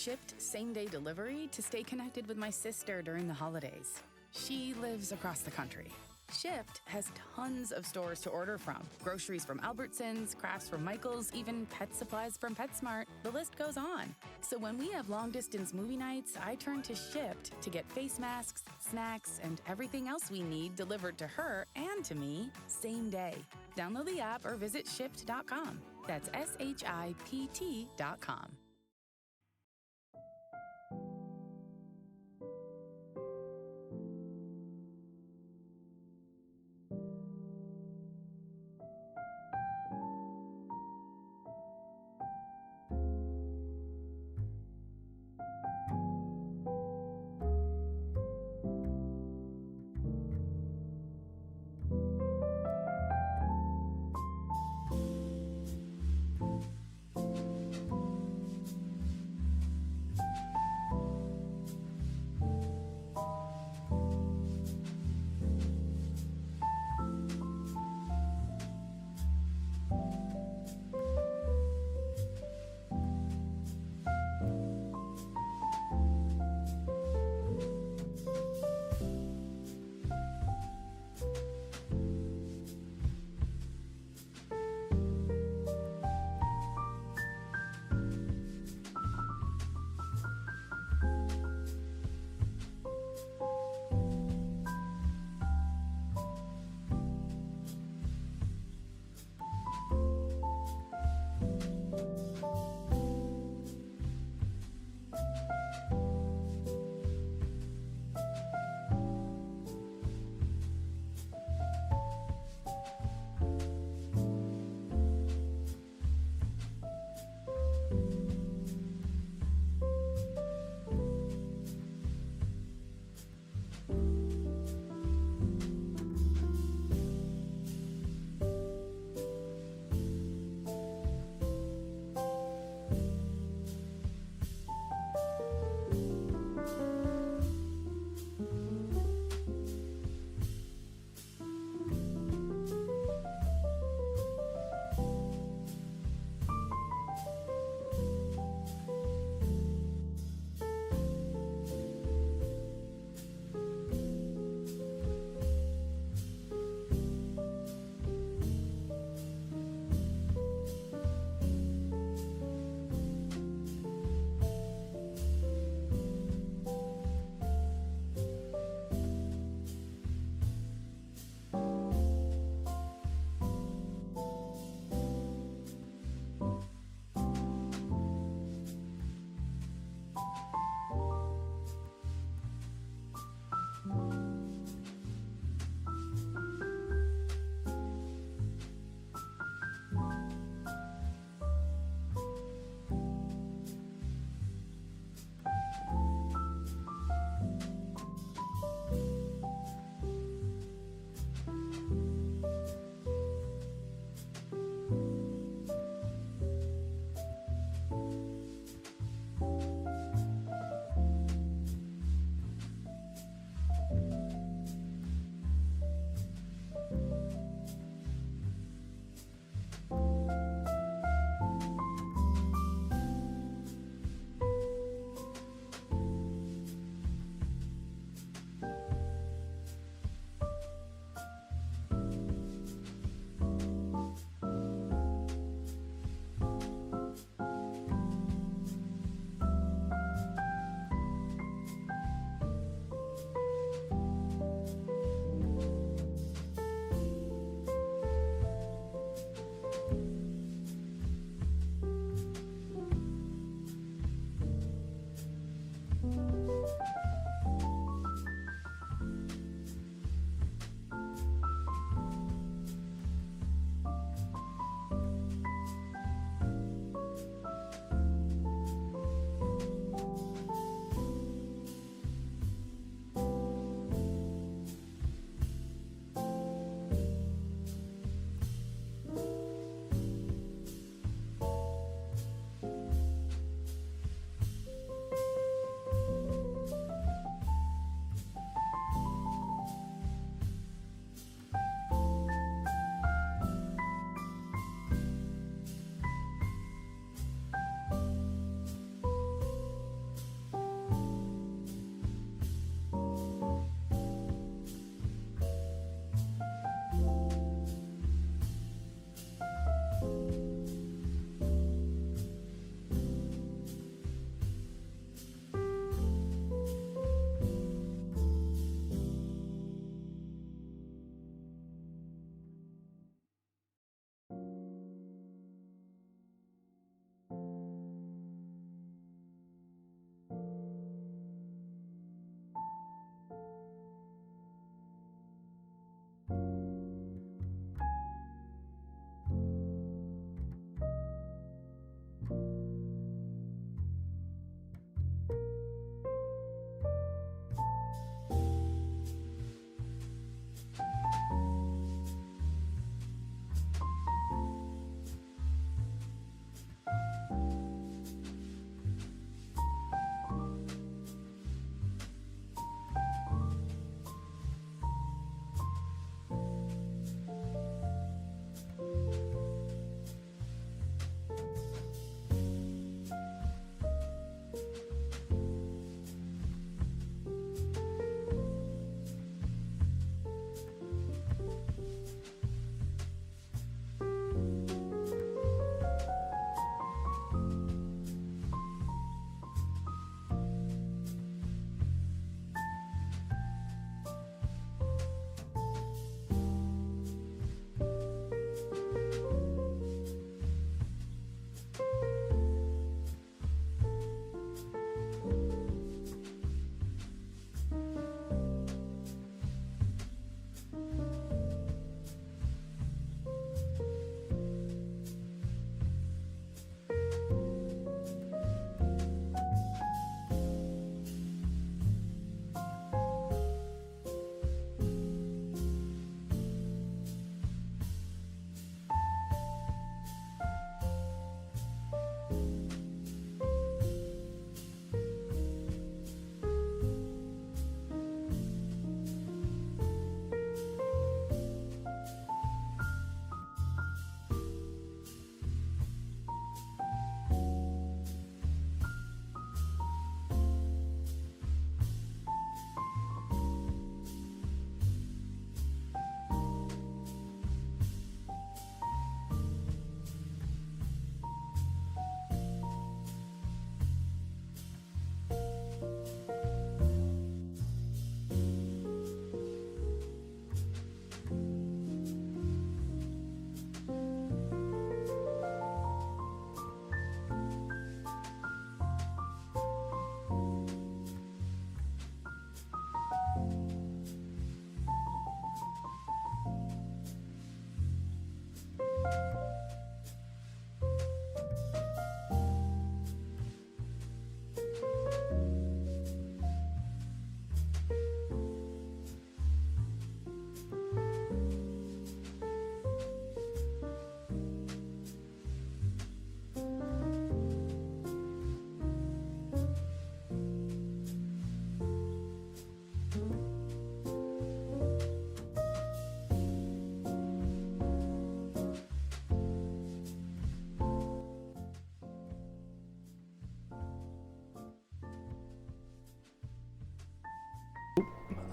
Shipt same-day delivery to stay connected with my sister during the holidays. She lives across the country. Shipt has tons of stores to order from. Groceries from Albertsons, crafts from Michael's, even pet supplies from PetSmart. The list goes on. So when we have long-distance movie nights, I turn to Shipt to get face masks, snacks, and everything else we need delivered to her and to me same day. Download the app or visit shipt.com. That's SHIPT.com.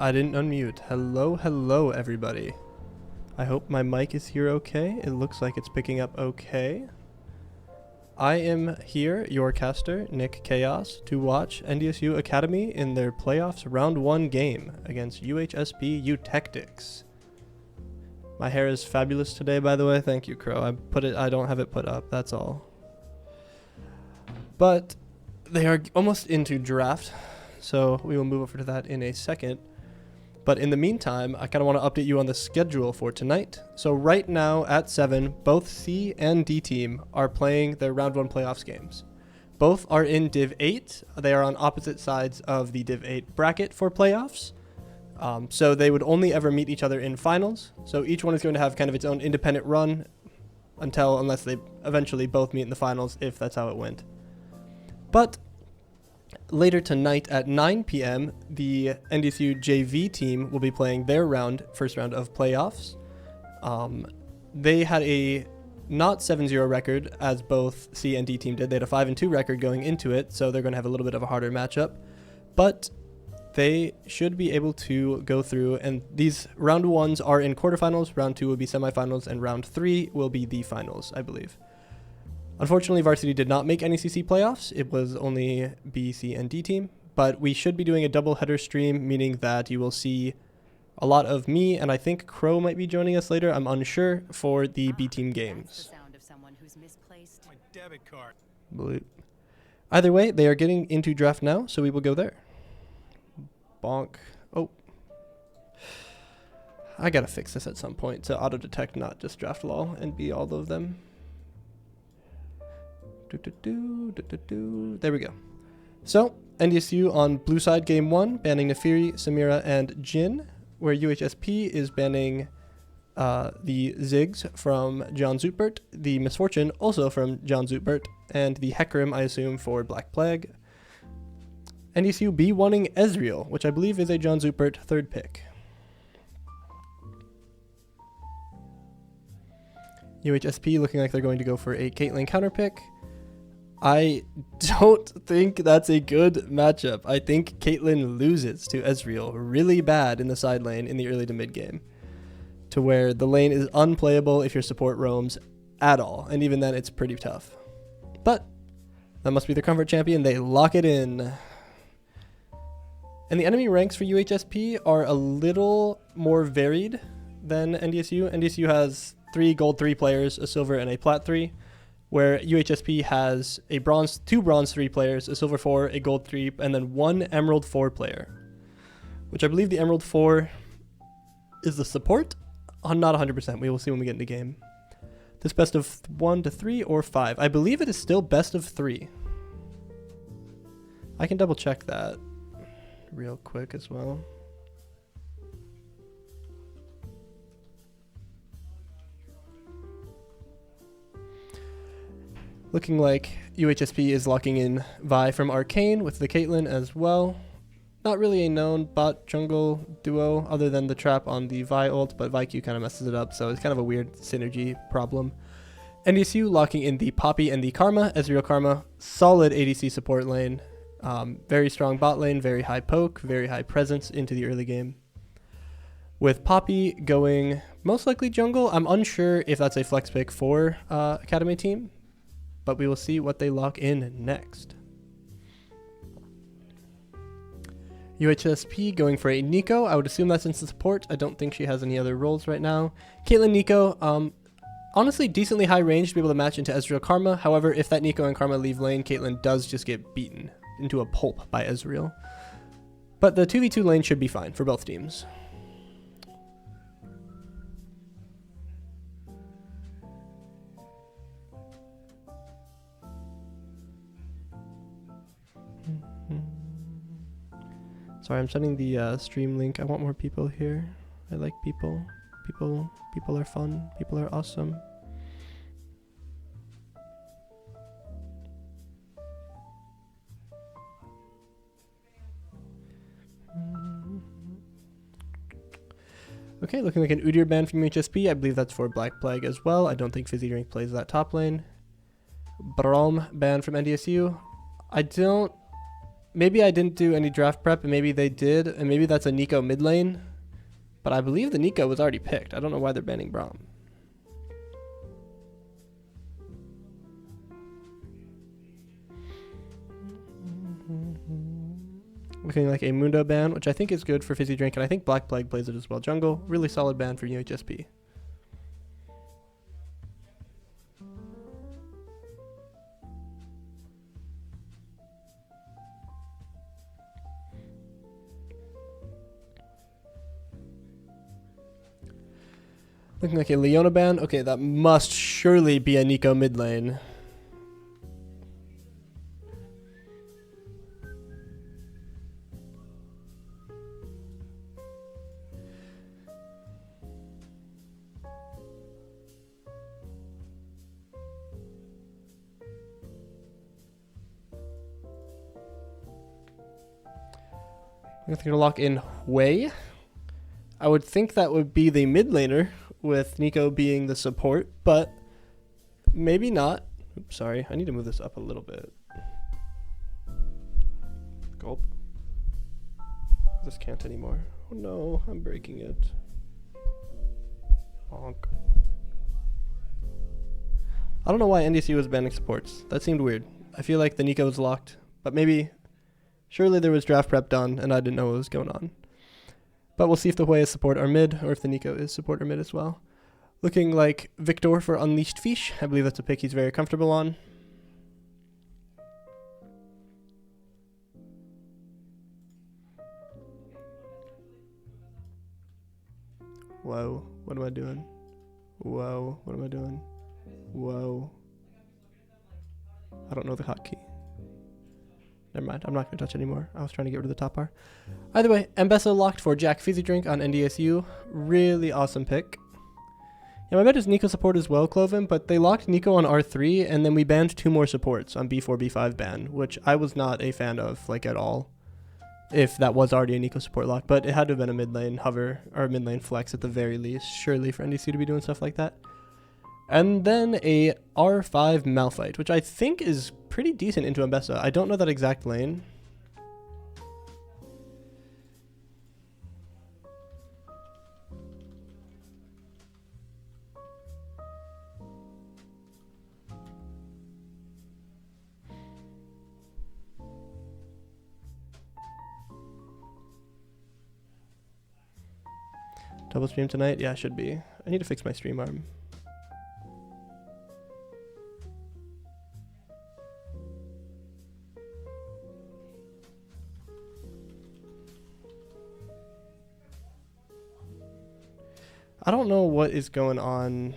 I didn't unmute. Hello everybody. I hope my mic is here okay. It looks like it's picking up okay. I am here, your caster, Nick Chaos, to watch NDSU Academy in their playoffs round 1 game against UHSP Eutectics. My hair is fabulous today, by the way. Thank you, Crow. I don't have it put up, that's all. But they are almost into draft, so we will move over to that in a second. But in the meantime, I kind of want to update you on the schedule for tonight. So right now at 7, both C and D team are playing their round 1 playoffs games. Both are in Div 8. They are on opposite sides of the Div 8 bracket for playoffs. So they would only ever meet each other in finals. So each one is going to have kind of its own independent run unless they eventually both meet in the finals, if that's how it went. But later tonight at 9 p.m., the NDSU JV team will be playing their first round of playoffs. They had a not 7-0 record, as both C and D team did. They had a 5-2 record going into it, so they're going to have a little bit of a harder matchup. But they should be able to go through, and these round 1s are in quarterfinals, round 2 will be semifinals, and round 3 will be the finals, I believe. Unfortunately, Varsity did not make NECC playoffs. It was only B, C, and D team. But we should be doing a double header stream, meaning that you will see a lot of me, and I think Crow might be joining us later. I'm unsure, for the B team games. The sound of someone who's misplaced my debit card. Bloop. Either way, they are getting into draft now, so we will go there. Bonk. Oh. I gotta fix this at some point to auto-detect not just draft lol and be all of them. There we go. So, NDSU on blue side game 1, banning Nefiri, Samira, and Jin, where UHSP is banning the Ziggs from John Zutbert, the Misfortune also from John Zutbert, and the Hecarim, I assume, for Black Plague. NDSU B1ing Ezreal, which I believe is a John Zutbert 3rd pick. UHSP looking like they're going to go for a Caitlyn counter pick. I don't think that's a good matchup. I think Caitlyn loses to Ezreal really bad in the side lane in the early to mid game, to where the lane is unplayable if your support roams at all, and even then it's pretty tough. But that must be the comfort champion. They lock it in. And the enemy ranks for UHSP are a little more varied than NDSU. NDSU has 3 gold 3 players, a silver and a plat 3. Where UHSP has a bronze, 2 bronze 3 players, a silver 4, a gold 3, and then 1 emerald 4 player. Which I believe the emerald 4 is the support? I'm not 100%. We will see when we get into game. This best of 1 to 3 or 5. I believe it is still best of 3. I can double check that real quick as well. Looking like UHSP is locking in Vi from Arcane with the Caitlyn as well. Not really a known bot jungle duo other than the trap on the Vi ult, but Vi Q kind of messes it up, so it's kind of a weird synergy problem. NDSU locking in the Poppy and the Karma. Ezreal Karma, solid ADC support lane. Very strong bot lane, very high poke, very high presence into the early game. With Poppy going most likely jungle. I'm unsure if that's a flex pick for Academy team, but we will see what they lock in next. UHSP going for a Nico. I would assume that's in support. I don't think she has any other roles right now. Caitlyn Nico, honestly decently high range to be able to match into Ezreal Karma. However, if that Nico and Karma leave lane, Caitlyn does just get beaten into a pulp by Ezreal. But the 2v2 lane should be fine for both teams. Sorry, I'm sending the stream link. I want more people here. I like people. People are fun. People are awesome. Okay, looking like an Udyr ban from UHSP. I believe that's for Black Plague as well. I don't think Fizzy Drink plays that top lane. Braum ban from NDSU. Maybe I didn't do any draft prep, and maybe they did, and maybe that's a Nico mid lane. But I believe the Nico was already picked. I don't know why they're banning Braum. Looking like a Mundo ban, which I think is good for Fizzy Drink, and I think Black Plague plays it as well. Jungle, really solid ban for UHSP. Looking like a Leona ban. Okay, that must surely be a Nico mid lane. I'm going to lock in Hui. I would think that would be the mid laner, with Nico being the support, but maybe not. Oops, sorry. I need to move this up a little bit. Gulp. This can't anymore. Oh no, I'm breaking it. Bonk. I don't know why NDSU was banning supports. That seemed weird. I feel like the Nico was locked, but maybe, surely there was draft prep done and I didn't know what was going on. But we'll see if the Hui is support or mid, or if the Nico is support or mid as well. Looking like Victor for Unleashed Fish. I believe that's a pick he's very comfortable on. Whoa, what am I doing? Whoa, what am I doing? Whoa. I don't know the hotkey. Never mind, I'm not going to touch anymore. I was trying to get rid of the top bar. Either way, Mbessa locked for Jack Fizzy Drink on NDSU. Really awesome pick. Yeah, my bet is Nico support as well, Cloven, but they locked Nico on R3, and then we banned 2 more supports on B4, B5 ban, which I was not a fan of, like, at all. If that was already a Nico support lock, but it had to have been a mid lane hover, or a mid lane flex at the very least, surely, for NDSU to be doing stuff like that. And then a R5 Malphite, which I think is pretty decent into Mbessa. I don't know that exact lane. Double stream tonight? Yeah, should be. I need to fix my stream arm. I don't know what is going on.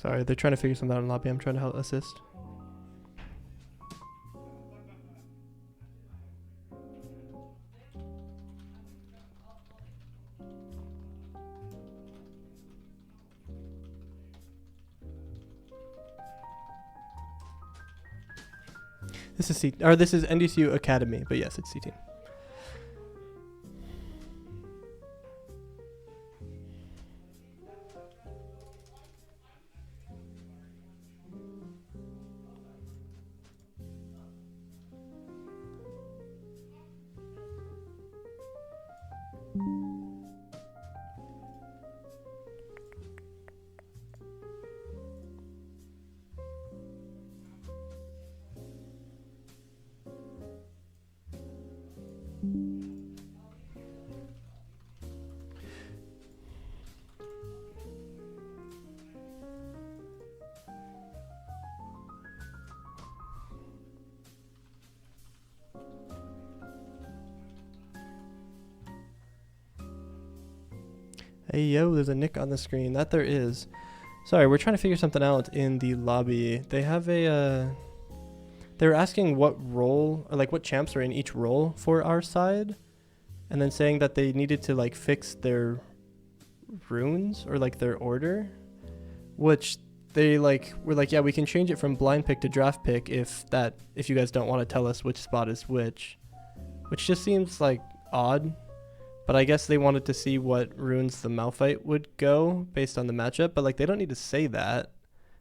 Sorry, they're trying to figure something out in lobby. I'm trying to help assist. This is this is NDSU Academy, but yes, it's C team. Hey, yo, there's a Nick on the screen. That there is. Sorry, we're trying to figure something out in the lobby. They have a, they were asking what role, or like what champs are in each role for our side. And then saying that they needed to like fix their runes or like their order. Which they like, were like, yeah, we can change it from blind pick to draft pick if you guys don't want to tell us which spot is which. Which just seems like odd. But I guess they wanted to see what runes the Malphite would go based on the matchup. But like they don't need to say that.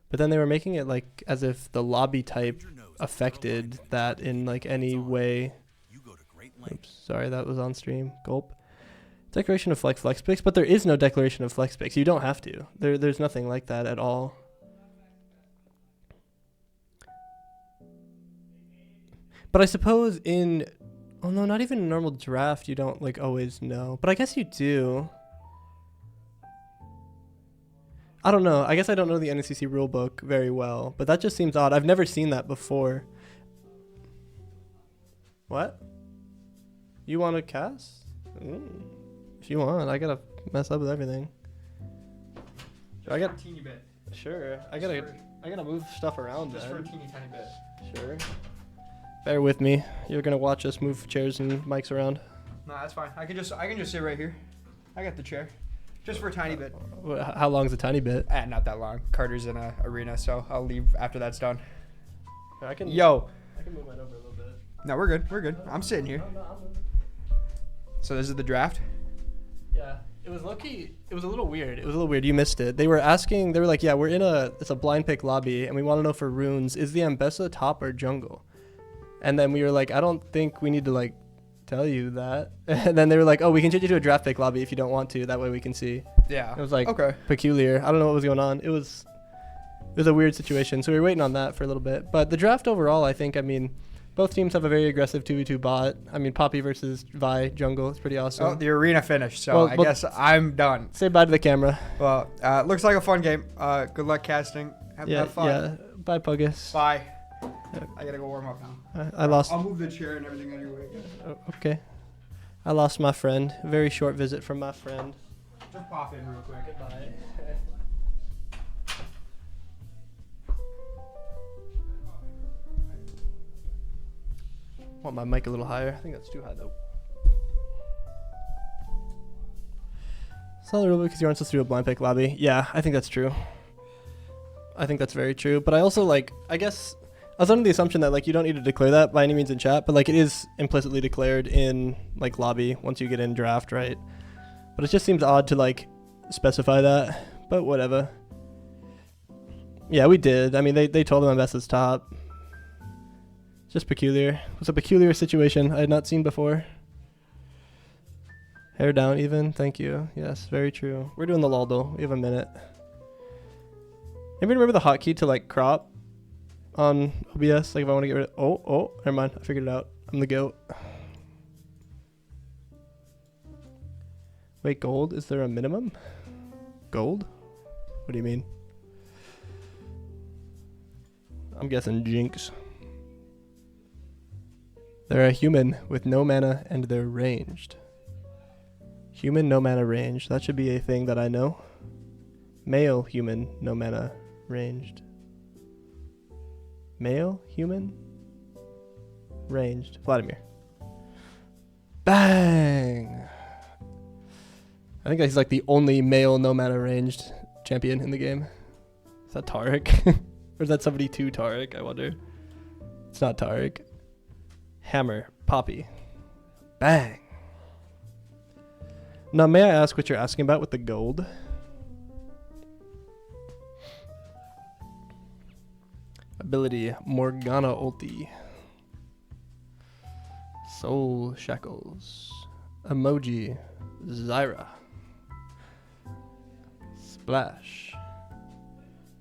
But then they were making it like as if the lobby type affected that in like any way. Oops, sorry, that was on stream. Gulp. Declaration of flex picks, but there is no declaration of flex picks. You don't have to. There's nothing like that at all. But I suppose in... Oh no, not even a normal draft you don't like always know. But I guess you do. I don't know. I guess I don't know the NECC rulebook very well. But that just seems odd. I've never seen that before. What? You want to cast? If you want. I gotta mess up with everything. I got... teeny bit. Sure. I gotta move stuff around Just then. for a teeny tiny bit. Sure. Bear with me. You're gonna watch us move chairs and mics around. No, that's fine. I can just sit right here. I got the chair. Just for a tiny bit. How long's a tiny bit? Not that long. Carter's in a arena, so I'll leave after that's done. I can. Yo. I can move mine over a little bit. No, we're good. We're good. I'm sitting here. So this is the draft. Yeah. It was low-key. It was a little weird. You missed it. They were asking. They were like, "Yeah, we're in it's a blind pick lobby, and we want to know for runes, is the Ambessa top or jungle?" And then we were like, "I don't think we need to like tell you that." And then they were like, "Oh, we can change you to a draft pick lobby if you don't want to. That way we can see." Yeah. It was like okay. peculiar. I don't know what was going on. It was a weird situation. So we were waiting on that for a little bit. But the draft overall, I think, I mean, both teams have a very aggressive 2v2 bot. I mean, Poppy versus Vi jungle is pretty awesome. Oh, the arena finished, so I guess I'm done. Say bye to the camera. Well, looks like a fun game. Good luck casting. Have fun. Yeah. Bye, Puggus. Bye. I gotta go warm up now. I lost. I'll move the chair and everything on your way. Oh, okay. I lost my friend. Very short visit from my friend. Just pop in real quick. Goodbye. Want my mic a little higher? I think that's too high though. It's not the rule because you aren't supposed to do a blind pick lobby. Yeah, I think that's true. I think that's very true. But I also like, I guess, I was under the assumption that like you don't need to declare that by any means in chat, but like it is implicitly declared in like lobby once you get in draft, right? But it just seems odd to like specify that, but whatever. Yeah, we did. I mean, they told him Ambessa's top. Just peculiar. It was a peculiar situation I had not seen before. Hair down even. Thank you. Yes, very true. We're doing the Loldo. We have a minute. Anybody remember the hotkey to like crop on OBS? Like if I want to get rid of... Oh, never mind. I figured it out. I'm the goat. Wait, gold? Is there a minimum? Gold? What do you mean? I'm guessing Jinx. They're a human with no mana and they're ranged. Human, no mana, ranged. That should be a thing that I know. Male, human, no mana, ranged. Male, human, ranged. Vladimir. Bang! I think he's like the only male, no mana, ranged champion in the game. Is that Taric? Or is that somebody to Taric, I wonder? It's not Taric. Hammer, Poppy. Bang. Now, may I ask what you're asking about with the gold? Ability, Morgana ulti. Soul Shackles. Emoji, Zyra. Splash.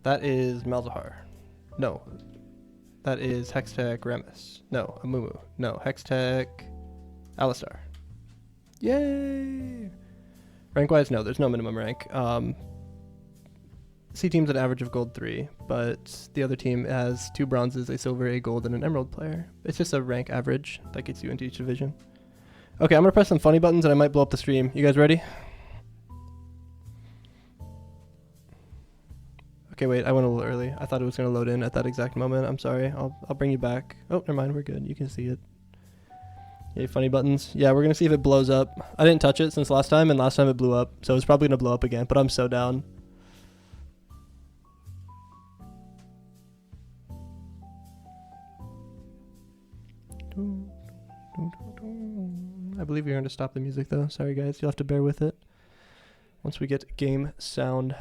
That is Malzahar. No. That is Hextech Remus. No, Amumu. No, Hextech Alistar. Yay! Rank-wise, no, there's no minimum rank. C team's an average of gold 3, but the other team has 2 bronzes, a silver, a gold, and an emerald player. It's just a rank average that gets you into each division. Okay, I'm gonna press some funny buttons and I might blow up the stream. You guys ready? Okay, wait, I went a little early. I thought it was going to load in at that exact moment. I'm sorry. I'll bring you back. Oh, never mind. We're good. You can see it. Yay, funny buttons. Yeah, we're going to see if it blows up. I didn't touch it since last time, and last time it blew up. So it's probably going to blow up again, but I'm so down. I believe you're going to stop the music, though. Sorry, guys. You'll have to bear with it. Once we get game sound.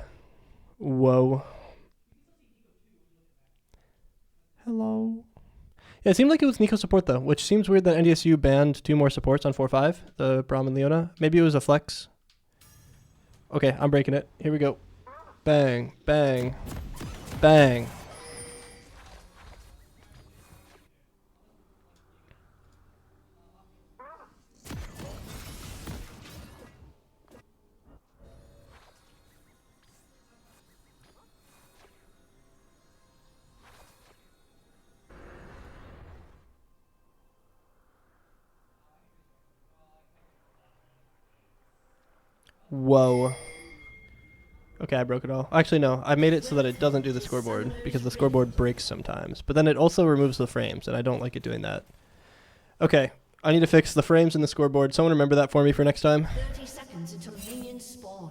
Whoa. Hello. Yeah, it seemed like it was Nico support though, which seems weird that NDSU banned 2 more supports on 4-5, the Braum and Leona. Maybe it was a flex. Okay, I'm breaking it. Here we go. Bang, bang, bang. Whoa. Okay, I broke it all. Actually, no. I made it so that it doesn't do the scoreboard because the scoreboard breaks sometimes. But then it also removes the frames, and I don't like it doing that. Okay, I need to fix the frames in the scoreboard. Someone remember that for me for next time. 30 seconds until minions spawn.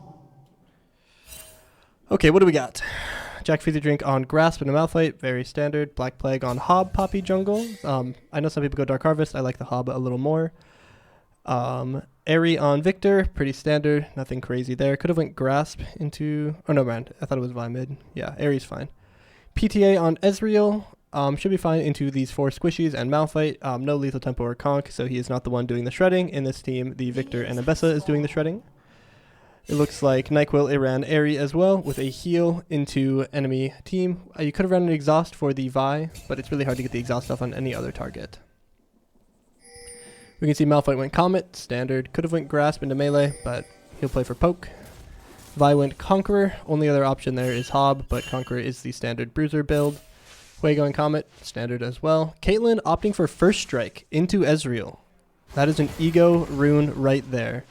Okay, what do we got? Jack Fizzy Drink on Grasp and a Malphite. Very standard. Black Plague on Hob, Poppy Jungle. I know some people go Dark Harvest. I like the Hob a little more. Airy on Victor, pretty standard, nothing crazy there. Could have went Grasp into, oh no, man, I thought it was Vi mid. Yeah, Airy's fine. PTA on Ezreal, should be fine into these 4 squishies and Malphite. No lethal tempo or conk, so he is not the one doing the shredding. In this team, the Victor and Abessa is doing the shredding. It looks like NyQuil, Iran, Airy as well, with a heal into enemy team. You could have run an exhaust for the Vi, but it's really hard to get the exhaust off on any other target. We can see Malphite went Comet, standard. Could have went Grasp into melee, but he'll play for poke. Vi went Conqueror. Only other option there is Hob, but Conqueror is the standard bruiser build. Hui going Comet, standard as well. Caitlyn opting for First Strike into Ezreal. That is an ego rune right there.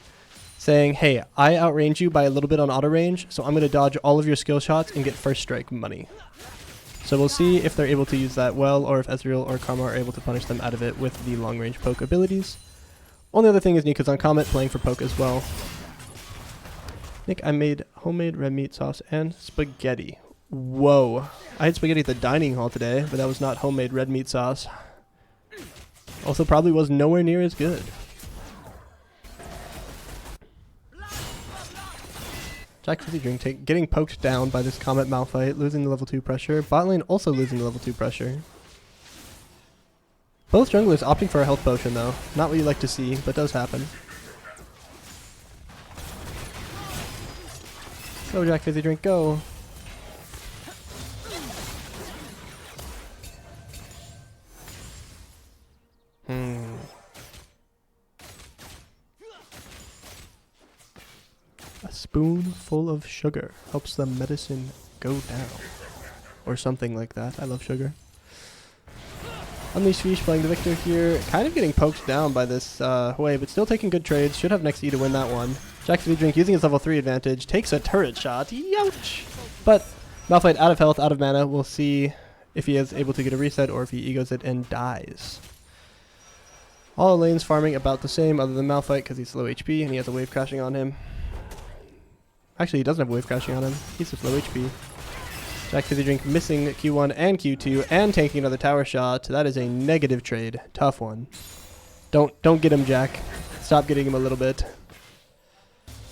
Saying, hey, I outrange you by a little bit on auto range, so I'm going to dodge all of your skill shots and get First Strike money. So we'll see if they're able to use that well, or if Ezreal or Karma are able to punish them out of it with the long-range poke abilities. Only other thing is Nico's on Comet, playing for poke as well. Nick, I made homemade red meat sauce and spaghetti. Whoa. I had spaghetti at the dining hall today, but that was not homemade red meat sauce. Also probably was nowhere near as good. Jack Fizzy Drink getting poked down by this Comet Malphite, losing the level 2 pressure. Bot lane also losing the level 2 pressure. Both junglers opting for a health potion though. Not what you like to see, but does happen. Go Jack Fizzy Drink, go! A spoonful of sugar helps the medicine go down. Or something like that. I love sugar. Unleash Fish playing the Victor here. Kind of getting poked down by this Hui, but still taking good trades. Should have next E to win that one. Jack Fizzy Drink using his level 3 advantage. Takes a turret shot. Youch! But Malphite out of health, out of mana. We'll see if he is able to get a reset or if he egos it and dies. All lanes farming about the same other than Malphite because he's low HP and he has a wave crashing on him. Actually, he doesn't have a wave crashing on him. He's just low HP. Jack Fizzy Drink missing Q1 and Q2 and taking another tower shot. That is a negative trade. Tough one. Don't get him, Jack. Stop getting him a little bit.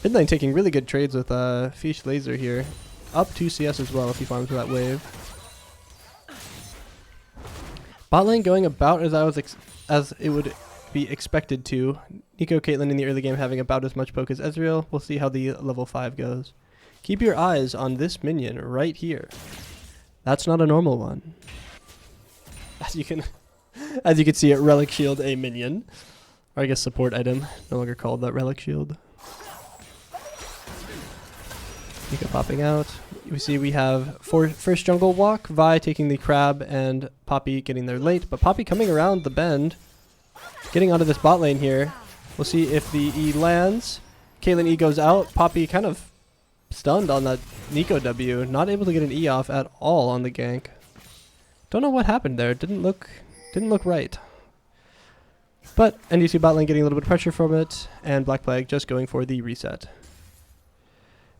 Mid lane taking really good trades with Fish Laser here. Up 2 CS as well if he farms with that wave. Bot lane going about as it would be expected to. Nico Caitlyn in the early game having about as much poke as Ezreal. We'll see how the level 5 goes. Keep your eyes on this minion right here. That's not a normal one. As you can see, it Relic Shield a minion. Or I guess support item. No longer called that Relic Shield. Nico popping out. We see we have first jungle walk. Vi taking the crab and Poppy getting there late. But Poppy coming around the bend. Getting onto this bot lane here. We'll see if the E lands. Caitlyn E goes out. Poppy kind of stunned on that Nico W. Not able to get an E off at all on the gank. Don't know what happened there. Didn't look right. But NDSU bot lane getting a little bit of pressure from it, and Black Plague just going for the reset.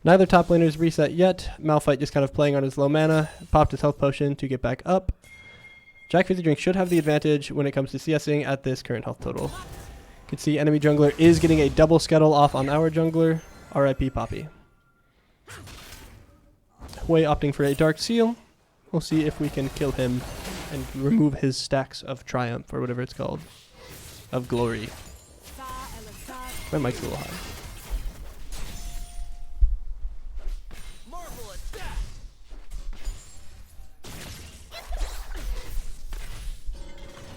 Neither top laners reset yet. Malphite just kind of playing on his low mana. Popped his health potion to get back up. Jack Fizzy Drink should have the advantage when it comes to CSing at this current health total. You can see enemy jungler is getting a double scuttle off on our jungler. RIP Poppy. Hui opting for a Dark Seal. We'll see if we can kill him and remove his stacks of triumph, or whatever it's called. Of glory. My mic's a little high.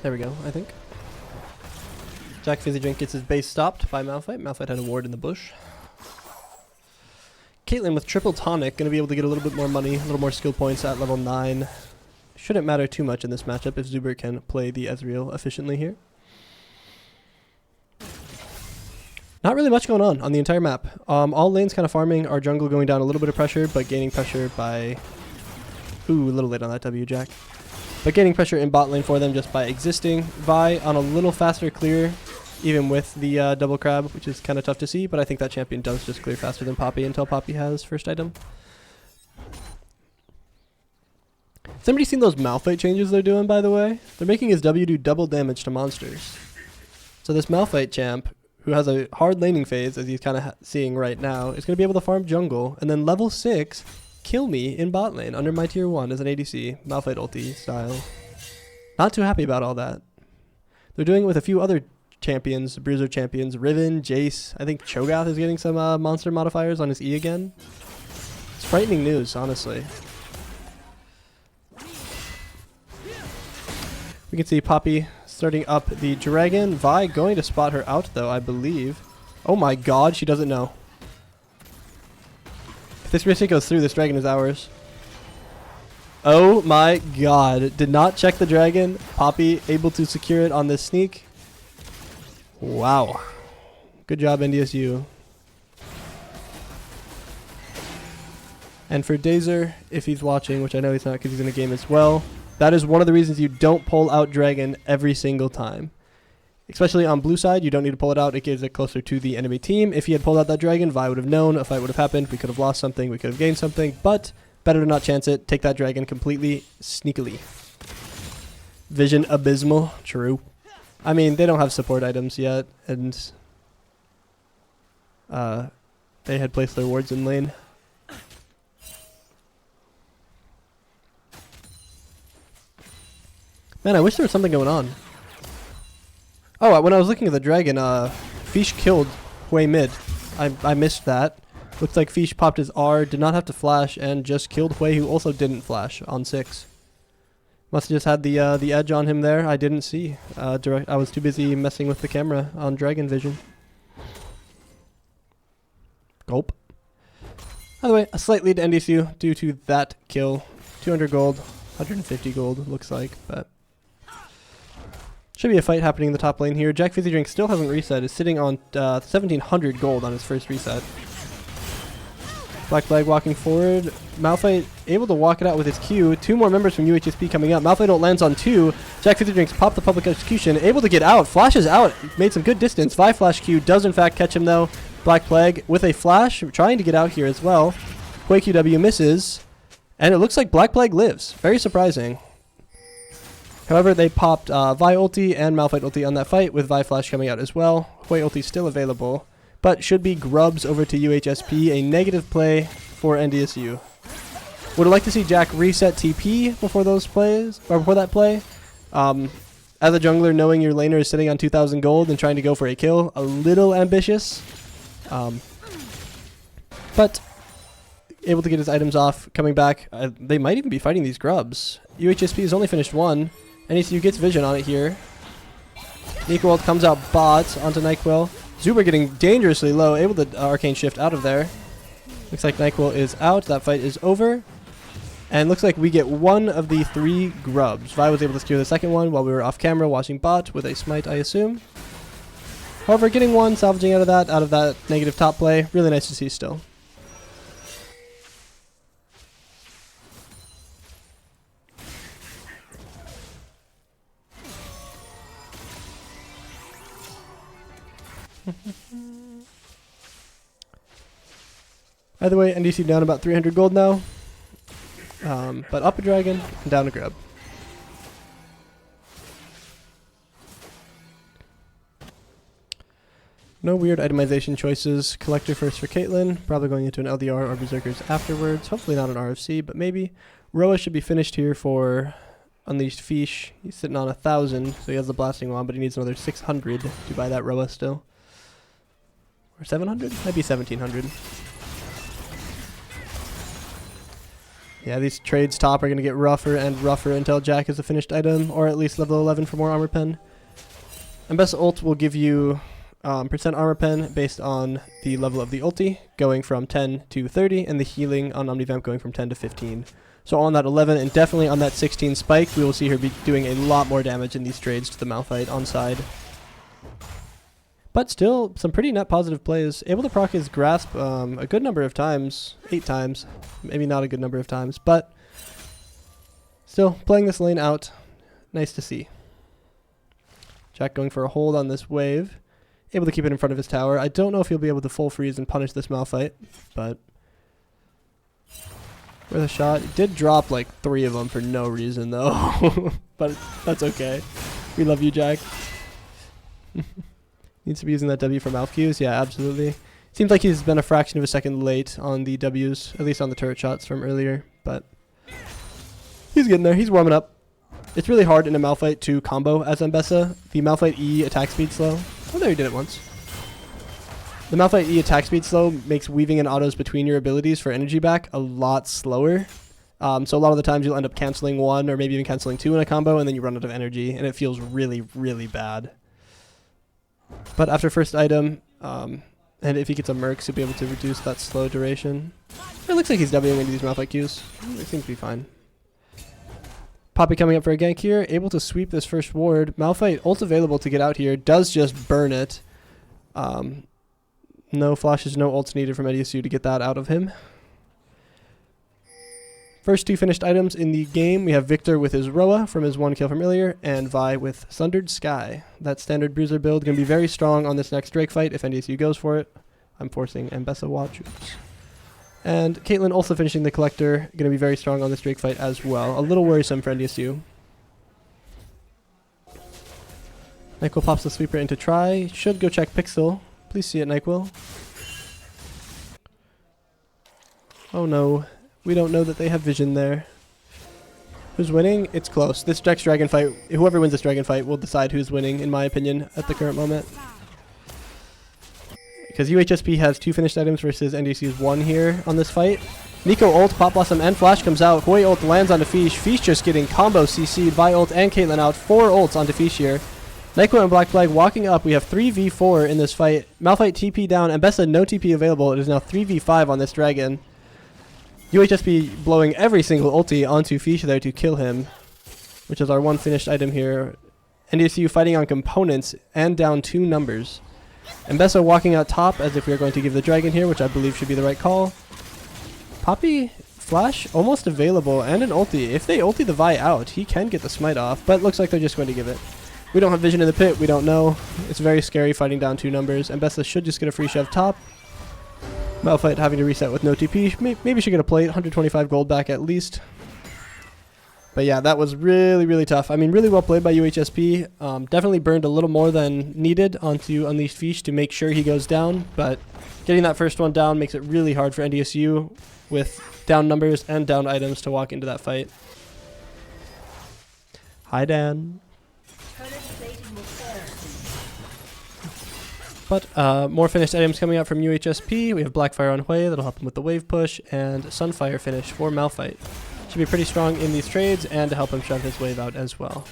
There we go, I think. Jack Fizzy Drink gets his base stopped by Malphite. Malphite had a ward in the bush. Caitlyn with triple tonic, going to be able to get a little bit more money, a little more skill points at level 9. Shouldn't matter too much in this matchup if Zuber can play the Ezreal efficiently here. Not really much going on the entire map. All lanes kind of farming, our jungle going down a little bit of pressure, but gaining pressure by... Ooh, a little late on that W, Jack. But gaining pressure in bot lane for them just by existing. Vi on a little faster clear, even with the double crab, which is kind of tough to see, but I think that champion does just clear faster than Poppy until Poppy has first item. Somebody seen those Malphite changes they're doing, by the way? They're making his W do double damage to monsters. So this Malphite champ, who has a hard laning phase, as he's kind of seeing right now, is going to be able to farm jungle, and then level 6, kill me in bot lane under my tier 1 as an ADC, Malphite ulti style. Not too happy about all that. They're doing it with a few other champions, bruiser champions, Riven, Jace. I think Cho'Gath is getting some monster modifiers on his E again. It's frightening news, honestly. We can see Poppy starting up the dragon. Vi going to spot her out, though, I believe. Oh my god, she doesn't know. If this reset goes through, this dragon is ours. Oh my god. Did not check the dragon. Poppy able to secure it on this sneak. Wow. Good job, NDSU. And for Dazer, if he's watching, which I know he's not because he's in the game as well, that is one of the reasons you don't pull out dragon every single time. Especially on blue side, you don't need to pull it out. It gives it closer to the enemy team. If he had pulled out that dragon, Vi would have known. A fight would have happened. We could have lost something. We could have gained something. But better to not chance it. Take that dragon completely sneakily. Vision abysmal. True. I mean, they don't have support items yet. And they had placed their wards in lane. Man, I wish there was something going on. Oh, when I was looking at the dragon, Fish killed Hui mid. I missed that. Looks like Fish popped his R, did not have to flash, and just killed Hui, who also didn't flash on 6. Must have just had the edge on him there. I didn't see. I was too busy messing with the camera on Dragon Vision. Gulp. By the way, a slight lead to NDSU due to that kill. 200 gold, 150 gold, looks like, but... Should be a fight happening in the top lane here. Jack Fizzy Drink still hasn't reset. Is sitting on 1,700 gold on his first reset. Black Flag walking forward. Malphite able to walk it out with his Q. 2 more members from UHSP coming up. Malphite ult lands on 2. Jack Fizzy Drinks pop the public execution. Able to get out. Flashes out. Made some good distance. Vi Flash Q does in fact catch him though. Black Plague with a flash. Trying to get out here as well. Hui QW misses. And it looks like Black Plague lives. Very surprising. However, they popped Vi ulti and Malphite ulti on that fight, with Vi Flash coming out as well. Hui ulti still available, but should be grubs over to UHSP, a negative play for NDSU. Would have liked to see Jack reset TP before those plays, or before that play. As a jungler, knowing your laner is sitting on 2,000 gold and trying to go for a kill, a little ambitious. But able to get his items off, coming back. They might even be fighting these grubs. UHSP has only finished 1. NECC gets vision on it here. Nico ult comes out bot onto NyQuil. Zuber getting dangerously low, able to arcane shift out of there. Looks like NyQuil is out. That fight is over. And looks like we get one of the 3 grubs. Vi was able to secure the second one while we were off camera watching bot with a smite, I assume. However, getting one, salvaging out of that negative top play. Really nice to see still. Either way, NDSU down about 300 gold now. But up a dragon and down a grub. No weird itemization choices. Collector first for Caitlyn. Probably going into an LDR or Berserkers afterwards. Hopefully not an RFC, but maybe. Roa should be finished here for Unleashed Fish. He's sitting on 1,000, so he has the Blasting Wand, but he needs another 600 to buy that Roa still. Or 700? Might be 1,700. Yeah, these trades top are going to get rougher and rougher until Jack is a finished item, or at least level 11 for more armor pen. And best ult will give you percent armor pen based on the level of the ulti, going from 10 to 30, and the healing on Omnivamp going from 10 to 15. So on that 11 and definitely on that 16 spike, we will see her be doing a lot more damage in these trades to the Malphite on side. But still, some pretty net positive plays. Able to proc his grasp a good number of times, 8 times. Maybe not a good number of times, but still playing this lane out. Nice to see. Jack going for a hold on this wave. Able to keep it in front of his tower. I don't know if he'll be able to full freeze and punish this Malphite, but worth a shot. He did drop like 3 of them for no reason though, but that's okay. We love you, Jack. Needs to be using that W for mouth cues. Yeah, absolutely. Seems like he's been a fraction of a second late on the Ws, at least on the turret shots from earlier, but he's getting there. He's warming up. It's really hard in a Malphite to combo as Mbessa. The Malphite E attack speed slow. Oh, there he did it once. The Malphite E attack speed slow makes weaving in autos between your abilities for energy back a lot slower. So a lot of the times you'll end up canceling 1 or maybe even canceling 2 in a combo, and then you run out of energy, and it feels really, really bad. But after first item, and if he gets a Mercs, he'll be able to reduce that slow duration. It looks like he's Wing into these Malphite Qs. It seems to be fine. Poppy coming up for a gank here, able to sweep this first ward. Malphite ult available to get out here, does just burn it. No flashes, no ults needed from NDSU to get that out of him. First 2 finished items in the game, we have Victor with his Roa from his 1 kill from earlier, and Vi with Sundered Sky. That standard bruiser build going to be very strong on this next Drake fight if NDSU goes for it. I'm forcing Mbessa watch. Oops. And Caitlyn also finishing the Collector, going to be very strong on this Drake fight as well. A little worrisome for NDSU. NyQuil pops the sweeper into try. Should go check Pixel. Please see it, NyQuil. Oh no. We don't know that they have vision there. Who's winning? It's close. This next dragon fight, whoever wins this dragon fight will decide who's winning, in my opinion, at the current moment. Because UHSP has 2 finished items versus NDC's 1 here on this fight. Nico ult, Pop Blossom, and Flash comes out. Hoi ult lands onto Fish. Fish just getting combo CC'd. Vi ult and Caitlyn out. 4 ults onto Fish here. NyQuil and Black Flag walking up. We have 3v4 in this fight. Malphite TP down. Mbessa no TP available. It is now 3v5 on this dragon. UHSP blowing every single ulti onto Fish there to kill him, which is our 1 finished item here. NDSU fighting on components and down 2 numbers. Mbessa walking out top as if we are going to give the dragon here, which I believe should be the right call. Poppy, Flash almost available, and an ulti. If they ulti the Vi out, he can get the smite off, but looks like they're just going to give it. We don't have vision in the pit, we don't know. It's very scary fighting down 2 numbers. Mbessa should just get a free shove top. Malphite having to reset with no TP. Maybe should get a plate, 125 gold back at least. But yeah, that was really, really tough. I mean, really well played by UHSP. Definitely burned a little more than needed onto Unleashed Fish to make sure he goes down. But getting that first one down makes it really hard for NDSU with down numbers and down items to walk into that fight. Hi, Dan. But more finished items coming out from UHSP. We have Blackfire on Hwei that'll help him with the wave push, and Sunfire finish for Malphite. Should be pretty strong in these trades and to help him shove his wave out as well.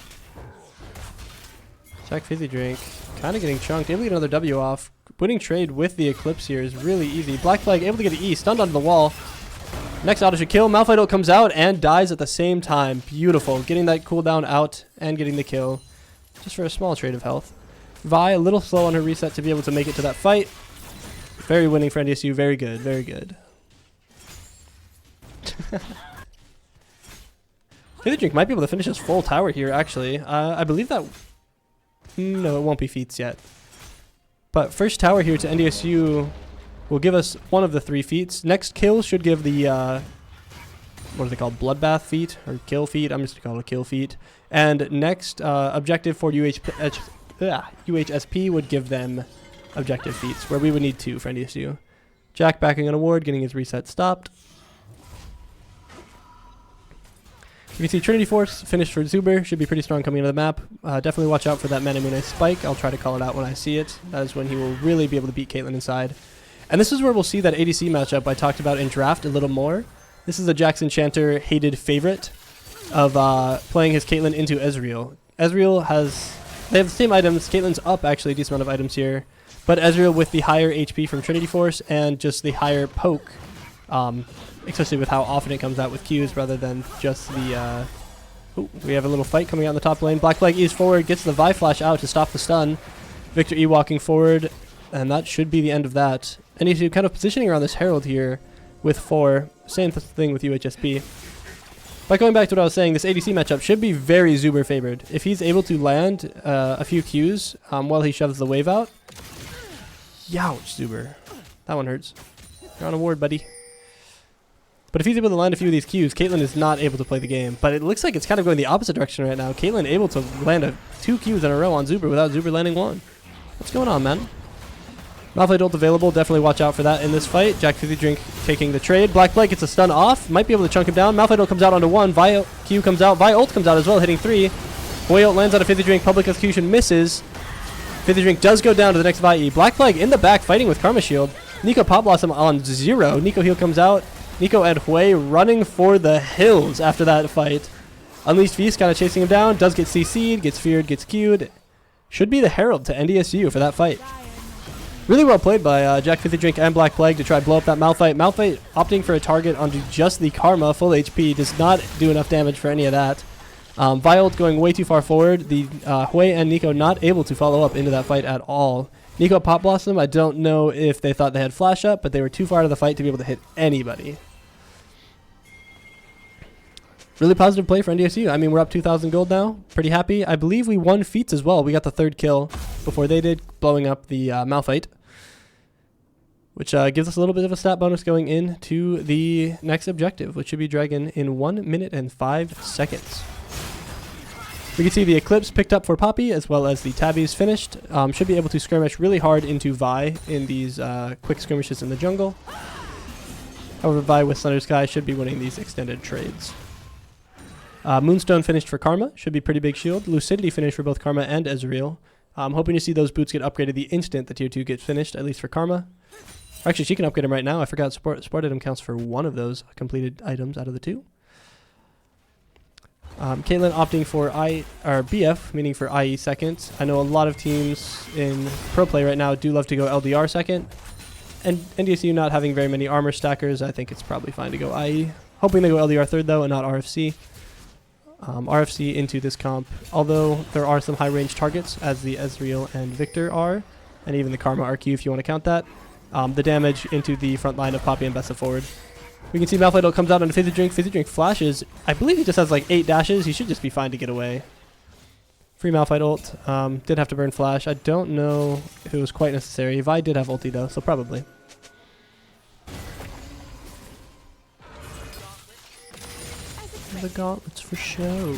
Jack Fizzy Drink, kind of getting chunked. Able to get another W off. Winning trade with the Eclipse here is really easy. Black Flag able to get an E, stunned onto the wall. Next auto should kill. Malphite ult comes out and dies at the same time. Beautiful. Getting that cooldown out and getting the kill. Just for a small trade of health. Vi a little slow on her reset to be able to make it to that fight. Very winning for NDSU. Very good. Very good. Fizzy Drink might be able to finish his full tower here, actually. I believe that... No, it won't be feats yet. But first tower here to NDSU will give us one of the 3 feats. Next kill should give the, what are they called? Bloodbath feat or kill feat? I'm just going to call it a kill feat. And next objective for UHSP would give them objective feats, where we would need 2 for NDSU. Jack backing on a ward, getting his reset stopped. You can see Trinity Force finished for Zuber. Should be pretty strong coming into the map. Definitely watch out for that Manamune spike. I'll try to call it out when I see it. That is when he will really be able to beat Caitlyn inside. And this is where we'll see that ADC matchup I talked about in draft a little more. This is a Jackson Chanter hated favorite of playing his Caitlyn into Ezreal. Ezreal has... They have the same items. Caitlyn's up actually a decent amount of items here. But Ezreal with the higher HP from Trinity Force and just the higher poke. Especially with how often it comes out with Qs rather than just the... Ooh, we have a little fight coming out in the top lane. Black Flag E's forward, gets the Vi Flash out to stop the stun. Victor E walking forward, and that should be the end of that. And he's kind of positioning around this Herald here with 4. Same thing with UHSP. But going back to what I was saying, this ADC matchup should be very Zuber favored. If he's able to land a few Qs while he shoves the wave out. Youch, Zuber. That one hurts. You're on a ward, buddy. But if he's able to land a few of these Qs, Caitlyn is not able to play the game. But it looks like it's kind of going the opposite direction right now. Caitlyn able to land 2 Qs in a row on Zuber without Zuber landing 1. What's going on, man? Malphite ult available. Definitely watch out for that in this fight. Jack Fizzy Drink taking the trade. Black Flag gets a stun off. Might be able to chunk him down. Malphite ult comes out onto 1. Vi Q comes out. Vi ult comes out as well, hitting 3. Boy ult lands on a Fizzy Drink. Public Execution misses. Fizzy Drink does go down to the next Vi. Black Flag in the back fighting with Karma Shield. Nico Pop Blossom on 0. Nico heal comes out. Nico and Hui running for the hills after that fight. Unleashed Feast kind of chasing him down. Does get CC'd, gets feared, gets Q'd. Should be the Herald to NDSU for that fight. Really well played by Jack Fizzy Drink and Black Plague to try to blow up that Malphite. Malphite opting for a target onto just the Karma, full HP. Does not do enough damage for any of that. Violet going way too far forward. The Hui and Nico not able to follow up into that fight at all. Nico Pop Blossom, I don't know if they thought they had flash up, but they were too far out of the fight to be able to hit anybody. Really positive play for NDSU. I mean, we're up 2,000 gold now. Pretty happy. I believe we won feats as well. We got the 3rd kill before they did, blowing up the Malphite. Which gives us a little bit of a stat bonus going into the next objective, which should be Dragon in 1 minute and 5 seconds. We can see the Eclipse picked up for Poppy, as well as the Tabbies finished. Should be able to skirmish really hard into Vi in these quick skirmishes in the jungle. However, Vi with Thunder Sky should be winning these extended trades. Moonstone finished for Karma. Should be pretty big shield. Lucidity finished for both Karma and Ezreal. I'm hoping to see those boots get upgraded the instant the tier 2 gets finished, at least for Karma. Actually, she can upgrade them right now. I forgot support item counts for 1 of those completed items out of the 2. Caitlyn opting for BF, meaning for IE second. I know a lot of teams in pro play right now do love to go LDR second. And NDSU not having very many armor stackers, I think it's probably fine to go IE. Hoping they go LDR third though and not RFC. RFC into this comp, although there are some high range targets as the Ezreal and Victor are, and even the Karma RQ if you want to count that. The damage into the front line of Poppy and Bessa forward. We can see Malphite ult comes out on a Fizzy Drink. Fizzy Drink flashes. I believe he just has like 8 dashes. He should just be fine to get away. Free Malphite ult. Did have to burn flash. I don't know if it was quite necessary. Vi did have ulti though, so probably. The gauntlets for show.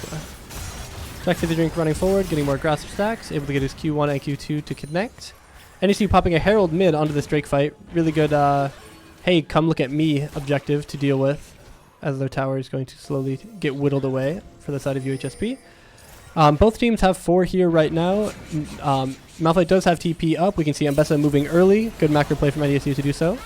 Jack Fizzy Drink running forward, getting more grasp stacks, able to get his Q1 and Q2 to connect. NECC popping a Herald mid onto this Drake fight. Really good, hey, come look at me objective to deal with as their tower is going to slowly get whittled away for the side of UHSP. Both teams have 4 here right now. Malphite does have TP up. We can see Ambessa moving early. Good macro play from NDSU to do so.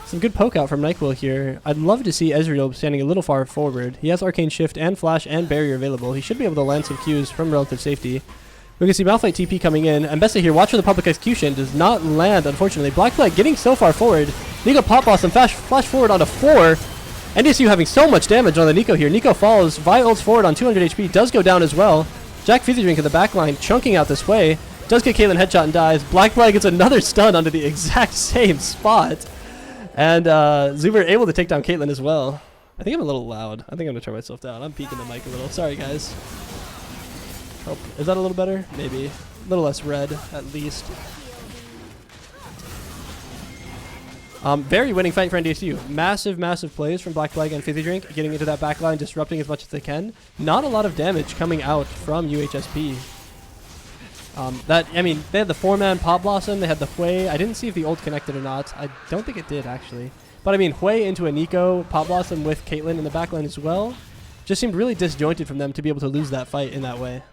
Some good poke out from NyQuil here. I'd love to see Ezreal standing a little far forward. He has Arcane Shift and Flash and Barrier available. He should be able to land some Qs from relative safety. We can see Malphite TP coming in. Ambessa here, watch for the public execution. Does not land, unfortunately. Black Flag getting so far forward. Nico Pop Blossom flash forward onto 4. NDSU having so much damage on the Nico here. Nico falls. Vi ults forward on 200 HP. Does go down as well. Jack Fizzy Drink in the back line, chunking out this way. Does get Caitlyn headshot and dies. Black Flag gets another stun onto the exact same spot. And Zuber able to take down Caitlyn as well. I think I'm a little loud. I think I'm going to turn myself down. I'm peeking the mic a little. Sorry, guys. Oh, is that a little better? Maybe. A little less red, at least. Very winning fight for NDSU. Massive, massive plays from Black Plague and Fizzy Drink, getting into that back line, disrupting as much as they can. Not a lot of damage coming out from UHSP. They had the 4-man Pop Blossom, they had the Hui. I didn't see if the ult connected or not. I don't think it did, actually. But I mean, Hui into a Nico, Pop Blossom with Caitlyn in the back line as well. Just seemed really disjointed from them to be able to lose that fight in that way.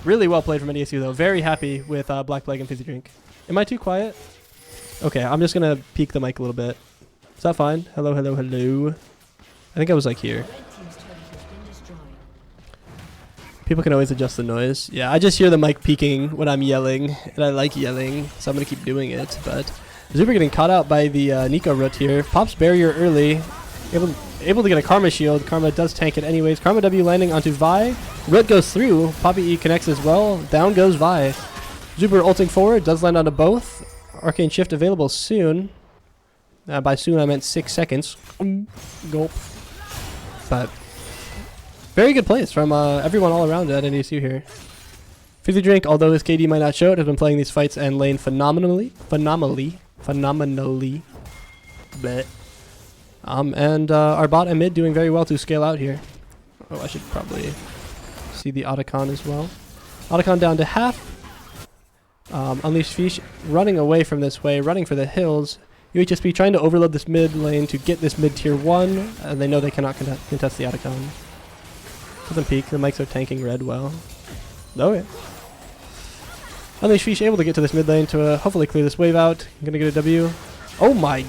Really well played from NDSU, though. Very happy with Black Plague and Fizzy Drink. Am I too quiet? Okay, I'm just going to peek the mic a little bit. Is that fine? Hello, hello, hello. I think I was like here. People can always adjust the noise. Yeah, I just hear the mic peaking when I'm yelling, and I like yelling, so I'm going to keep doing it. But Zuber getting caught out by the Nico root here. Pops barrier early. Able to get a Karma shield. Karma does tank it anyways. Karma W landing onto Vi. Root goes through. Poppy E connects as well. Down goes Vi. Zuber ulting forward. Does land onto both. Arcane Shift available soon. By soon I meant 6 seconds. Gulp. But very good plays from everyone all around at NDSU here. Fizzy Drink, although his KD might not show it, has been playing these fights and lane phenomenally. Bleh. And our bot and mid doing very well to scale out here. Oh, I should probably see the Otacon as well. Otacon down to half. Unleashed Fish running away from this way, running for the hills. UHSP trying to overload this mid lane to get this mid tier 1. And they know they cannot contest the Otacon. Doesn't peek. The mics are tanking red well. Okay. Unleashed Fish able to get to this mid lane to hopefully clear this wave out. Gonna get a W. Oh my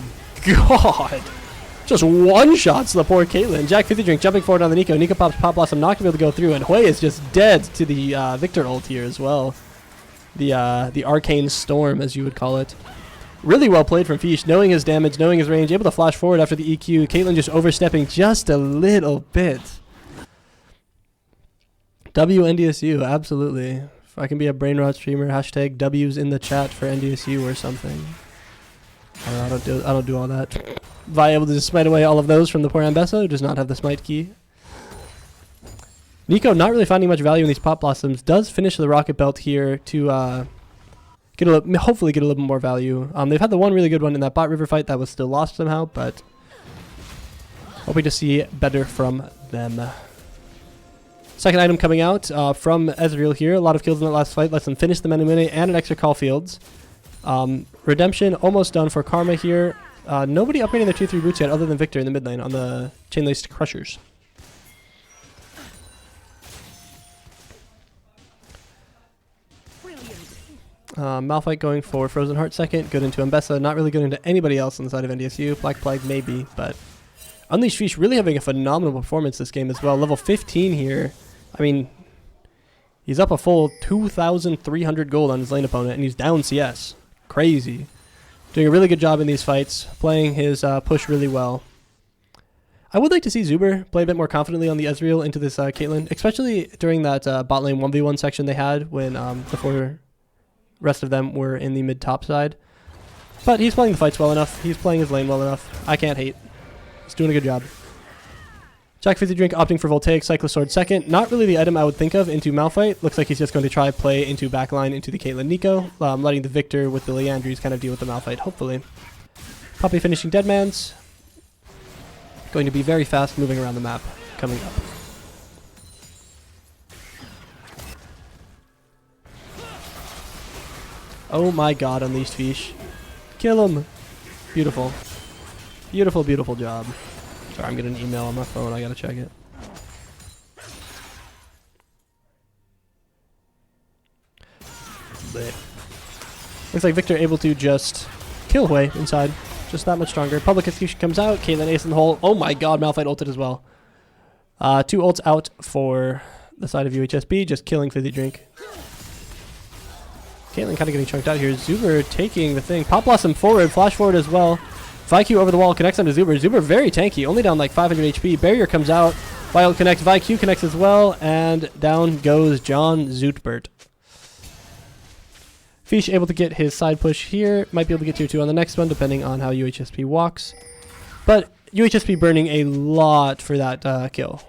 god! Just one-shots the poor Caitlyn. Jack Fizzy Drink jumping forward on the Nico. Nico pops Pop Blossom, not going to be able to go through. And Hui is just dead to the Victor ult here as well. The Arcane Storm, as you would call it. Really well played from Fish, knowing his damage, knowing his range, able to flash forward after the EQ. Caitlyn just overstepping just a little bit. WNDSU, absolutely. If I can be a brain rot streamer, hashtag W's in the chat for NDSU or something. I don't do all that. Vi able to just smite away all of those from the poor Ambessa, who does not have the smite key. Nico not really finding much value in these Pop Blossoms. Does finish the Rocket Belt here to hopefully get a little bit more value. They've had the one really good one in that bot river fight that was still lost somehow, but hoping to see better from them. Second item coming out from Ezreal here. A lot of kills in that last fight. Lets them finish the Many and an extra Call Fields. Redemption almost done for Karma here. Nobody upgrading their 2-3 boots yet other than Victor in the mid lane on the Chain-Laced Crushers. Malphite going for Frozen Heart second. Good into Ambessa. Not really good into anybody else on the side of NDSU. Black Plague maybe, but Unleashed Fish really having a phenomenal performance this game as well. Level 15 here. I mean, he's up a full 2,300 gold on his lane opponent, and he's down CS. Crazy. Doing a really good job in these fights, playing his push really well. I would like to see Zuber play a bit more confidently on the Ezreal into this Caitlyn, especially during that bot lane 1v1 section they had when the 4 rest of them were in the mid-top side. But he's playing the fights well enough. He's playing his lane well enough. I can't hate. He's doing a good job. Jack Fizzy Drink opting for Voltaic, Cyclosword second. Not really the item I would think of into Malphite. Looks like he's just going to try play into backline into the Caitlyn Nico. Letting the Victor with the Leandries kind of deal with the Malphite, hopefully. Poppy finishing Deadman's. Going to be very fast moving around the map coming up. Oh my god, Unleashed Fish. Kill him. Beautiful. Beautiful, beautiful job. Sorry, I'm getting an email on my phone. I gotta check it. But looks like Victor able to just kill Hui inside. Just that much stronger. Public Execution comes out. Caitlyn ace in the hole. Oh my god, Malphite ulted as well. 2 ults out for the side of UHSP. Just killing Fizzy Drink. Caitlyn kind of getting chunked out here. Zuber taking the thing. Pop Blossom forward. Flash forward as well. ViQ over the wall connects onto Zuber. Zuber very tanky. Only down like 500 HP. Barrier comes out. Violet connects. ViQ connects as well. And down goes John Zootbert. Fish able to get his side push here. Might be able to get tier 2 on the next one, depending on how UHSP walks. But UHSP burning a lot for that kill.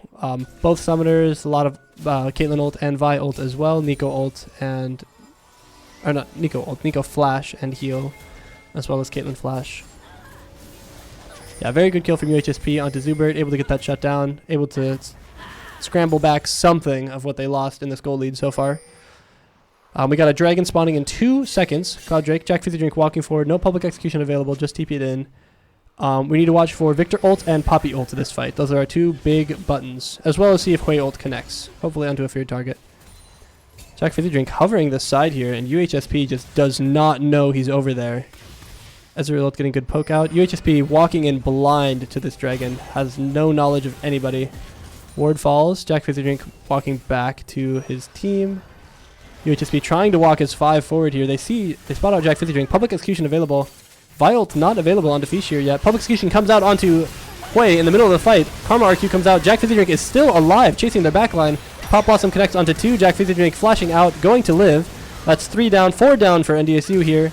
Both summoners, a lot of Caitlyn ult and Vi ult as well. Nico ult and... Or not Nico ult. Nico flash and heal, as well as Caitlyn flash. Yeah, very good kill from UHSP onto Zubert, able to get that shut down, able to scramble back something of what they lost in this gold lead so far. We got a dragon spawning in 2 seconds. Cloud Drake, Jack Fizzy Drink walking forward, no public execution available, just TP'd in. We need to watch for Victor ult and Poppy ult to this fight. Those are our 2 big buttons, as well as see if Hui ult connects, hopefully onto a feared target. Jack Fizzy Drink hovering this side here, and UHSP just does not know he's over there. Ezreal ult getting good poke out. UHSP walking in blind to this dragon, has no knowledge of anybody. Ward falls, Jack Fizzy Drink walking back to his team. UHSP trying to walk his 5 forward here. They spot out Jack Fizzy Drink. Public execution available. Vialt not available onto Fish here yet. Public execution comes out onto Hui in the middle of the fight. Karma RQ comes out. Jack Fizzy Drink is still alive, chasing their backline. Pop Blossom connects onto 2. Jack Fizzy Drink flashing out, going to live. That's 3 down, 4 down for NDSU here.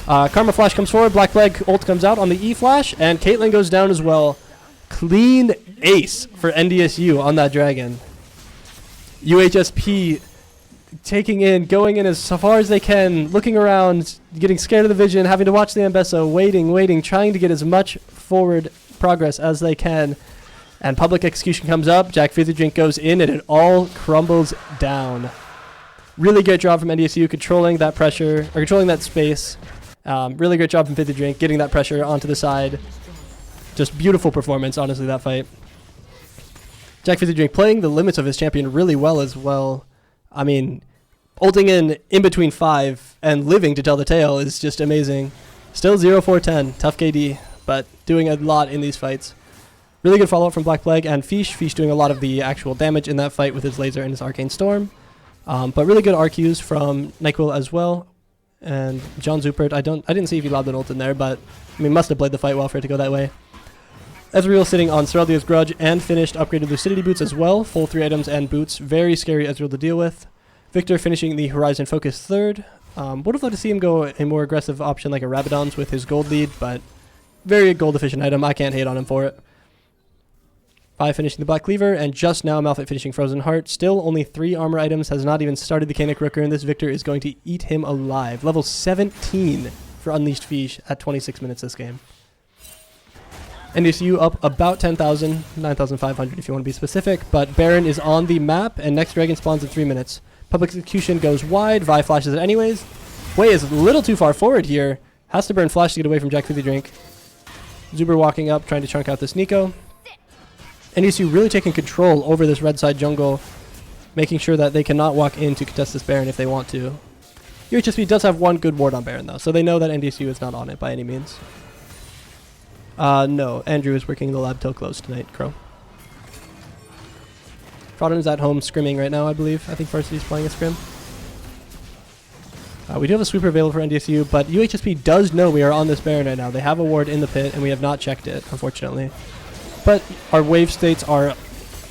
Karma Flash comes forward. Black Plague ult comes out on the E Flash, and Caitlyn goes down as well. Clean ace for NDSU on that dragon. UHSP going in as far as they can, looking around, getting scared of the vision, having to watch the Ambesso, waiting, trying to get as much forward progress as they can. And public execution comes up, Jack Fizzy Drink goes in, and it all crumbles down. Really great job from NDSU controlling that pressure, or controlling that space. Really great job from Fizzy Drink, getting that pressure onto the side. Just beautiful performance, honestly, that fight. Jack Fizzy Drink playing the limits of his champion really well as well. I mean, ulting in between 5 and living to tell the tale is just amazing. Still 0-4-10, tough KD, but doing a lot in these fights. Really good follow-up from Black Plague and Fish. Fish doing a lot of the actual damage in that fight with his laser and his Arcane Storm. But really good RQs from NyQuil as well. And John Zupert, I didn't see if he lobbed an ult in there, but I mean, must have played the fight well for it to go that way. Ezreal sitting on Sereldia's Grudge and finished upgraded Lucidity boots as well. Full 3 items and boots. Very scary Ezreal to deal with. Victor finishing the Horizon Focus 3rd. Would have loved to see him go a more aggressive option like a Rabadon's with his gold lead, but very gold efficient item. I can't hate on him for it. 5 finishing the Black Cleaver, and just now Malphite finishing Frozen Heart. Still only 3 armor items, has not even started the Canic Rooker, and this Victor is going to eat him alive. Level 17 for Unleashed Fish at 26 minutes this game. NDSU up about 10,000, 9,500 if you want to be specific, but Baron is on the map, and next dragon spawns in 3 minutes. Public execution goes wide, Vi flashes it anyways. Hui is a little too far forward here. Has to burn flash to get away from Jack Fizzy Drink. Zuber walking up, trying to chunk out this Nico. NDSU really taking control over this red side jungle, making sure that they cannot walk in to contest this Baron if they want to. UHSP does have 1 good ward on Baron though, so they know that NDSU is not on it by any means. No, Andrew is working the lab till close tonight, Crow. Frodden is at home scrimming right now, I believe. I think Varsity's playing a scrim. We do have a sweeper available for NDSU, but UHSP does know we are on this Baron right now. They have a ward in the pit, and we have not checked it, unfortunately. But our wave states are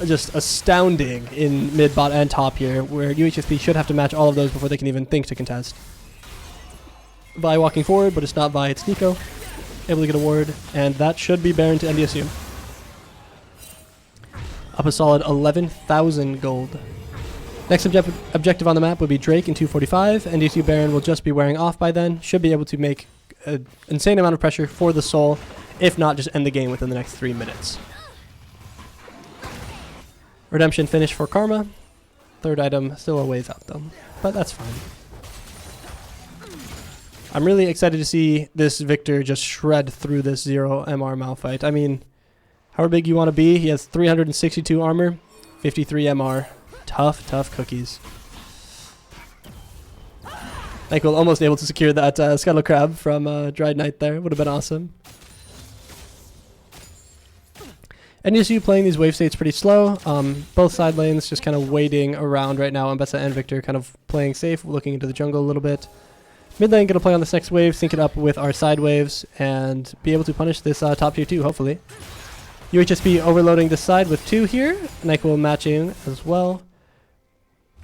just astounding in mid, bot, and top here, where UHSP should have to match all of those before they can even think to contest. Vi walking forward, but it's not Vi, it's Nico. Able to get a ward, and that should be Baron to NDSU. Up a solid 11,000 gold. Next objective on the map would be Drake in 245. NDSU Baron will just be wearing off by then. Should be able to make an insane amount of pressure for the soul, if not just end the game within the next 3 minutes. Redemption finish for Karma. 3rd item, still a ways out though, but that's fine. I'm really excited to see this Victor just shred through this 0 MR Malphite. I mean, however big you want to be, he has 362 armor, 53 MR. Tough cookies. NyQuil almost able to secure that Scuttle Crab from Dried Night there. Would have been awesome. NDSU playing these wave states pretty slow. Both side lanes just kind of waiting around right now. Ambessa and Victor kind of playing safe, looking into the jungle a little bit. Mid lane going to play on this next wave, sync it up with our side waves, and be able to punish this top tier 2, hopefully. UHSP overloading this side with 2 here. NyQuil matching as well.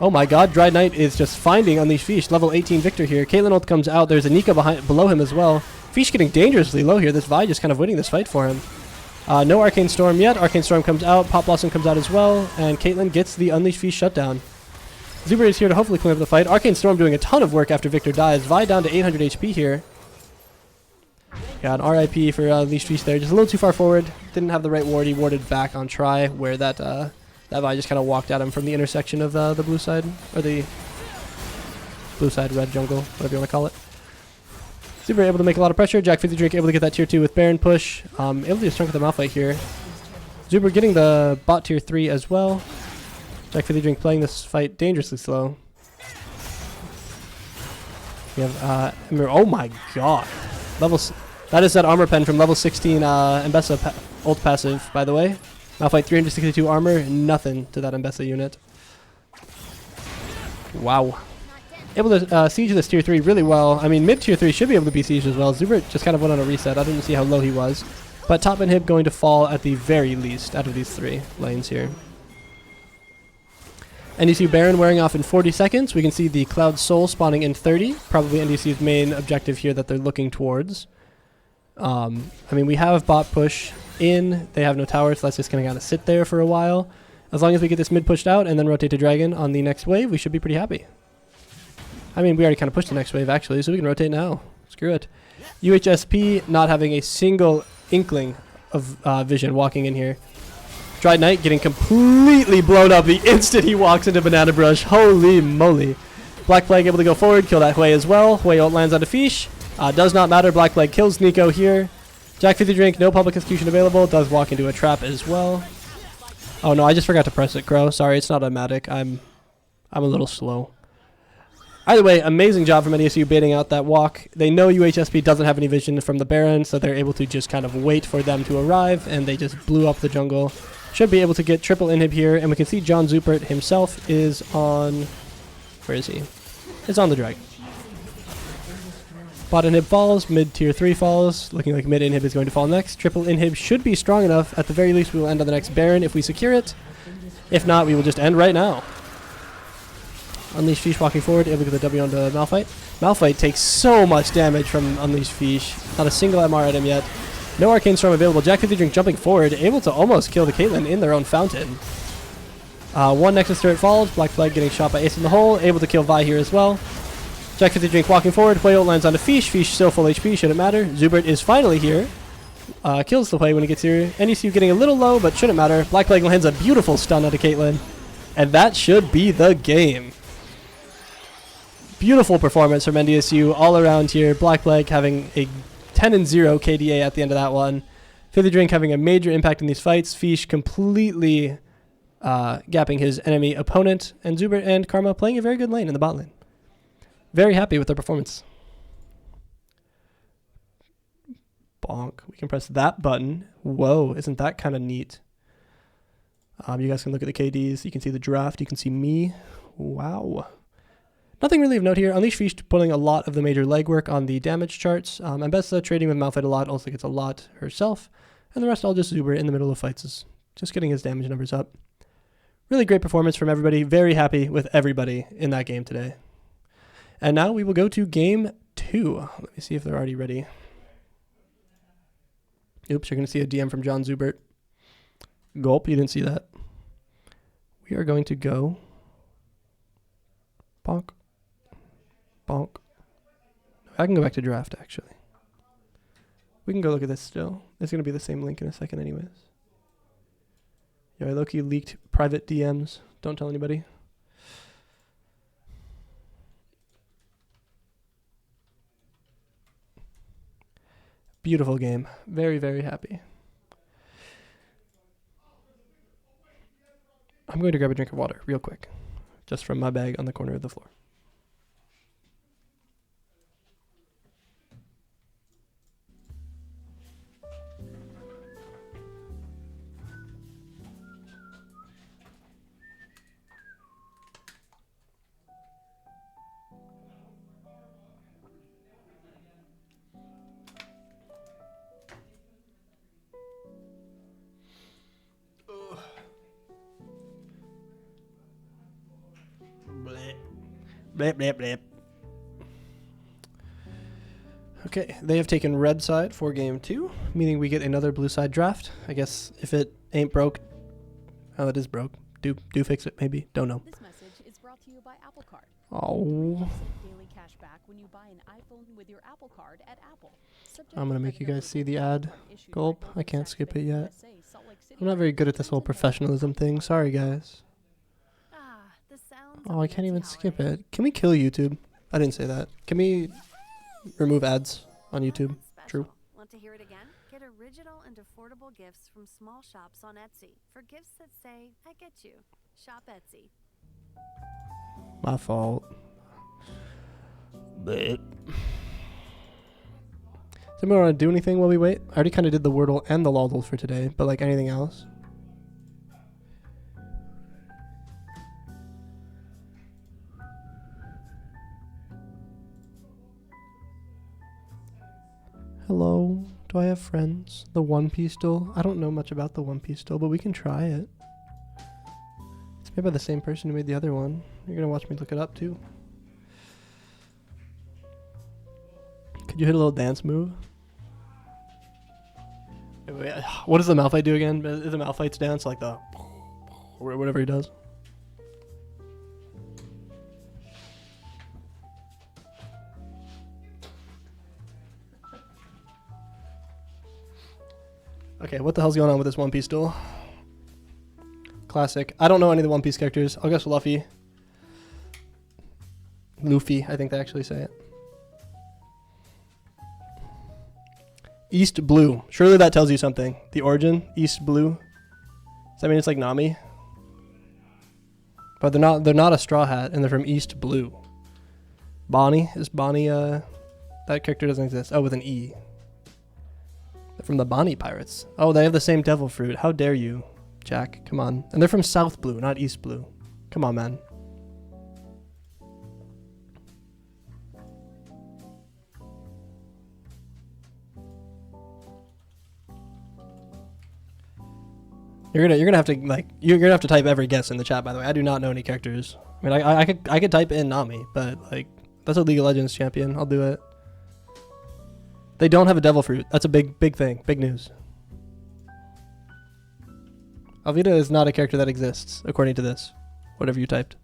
Oh my god, Dried Knight is just finding Unleashed Fish. Level 18 Victor here. Caitlyn ult comes out. There's a Nika below him as well. Fish getting dangerously low here. This Vi just kind of winning this fight for him. No Arcane Storm yet. Arcane Storm comes out. Pop Blossom comes out as well. And Caitlyn gets the Unleashed Fish shutdown. Zuber is here to hopefully clean up the fight. Arcane Storm doing a ton of work after Victor dies. Vi down to 800 HP here. Yeah, an RIP for Unleashed Feast there. Just a little too far forward. Didn't have the right ward. He warded back on try, where that Vi just kind of walked at him from the intersection of the blue side, or the blue side red jungle, whatever you want to call it. Super able to make a lot of pressure. Jack 50 Drink able to get that tier 2 with Baron push. Able to do a chunk of the Malphite here. Zuber getting the bot tier 3 as well. Jack 50 Drink playing this fight dangerously slow. We have oh my god. That is that armor pen from level 16 Mbessa ult passive, by the way. Malphite 362 armor, nothing to that Mbessa unit. Wow. Able to siege this tier 3 really well. I mean, mid tier 3 should be able to be sieged as well. Zubert just kind of went on a reset. I didn't see how low he was. But top inhib going to fall at the very least out of these 3 lanes here. NDSU Baron wearing off in 40 seconds. We can see the Cloud Soul spawning in 30. Probably NDSU's main objective here that they're looking towards. I mean, we have bot push in. They have no tower, so that's just going to kind of sit there for a while. As long as we get this mid pushed out and then rotate to Dragon on the next wave, we should be pretty happy. I mean, we already kind of pushed the next wave, actually, so we can rotate now. Screw it. UHSP not having a single inkling of vision walking in here. Dried Knight getting completely blown up the instant he walks into Banana Brush. Holy moly. Black Plague able to go forward, kill that Hui as well. Hui ult lands onto Fish. Does not matter. Black Plague kills Nico here. Jack 50 Drink, no public execution available. Does walk into a trap as well. Oh no, I just forgot to press it, Crow. Sorry, it's not automatic. I'm a little slow. Either way, amazing job from NDSU baiting out that walk. They know UHSP doesn't have any vision from the Baron, so they're able to just kind of wait for them to arrive, and they just blew up the jungle. Should be able to get triple inhib here, and we can see John Zupert himself is on... Where is he? It's on the Dragon. Bot inhib falls, mid tier 3 falls, looking like mid inhib is going to fall next. Triple inhib should be strong enough. At the very least, we will end on the next Baron if we secure it. If not, we will just end right now. Unleashed Fish walking forward, able to get the W onto Malphite. Malphite takes so much damage from Unleashed Fish. Not a single MR at him yet. No Arcane Storm available. Jack 50 Drink jumping forward, able to almost kill the Caitlyn in their own fountain. One Nexus turret falls. Black Flag getting shot by Ace in the hole. Able to kill Vi here as well. Jack 50 Drink walking forward. Hui ult lands onto Fish. Fish still full HP, shouldn't matter. Zubert is finally here. Kills the Hui when he gets here. NECC getting a little low, but shouldn't matter. Black Flag lands a beautiful stun onto Caitlyn. And that should be the game. Beautiful performance from NDSU all around here. Black Plague having a 10-0 KDA at the end of that one. 50 Drink having a major impact in these fights. Fish completely gapping his enemy opponent. And Zubert and Karma playing a very good lane in the bot lane. Very happy with their performance. Bonk. We can press that button. Whoa, isn't that kind of neat? You guys can look at the KDs. You can see the draft. You can see me. Wow. Nothing really of note here. Unleashed Fish pulling a lot of the major legwork on the damage charts. Mbessa trading with Malphite a lot, also gets a lot herself. And the rest all just Zuber in the middle of fights, is just getting his damage numbers up. Really great performance from everybody. Very happy with everybody in that game today. And now we will go to game 2. Let me see if they're already ready. Oops, you're going to see a DM from John Zubert. Gulp, you didn't see that. We are going to go... Bonk. Bonk. I can go back to draft, actually. We can go look at this still. It's going to be the same link in a second anyways. Yeah, I low-key leaked private DMs. Don't tell anybody. Beautiful game. Very, very happy. I'm going to grab a drink of water real quick. Just from my bag on the corner of the floor. Blip, blip, blip. Okay, they have taken red side for game 2, meaning we get another blue side draft. I guess if it ain't broke, oh, it is broke. Do fix it, maybe. Don't know. brought to you by Apple Card. Oh. Daily cash back when you buy an iPhone with your Apple Card at Apple. I'm gonna make you guys see the ad. Gulp. I can't skip it yet. I'm not very good at this whole professionalism thing. Sorry, guys. Oh, I can't even skip it. Can we kill YouTube? I didn't say that. Can we remove ads on YouTube? True. Want to hear it again? Get original and affordable gifts from small shops on Etsy for gifts that say, I get you. Shop Etsy. My fault. But does anyone want to do anything while we wait? I already kind of did the Wordle and the Lodl for today, but like anything else? Hello, do I have friends? The One Piece duel? I don't know much about the One Piece duel, but we can try it. It's made by the same person who made the other one. You're gonna watch me look it up too. Could you hit a little dance move? Wait, what does the Malphite do again? Is the Malphite's dance like the or whatever he does? Okay, what the hell's going on with this One Piece duel? Classic. I don't know any of the One Piece characters. I'll guess Luffy. Luffy, I think they actually say it. East Blue. Surely that tells you something. The origin, East Blue. Does that mean it's like Nami? But they're not a Straw Hat, and they're from East Blue. Bonnie? Is Bonnie, that character doesn't exist. Oh, with an E. They're from the Bonnie Pirates. Oh, they have the same devil fruit. How dare you, Jack? Come on. And they're from South Blue, not East Blue. Come on, man. You're gonna have to like you're gonna have to type every guess in the chat. By the way, I do not know any characters. I mean, I could type in Nami, but like that's a League of Legends champion. I'll do it. They don't have a devil fruit. That's a big thing. Big news. Alvida is not a character that exists, according to this. Whatever you typed.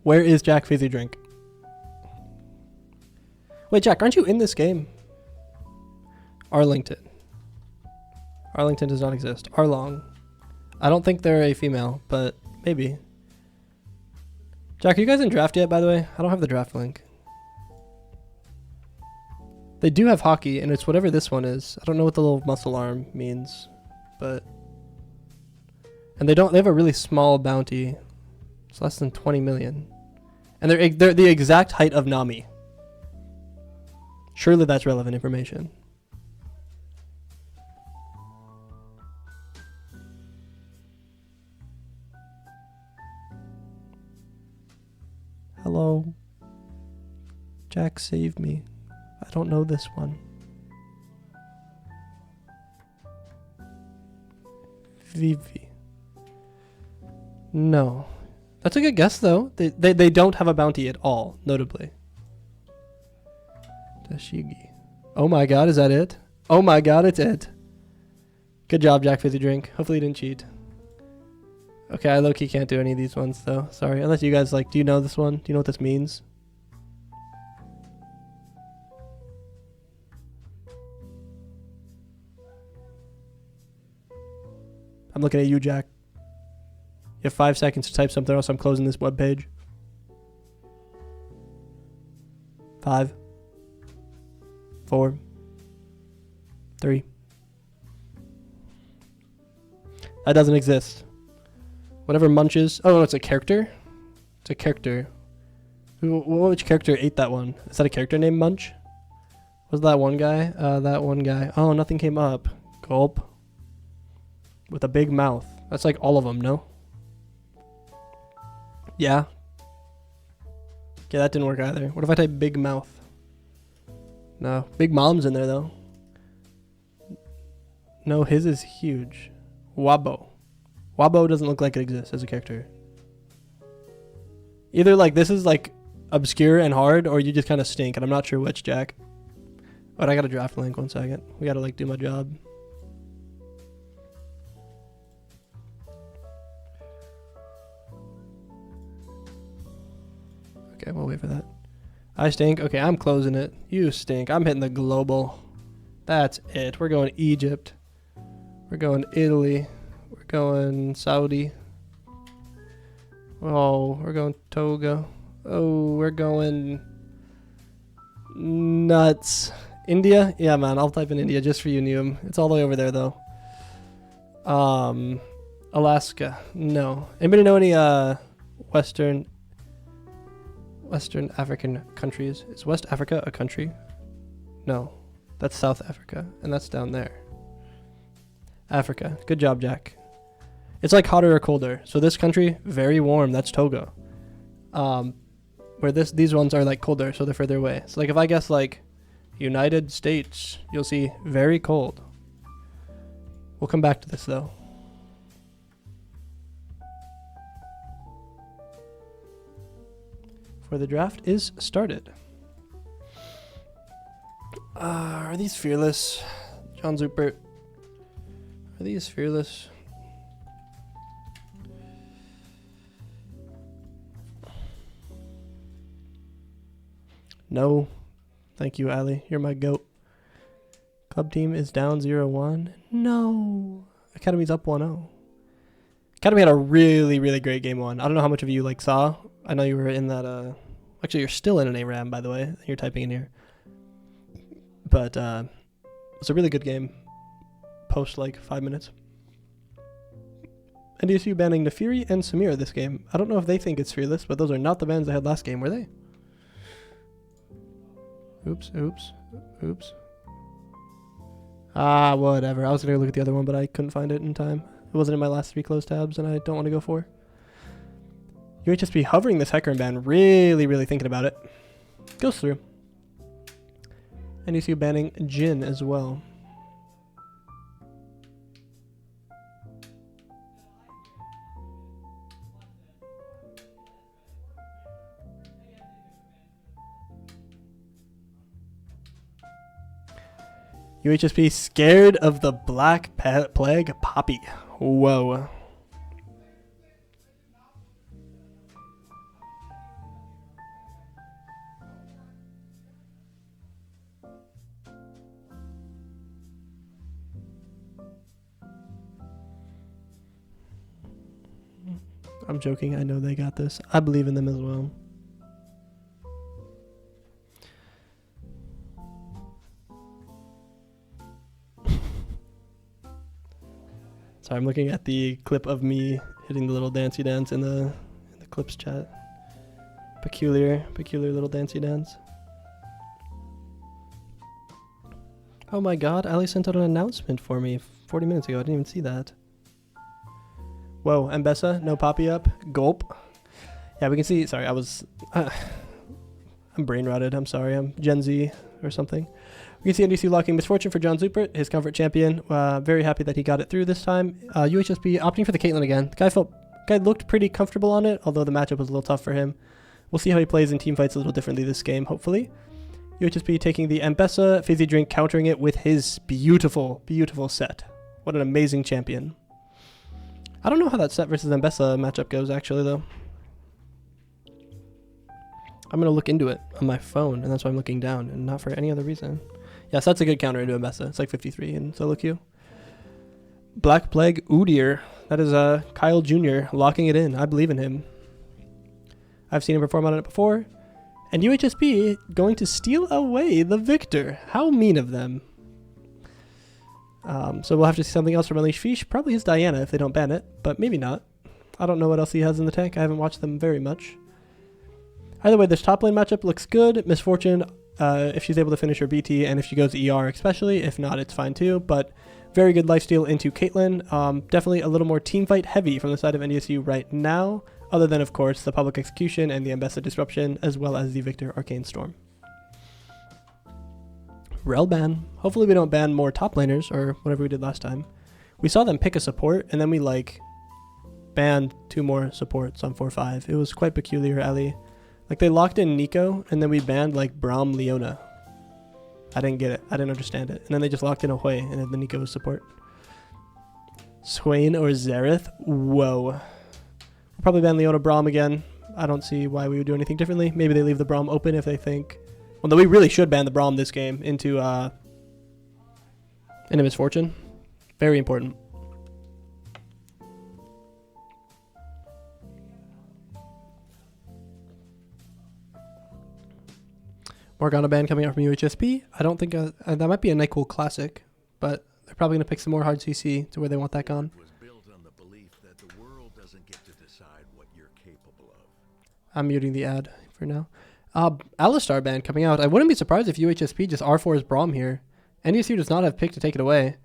Where is Jack Fizzy Drink? Wait, Jack, aren't you in this game? Arlington. Arlington does not exist. Arlong. I don't think they're a female, but maybe. Jack, are you guys in draft yet, by the way? I don't have the draft link. They do have hockey, and it's whatever this one is. I don't know what the little muscle arm means, but... And they have a really small bounty. It's less than 20 million. And they're the exact height of Nami. Surely that's relevant information. Hello. Jack, save me. I don't know this one. Vivi. No. That's a good guess, though. They don't have a bounty at all, notably. Dashigi. Oh my god, is that it? Oh my god, it's it. Good job, Jack Fizzy Drink. Hopefully you didn't cheat. Okay, I low-key can't do any of these ones, though. Sorry. Unless you guys, like, do you know this one? Do you know what this means? I'm looking at you, Jack. You have 5 seconds to type something else. I'm closing this webpage. 5, 4, 3. That doesn't exist. Whatever munches. Oh, no, it's a character? It's a character. Which character ate that one? Is that a character named Munch? Was that one guy? That one guy. Oh, nothing came up. Gulp. With a big mouth. That's like all of them, no? Yeah. Okay, that didn't work either. What if I type big mouth? No. Big mom's in there, though. No, his is huge. Wabo. Wabo doesn't look like it exists as a character. Either like this is like obscure and hard, or you just kind of stink, and I'm not sure which, Jack. But I got a draft link, 1 second. We gotta like do my job. Okay, we'll wait for that. I stink. Okay, I'm closing it. You stink. I'm hitting the global. That's it. We're going Egypt. We're going Italy. We're going Saudi. Oh, we're going Togo. Oh, we're going nuts. India? Yeah, man. I'll type in India just for you, Neum. It's all the way over there, though. Alaska. No. Anybody know any Western African countries? Is West Africa a country? No. That's South Africa, and that's down there. Africa. Good job, Jack. It's like hotter or colder. So this country, very warm. That's Togo. Where these ones are like colder, so they're further away. So like if I guess like United States, you'll see very cold. We'll come back to this though. For the draft is started. Are these fearless? John Zupert. Are these fearless? No. Thank you, Ali. You're my goat. Club team is down 0-1. No. Academy's up 1-0. Academy had a really, really great game one. I don't know how much of you like saw. I know you were in that. Actually, you're still in an ARAM, by the way. You're typing in here. But it's a really good game. Post like 5 minutes. NDSU banning Nefiri and Samir this game. I don't know if they think it's fearless, but those are not the bans they had last game, were they? Oops, oops, oops. Ah, whatever. I was going to look at the other one, but I couldn't find it in time. It wasn't in my last 3 closed tabs, and I don't want to go 4. UHSP hovering this Hecarim ban, really, really thinking about it. Goes through. NDSU banning Jin as well. UHSP scared of the Black Plague Poppy. Whoa. I'm joking. I know they got this. I believe in them as well. Sorry, I'm looking at the clip of me hitting the little dancey dance in the clips chat. Peculiar little dancey dance. Oh my god, Ali sent out an announcement for me 40 minutes ago. I didn't even see that. Whoa, Mbessa, no poppy up. Gulp. Yeah, we can see. Sorry, I'm brain rotted. I'm sorry. I'm Gen Z or something. We can see NDC locking Misfortune for John Zupert, his comfort champion. Very happy that he got it through this time. UHSP opting for the Caitlyn again. The guy looked pretty comfortable on it, although the matchup was a little tough for him. We'll see how he plays in team fights a little differently this game, hopefully. UHSP taking the Mbessa, Fizzy Drink countering it with his beautiful, beautiful set. What an amazing champion. I don't know how that set versus Mbessa matchup goes, actually, though. I'm going to look into it on my phone, and that's why I'm looking down, and not for any other reason. Yes, that's a good counter into Mbessa. It's like 53 in solo queue. Black Plague Udyr. That is Kyle Jr. locking it in. I believe in him. I've seen him perform on it before. And UHSP going to steal away the victor. How mean of them. So we'll have to see something else from Unleash Fish. Probably his Diana if they don't ban it, but maybe not. I don't know what else he has in the tank. I haven't watched them very much. Either way, this top lane matchup looks good. Misfortune, if she's able to finish her BT, and if she goes ER especially. If not, it's fine too. But very good lifesteal into Caitlyn. Definitely a little more teamfight heavy from the side of NDSU right now. Other than, of course, the Public Execution and the Mbessa Disruption, as well as the Victor Arcane Storm. Rel ban. Hopefully we don't ban more top laners, or whatever we did last time. We saw them pick a support, and then we, like, banned 2 more supports on 4-5. It was quite peculiar, Ali. Like, they locked in Nico, and then we banned, like, Braum Leona. I didn't get it. I didn't understand it. And then they just locked in a Hui, and then the Nico was support. Swain or Xerath? Whoa. We'll probably ban Leona Braum again. I don't see why we would do anything differently. Maybe they leave the Braum open if they think... Well, we really should ban the Braum this game into Misfortune. Very important. Morgana ban coming out from UHSP. I don't think that might be a NyQuil classic, but they're probably going to pick some more hard CC to where they want that gone. Was built on the belief that the world doesn't get to decide what you're capable of. I'm muting the ad for now. Alistar ban coming out. I wouldn't be surprised if UHSP just R4s Braum here. NDSU does not have pick to take it away.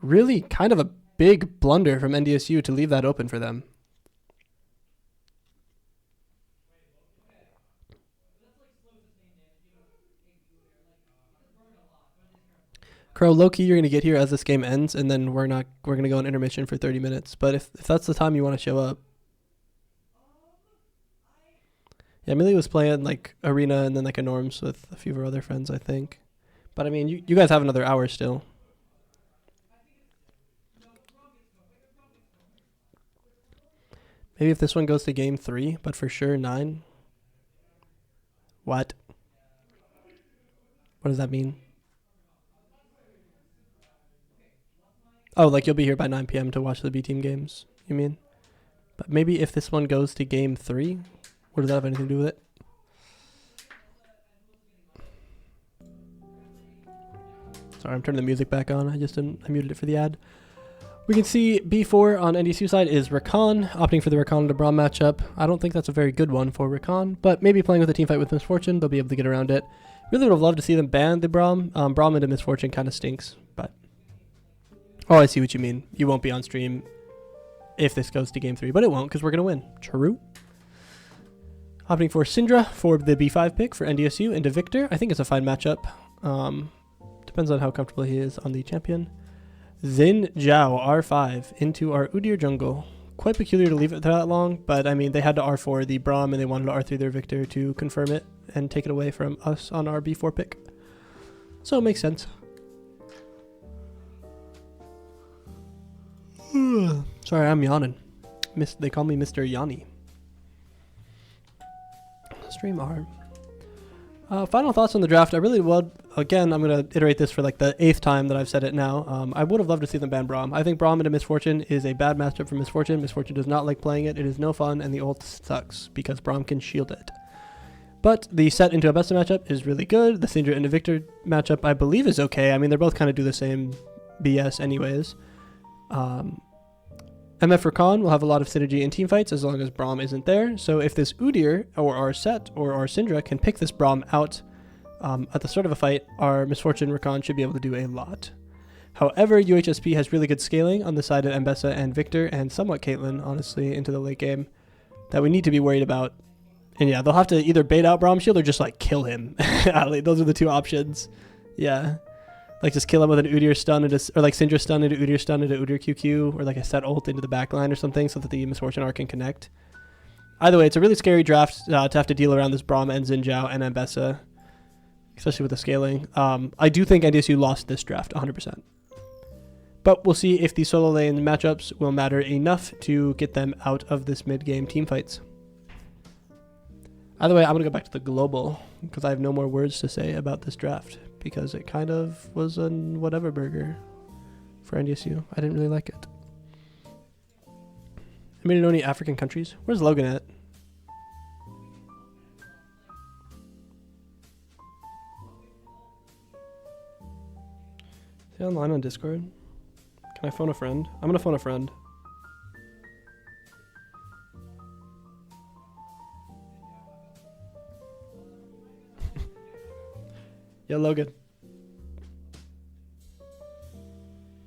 Really kind of a big blunder from NDSU to leave that open for them. Crow, low-key you're going to get here as this game ends, and then we're going to go on intermission for 30 minutes. But if that's the time you want to show up. Yeah, Millie was playing like Arena and then like a Norms with a few of her other friends, I think. But I mean, you guys have another hour still. Maybe if this one goes to game 3, but for sure 9. What? What does that mean? Oh, like you'll be here by 9 p.m. to watch the B team games, you mean? But maybe if this one goes to game 3, what does that have anything to do with it? Sorry, I'm turning the music back on. I muted it for the ad. We can see B4 on NDSU side is Rakan, opting for the Rakan to Braum matchup. I don't think that's a very good one for Rakan, but maybe playing with a team fight with Misfortune, they'll be able to get around it. Really would have loved to see them ban the Braum. Braum into Misfortune kind of stinks, but... Oh, I see what you mean. You won't be on stream if this goes to game 3, but it won't because we're going to win. True. Opting for Syndra for the B5 pick for NDSU into Victor. I think it's a fine matchup. Depends on how comfortable he is on the champion. Xin Zhao, R5, into our Udyr jungle. Quite peculiar to leave it that long, but I mean, they had to R4 the Braum and they wanted to R3 their Victor to confirm it and take it away from us on our B4 pick. So it makes sense. Sorry, I'm yawning. They call me Mr. Yanni. Stream arm. Final thoughts on the draft. I really would. Again, I'm going to iterate this for like the 8th time that I've said it now. I would have loved to see them ban Braum. I think Braum into Misfortune is a bad matchup for Misfortune. Misfortune does not like playing it. It is no fun, and the ult sucks because Braum can shield it. But the set into a best matchup is really good. The Syndra into Victor matchup, I believe, is okay. I mean, they're both kind of do the same BS anyways. MF Rakan will have a lot of synergy in teamfights as long as Braum isn't there. So if this Udyr or our set or our Syndra can pick this Braum out at the start of a fight, our Misfortune Rakan should be able to do a lot. However, UHSP has really good scaling on the side of Mbessa and Victor and somewhat Caitlyn, honestly, into the late game that we need to be worried about. And yeah, they'll have to either bait out Braum Shield or just like kill him. Those are the two options. Yeah. Like just kill him with an Udyr stun or like Syndra stun into Udyr stun into Udyr QQ or like a set ult into the backline or something so that the Misfortune arc can connect. Either way, it's a really scary draft to have to deal around this Braum and Xin Zhao and Mbessa, especially with the scaling. I do think NDSU lost this draft 100%. But we'll see if the solo lane matchups will matter enough to get them out of this mid-game team fights. Either way, I'm going to go back to the global because I have no more words to say about this draft because it kind of was a whatever burger for NDSU. I didn't really like it. Anybody know any African countries? Where's Logan at? Is he online on Discord? Can I phone a friend? I'm going to phone a friend. Yeah, Logan.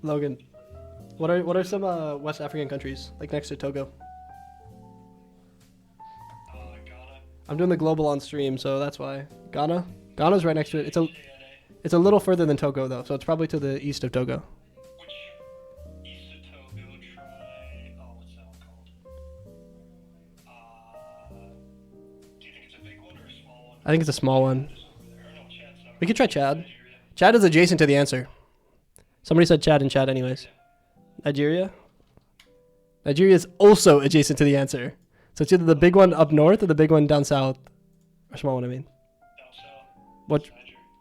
Logan. What are some West African countries, like next to Togo? Ghana. I'm doing the global on stream, so that's why. Ghana? Ghana's right next to it. It's a little further than Togo, though, so it's probably to the east of Togo. Which east of Togo? Try. Oh, what's that one called? Do you think it's a big one or a small one? I think it's a small one. No, Chad's not. We could try Chad. Chad is adjacent to the answer. Somebody said Chad in chat anyways. Nigeria? Nigeria is also adjacent to the answer. So it's either the big one up north or the big one down south. Or small one, I mean. Down south. What? Niger.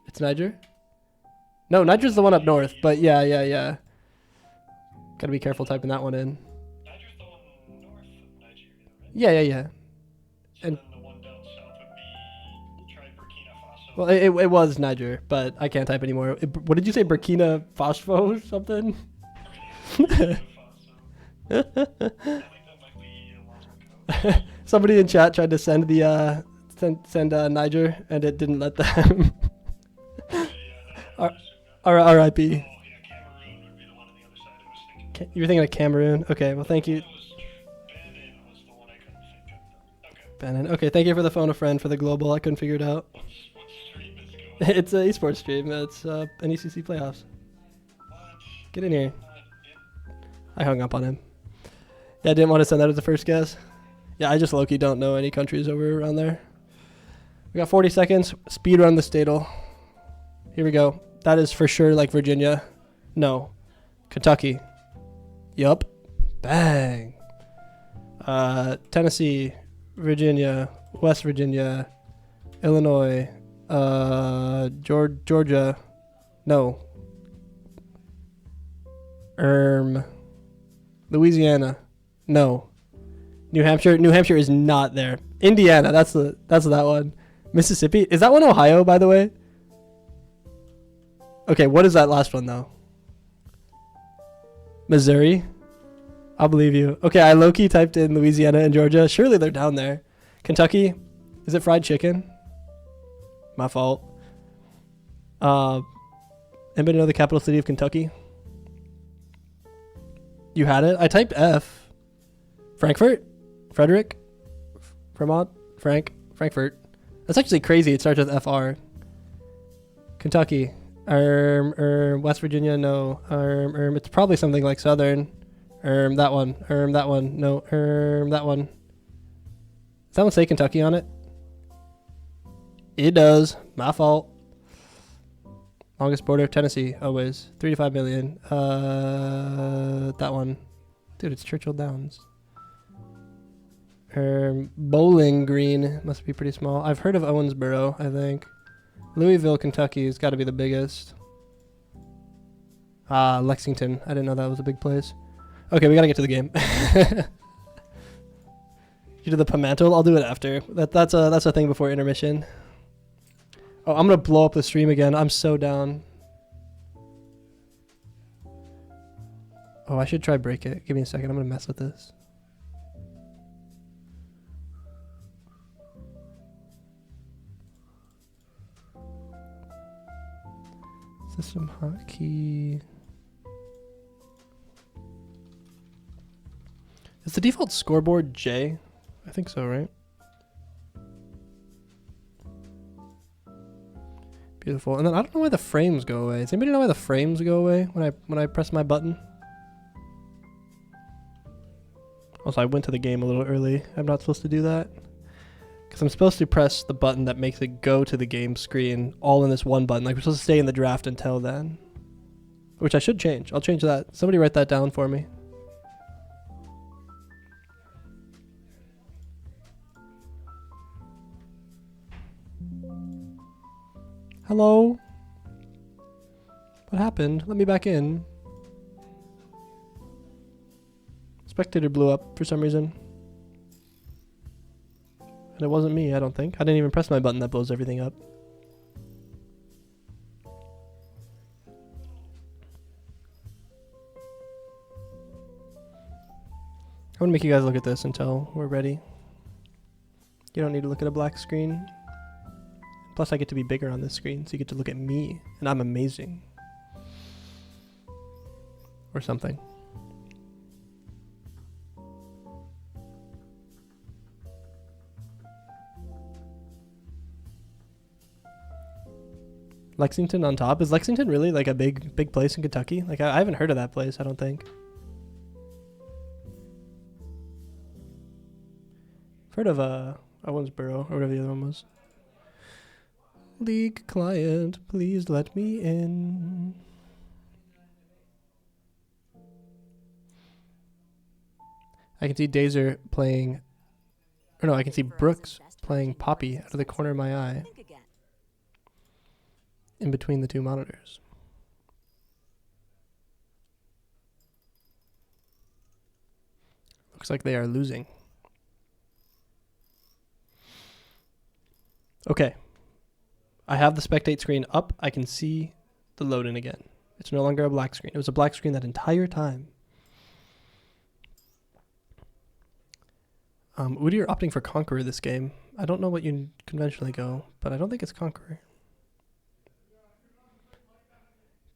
It's Niger? No, Niger's the one up north. But yeah. Gotta be careful typing that one in. Niger's the one north of Nigeria, right? Yeah. So And- then the one down south would be try Burkina Faso. Well, it was Niger, but I can't type anymore. What did you say? Burkina Faso or something? Burkina Faso. I think that might be a long ago. Somebody in chat tried to send the send Niger, and it didn't let them. Yeah, I R- would assume not. R.I.P. Oh, yeah, Cameroon would be the one on the other side I was thinking. You were thinking of Cameroon. Okay, well, thank you, It was Benin was the one I couldn't think of. Okay. Bannon. Okay, thank you for the phone a friend for the global. I couldn't figure it out. What stream is going? It's an esports stream. It's NECC playoffs. What? Get in here. Not in- I hung up on him. Yeah, I didn't want to send that as a first guess. Yeah, I just low-key don't know any countries over around there. We got 40 seconds. Speed run the statal. Here we go. That is for sure like Virginia. No. Kentucky. Yup. Bang. Tennessee, Virginia, West Virginia, Illinois, Georgia. No. Louisiana. No. New Hampshire. New Hampshire is not there. Indiana. That's that one. Mississippi. Is that one Ohio, by the way? Okay, what is that last one though? Missouri. I'll believe you. Okay, I low-key typed in Louisiana and Georgia. Surely they're down there. Kentucky. Is it fried chicken? My fault. Anybody know the capital city of Kentucky? You had it? I typed F. Frankfurt? Frederick? Fremont? Frankfurt. That's actually crazy. It starts with FR. Kentucky. West Virginia, no. It's probably something like Southern. That one. That one. No. That one. Does that one say Kentucky on it? It does. My fault. Longest border of Tennessee, always. 3 to 5 million. That one. Dude, it's Churchill Downs. Bowling Green must be pretty small. I've heard of Owensboro, I think. Louisville, Kentucky has got to be the biggest. Lexington. I didn't know that was a big place. Okay, we got to get to the game. You do the Pimantle? I'll do it after. That's a thing before intermission. Oh, I'm going to blow up the stream again. I'm so down. Oh, I should try break it. Give me a second. I'm going to mess with this. System hotkey. Is the default scoreboard J? I think so, right? Beautiful. And then I don't know why the frames go away. Does anybody know why the frames go away when I press my button? Also, I went to the game a little early. I'm not supposed to do that. Because I'm supposed to press the button that makes it go to the game screen all in this one button. Like, we're supposed to stay in the draft until then. Which I should change. I'll change that. Somebody write that down for me. Hello? What happened? Let me back in. Spectator blew up for some reason. And it wasn't me, I don't think. I didn't even press my button that blows everything up. I'm gonna make you guys look at this until we're ready. You don't need to look at a black screen. Plus I get to be bigger on this screen, so you get to look at me, and I'm amazing. Or something. Lexington on top? Is Lexington really like a big place in Kentucky? Like I haven't heard of that place, I don't think. I've heard of Owensboro or whatever the other one was. League client, please let me in. I can see Dazer playing Or no, I can see Brooks playing Poppy out of the corner of my eye in between the two monitors. Looks like they are losing. Okay. I have the spectate screen up. I can see the load-in again. It's no longer a black screen. It was a black screen that entire time. Udi, you're opting for Conqueror this game. I don't know what you conventionally go, but I don't think it's Conqueror.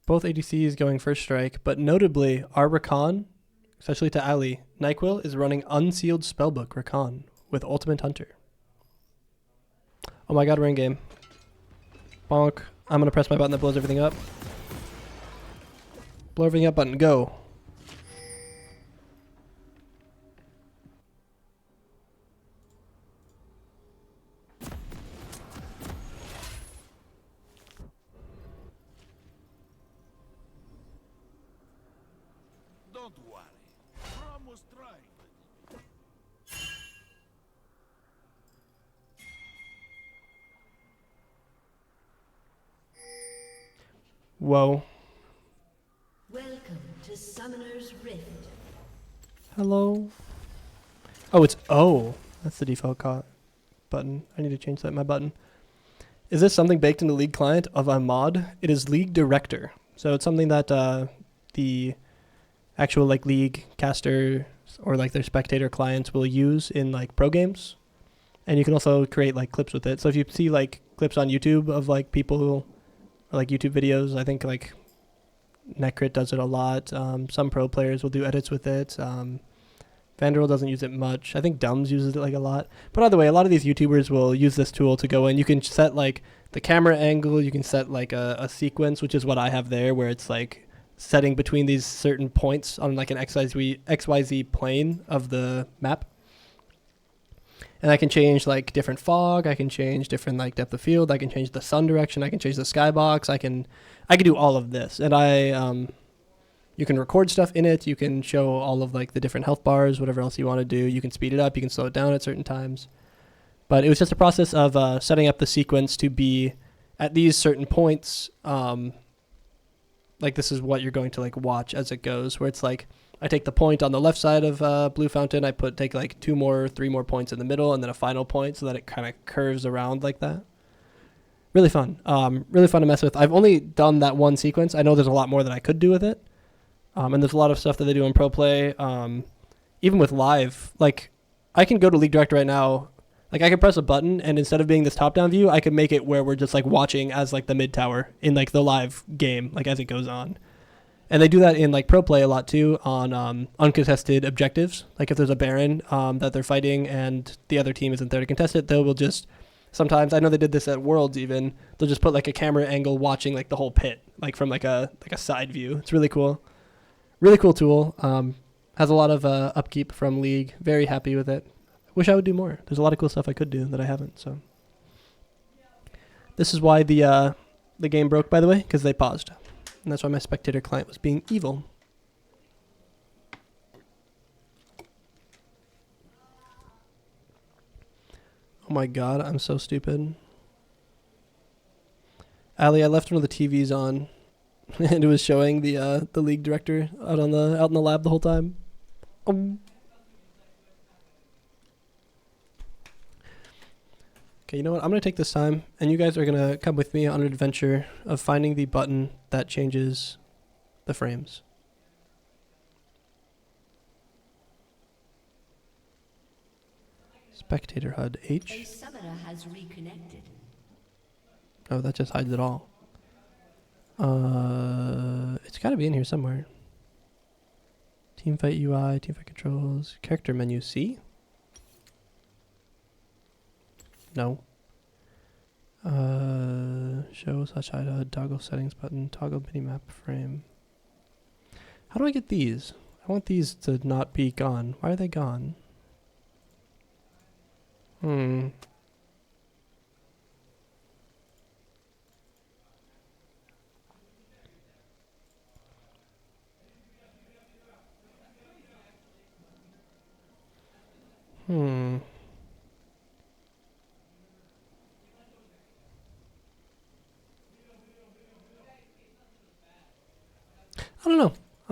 Both ADCs going first strike, but notably, our Rakan, especially to Ali, NyQuil is running Unsealed Spellbook Rakan with Ultimate Hunter. Oh my god, we're in game. Bonk. I'm going to press my button that blows everything up. Blow everything up button, go. Don't worry. Rom was trying. Whoa. Welcome to Summoner's Rift. Hello. Oh, it's O. That's the default button. I need to change that in my button. Is this something baked in the League client of a mod? It is League Director. So it's something that the actual like League caster or like their spectator clients will use in like pro games. And you can also create like clips with it. So if you see like clips on YouTube of like people who, or like YouTube videos, I think like NECC does it a lot. Some pro players will do edits with it. Vanderbilt doesn't use it much. I think Dumbs uses it like a lot. But either way, a lot of these YouTubers will use this tool to go in. You can set like the camera angle. You can set like a sequence, which is what I have there, where it's like setting between these certain points on like an XYZ plane of the map. And I can change like different fog. I can change different like depth of field. I can change the sun direction. I can change the skybox. I can do all of this. And you can record stuff in it. You can show all of like the different health bars, whatever else you want to do. You can speed it up. You can slow it down at certain times. But it was just a process of setting up the sequence to be at these certain points. Like this is what you're going to like watch as it goes, where it's like I take the point on the left side of Blue Fountain. I take like 3 more points in the middle, and then a final point so that it kind of curves around like that. Really fun. Really fun to mess with. I've only done that one sequence. I know there's a lot more that I could do with it. And there's a lot of stuff that they do in pro play. Even with live, like I can go to League Director right now. Like I can press a button, and instead of being this top-down view, I can make it where we're just like watching as like the mid tower in like the live game, like as it goes on. And they do that in like pro play a lot too on uncontested objectives. Like if there's a Baron that they're fighting and the other team isn't there to contest it, they will just sometimes, I know they did this at Worlds even, they'll just put like a camera angle watching like the whole pit, like from like a side view. It's really cool. Really cool tool. Has a lot of upkeep from League. Very happy with it. Wish I would do more. There's a lot of cool stuff I could do that I haven't. So this is why the game broke, by the way, because they paused. And that's why my spectator client was being evil. Oh my god, I'm so stupid. Ali, I left one of the TVs on, and it was showing the League Director out in the lab the whole time. Okay, you know what? I'm going to take this time, and you guys are going to come with me on an adventure of finding the button that changes the frames. Spectator HUD H. A summoner has reconnected. Oh, that just hides it all. It's got to be in here somewhere. Teamfight UI, teamfight controls, character menu C. No. Show slash hide HUD, toggle settings button, toggle minimap frame. How do I get these? I want these to not be gone. Why are they gone?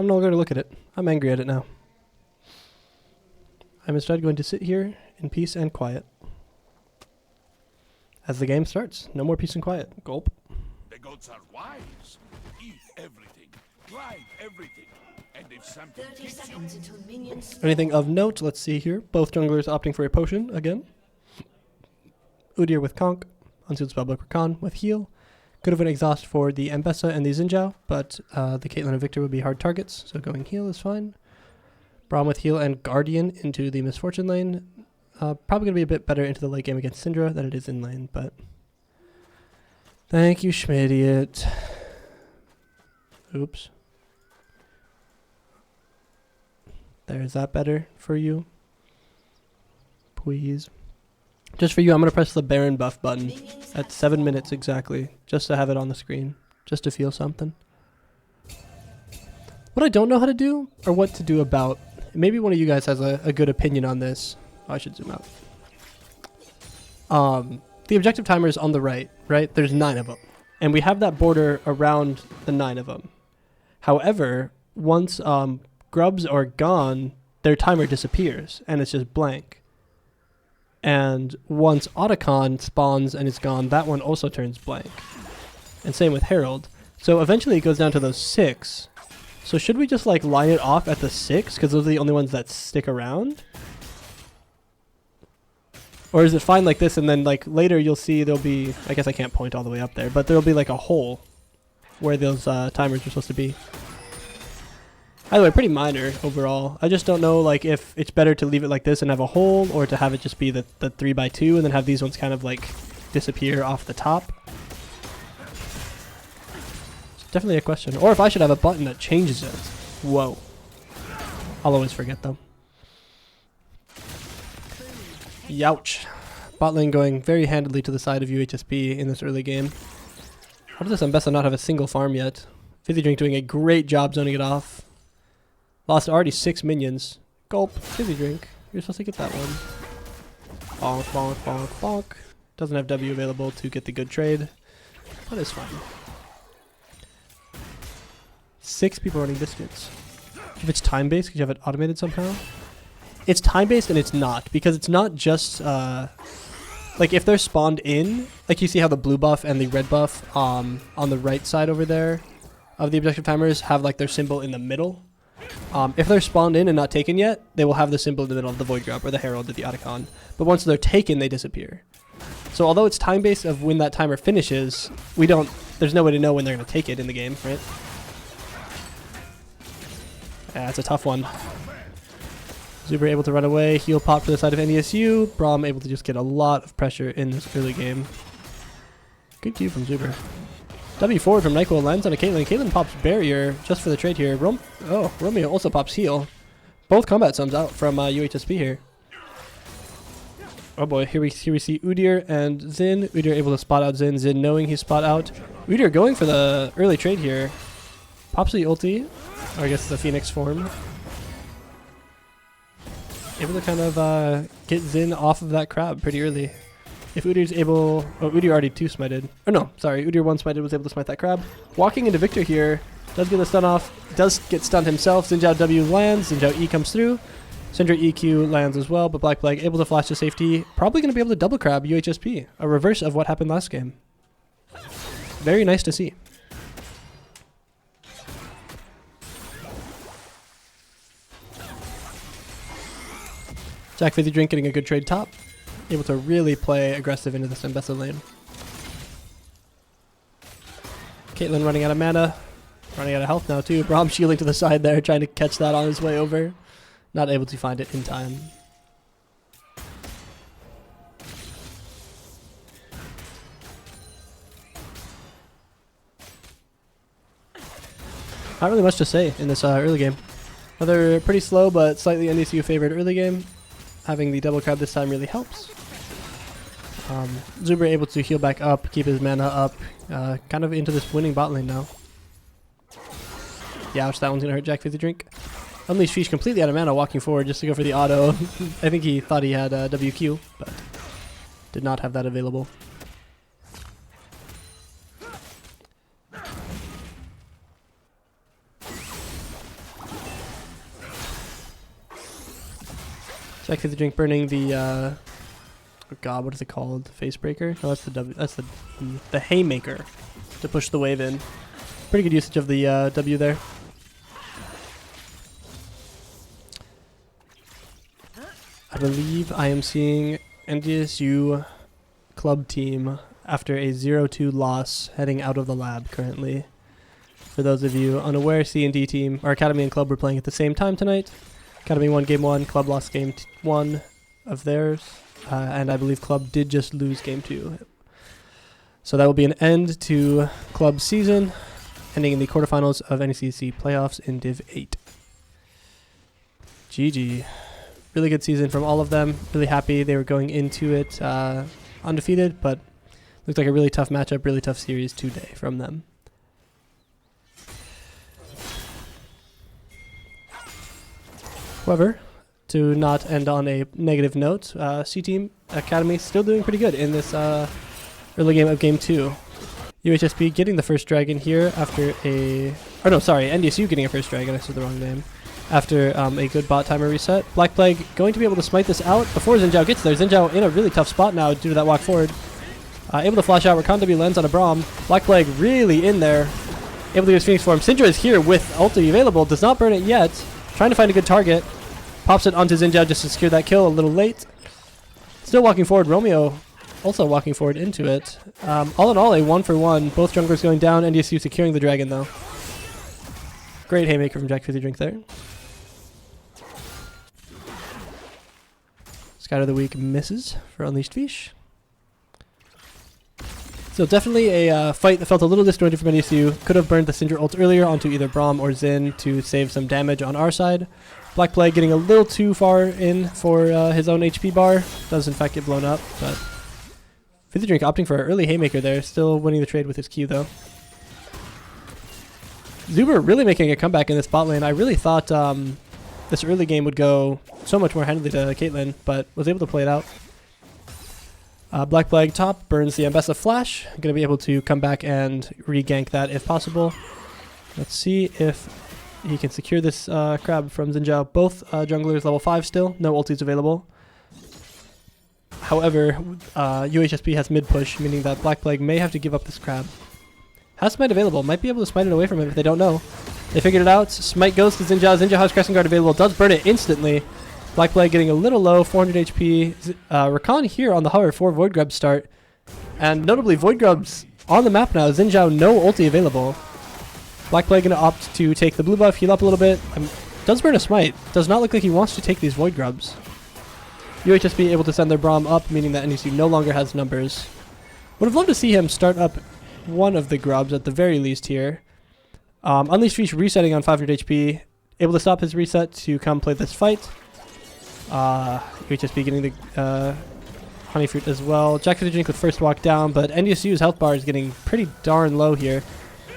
I'm no longer going to look at it. I'm angry at it now. I'm instead going to sit here in peace and quiet. As the game starts. No more peace and quiet. Gulp. The gods are wise. Eat everything. Drive everything. And if something 30 hits you, seconds until minions. Anything of note? Let's see here. Both junglers opting for a potion again. Udyr with Conk. Unsealed Spellbook for Khan with heal. Could have been exhaust for the Ambessa and the Xinjiao, but the Caitlyn and Victor would be hard targets, so going heal is fine. Braum with heal and Guardian into the Misfortune lane. Probably going to be a bit better into the late game against Syndra than it is in lane, but... Thank you, Schmidiot. Oops. There's that better for you. Please. Just for you, I'm going to press the Baron buff button at 7 minutes exactly, just to have it on the screen, just to feel something. What I don't know how to do, or what to do about, maybe one of you guys has a good opinion on this. Oh, I should zoom out. The objective timer is on the right? There's 9 of them. And we have that border around the 9 of them. However, once grubs are gone, their timer disappears, and it's just blank. And once Otacon spawns and is gone, that one also turns blank. And same with Herald. So eventually it goes down to those 6. So should we just like line it off at the 6? Because those are the only ones that stick around? Or is it fine like this and then like later you'll see there'll be... I guess I can't point all the way up there. But there'll be like a hole where those timers are supposed to be. Either way, pretty minor overall. I just don't know like if it's better to leave it like this and have a hole, or to have it just be the 3x2 and then have these ones kind of like disappear off the top. It's definitely a question. Or if I should have a button that changes it. Whoa. I'll always forget though. Youch. Bot lane going very handedly to the side of UHSP in this early game. How does this Ambessa not have a single farm yet? Fizzy Drink doing a great job zoning it off. Lost already 6 minions. Gulp. Fizzy Drink. You're supposed to get that one. Bonk, bonk, bonk, bonk. Doesn't have W available to get the good trade. But it's fine. 6 people running distance. If it's time-based, could you have it automated somehow? It's time-based and it's not. Because it's not just... like if they're spawned in, like you see how the blue buff and the red buff on the right side over there of the objective timers have like their symbol in the middle. If they're spawned in and not taken yet, they will have the symbol in the middle of the Void Grub or the Herald or the Otacon. But once they're taken, they disappear. So although it's time-based of when that timer finishes, there's no way to know when they're going to take it in the game, right? Yeah, it's a tough one. Zuber able to run away, heal pop to the side of NDSU. Braum able to just get a lot of pressure in this early game. Good Q from Zuber. W forward from Nyquil lands on a Caitlyn. Caitlyn pops barrier just for the trade here. Romeo also pops heal. Both combat sums out from UHSP here. Oh boy, here we see Udyr and Xin. Udyr able to spot out Xin. Xin knowing he's spot out. Udyr going for the early trade here. Pops the ulti, or I guess the Phoenix form. Able to kind of get Xin off of that crab pretty early. If Udyr's able... Oh, Udyr already 2-smited. Oh no, sorry. Udyr 1-smited, was able to smite that crab. Walking into Victor here. Does get the stun off. Does get stunned himself. Xinjiao W lands. Xinjiao E comes through. Syndra EQ lands as well, but Black Plague able to flash to safety. Probably going to be able to double crab UHSP. A reverse of what happened last game. Very nice to see. Jack Fizzy Drink getting a good trade top. Able to really play aggressive into this Ambessa lane. Caitlyn running out of mana. Running out of health now too. Braum shielding to the side there, trying to catch that on his way over. Not able to find it in time. Not really much to say in this early game. Another pretty slow but slightly NDSU favored early game. Having the double crab this time really helps. Zuber able to heal back up, keep his mana up, kind of into this winning bot lane now. Yeah, that one's gonna hurt Jack Fizzy Drink. Unleash Fish completely out of mana walking forward just to go for the auto. I think he thought he had WQ, but did not have that available. Jack Fizzy Drink burning the oh god, what is it called? Face breaker? No, that's the W. That's the haymaker to push the wave in. Pretty good usage of the W there. I believe I am seeing NDSU club team after a 0-2 loss heading out of the lab currently. For those of you unaware, C&D team, our Academy and Club were playing at the same time tonight. Academy won game 1, Club lost game 1 of theirs, and I believe Club did just lose game 2. So that will be an end to Club season, ending in the quarterfinals of NECC playoffs in Div 8. GG. Really good season from all of them. Really happy they were going into it undefeated, but looked like a really tough matchup, really tough series today from them. However, to not end on a negative note, C-Team Academy still doing pretty good in this early game of Game 2. UHSP getting the first dragon here after a... Oh no, sorry, NDSU getting a first dragon, I said the wrong name. After a good bot timer reset. Black Plague going to be able to smite this out before Xin Zhao gets there. Xin Zhao in a really tough spot now due to that walk forward. Able to flash out where W lands on a Braum. Black Plague really in there. Able to use Phoenix form. Syndra is here with ulti available. Does not burn it yet. Trying to find a good target. Pops it onto Xin Zhao just to secure that kill a little late. Still walking forward. Romeo also walking forward into it. All in all, a 1-for-1. Both junglers going down. NDSU securing the dragon though. Great haymaker from Jack Fizzy Drink there. Scout of the Week misses for Unleashed Fish. So definitely a fight that felt a little disjointed from NDSU. Could have burned the Syndra ult earlier onto either Braum or Xin to save some damage on our side. Black Plague getting a little too far in for his own HP bar. Does in fact get blown up, but Fizzy Drink opting for an early haymaker there. Still winning the trade with his Q though. Zuber really making a comeback in this bot lane. I really thought this early game would go so much more handily to Caitlyn, but was able to play it out. Black Plague top burns the Ambessa Flash. Going to be able to come back and re-gank that if possible. Let's see if he can secure this crab from Xin Zhao. Both junglers level 5 still. No ultis available. However, UHSP has mid push, meaning that Black Plague may have to give up this crab. Has smite available. Might be able to smite it away from him if they don't know. They figured it out. Smite goes to Xin Zhao. Xin Zhao has Crescent Guard available. Does burn it instantly. Black Plague getting a little low. 400 HP. Rakan here on the hover for Void Grub start. And notably, Void Grub's on the map now. Xin Zhao no ulti available. Black Plague going to opt to take the blue buff, heal up a little bit. Does burn a smite. Does not look like he wants to take these Void Grubs. UHSP able to send their Braum up, meaning that NEC no longer has numbers. Would have loved to see him start up one of the grubs at the very least here. Unleashed Fish resetting on 500 HP. Able to stop his reset to come play this fight. UHSP getting the Honey Fruit as well. Jack Fizzy Drink with first walk down, but NDSU's health bar is getting pretty darn low here.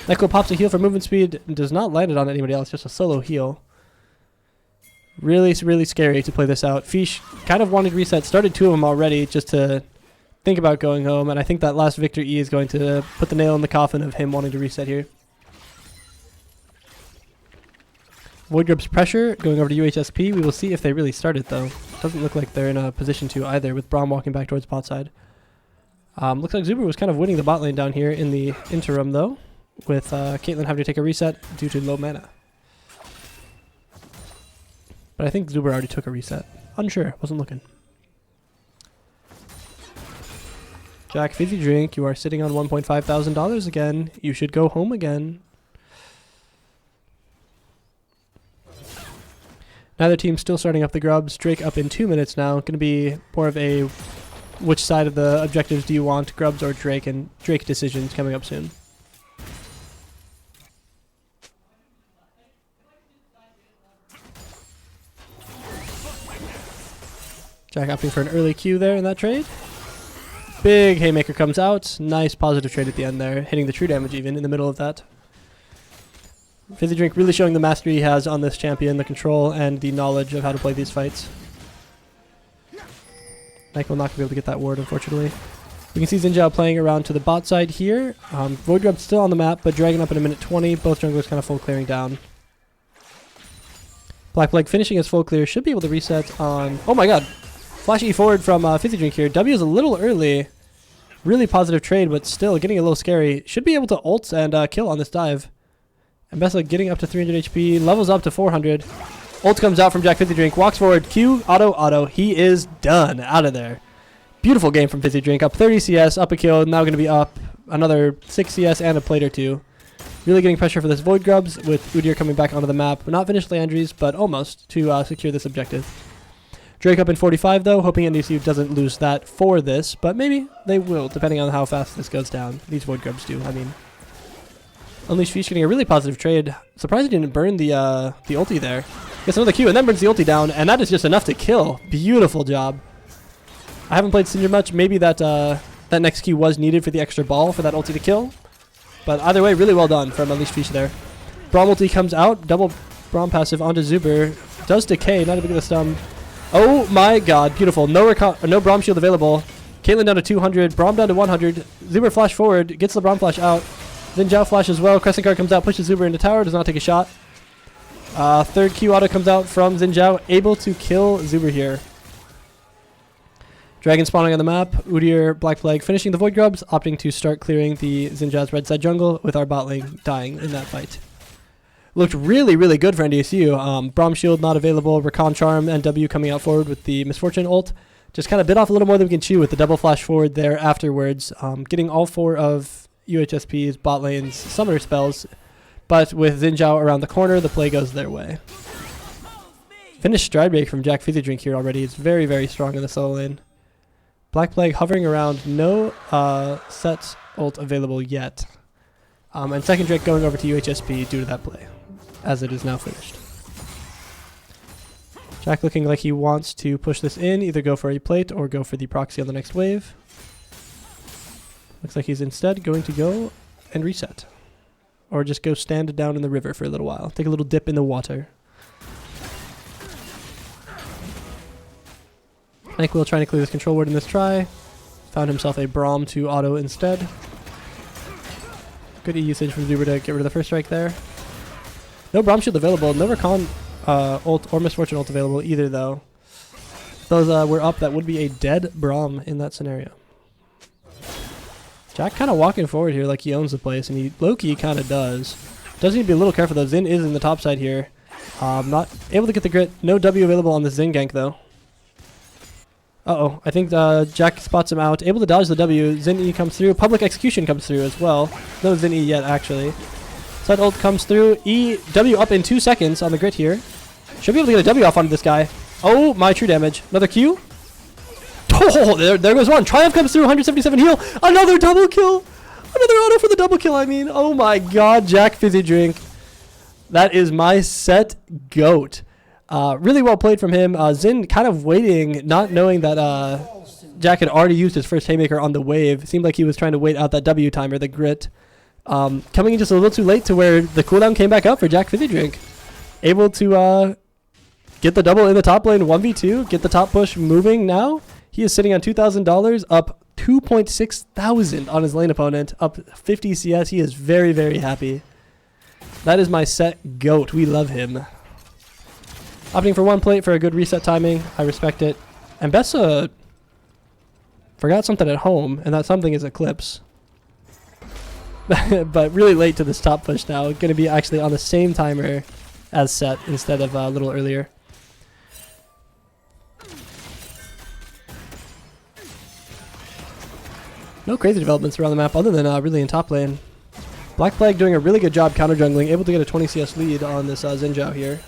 Neko pops a heal for movement speed and does not land it on anybody else, just a solo heal. Really, really scary to play this out. Fish kind of wanted reset, started 2 of them already just to think about going home, and I think that last Victor E is going to put the nail in the coffin of him wanting to reset here. Void Grub's pressure going over to UHSP. We will see if they really start it though. Doesn't look like they're in a position to either, with Braum walking back towards bot side. Looks like Zuber was kind of winning the bot lane down here in the interim though, with Caitlyn having to take a reset due to low mana. But I think Zuber already took a reset. Unsure, wasn't looking. Jack Fizzy Drink, you are sitting on $1.5 thousand again. You should go home again. Neither team still starting up the grubs. Drake up in 2 minutes now. Going to be more of a which side of the objectives do you want, grubs or Drake, and Drake decisions coming up soon. Jack opting for an early Q there in that trade. Big haymaker comes out. Nice positive trade at the end there, hitting the true damage even in the middle of that. Fizzy Drink really showing the mastery he has on this champion, the control and the knowledge of how to play these fights. Nike will not be able to get that ward, unfortunately. We can see Xin Zhao playing around to the bot side here. Void Grub's still on the map, but Dragon up in a minute 20. Both junglers kind of full clearing down. Black Plague finishing his full clear. Should be able to reset on... Oh my god. Flash E forward from Fizzy Drink here. W is a little early. Really positive trade, but still getting a little scary. Should be able to ult and kill on this dive. Mbessa getting up to 300 HP. Levels up to 400. Ult comes out from Jack Fizzy Drink. Walks forward. Q. Auto. He is done. Out of there. Beautiful game from Fizzy Drink. Up 30 CS. Up a kill. Now going to be up another 6 CS and a plate or two. Really getting pressure for this Void Grubs with Udyr coming back onto the map. Not finished Landry's, but almost to secure this objective. Drake up in 45 though, hoping NDSU doesn't lose that for this, but maybe they will, depending on how fast this goes down. These Void Grubs do, I mean. Unleashed Feast getting a really positive trade. Surprised he didn't burn the ulti there. Gets another Q and then burns the ulti down, and that is just enough to kill. Beautiful job. I haven't played Cinder much. Maybe that that next Q was needed for the extra ball for that ulti to kill. But either way, really well done from Unleashed Feast there. Braum ulti comes out, double Braum passive onto Zuber. Does decay, not a big of a stun. Oh my god, beautiful. No Braum shield available. Caitlyn down to 200, Braum down to 100. Zuber flash forward, gets the Braum flash out. Then Zhao flash as well. Crescent Guard comes out, pushes Zuber into tower, does not take a shot. Third Q auto comes out from Xin Zhao, able to kill Zuber here. Dragon spawning on the map, Udyr, Black Plague finishing the Void Grubs, opting to start clearing the Xin Zhao's red side jungle with our bot lane dying in that fight. Looked really, really good for NDSU. Braum shield not available, Recon Charm and W coming out forward with the Misfortune ult. Just kind of bit off a little more than we can chew with the double flash forward there afterwards. Getting all 4 of UHSP's bot lane's summoner spells, but with Xin Zhao around the corner, the play goes their way. Finished Stride Break from Jack Fizzy Drink here already. It's very, very strong in the solo lane. Black Plague hovering around, no set ult available yet. And second Drake going over to UHSP due to that play, as it is now finished. Jack looking like he wants to push this in, either go for a plate or go for the proxy on the next wave. Looks like he's instead going to go and reset. Or just go stand down in the river for a little while. Take a little dip in the water. Nyquil trying to clear this control ward in this try. Found himself a Braum to auto instead. Good E usage from Zuber to get rid of the first strike there. No Braum shield available. No Recon ult or Misfortune ult available either though. Those were up, that would be a dead Braum in that scenario. Jack kind of walking forward here like he owns the place, and he low-key kind of does. Does need to be a little careful though. Xin is in the top side here. Not able to get the grit. No W available on the Xin gank though. Uh-oh, I think Jack spots him out. Able to dodge the W. Xin E comes through. Public Execution comes through as well. No Xin E yet, actually. Side ult comes through. E, W up in 2 seconds on the grit here. Should be able to get a W off onto this guy. Oh, my true damage. Another Q. Oh, there goes one. Triumph comes through. 177 heal. Another double kill. Another auto for the double kill, I mean. Oh my god, Jack Fizzy Drink. That is my set goat. Really well played from him. Xin kind of waiting, not knowing that Jack had already used his first haymaker on the wave. Seemed like he was trying to wait out that W timer, the grit. Coming in just a little too late to where the cooldown came back up for Jack Fizzy Drink. Able to get the double in the top lane, 1v2, get the top push moving now. He is sitting on $2,000, up 2.6 thousand on his lane opponent, up 50 CS. He is very, very happy. That is my set goat. We love him. Opting for one plate for a good reset timing. I respect it. And Bessa forgot something at home, and that something is Eclipse. But really late to this top push now. Going to be actually on the same timer as set instead of a little earlier. No crazy developments around the map other than really in top lane. Black Plague doing a really good job counter jungling, able to get a 20 CS lead on this Xin Zhao here.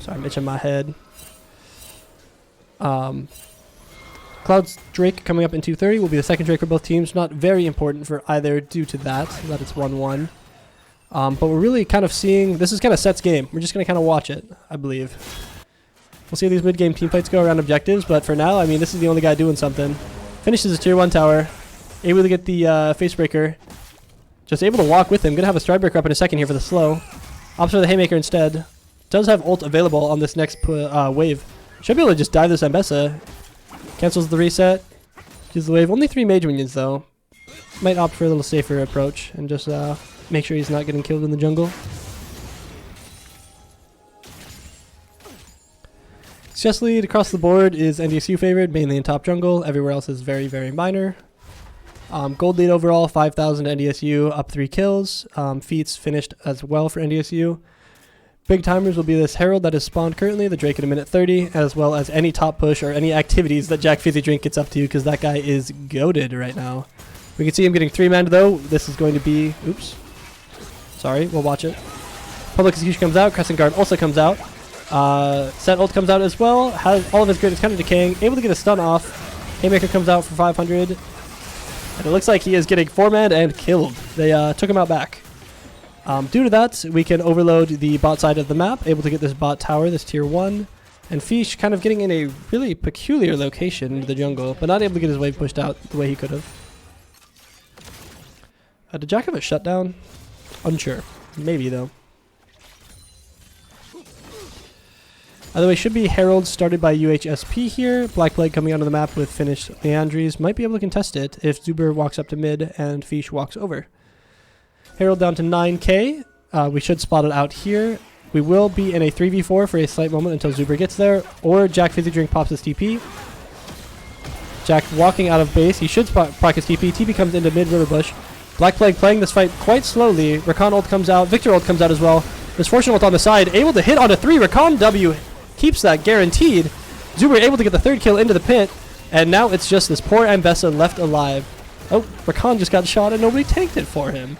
Sorry, I'm itching my head. Cloud's Drake coming up in 230 will be the second Drake for both teams. Not very important for either due to that it's 1-1. But we're really kind of seeing, this is kind of Set's game. We're just going to kind of watch it, I believe. We'll see how these mid-game team fights go around objectives, but for now, I mean, this is the only guy doing something. Finishes his tier 1 tower. Able to get the Facebreaker. Just able to walk with him. Gonna have a Stridebreaker up in a second here for the slow. Opts for the Haymaker instead. Does have ult available on this next wave. Should be able to just dive this Mbessa. Cancels the reset. Uses the wave. Only 3 mage minions though. Might opt for a little safer approach and just make sure he's not getting killed in the jungle. Success lead across the board is NDSU favored, mainly in top jungle. Everywhere else is very, very minor. Gold lead overall, 5,000 NDSU, up 3 kills. Feats finished as well for NDSU. Big timers will be this Herald that is spawned currently, the Drake at a minute 30, as well as any top push or any activities that Jack Fizzy Drink gets up to, because that guy is goated right now. We can see him getting 3-man though. This is going to be... Oops. Sorry, we'll watch it. Public Execution comes out. Crescent Guard also comes out. Set ult comes out as well. Has all of his grid is kind of decaying. Able to get a stun off. Haymaker comes out for 500. And it looks like he is getting 4-man and killed. They took him out back. Due to that, we can overload the bot side of the map. Able to get this bot tower, this tier 1. And Fish kind of getting in a really peculiar location into the jungle, but not able to get his wave pushed out the way he could have. Did Jack have a shutdown? Unsure. Maybe though. Either way, should be Herald started by UHSP here. Black Plague coming onto the map with finished Leandries. Might be able to contest it if Zuber walks up to mid and Fish walks over. Herald down to 9k. We should spot it out here. We will be in a 3v4 for a slight moment until Zuber gets there, or Jack Fizzy Drink pops his TP. Jack walking out of base. He should proc his TP. TP comes into mid river bush. Black Plague playing this fight quite slowly. Rakan ult comes out. Victor ult comes out as well. Misfortune ult on the side. Able to hit onto 3. Rakan W keeps that guaranteed. Zuber able to get the 3rd kill into the pit. And now it's just this poor Ambessa left alive. Oh, Rakan just got shot and nobody tanked it for him.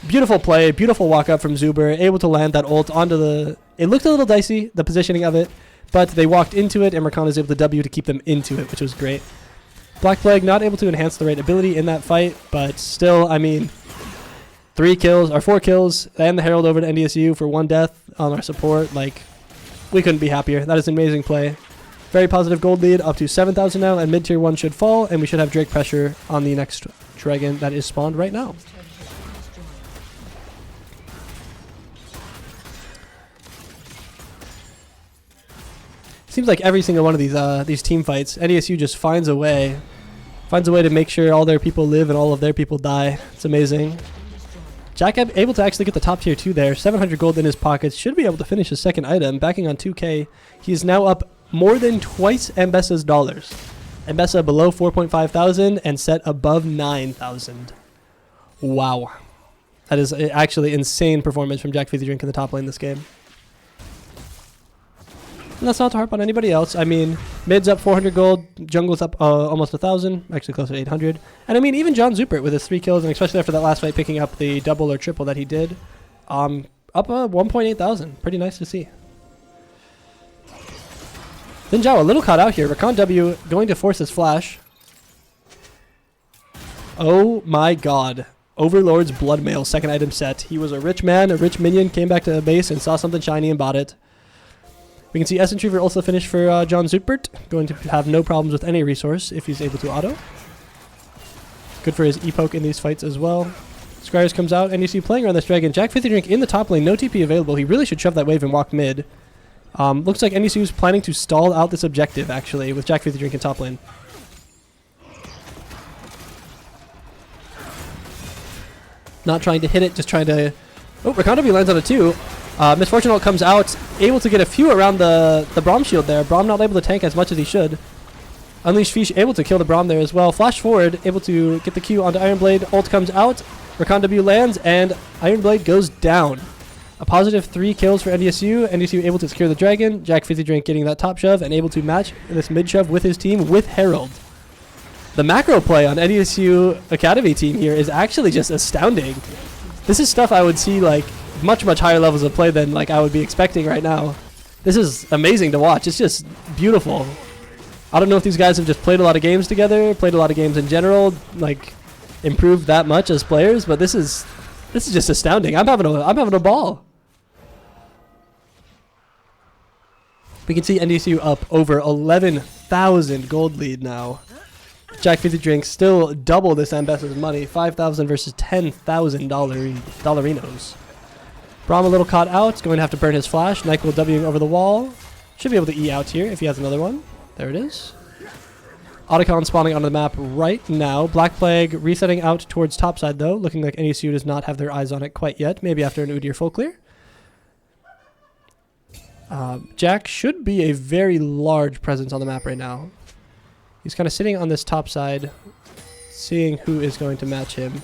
Beautiful play. Beautiful walk up from Zuber. Able to land that ult onto the... It looked a little dicey, the positioning of it. But they walked into it and Rakan was able to W to keep them into it, which was great. Black Plague not able to enhance the rate ability in that fight, but still, I mean, 4 kills, and the Herald over to NDSU for 1 death on our support. Like, we couldn't be happier. That is an amazing play. Very positive gold lead, up to 7,000 now, and mid tier 1 should fall, and we should have Drake pressure on the next dragon that is spawned right now. Seems like every single one of these team fights, NDSU just finds a way to make sure all their people live and all of their people die. It's amazing. Jack able to actually get the top tier 2 there. 700 gold in his pockets. Should be able to finish his 2nd item. Backing on 2k. He is now up more than twice Ambessa's dollars. Ambessa below 4.5 thousand and set above 9,000. Wow. That is actually insane performance from Jack Fizzy Drink in the top lane this game. And that's not to harp on anybody else. I mean, mid's up 400 gold, jungle's up almost 1,000, actually close to 800. And I mean, even John Zupert with his 3 kills, and especially after that last fight picking up the double or triple that he did, up 1.8 thousand. Pretty nice to see. Then Zhao a little caught out here. Rakan W going to force his flash. Oh my god. Overlord's Bloodmail, 2nd item set. He was a rich man, a rich minion, came back to the base and saw something shiny and bought it. We can see Essence Reaver also finished for John Zupert. Going to have no problems with any resource if he's able to auto. Good for his E-poke in these fights as well. Scryers comes out, and you see playing around this dragon. Jack Fizzy Drink in the top lane, no TP available. He really should shove that wave and walk mid. Looks like NDSU is planning to stall out this objective, actually, with Jack Fizzy Drink in top lane. Not trying to hit it, just trying to... Oh, Rakan W lands on it too. Misfortune ult comes out, able to get a few around the Braum shield there. Braum not able to tank as much as he should. Unleash Fish able to kill the Braum there as well. Flash forward, able to get the Q onto Ironblade. Ult comes out, Rakan W lands, and Ironblade goes down. A positive 3 kills for NDSU. NDSU able to secure the dragon. Jack Fizzy Drink getting that top shove and able to match this mid shove with his team with Herald. The macro play on NDSU Academy team here is actually just astounding. This is stuff I would see like much higher levels of play than like I would be expecting right now. This is amazing to watch. It's just beautiful. I don't know if these guys have just played a lot of games together, played a lot of games in general, like improved that much as players, but this is just astounding. I'm having a ball. We can see NDSU up over 11,000 gold lead now. Jack Fizzy Drink still double this Ambessa's money, 5,000 versus 10,000 dollarinos. Braum a little caught out, going to have to burn his flash. Nyquil Wing over the wall. Should be able to E out here if he has another one. There it is. Otacon spawning onto the map right now. Black Plague resetting out towards topside though, looking like NECC does not have their eyes on it quite yet. Maybe after an Udyr full clear. Jack should be a very large presence on the map right now. He's kind of sitting on this top side, seeing who is going to match him.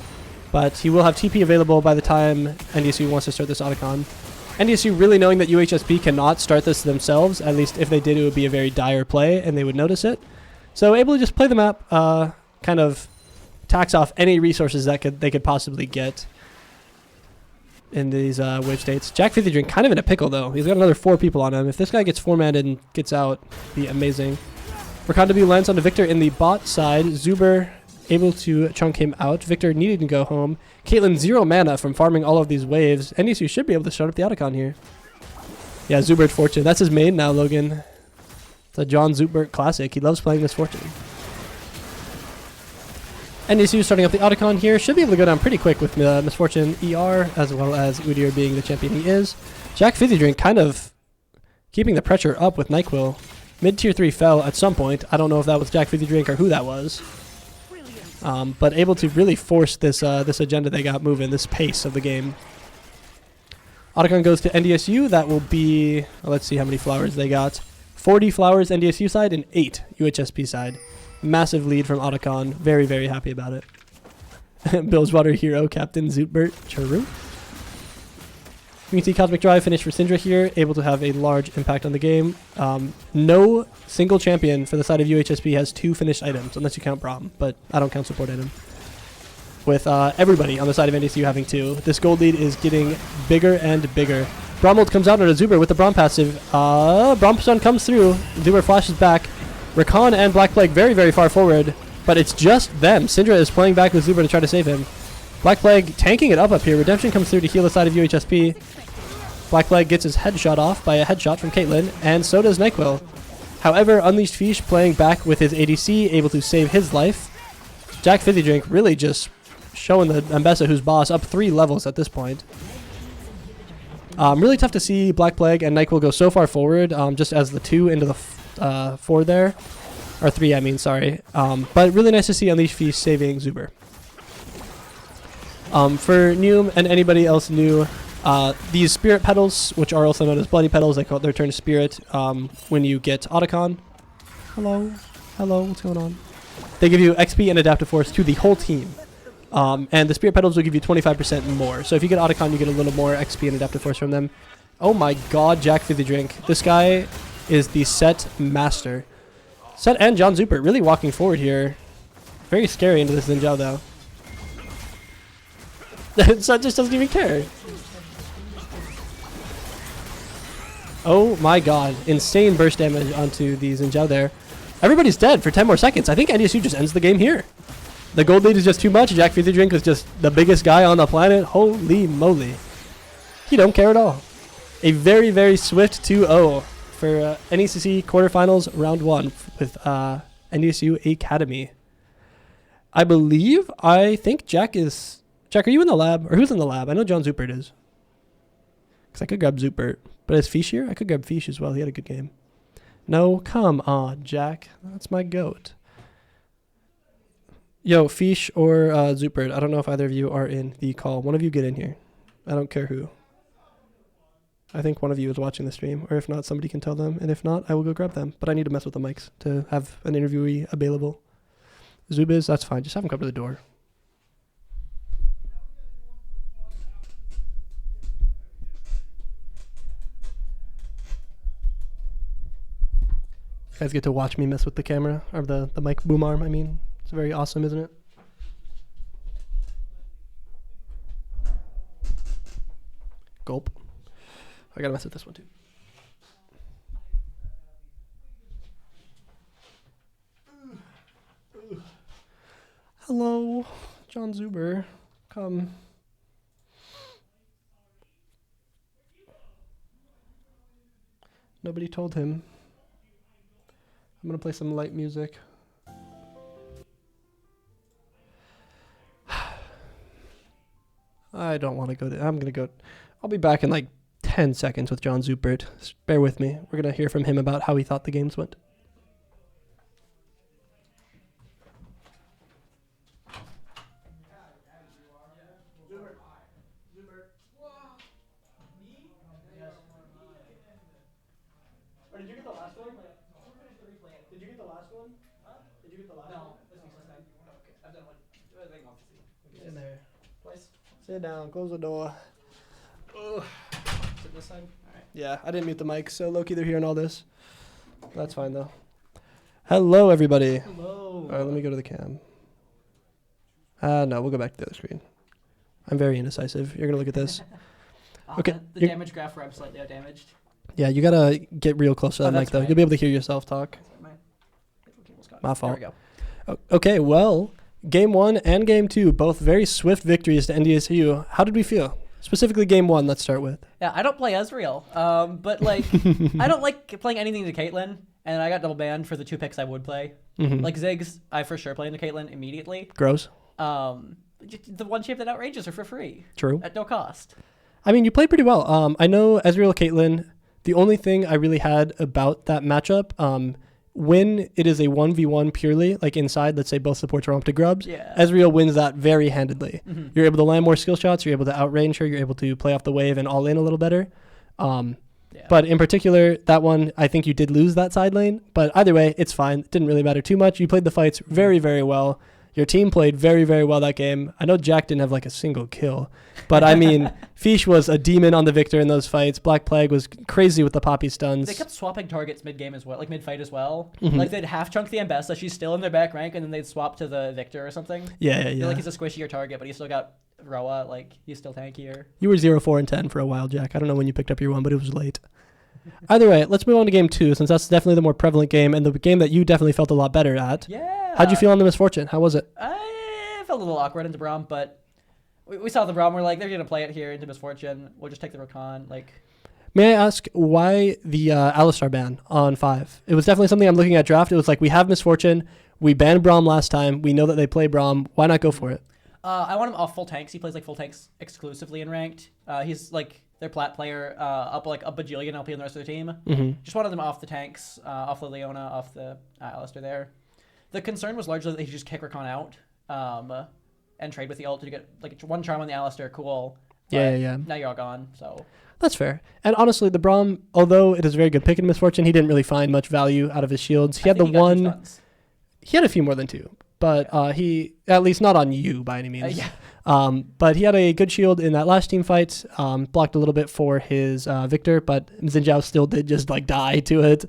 But he will have TP available by the time NDSU wants to start this Otacon. NDSU really knowing that UHSP cannot start this themselves. At least if they did, it would be a very dire play, and they would notice it. So able to just play the map, kind of tax off any resources that they could possibly get in these wave states. Jack Fizzy Drink kind of in a pickle, though. He's got another 4 people on him. If this guy gets 4-manned and gets out, it'd be amazing. Rakandabu lands onto Victor in the bot side. Zuber able to chunk him out. Victor needing to go home. Caitlyn 0 mana from farming all of these waves. NDSU should be able to start up the Otacon here. Yeah, Zubert Fortune. That's his main now, Logan. It's a John Zubert classic. He loves playing this Fortune. NDSU starting up the Otacon here. Should be able to go down pretty quick with Misfortune ER, as well as Udyr being the champion he is. Jack Fizzy Drink kind of keeping the pressure up with NyQuil. Mid-tier 3 fell at some point. I don't know if that was Jack Fizzy Drink or who that was. But able to really force this this agenda they got moving, this pace of the game. Otacon goes to NDSU. That will be, let's see how many flowers they got. 40 flowers NDSU side and 8 UHSP side. Massive lead from Otacon. Very, very happy about it. Bilgewater hero, Captain Zootbert. True. We can see Cosmic Drive finish for Syndra here, able to have a large impact on the game. No single champion for the side of UHSP has 2 finished items, unless you count Braum, but I don't count support item. With everybody on the side of NDSU having 2, this gold lead is getting bigger and bigger. Bromwold comes out on a Zuber with the Braum passive. Braum stun comes through. Zuber flashes back. Rakan and Black Plague very, very far forward, but it's just them. Syndra is playing back with Zuber to try to save him. Black Plague tanking it up here. Redemption comes through to heal the side of UHSP. Black Plague gets his headshot off by a headshot from Caitlyn, and so does NyQuil. However, Unleashed Fish playing back with his ADC, able to save his life. Jack Fizzy Drink really just showing the Ambessa who's boss up 3 levels at this point. Really tough to see Black Plague and NyQuil go so far forward, just as the 2 into the 4 there. Or 3, I mean, sorry. But really nice to see Unleashed Fish saving Zuber. For Neum and anybody else new, these Spirit Petals, which are also known as Bloody Petals, they call it their turn to Spirit when you get Otacon. Hello? Hello? What's going on? They give you XP and Adaptive Force to the whole team. And the Spirit Petals will give you 25% more. So if you get Otacon, you get a little more XP and Adaptive Force from them. Oh my god, Jack Fizzy Drink. This guy is the set master. Set and John Zupert really walking forward here. Very scary into this Ninja though. Set just doesn't even care. Oh my god. Insane burst damage onto the Zinjao there. Everybody's dead for 10 more seconds. I think NDSU just ends the game here. The gold lead is just too much. Jack Fizzy Drink is just the biggest guy on the planet. Holy moly. He don't care at all. A very, very swift 2-0 for NECC quarterfinals round 1 with NDSU Academy. I think Jack is... Jack, are you in the lab? Or who's in the lab? I know John Zupert is. Because I could grab Zupert. But is Fish here? I could grab Fish as well. He had a good game. No, come on, Jack. That's my goat. Yo, Fish or Zupert. I don't know if either of you are in the call. One of you get in here. I don't care who. I think one of you is watching the stream. Or if not, somebody can tell them. And if not, I will go grab them. But I need to mess with the mics to have an interviewee available. Zubiz, that's fine. Just have him come to the door. You guys get to watch me mess with the camera, or the mic boom arm, I mean. It's very awesome, isn't it? Gulp. I gotta mess with this one too. Hello, John Zuber. Come. Nobody told him. I'm gonna play some light music. I don't want to go there. I'm gonna go. I'll be back in like 10 seconds with John Zupert. Just bear with me. We're gonna hear from him about how he thought the games went. you get the last one? Okay, I've done one. In there. Place. Sit down. Close the door. Ugh. Sit this side. All right. Yeah, I didn't mute the mic, so Loki, they're hearing all this. That's fine though. Hello, everybody. Hello. All right, let me go to the cam. No, we'll go back to the other screen. I'm very indecisive. You're gonna look at this. Okay. The damage graph where I'm slightly out damaged. Yeah, you gotta get real close to that mic though. Right. You'll be able to hear yourself talk. My fault. There we go. Okay, well, game 1 and game 2, both very swift victories to NDSU. How did we feel? Specifically game 1, let's start with. Yeah, I don't play Ezreal, but like, I don't like playing anything to Caitlyn, and I got double banned for the 2 picks I would play. Mm-hmm. Like Ziggs, I for sure play into Caitlyn immediately. Gross. The one champ that outrages her for free. True. At no cost. I mean, you played pretty well. I know Ezreal Caitlyn, the only thing I really had about that matchup, when it is a 1v1 purely, like inside, let's say both supports are up to grubs, Ezreal wins that very handedly. Mm-hmm. You're able to land more skill shots, you're able to outrange her, you're able to play off the wave and all in a little better. But in particular, that one, I think you did lose that side lane. But either way, it's fine. It didn't really matter too much. You played the fights very, very well. Your team played very, very well that game. I know Jack didn't have like a single kill, but I mean, Fish was a demon on the victor in those fights. Black Plague was crazy with the poppy stuns. They kept swapping targets mid-game as well, like mid-fight as well. Mm-hmm. Like they'd half-chunk the Ambessa, she's still in their back rank, and then they'd swap to the Victor or something. Yeah. Like he's a squishier target, but he still got Roa, like he's still tankier. You were 0-4-10 for a while, Jack. I don't know when you picked up your 1, but it was late. Either way, let's move on to game 2, since that's definitely the more prevalent game and the game that you definitely felt a lot better at. Yeah. How'd you feel on the Misfortune? How was it? I felt a little awkward into Braum, but we saw the Braum. We're like, they're going to play it here into Misfortune. We'll just take the Rakan. Like, may I ask why the Alistar ban on 5? It was definitely something I'm looking at draft. It was like, we have Misfortune. We banned Braum last time. We know that they play Braum. Why not go for it? I want him off full tanks. He plays like full tanks exclusively in ranked. He's like their plat player, up like a bajillion LP in the rest of the team. Mm-hmm. Just wanted them off the tanks, off the Leona, off the Alistar there. The concern was largely that he just kick Rakan out and trade with the ult to get like 1 charm on the Alistar. Cool. Yeah. Now you're all gone, so... That's fair. And honestly, the Braum, although it is a very good pick in Misfortune, he didn't really find much value out of his shields. He had he had a few more than 2. But he, at least not on you by any means. But he had a good shield in that last team fight, blocked a little bit for his Victor, but Xin Zhao still did just like die to it.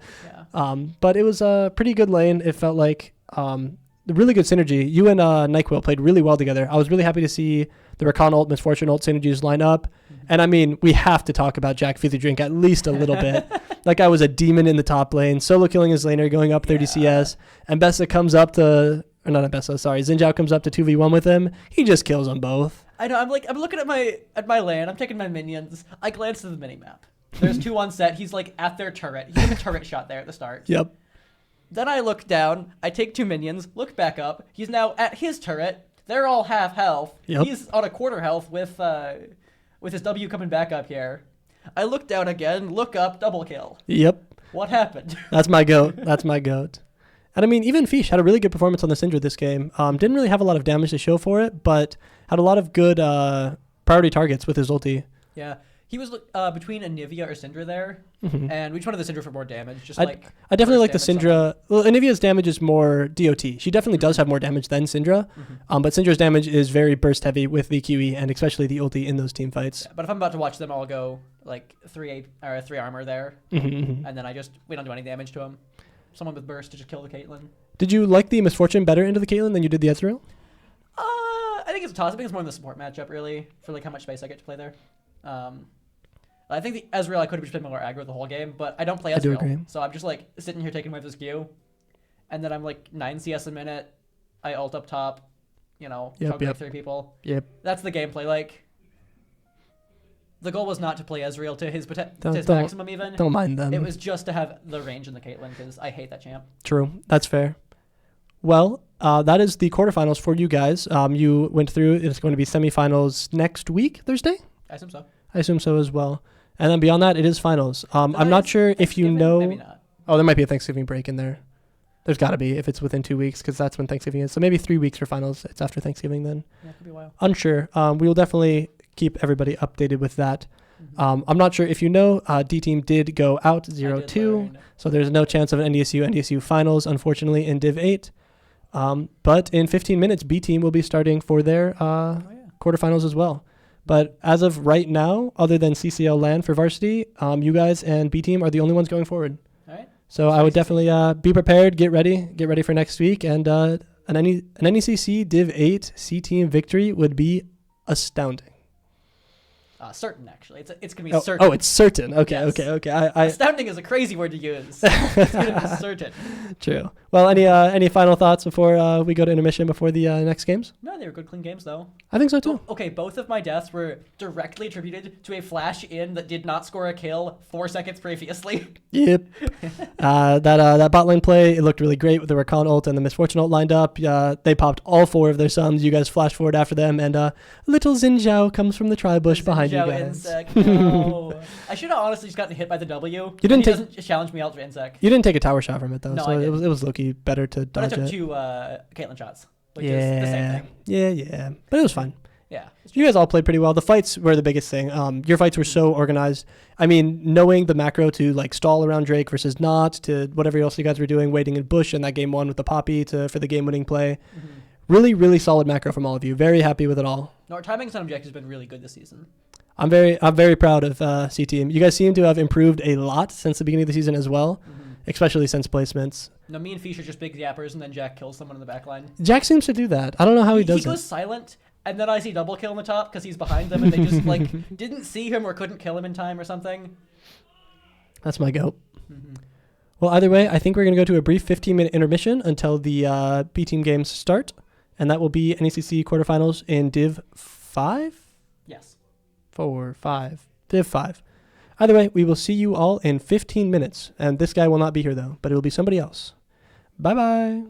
Yeah. But it was a pretty good lane. It felt like the really good synergy. You and NyQuil played really well together. I was really happy to see the Rakan ult, Misfortune ult synergies line up. Mm-hmm. And I mean, we have to talk about Jack Fizzy Drink at least a little bit. That guy was a demon in the top lane, solo killing his laner, going up 30 CS. And Bessa comes up to... Or not Bessa, sorry. Xin Zhao comes up to 2v1 with him. He just kills them both. I know. I'm looking at my lane. I'm taking my minions. I glance at the minimap. There's 2 on set. He's like at their turret. He's in a turret shot there at the start. Yep. Then I look down. I take 2 minions. Look back up. He's now at his turret. They're all half health. Yep. He's on a quarter health with his W coming back up here. I look down again. Look up. Double kill. Yep. What happened? That's my goat. That's my goat. And I mean, even Fish had a really good performance on the Syndra this game. Didn't really have a lot of damage to show for it, but had a lot of good priority targets with his ulti. Yeah. He was between Anivia or Syndra there, and we just wanted the Syndra for more damage. I definitely like the Syndra. Well, Anivia's damage is more DOT. She definitely does have more damage than Syndra, but Syndra's damage is very burst heavy with the QE and especially the ulti in those team fights. Yeah, but if I'm about to watch them all go like 3 armor there, and then we don't do any damage to him. Someone with burst to just kill the Caitlyn. Did you like the Misfortune better into the Caitlyn than you did the Ezreal? I think it's a toss. I think it's more in the support matchup, really, for like how much space I get to play there. I think the Ezreal I could have just been more aggro the whole game, but I don't play Ezreal. I do agree. So I'm just like sitting here taking away this Q, and then I'm like 9 CS a minute. I ult up top, choke 3 people. Yep. That's the gameplay. Like, the goal was not to play Ezreal to his maximum even. Don't mind them. It was just to have the range in the Caitlyn because I hate that champ. True. That's fair. Well, that is the quarterfinals for you guys. You went through. It's going to be semifinals next week, Thursday? I assume so. I assume so as well. And then beyond that, it is finals. I'm not sure if you know. Maybe not. Oh, there might be a Thanksgiving break in there. There's got to be if it's within 2 weeks because that's when Thanksgiving is. So maybe 3 weeks for finals. It's after Thanksgiving then. Yeah, it could be a while. Unsure. We will definitely keep everybody updated with that. I'm not sure if you know, D-Team did go out 0-2, so there's no chance of an NDSU finals, unfortunately, in Div 8. But in 15 minutes, B team will be starting for their quarterfinals as well. But as of right now, other than CCL LAN for varsity, you guys and B team are the only ones going forward. All right. So I would definitely be prepared, get ready for next week, and an NECC Div 8 C team victory would be astounding. Certain, actually. It's going to be certain. Oh, it's certain. Okay, Yes. okay. Astounding is a crazy word to use. It's going to be certain. True. Well, any final thoughts before we go to intermission before the next games? No, they were good, clean games, though. I think so, too. Okay, both of my deaths were directly attributed to a flash in that did not score a kill 4 seconds previously. Yep. That bot lane play, it looked really great with the Rakan ult and the Misfortune ult lined up. They popped all 4 of their sums. You guys flash forward after them, and little Xin comes from the tri-bush behind you guys. Insect, no. I should have honestly just gotten hit by the W. He doesn't challenge me out for Insect. You didn't take a tower shot from it, though, No, so I it didn't. was low-key better to dodge it. But I took 2 Caitlyn shots, which is the same thing. Yeah. But it was fine. Yeah. You guys all played pretty well. The fights were the biggest thing. Your fights were so organized. I mean, knowing the macro to like stall around Drake versus not, to whatever else you guys were doing, waiting in bush in that game 1 with the Poppy for the game-winning play. Mm-hmm. Really, really solid macro from all of you. Very happy with it all. No, our timing on objectives has been really good this season. I'm very proud of C Team. You guys seem to have improved a lot since the beginning of the season as well, especially since placements. No, me and Fish are just big yappers, and then Jack kills someone in the back line. Jack seems to do that. I don't know how he does it. He goes silent, and then I see double kill on the top because he's behind them, and they just like didn't see him or couldn't kill him in time or something. That's my goat. Mm-hmm. Well, either way, I think we're going to go to a brief 15-minute intermission until the B Team games start, and that will be NECC quarterfinals in Div 5? Yes. 4, 5. Div 5. Either way, we will see you all in 15 minutes. And this guy will not be here, though, but it will be somebody else. Bye-bye.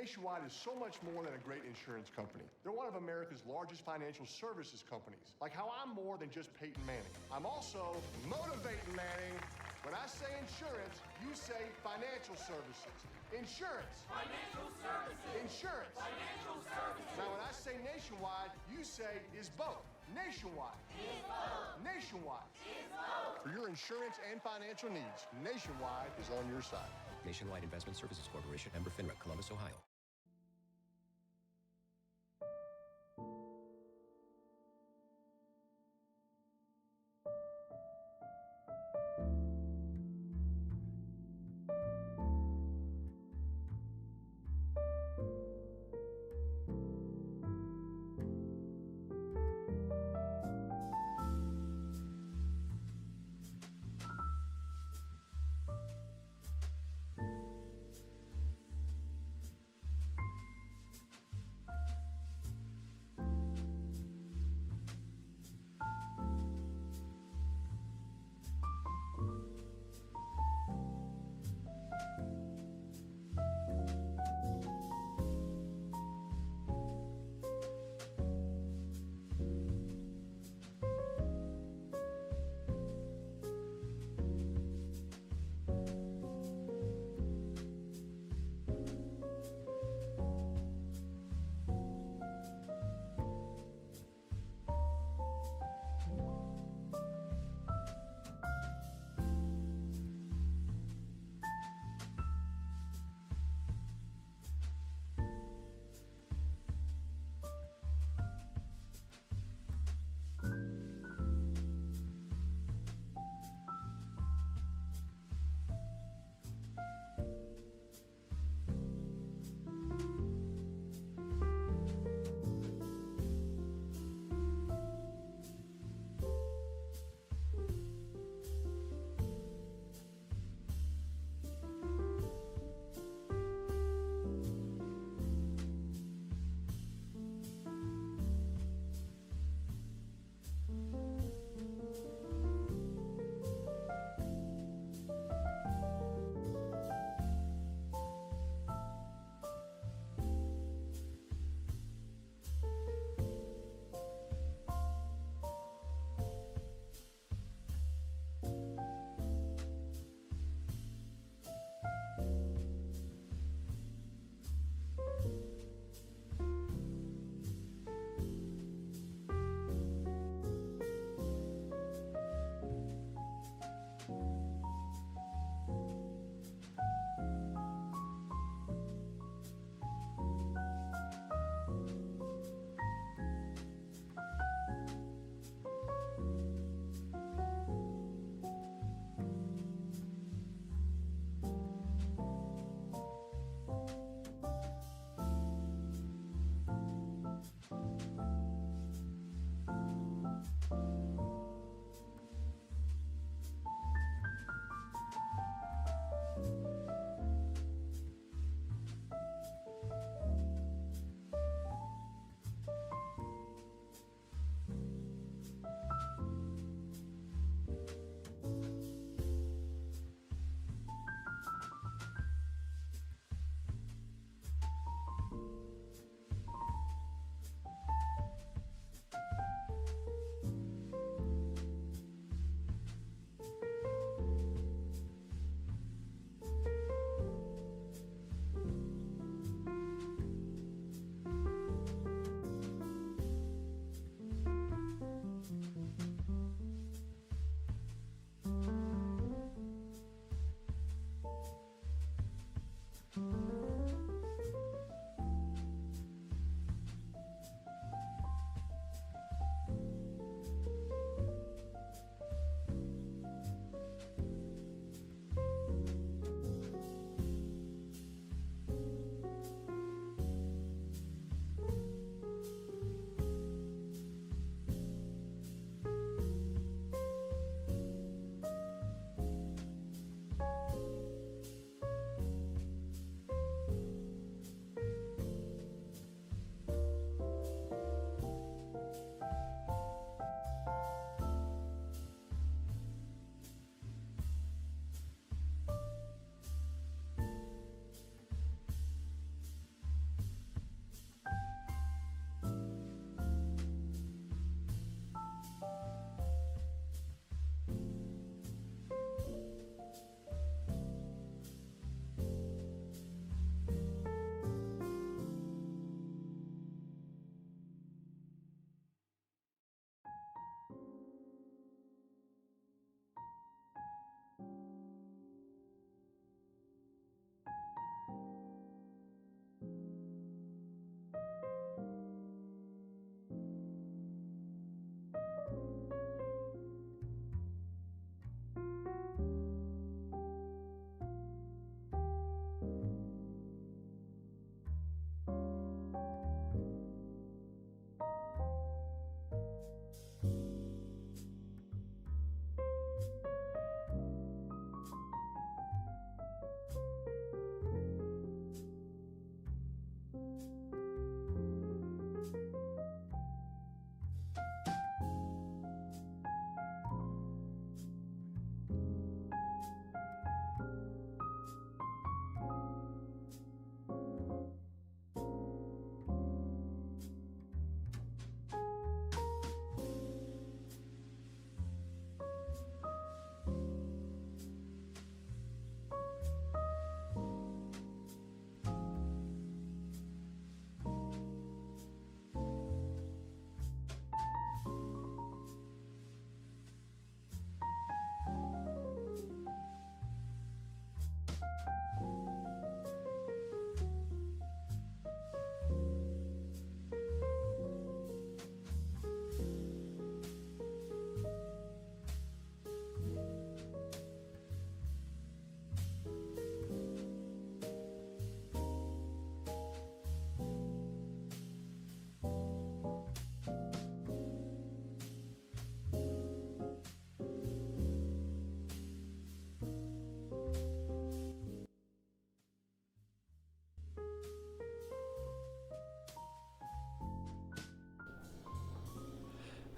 Nationwide is so much more than a great insurance company. They're one of America's largest financial services companies. Like how I'm more than just Peyton Manning. I'm also motivating Manning. When I say insurance, you say financial services. Insurance. Financial services. Insurance. Financial services. Now when I say Nationwide, you say is both. Nationwide. Is both. Nationwide. Is both. For your insurance and financial needs, Nationwide is on your side. Nationwide Investment Services Corporation, member FINRA, Columbus, Ohio.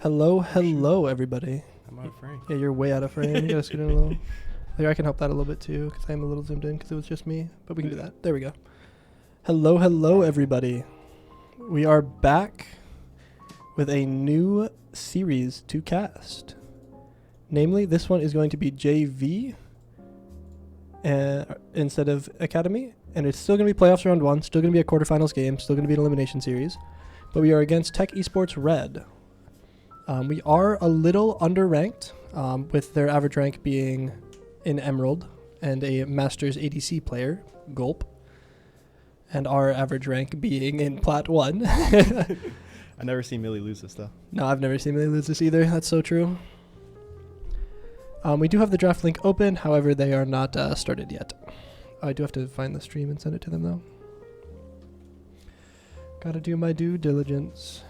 Hello, everybody. I'm out of frame. Yeah, you're way out of frame. You gotta scoot in a little. There, I can help that a little bit too, because I'm a little zoomed in, because it was just me. But we can do that. There we go. Hello, everybody. We are back with a new series to cast. Namely, this one is going to be JV instead of Academy. And it's still going to be playoffs round 1, still going to be a quarterfinals game, still going to be an elimination series. But we are against Tech Esports Red. We are a little underranked, with their average rank being in Emerald and a Masters ADC player, Gulp. And our average rank being in Plat 1. I never seen Millie lose this, though. No, I've never seen Millie lose this either. That's so true. We do have the draft link open, however, they are not started yet. I do have to find the stream and send it to them, though. Gotta do my due diligence.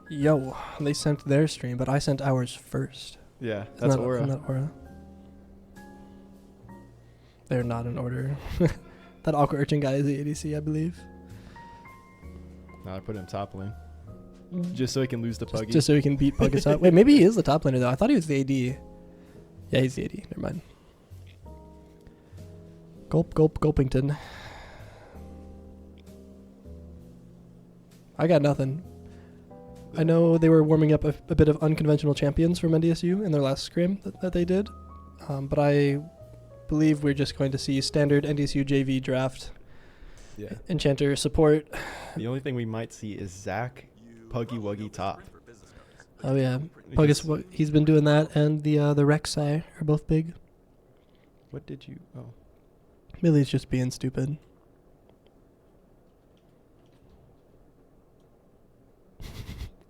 Yo, they sent their stream, but I sent ours first. Yeah, that's Aura. Isn't that Aura? They're not in order. That Aqua Urchin guy is the ADC, I believe. No, I put him top lane. Just so he can lose the Puggy. Just so he can beat Puggus up. Wait, maybe he is the top laner, though. I thought he was the AD. Yeah, he's the AD. Never mind. Gulpington. I got nothing. I know they were warming up a bit of unconventional champions from NDSU in their last scrim that they did. But I believe we're just going to see standard NDSU JV draft. Yeah. Enchanter support. The only thing we might see is Zach Puggy Wuggy top. Oh yeah, Puggus, he's been doing that, and the Rek'Sai are both big. What did you? Oh, Millie's just being stupid.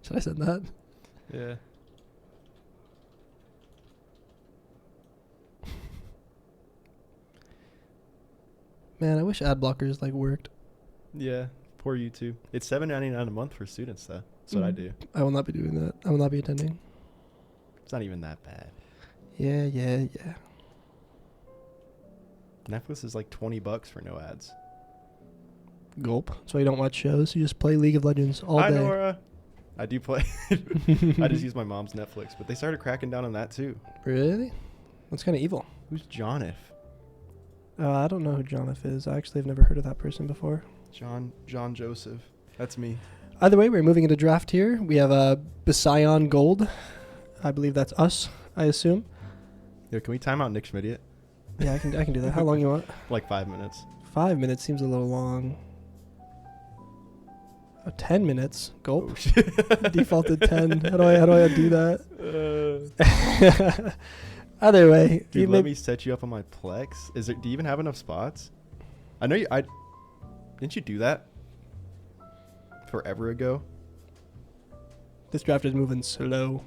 Should I send that? Yeah. Man, I wish ad blockers worked. Yeah, poor YouTube. It's $7.99 a month for students, though. That's what I do. I will not be doing that. I will not be attending. It's not even that bad. Yeah. Netflix is like $20 for no ads. Gulp. So you don't watch shows. You just play League of Legends all Hi, day. Nora. I do play. I just use my mom's Netflix, but they started cracking down on that too. Really? That's kind of evil. Who's Johnif? I don't know who Johnif is. I actually have never heard of that person before. John Joseph. That's me. Either way, we're moving into draft here. We have Bision Gold. I believe that's us, I assume. Yo, can we time out Nick Schmidt? Yeah, I can do that. How long you want? Like 5 minutes. 5 minutes seems a little long. 10 minutes. Gulp. Oh, Defaulted 10. How do I do that? Either way, dude, let me set you up on my Plex. Do you even have enough spots? I know you. Didn't you do that forever ago? This draft is moving slow.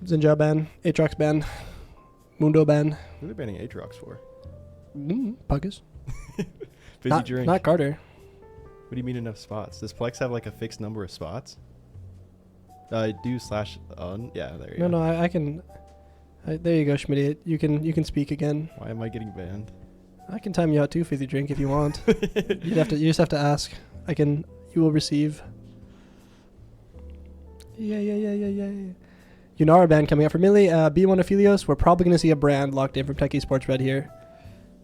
Zinja ban, Aatrox ban, Mundo ban. Who are they banning Aatrox for? Puggus. Busy drink. Not Carter. What do you mean enough spots? Does Plex have like a fixed number of spots? I do /un. Yeah, there you go. No, I can. There you go, Schmidt. You can speak again. Why am I getting banned? I can time you out too, Fizzy Drink, if you want. You just have to ask. You will receive. Yeah. Unara ban coming up for Millie. B1 Aphelios. We're probably going to see a brand locked in from Tech Esports Red here.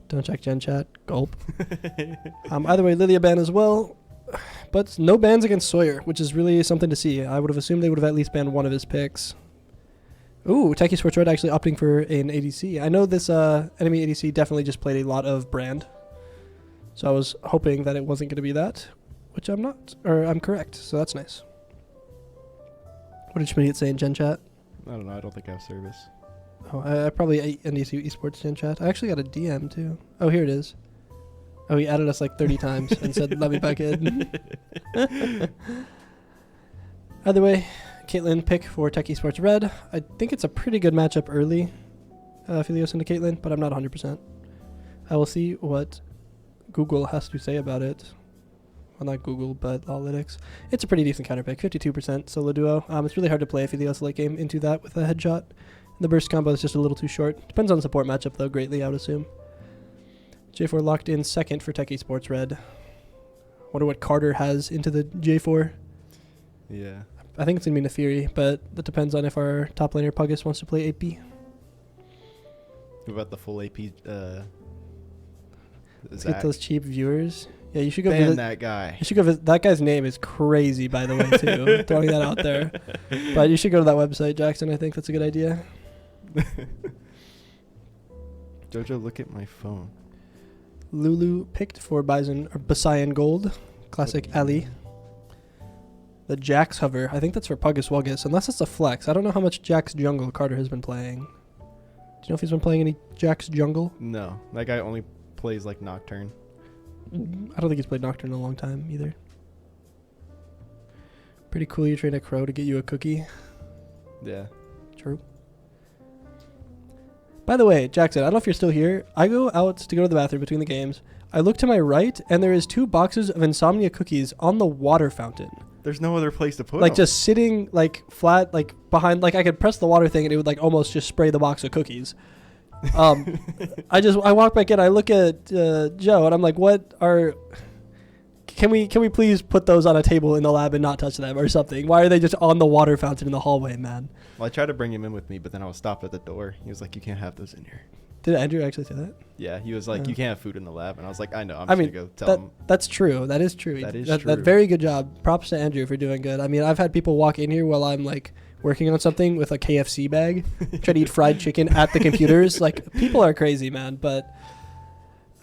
Don't check Gen Chat. Gulp. Either way, Lilia ban as well. But no bans against Sawyer, which is really something to see. I would have assumed they would have at least banned one of his picks. Ooh, Tech Esports Red actually opting for an ADC. I know this enemy ADC definitely just played a lot of brand. So I was hoping that it wasn't going to be that, which I'm not. Or I'm correct, so that's nice. What did Schmidt say in Gen Chat? I don't know. I don't think I have service. Oh, I probably ate NDSU Esports Gen Chat. I actually got a DM too. Oh, here it is. Oh, he added us like 30 times and said, let me back in. Either way, Caitlyn pick for Tech Esports Red. I think it's a pretty good matchup early, Philios into Caitlyn, but I'm not 100%. I will see what Google has to say about it. Well, not Google, but Lawlytics. It's a pretty decent counter pick, 52% solo duo. It's really hard to play Aphelios late game into that with a headshot. The burst combo is just a little too short. Depends on the support matchup, though, greatly, I would assume. J4 locked in second for Techie Sports Red. Wonder what Carter has into the J4. Yeah. I think it's going to be Nefiri, but that depends on if our top laner Puggus wants to play AP. What about the full AP? Let's get those cheap viewers. Yeah, you should go ban visit that guy. You should go visit. That guy's name is crazy, by the way, too. Throwing that out there. But you should go to that website, Jackson. I think that's a good idea. Jojo, look at my phone. Lulu picked for Basian Gold. Classic Ali. The Jax Hover. I think that's for Puggus Wuggus, unless it's a flex. I don't know how much Jax Jungle Carter has been playing. Do you know if he's been playing any Jax Jungle? No. That guy only plays like Nocturne. I don't think he's played Nocturne in a long time either. Pretty cool you train a crow to get you a cookie. Yeah. True. By the way, Jackson, I don't know if you're still here. I go out to go to the bathroom between the games. I look to my right, and there is 2 boxes of Insomnia cookies on the water fountain. There's no other place to put like them. Just sitting like flat, like behind, like I could press the water thing and it would like almost just spray the box of cookies. I walk back in, I look at Joe and I'm like, can we please put those on a table in the lab and not touch them or something? Why are they just on the water fountain in the hallway, man? Well, I tried to bring him in with me, but then I was stopped at the door. He was like, you can't have those in here. Did Andrew actually say that? Yeah, he was like, you can't have food in the lab. And I was like, I know. I'm I just mean, going to go tell him. That's true. That is true. That is true. Very good job. Props to Andrew for doing good. I mean, I've had people walk in here while I'm like working on something with a KFC bag, try to eat fried chicken at the computers. Like, people are crazy, man. But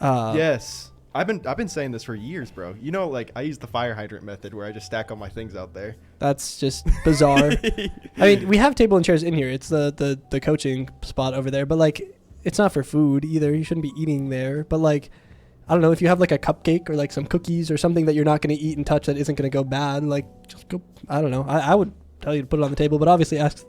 yes. I've been saying this for years, bro. You know, like I use the fire hydrant method where I just stack all my things out there. That's just bizarre. I mean, we have table and chairs in here. It's the coaching spot over there, but like it's not for food either. You shouldn't be eating there. But like, I don't know, if you have like a cupcake or like some cookies or something that you're not going to eat and touch that isn't going to go bad, like just go. I don't know. I would tell you to put it on the table, but obviously ask.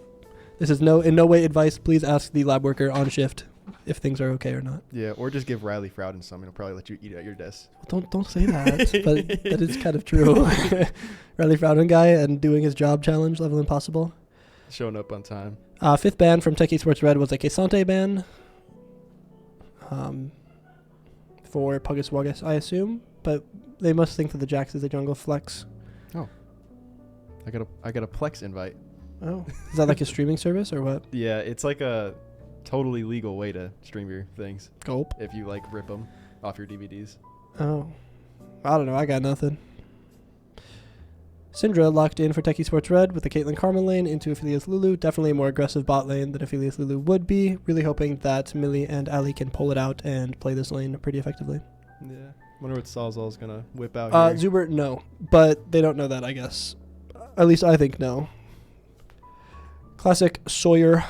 This is in no way advice. Please ask the lab worker on shift if things are okay or not. Yeah, or just give Riley Frouden some and he'll probably let you eat it at your desk. Well, don't say that, but that is kind of true. Riley Frouden guy and doing his job challenge, level impossible. Showing up on time. 5th ban from Techie Sports Red was a Kesante ban. For Puggus Wuggus, I assume, but they must think that the Jax is the jungle flex. Oh. I got a Plex invite. Oh. Is that like a streaming service or what? Yeah, it's like a totally legal way to stream your things. Gulp. If you like rip them off your DVDs. Oh. I don't know. I got nothing. Syndra locked in for Techie Sports Red with the Caitlyn Karma lane into Aphelios Lulu. Definitely a more aggressive bot lane than Aphelios Lulu would be. Really hoping that Millie and Ali can pull it out and play this lane pretty effectively. Yeah. Wonder what Sawzall's going to whip out here. Zuber, no. But they don't know that, I guess. At least I think no. Classic Sawyer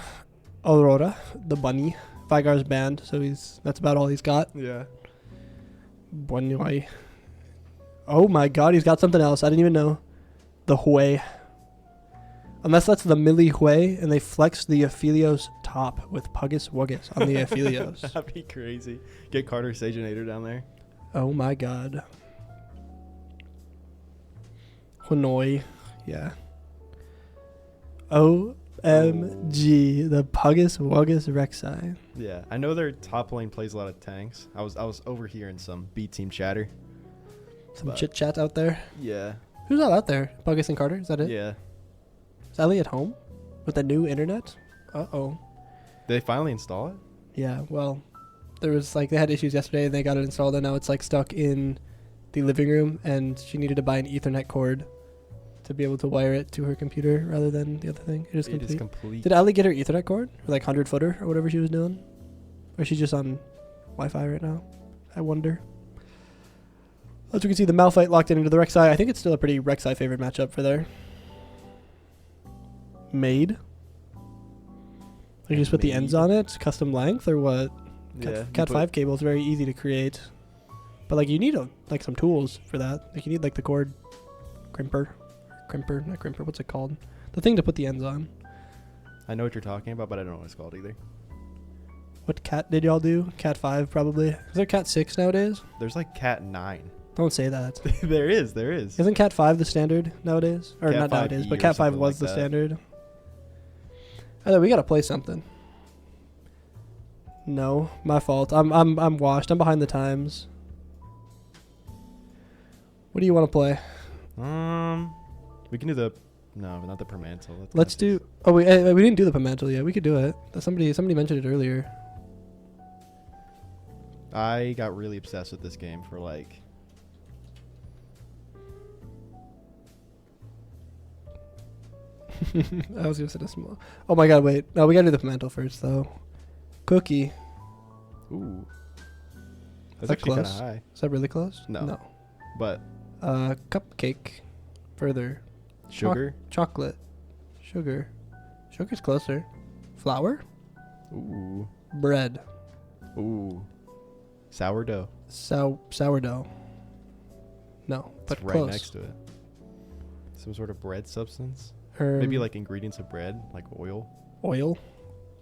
Aurora, the bunny. Vigar's banned, so that's about all he's got. Yeah. Bunyoi. Oh my god, he's got something else. I didn't even know. The Hui. Unless that's the Millie Hui, and they flex the Aphelios top with Puggus Wuggus on the Aphelios. That'd be crazy. Get Carter Saginator down there. Oh my god. Hanoi. Yeah. OMG. The Puggus Wuggus Rek'Sai. Yeah, I know their top lane plays a lot of tanks. I was overhearing some B team chatter. Some chit chat out there. Yeah. Who's all out there? Puggus and Carter? Is that it? Yeah. Is Ellie at home? With the new internet? Uh-oh. Did they finally install it? Yeah, well, they had issues yesterday and they got it installed and now it's like stuck in the living room and she needed to buy an Ethernet cord to be able to wire it to her computer rather than the other thing. It is complete. Did Ali get her Ethernet cord? Or like 100 footer or whatever she was doing? Or is she just on Wi-Fi right now? I wonder. As we can see, the Malphite locked into the Rek'Sai. I think it's still a pretty Rek'Sai favorite matchup for there. Made. You just put the ends on it? Custom length or what? Yeah. Cat 5 cable is very easy to create. But like you need some tools for that. Like you need like the cord crimper. Not crimper, what's it called? The thing to put the ends on. I know what you're talking about, but I don't know what it's called either. What cat did y'all do? Cat 5 probably. Is there Cat 6 nowadays? There's like Cat 9. Don't say that. There is. Isn't Cat 5 the standard nowadays? Or Cat not 5e nowadays, but or Cat 5 something was like the that. standard. I thought we gotta play something. No, my fault. I'm washed. I'm behind the times. What do you want to play? We can do the not the Permantle. Let's do. Oh, we didn't do the Permantle yet. We could do it. Somebody mentioned it earlier. I got really obsessed with this game for like. I was gonna say a small. Oh my god! Wait. No, we gotta do the Permantle first though. Cookie. Ooh. Is That's that actually kind of close? high. Is that really close? No. But. Cupcake. Further. Sugar. Chocolate. Sugar. Sugar's closer. Flour. Ooh. Bread. Ooh. Sourdough. Sourdough. No, but it's right close. next to it. Some sort of bread substance. Um, Maybe like ingredients of bread, like oil. Oil.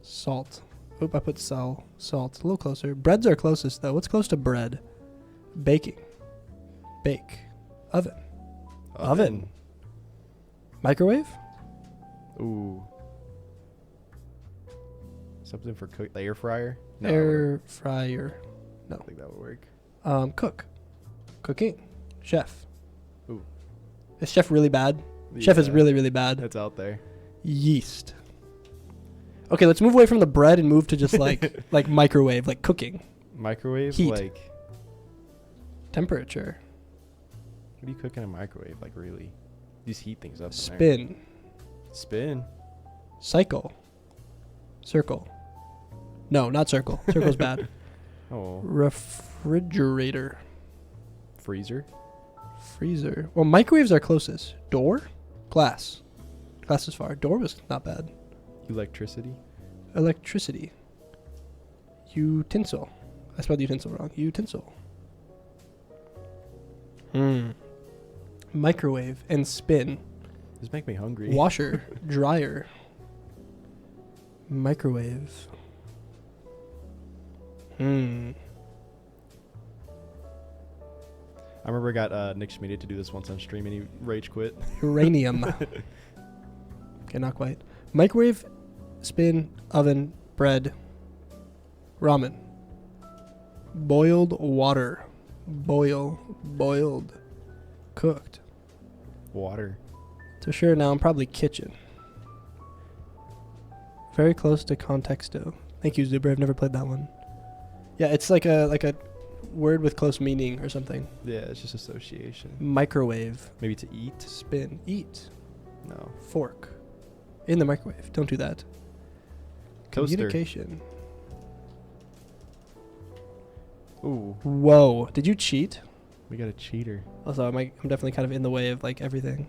Salt. Oop, I put salt. A little closer. Breads are closest though. What's close to bread? Baking. Bake. Oven. Microwave. Ooh. Something for cook. The air fryer. No, Air fryer. I don't think that would work. Cook. Cooking. Chef. Ooh. Is chef really bad? Chef is Yeah. really, really bad. It's out there. Yeast. Okay, let's move away from the bread and move to just like like microwave, like cooking. Microwave. Heat. Like. Temperature. What do you cook in a microwave? Like really? You just heat things up. in there. Spin. Spin. Cycle. Circle. No, not circle. Circle's bad. Oh. Refrigerator. Freezer. Freezer. Well, microwaves are closest. Door. Glass. Glass is far. Door was not bad. Electricity. Electricity. Utensil. I spelled utensil wrong. Utensil. Microwave and spin. This make me hungry. Washer. Dryer. Microwave. I remember I got Nick Schmidt to do this once on stream and he rage quit. Uranium. Okay, not quite. Microwave, spin, oven, bread, ramen. Boiled water. Boiled. Cooked. Water. So sure, now I'm probably kitchen. Very close to contexto. Thank you, Zuber. I've never played that one. Yeah, it's like a word with close meaning or something. Yeah, it's just association. Microwave. Maybe to eat. Spin. Eat. No. Fork. In the microwave. Don't do that. Toaster. Communication. Ooh. Whoa. Did you cheat? We got a cheater. Also, I'm definitely kind of in the way of like everything.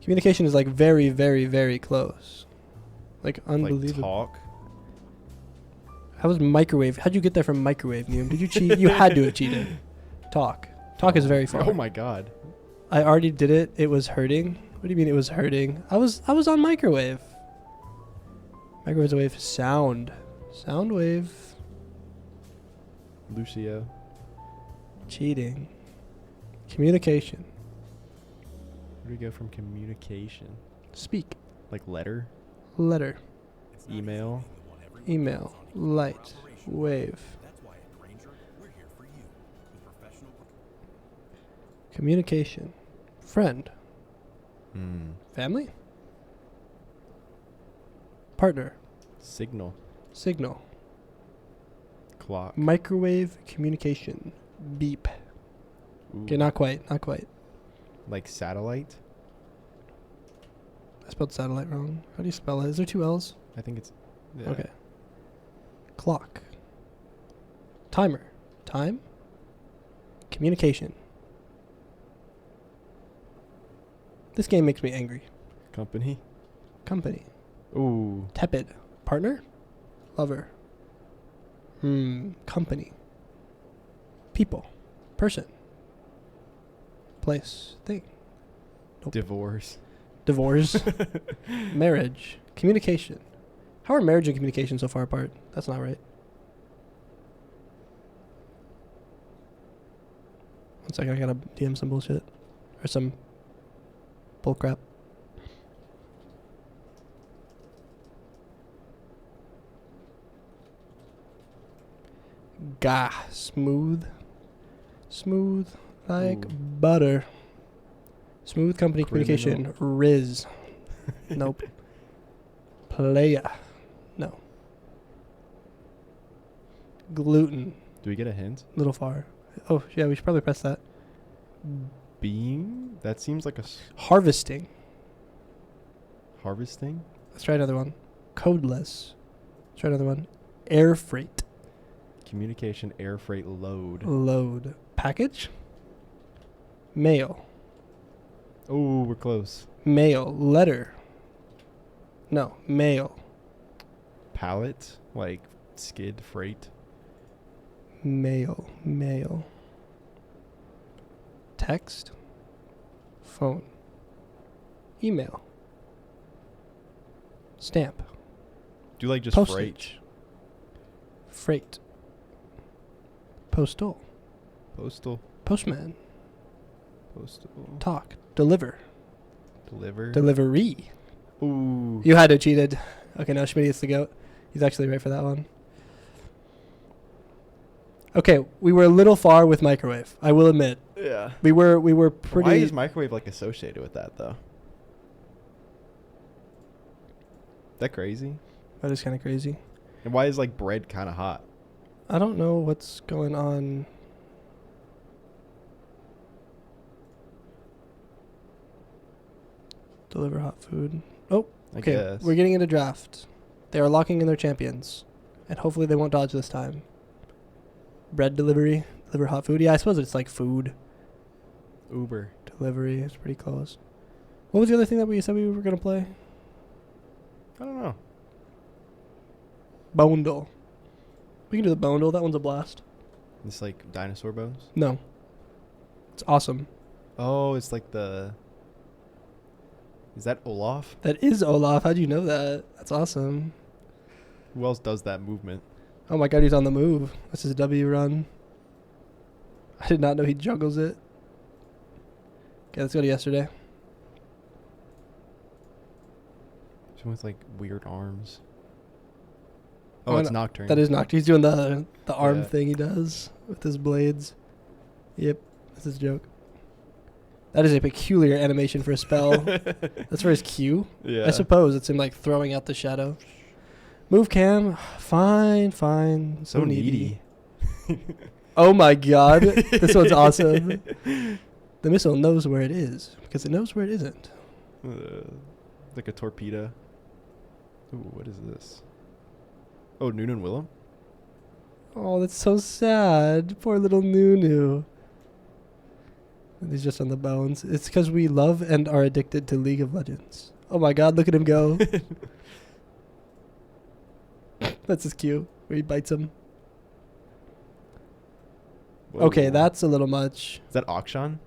Communication is like very, very, very close. Like unbelievable. Like talk. How was microwave? How'd you get there from microwave, Neum? Did you cheat? You had to have cheated. Talk. Talk is very far. Oh my god. I already did it. It was hurting. What do you mean it was hurting? I was on microwave. Microwave wave. Sound. Sound wave. Lucio. Cheating. Communication. Where do we go from communication? Speak. Like letter? Letter. Email? Email. Light. Wave. Communication. Friend. Family. Partner. Signal. Signal. Clock. Microwave communication. Beep. Okay, not quite. Not quite. Like satellite? I spelled satellite wrong. How do you spell it? Is there two L's? I think it's... Yeah. Okay. Clock. Timer. Time. Communication. This game makes me angry. Company? Company. Ooh. Tepid. Partner. Lover. Company. People. Person. Place. Thing. Nope. Divorce. Divorce. Marriage. Communication. How are marriage and communication so far apart? That's not right. One second, I gotta DM some bullshit. Or some bullcrap. Gah, smooth. Smooth like butter. Smooth company communication. Riz. Nope. Playa. No. Gluten. Do we get a hint? Little far. Oh, yeah, we should probably press that. Being? That seems like a... Harvesting. Harvesting? Let's try another one. Codeless. Let's try another one. Air freight. Communication, air freight, load. Load. Package? Mail. Oh, we're close. Mail. Letter. No, mail. Pallet? Like skid freight? Mail. Mail. Text. Phone. Email. Stamp. Do you like just Postage. Freight. Postal. Postal. Postman. Postal. Talk. Deliver. Deliver. Delivery. Ooh. You had to have cheated. Okay, now Schmitty gets the goat. He's actually right for that one. Okay, we were a little far with microwave. I will admit. Yeah. We were pretty. Why is microwave like associated with that though? That crazy? That is kind of crazy. And why is like bread kind of hot? I don't know what's going on. Deliver hot food. Oh, okay. guess. We're getting into draft. They are locking in their champions, and hopefully they won't dodge this time. Bread delivery, deliver hot food. Yeah, I suppose it's like food. Uber. Delivery is pretty close. What was the other thing that we said we were going to play? I don't know. Boundle. We can do the Boundle. That one's a blast. It's like dinosaur bones? No. It's awesome. Oh, it's like the... Is that Olaf? That is Olaf. How'd you know that? That's awesome. Who else does that movement? Oh my god, he's on the move. That's his W run. I did not know he juggles it. Okay, let's go to yesterday. Someone with like weird arms. Oh, it's Nocturne. That is Nocturne. He's doing the arm thing he does with his blades. Yep, that's his joke. That is a peculiar animation for a spell. That's for his Q. Yeah. I suppose it's him like throwing out the shadow. Move cam. Fine, fine. So needy. Oh my god. This one's awesome. The missile knows where it is because it knows where it isn't. Like a torpedo. Ooh, what is this? Oh, Noonan Willem? Oh, that's so sad. Poor little Nunu. And he's just on the bones. It's because we love and are addicted to League of Legends. Oh my god, look at him go. That's his cue, where he bites him. Whoa. Okay, that's a little much. Is that Akshan?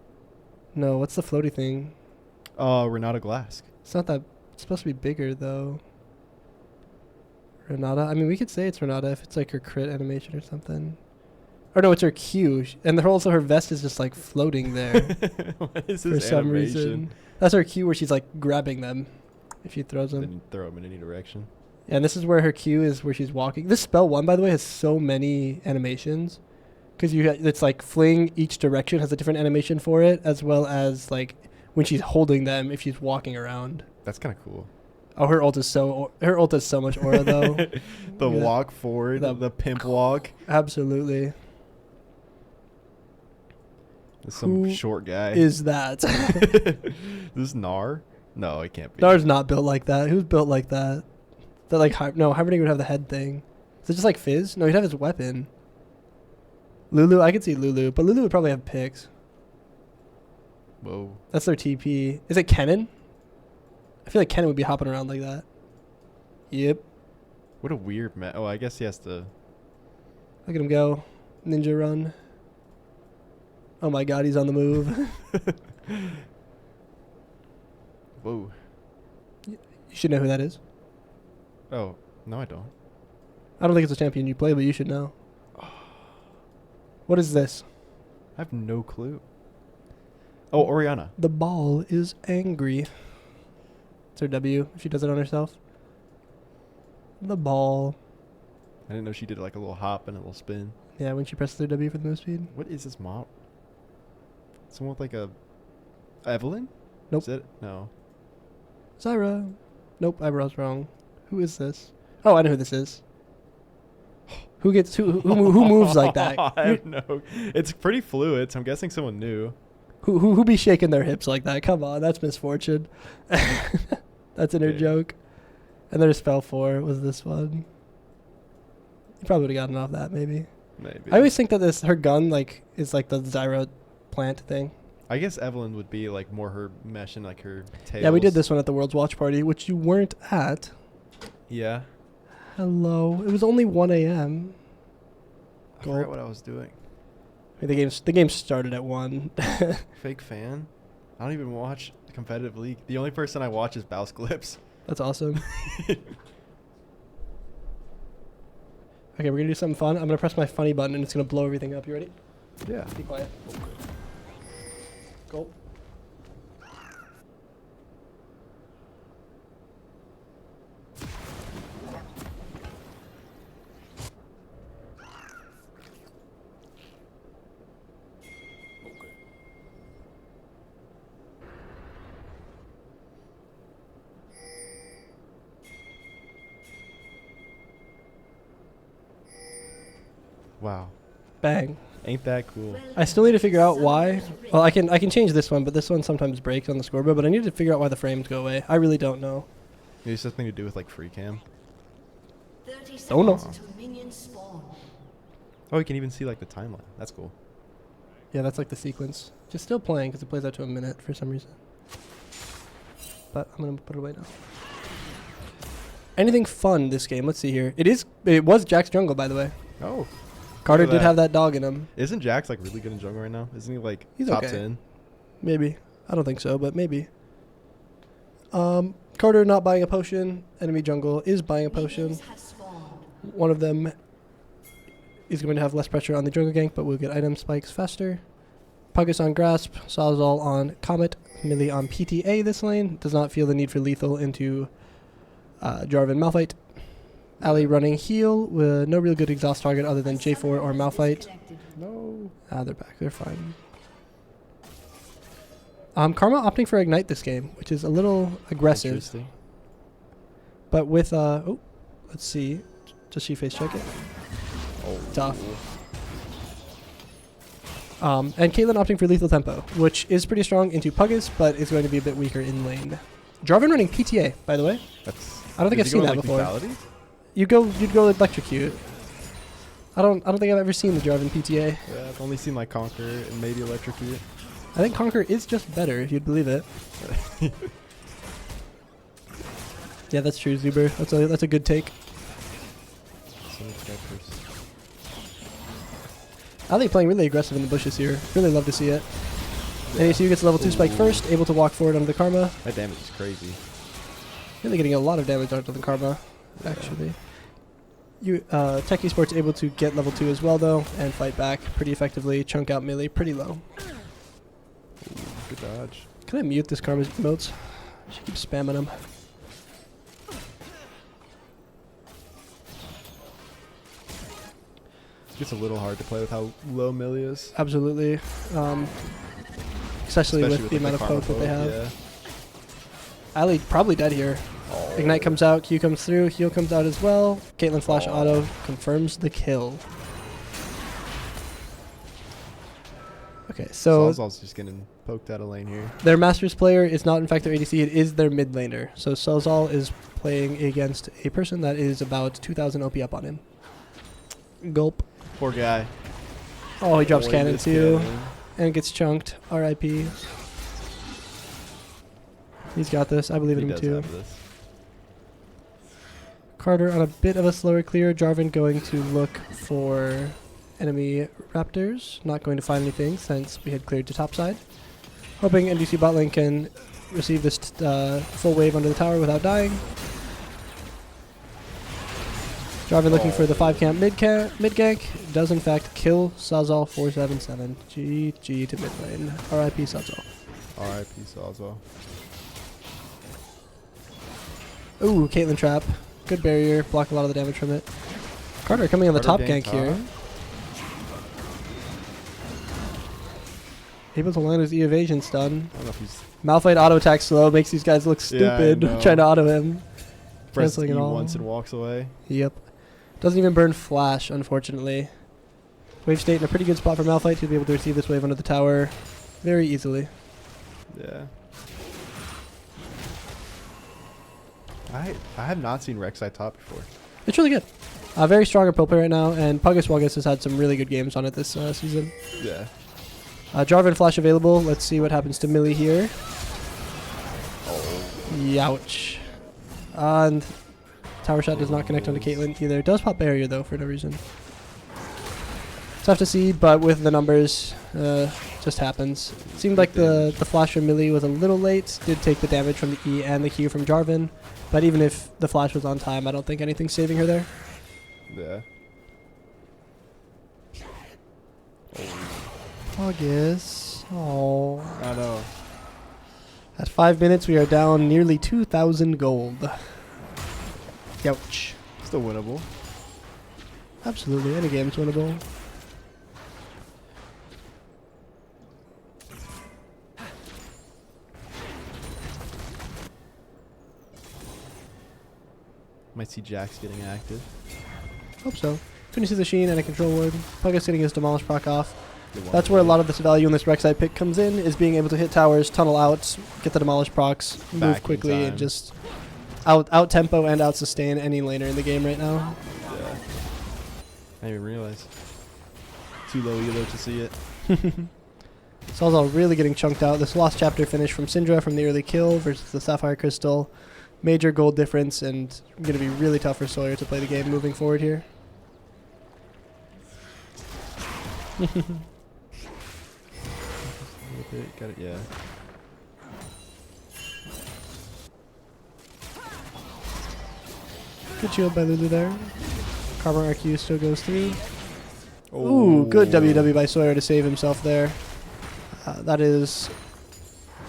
No, what's the floaty thing? Oh, Renata Glask. It's not that... It's supposed to be bigger, though. Renata? I mean, we could say it's Renata if it's like her crit animation or something. Or no, it's her Q. And also her vest is just like floating there. What is for this some animation? reason. That's her Q where she's like grabbing them if she throws them. Then you throw them in any direction. Yeah, and this is where her Q is where she's walking. This spell 1, by the way, has so many animations. Because it's like fling each direction has a different animation for it, as well as like when she's holding them if she's walking around. That's kind of cool. Oh, her ult is so much aura though. The walk forward, the pimp walk. Absolutely. Some Who short guy. Is that? This Nar? No, it can't be. Nar's not built like that. Who's built like that? That like Hibernating would have the head thing. Is it just like Fizz? No, he'd have his weapon. Lulu, I could see Lulu, but Lulu would probably have picks. Whoa. That's their TP. Is it Kennen? I feel like Kennen would be hopping around like that. Yep. What a weird Oh, I guess he has to... Look at him go. Ninja run. Oh my god, he's on the move. Whoa. You should know who that is. Oh, no I don't. I don't think it's a champion you play, but you should know. What is this? I have no clue. Oh, Oriana. The ball is angry. It's her W if she does it on herself. The ball. I didn't know she did like a little hop and a little spin. Yeah, when she presses her W for the move speed. What is this mob? Someone with like a Evelyn? Nope. Is it? No. Zyra. Nope, I was wrong. Who is this? Oh, I know who this is. Who gets who moves like that? I don't know. It's pretty fluid, so I'm guessing someone new. Who be shaking their hips like that? Come on, that's misfortune. That's an inner joke. And there's spell 4 was this one. You probably would have gotten off that maybe. Maybe. I always think that her gun is like the Zyra plant thing. I guess Evelyn would be like more her mesh and like her tails. Yeah, we did this one at the World's Watch Party, which you weren't at. Yeah. Hello. It was only 1 a.m. I forgot what I was doing. I mean, the game started at 1. Fake fan? I don't even watch competitive league. The only person I watch is Bouse Clips. That's awesome. Okay, we're going to do something fun. I'm going to press my funny button and it's going to blow everything up. You ready? Yeah. Be quiet. Go. Wow. Bang. Ain't that cool? I still need to figure out why. Well, I can change this one, but this one sometimes breaks on the scoreboard. But I need to figure out why the frames go away. I really don't know. Maybe it's something to do with like free cam. Don't know. Oh, you can even see like the timeline. That's cool. Yeah, that's like the sequence. Just still playing because it plays out to a minute for some reason. But I'm gonna put it away now. Anything fun this game? Let's see here. It was Jack's jungle, by the way. Oh. Carter did have that dog in him. Isn't Jax like really good in jungle right now? Isn't he like He's top okay. 10? Maybe. I don't think so, but maybe. Carter not buying a potion. Enemy jungle is buying a potion. One of them is going to have less pressure on the jungle gank, but will get item spikes faster. Puggus on Grasp. Sawzall on Comet. Millie on PTA this lane. Does not feel the need for lethal into Jarvan Malphite. Ali running heal with no real good exhaust target other than J4 or Malphite. No. They're back. They're fine. Karma opting for Ignite this game, which is a little aggressive. Interesting. But with, let's see. Does she face check it? Oh. Tough. And Caitlyn opting for Lethal Tempo, which is pretty strong into Puggus, but is going to be a bit weaker in lane. Jarvan running PTA, by the way. I don't think I've seen that before. Lethality? You'd go Electrocute. I don't think I've ever seen the Jarvan PTA. Yeah, I've only seen like Conquer and maybe Electrocute. I think Conquer is just better, if you'd believe it. Yeah, that's true, Zuber. That's a good take. Ali playing really aggressive in the bushes here. Really love to see it. NDSU gets a level 2 spike first, able to walk forward onto the Karma. That damage is crazy. Really getting a lot of damage onto the Karma, actually. Tech Esports able to get level 2 as well, though, and fight back pretty effectively. Chunk out melee pretty low. Ooh, good dodge. Can I mute this Karma's emotes? She keeps spamming them. It's a little hard to play with how low Millie is. Absolutely. Especially with the amount of poke that they have. Yeah. Ali probably dead here. Oh. Ignite comes out, Q comes through, heal comes out as well. Caitlyn flash auto confirms the kill. Okay, so Sawzall's just getting poked out of lane here. Their Masters player is not in fact their ADC, it is their mid laner. So Sawzall is playing against a person that is about 2,000 OP up on him. Gulp. Poor guy. Oh, he drops cannon too. Cannon. And gets chunked. RIP. He's got this. I believe in him too. Carter on a bit of a slower clear. Jarvan going to look for enemy raptors. Not going to find anything since we had cleared to topside. Hoping NDC bot lane can receive this full wave under the tower without dying. Jarvan looking for the 5 camp mid gank. Does in fact kill Sawzall 477. GG to mid lane. RIP Sawzall. RIP Sawzall. Ooh, Caitlyn trap. Good barrier. Block a lot of the damage from it. Carter coming on the top gank here. Able to land his E evasion stun. I don't know if he's Malphite auto attack slow makes these guys look stupid trying to auto him. press Canceling E it all. once and walks away. Yep. Doesn't even burn flash, unfortunately. Wave state in a pretty good spot for Malphite to be able to receive this wave under the tower very easily. Yeah. I have not seen Rek'Sai top before. It's really good. Very strong at Pope right now, and Puggus Wuggus has had some really good games on it this season. Yeah. Jarvan flash available. Let's see what happens to Millie here. Youch. And tower shot does not connect onto Caitlyn either. Does pop barrier though for no reason. Tough to see, but with the numbers, just happens. Seemed like the flash from Millie was a little late. Did take the damage from the E and the Q from Jarvan, but even if the flash was on time, I don't think anything's saving her there. Yeah. August. Oh. I know. At 5 minutes, we are down nearly 2,000 gold. Youch. Still winnable. Absolutely, any game's winnable. Might see Jax getting active. Hope so. Finishes the Sheen and a control ward. Puggus getting his Demolish proc off. That's where a lot of this value in this Rek'Sai pick comes in, is being able to hit towers, tunnel out, get the Demolish procs, move quickly, and just out tempo and out sustain any laner in the game right now. Yeah. I didn't even realize. Too low elo to see it. Sawzall really getting chunked out. This lost chapter finish from Syndra from the early kill versus the Sapphire Crystal. Major gold difference, and going to be really tough for Sawyer to play the game moving forward here. Got it, yeah. Good shield by Lulu there. Karma RQ still goes through. Ooh, good WW by Sawyer to save himself there. That is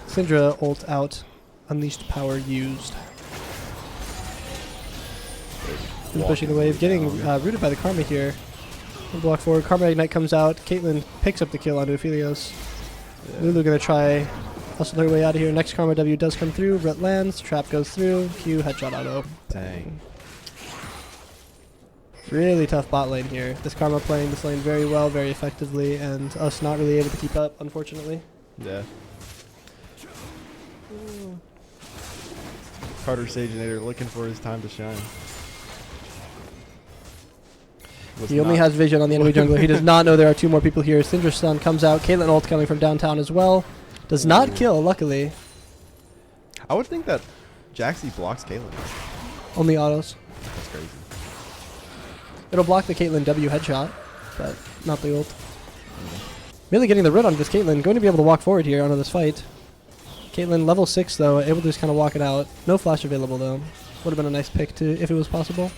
Syndra ult out. Unleashed power used. Pushing the wave. Getting rooted by the Karma here. Block forward. Karma Ignite comes out. Caitlyn picks up the kill onto Aphelios. Yeah. Lulu gonna try hustle her way out of here. Next Karma W does come through. Ret lands. Trap goes through. Q headshot auto. Dang. Really tough bot lane here. This Karma playing this lane very well, very effectively, and us not really able to keep up, unfortunately. Yeah. Carter Saginator looking for his time to shine. He only has vision on the enemy jungler. He does not know there are 2 more people here. Syndra's stun comes out. Caitlyn ult coming from downtown as well. Does not kill, luckily. I would think that Jaxie blocks Caitlyn. Only autos. That's crazy. It'll block the Caitlyn W headshot, but not the ult. Really getting the root on this Caitlyn. Going to be able to walk forward here onto this fight. Caitlyn level 6 though, able to just kind of walk it out. No flash available though. Would have been a nice pick to if it was possible.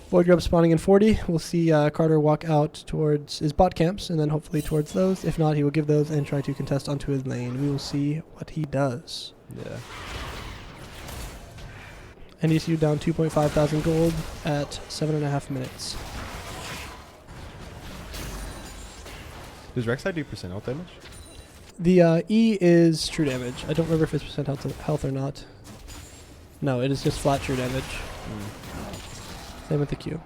Void Grub spawning in 40. We'll see Carter walk out towards his bot camps and then hopefully towards those. If not, he will give those and try to contest onto his lane. We will see what he does. Yeah. NDSU down 2.5 thousand gold at 7.5 minutes. Does Rek'Sai do % health damage? The E is true damage. I don't remember if it's % health or not. No, it is just flat true damage. Same with the Q.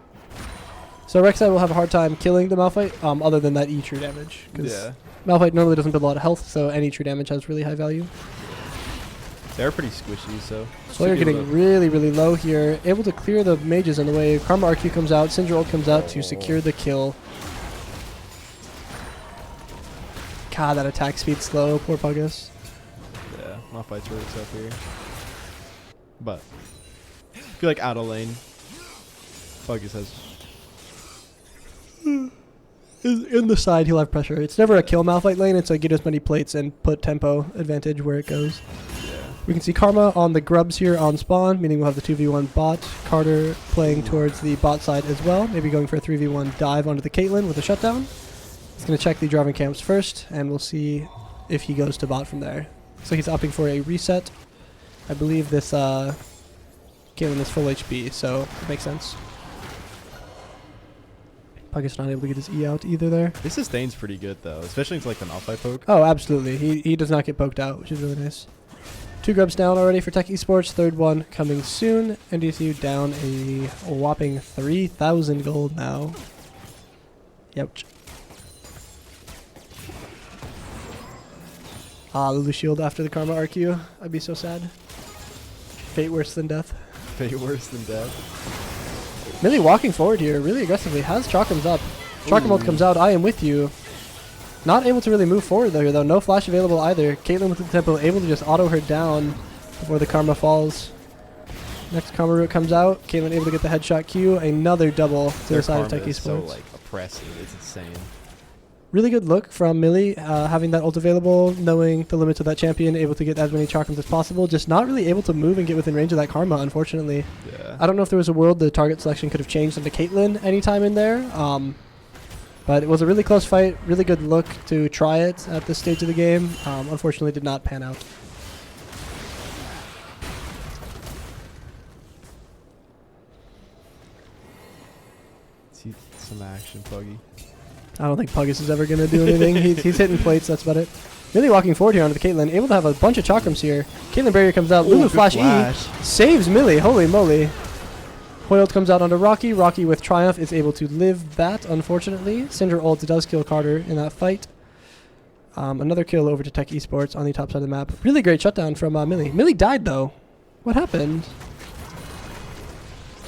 So Rek'Sai will have a hard time killing the Malphite, other than that E true damage. Yeah. Malphite normally doesn't build a lot of health, so any true damage has really high value. They're pretty squishy, so... Sawyer getting really, really low here. Able to clear the mages in the wave. Karma RQ comes out. Syndra ult comes out to secure the kill. God, that attack speed slow. Poor Puggus. Yeah, Malphite's really tough here. But I feel like out of lane, Puggus has... In the side, he'll have pressure. It's never a kill Malphite lane. It's like get as many plates and put tempo advantage where it goes. Yeah. We can see Karma on the grubs here on spawn, meaning we'll have the 2v1 bot. Carter playing towards the bot side as well, maybe going for a 3v1 dive onto the Caitlyn with a shutdown. He's going to check the driving camps first, and we'll see if he goes to bot from there. So he's opting for a reset. I believe this Caitlyn is full HP, so it makes sense. Pucket's not able to get his E out either there. This sustain's pretty good though, especially into like the Malphite poke. Oh, absolutely. He does not get poked out, which is really nice. 2 grubs down already for Tech Esports. Third one coming soon. NDSU down a whopping 3,000 gold now. Yep. Ah, Lulu Shield after the Karma RQ. I'd be so sad. Fate worse than death. Fate worse than death. Millie walking forward here really aggressively. Has Chakrams up. Chakram ult comes out. I am with you. Not able to really move forward though. No flash available either. Caitlyn with the tempo able to just auto her down before the Karma falls. Next Karma root comes out. Caitlyn able to get the headshot Q. Another double to the side of Tech Esports. So like oppressive. It's insane. Really good look from Millie, having that ult available, knowing the limits of that champion, able to get as many Chakrams as possible, just not really able to move and get within range of that Karma, unfortunately. Yeah. I don't know if there was a world the target selection could have changed into Caitlyn anytime in there, but it was a really close fight, really good look to try it at this stage of the game. Unfortunately did not pan out. See some action, Puggy. I don't think Puggus is ever going to do anything. he's hitting plates, that's about it. Really walking forward here onto the Caitlyn, able to have a bunch of Chakrams here. Caitlyn barrier comes out, Lulu flash E, saves Millie, holy moly. Hoyled comes out onto Rocky. Rocky with Triumph is able to live that, unfortunately. Syndra ult does kill Carter in that fight. Another kill over to Tech Esports on the top side of the map. Really great shutdown from Millie. Millie died though. What happened?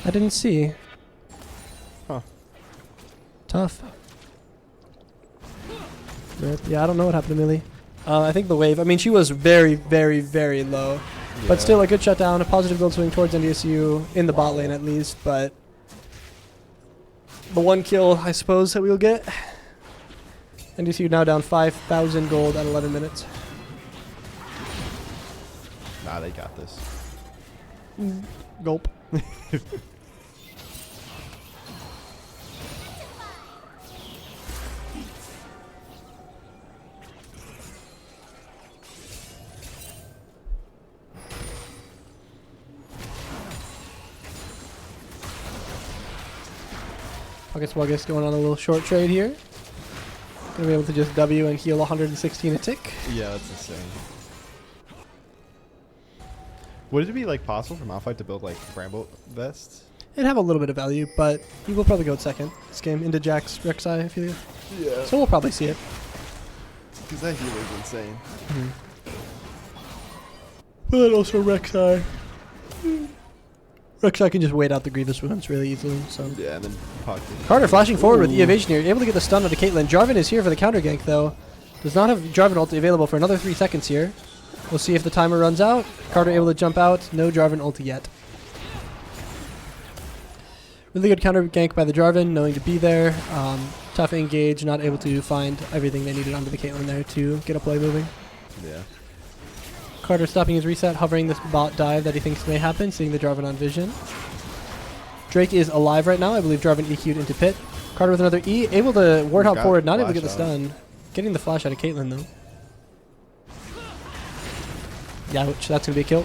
I didn't see. Huh. Tough. Yeah, I don't know what happened to Millie. I think the wave, I mean, she was very, very, very low. Yeah. But still a good shutdown, a positive gold swing towards NDSU, in the bot lane at least, but the one kill, I suppose, that we'll get. NDSU now down 5,000 gold at 11 minutes. Nah, they got this. Gulp. Wuggus going on a little short trade here. Gonna be able to just W and heal 116 a tick. Yeah, that's insane. Would it be like possible for Malphite to build like Bramble vests? It'd have a little bit of value, but he will probably go second this game into Jack's Rek'Sai, I feel. Yeah. So we'll probably see it. Because that healer's insane. But also Rek'Sai. Rek'Sai can just wait out the Grievous wounds really easily. So yeah, and then pocket. Carter flashing forward with the evasion here, able to get the stun onto Caitlyn. Jarvan is here for the counter gank though. Does not have Jarvan ult available for another 3 seconds here. We'll see if the timer runs out. Carter able to jump out. No Jarvan ult yet. Really good counter gank by the Jarvan, knowing to be there. Tough engage, not able to find everything they needed onto the Caitlyn there to get a play moving. Yeah. Carter stopping his reset, hovering this bot dive that he thinks may happen, seeing the Jarvan on vision. Drake is alive right now. I believe Jarvan EQ'd into pit. Carter with another E, able to warthog forward, not able to get the stun. Getting the flash out of Caitlyn though. Yeah, which that's going to be a kill.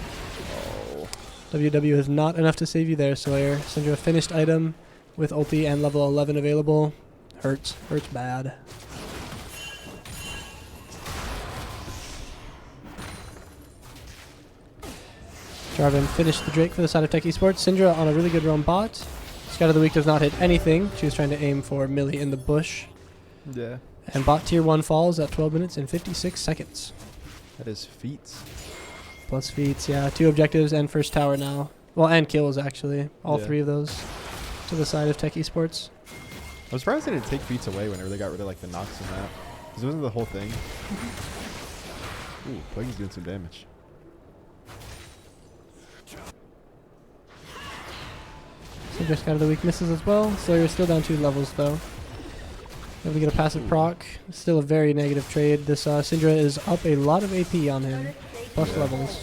Oh. WW is not enough to save you there, Sawyer. Syndra finished item with ulti and level 11 available. Hurts. Hurts bad. Jarvan finished the Drake for the side of Tech Esports. Syndra on a really good roam bot. Scout of the Week does not hit anything. She was trying to aim for Millie in the bush. Yeah. And bot tier 1 falls at 12 minutes and 56 seconds. That is feats. Plus feats, yeah. 2 objectives and first tower now. Well, and kills actually. All 3 of those to the side of Tech Esports. I'm surprised they didn't take feats away whenever they got rid of like the Nox and that. Because it wasn't the whole thing. Ooh, Puggy's doing some damage. So just got of the weak misses as well. So you're still down 2 levels though. Able to get a passive proc. Still a very negative trade. This Syndra is up a lot of AP on him. Plus levels.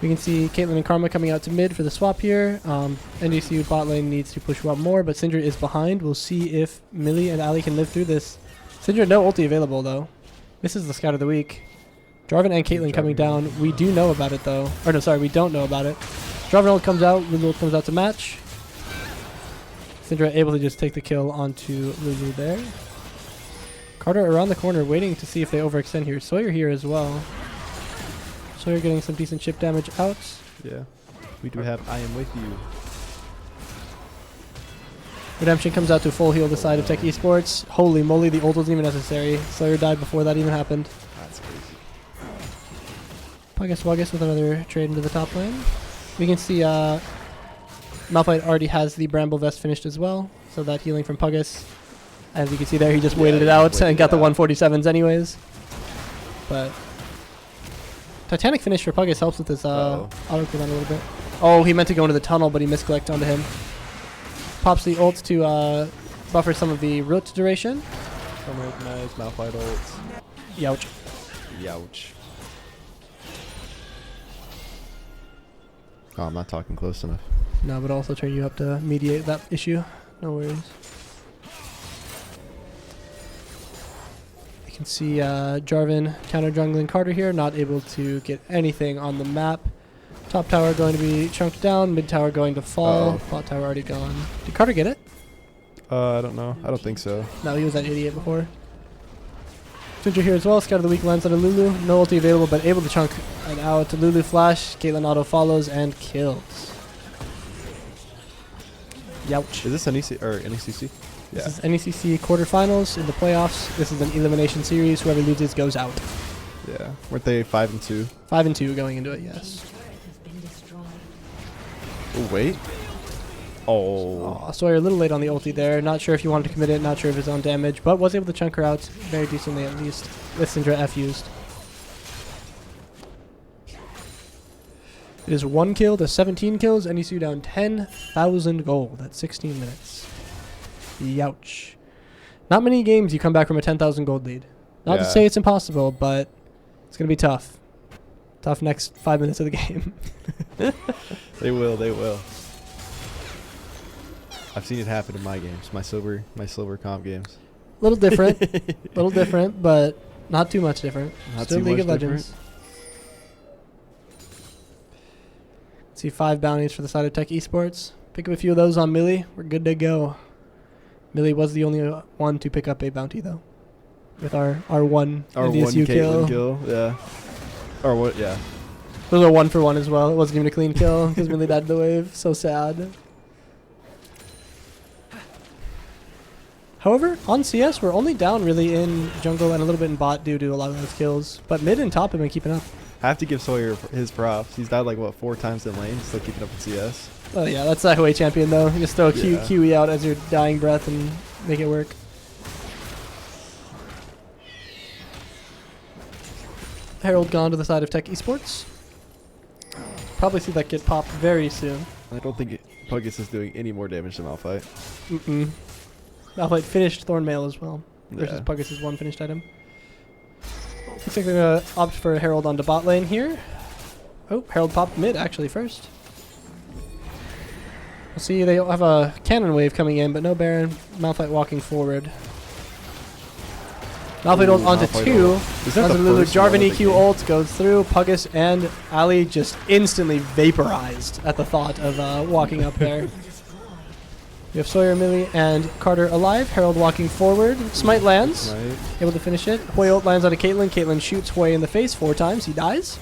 We can see Caitlyn and Karma coming out to mid for the swap here. NDSU bot lane needs to push one more, but Syndra is behind. We'll see if Millie and Ali can live through this. Syndra, no ulti available, though. This is the scout of the week. Jarvan and Caitlyn coming down. We do know about it, though. Or no, sorry, we don't know about it. Jarvan ult comes out. Lulu ult comes out to match. Syndra able to just take the kill onto Lulu there. Carter around the corner waiting to see if they overextend here. Sawyer here as well. Sawyer getting some decent chip damage out. Yeah. We do have I am with you. Redemption comes out to full heal the side of Tech Esports. Holy moly, the ult wasn't even necessary. Sawyer died before that even happened. That's crazy. Puggus Wuggus with another trade into the top lane. We can see Malphite already has the Bramble Vest finished as well. So that healing from Puggus. As you can see there, he just waited it out and got the 147s anyways. But Titanic finish for Puggus helps with this auto cooldown a little bit. Oh, he meant to go into the tunnel, but he misclicked onto him. Pops the ult to buffer some of the root duration. Nice Malphite ult. Youch. Youch. Oh, I'm not talking close enough. No, but also turn you up to mediate that issue. No worries. You can see Jarvan counter jungling Carter here, not able to get anything on the map. Top tower going to be chunked down, mid tower going to fall, bot tower already gone. Did Carter get it? I don't know. I don't think so. No, he was that idiot before. Syndra here as well, Scout of the Week lands on a Lulu. No ulti available, but able to chunk it out. Lulu flash, Caitlyn auto follows and kills. Youch. Is this NEC or NECC? Yeah. This is NECC quarterfinals in the playoffs. This is an elimination series. Whoever loses goes out. Yeah. Weren't they 5-2? 5-2 going into it, yes. Oh, wait. Oh. Sawyer a little late on the ulti there. Not sure if he wanted to commit it. Not sure of his own damage, but was able to chunk her out very decently at least. With Syndra F used. It is 1 kill to 17 kills. NECU down 10,000 gold at 16 minutes. Youch. Not many games you come back from a 10,000 gold lead. Not to say it's impossible, but it's going to be tough. Tough next 5 minutes of the game. They will. They will. I've seen it happen in my games, my silver comp games. A little different, little different, but not too much different. Not Still too League much of Legends. See 5 bounties for the side of Tech Esports. Pick up a few of those on Millie. We're good to go. Millie was the only one to pick up a bounty though, with our one NDSU kill. Yeah. Or what? Yeah. It was a 1-for-1 as well. It wasn't even a clean kill because Millie died to the wave. So sad. However, on CS, we're only down really in jungle and a little bit in bot due to a lot of those kills. But mid and top have been keeping up. I have to give Sawyer his props. He's died like, what, 4 times in lane, still keeping up with CS. Oh yeah, that's the highway champion though. You just throw a QE out as your dying breath and make it work. Herald gone to the side of Tech Esports. Probably see that get popped very soon. I don't think Puggus is doing any more damage to Malphite. Malphite finished Thornmail as well, versus Puggus' one finished item. Looks like they're going to opt for Herald onto bot lane here. Oh, Herald popped mid actually first. We'll see, they have a cannon wave coming in, but no Baron. Malphite walking forward. Malphite ult onto 2. Jarvan EQ ult goes through. Puggus and Ali just instantly vaporized at the thought of walking up there. We have Sawyer, Millie, and Carter alive. Herald walking forward. Smite lands. Able to finish it. Hui ult lands onto Caitlyn. Caitlyn shoots Hui in the face 4 times. He dies.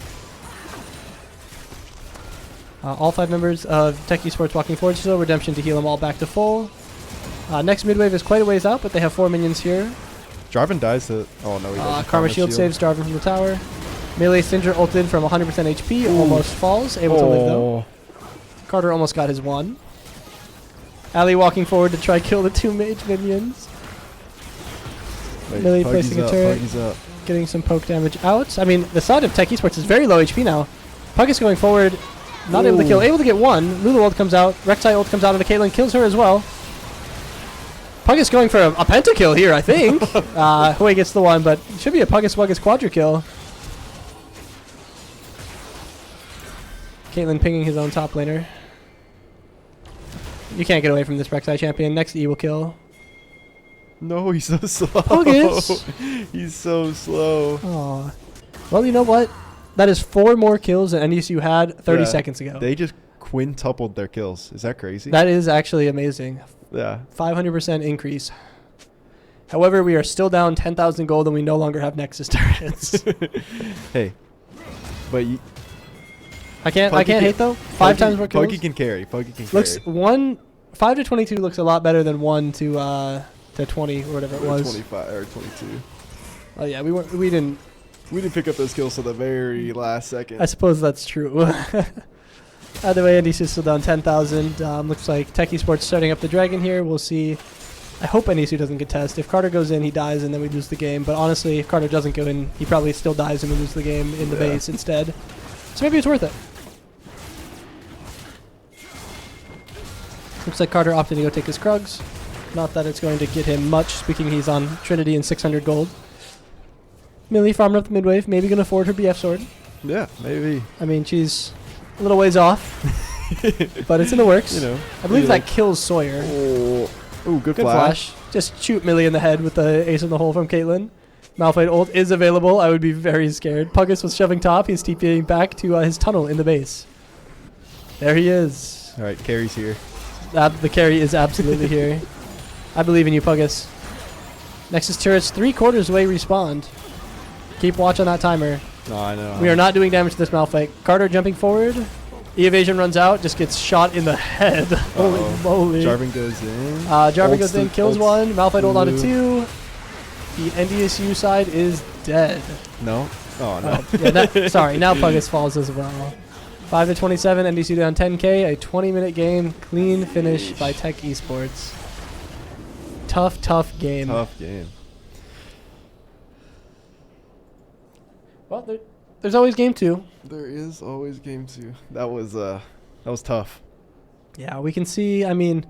All 5 members of Tech Esports walking forward still. Redemption to heal them all back to full. Next mid wave is quite a ways out, but they have 4 minions here. Jarvan dies to... Oh, no, he doesn't. Karma shield saves Jarvan from the tower. Melee Syndra ulted from 100% HP. Almost falls. Able to live though. Carter almost got his 1. Ali walking forward to try kill the 2 mage minions. Melee placing a turret. Getting some poke damage out. I mean, the side of Tech Esports is very low HP now. Puggus going forward. Not able to kill. Able to get 1. Lulu ult comes out. Rek'Sai ult comes out onto Caitlyn. Kills her as well. Puggus going for a pentakill here, I think. Hui gets the 1, but it should be a Puggus Wuggus quadra kill. Caitlyn pinging his own top laner. You can't get away from this Rek'Sai champion. Next E will kill. No, he's so slow. Focus. He's so slow. Aw. Well, you know what? That is 4 more kills than NDSU had 30 seconds ago. They just quintupled their kills. Is that crazy? That is actually amazing. Yeah. 500% increase. However, we are still down 10,000 gold and we no longer have Nexus turrets. Hey. But you... I can't hate though. 5 times more kills. Pokey can carry. Pokey can looks carry. 5 to 22 looks a lot better than 1 to 20 or whatever it was. 25 or 22. Oh yeah, we didn't pick up those kills till the very last second. I suppose that's true. Either way, NDC is still down 10,000. Looks like Tech Esports starting up the dragon here. We'll see. I hope NDC doesn't contest. If Carter goes in, he dies, and then we lose the game. But honestly, if Carter doesn't go in, he probably still dies and we lose the game in the base instead. So maybe it's worth it. Looks like Carter opted to go take his Krugs. Not that it's going to get him much, speaking he's on Trinity and 600 gold. Millie farming up the mid-wave, maybe going to afford her BF sword. Yeah, maybe. I mean, she's a little ways off, but it's in the works. You know, I believe that kills Sawyer. Oh, good flash. Just shoot Millie in the head with the ace in the hole from Caitlyn. Malphite ult is available. I would be very scared. Puggus was shoving top. He's TPing back to his tunnel in the base. There he is. All right, carry's here. The carry is absolutely here. I believe in you, Puggus. Nexus turrets 3/4 way respawned. Keep watch on that timer. No, I know. We are not doing damage to this Malphite. Carter jumping forward. E-evasion runs out, just gets shot in the head. Holy moly. Jarvan goes in. Jarvan goes in, kills one. Malphite ult onto 2. The NDSU side is dead. No. Oh, no. Yeah, sorry, now Puggus falls as well. 5 to 27, NDSU down 10k. A 20-minute game. Clean finish by Tech Esports. Tough game. Tough game. Well, there's always game 2. There is always game 2. That was tough. Yeah, we can see, I mean,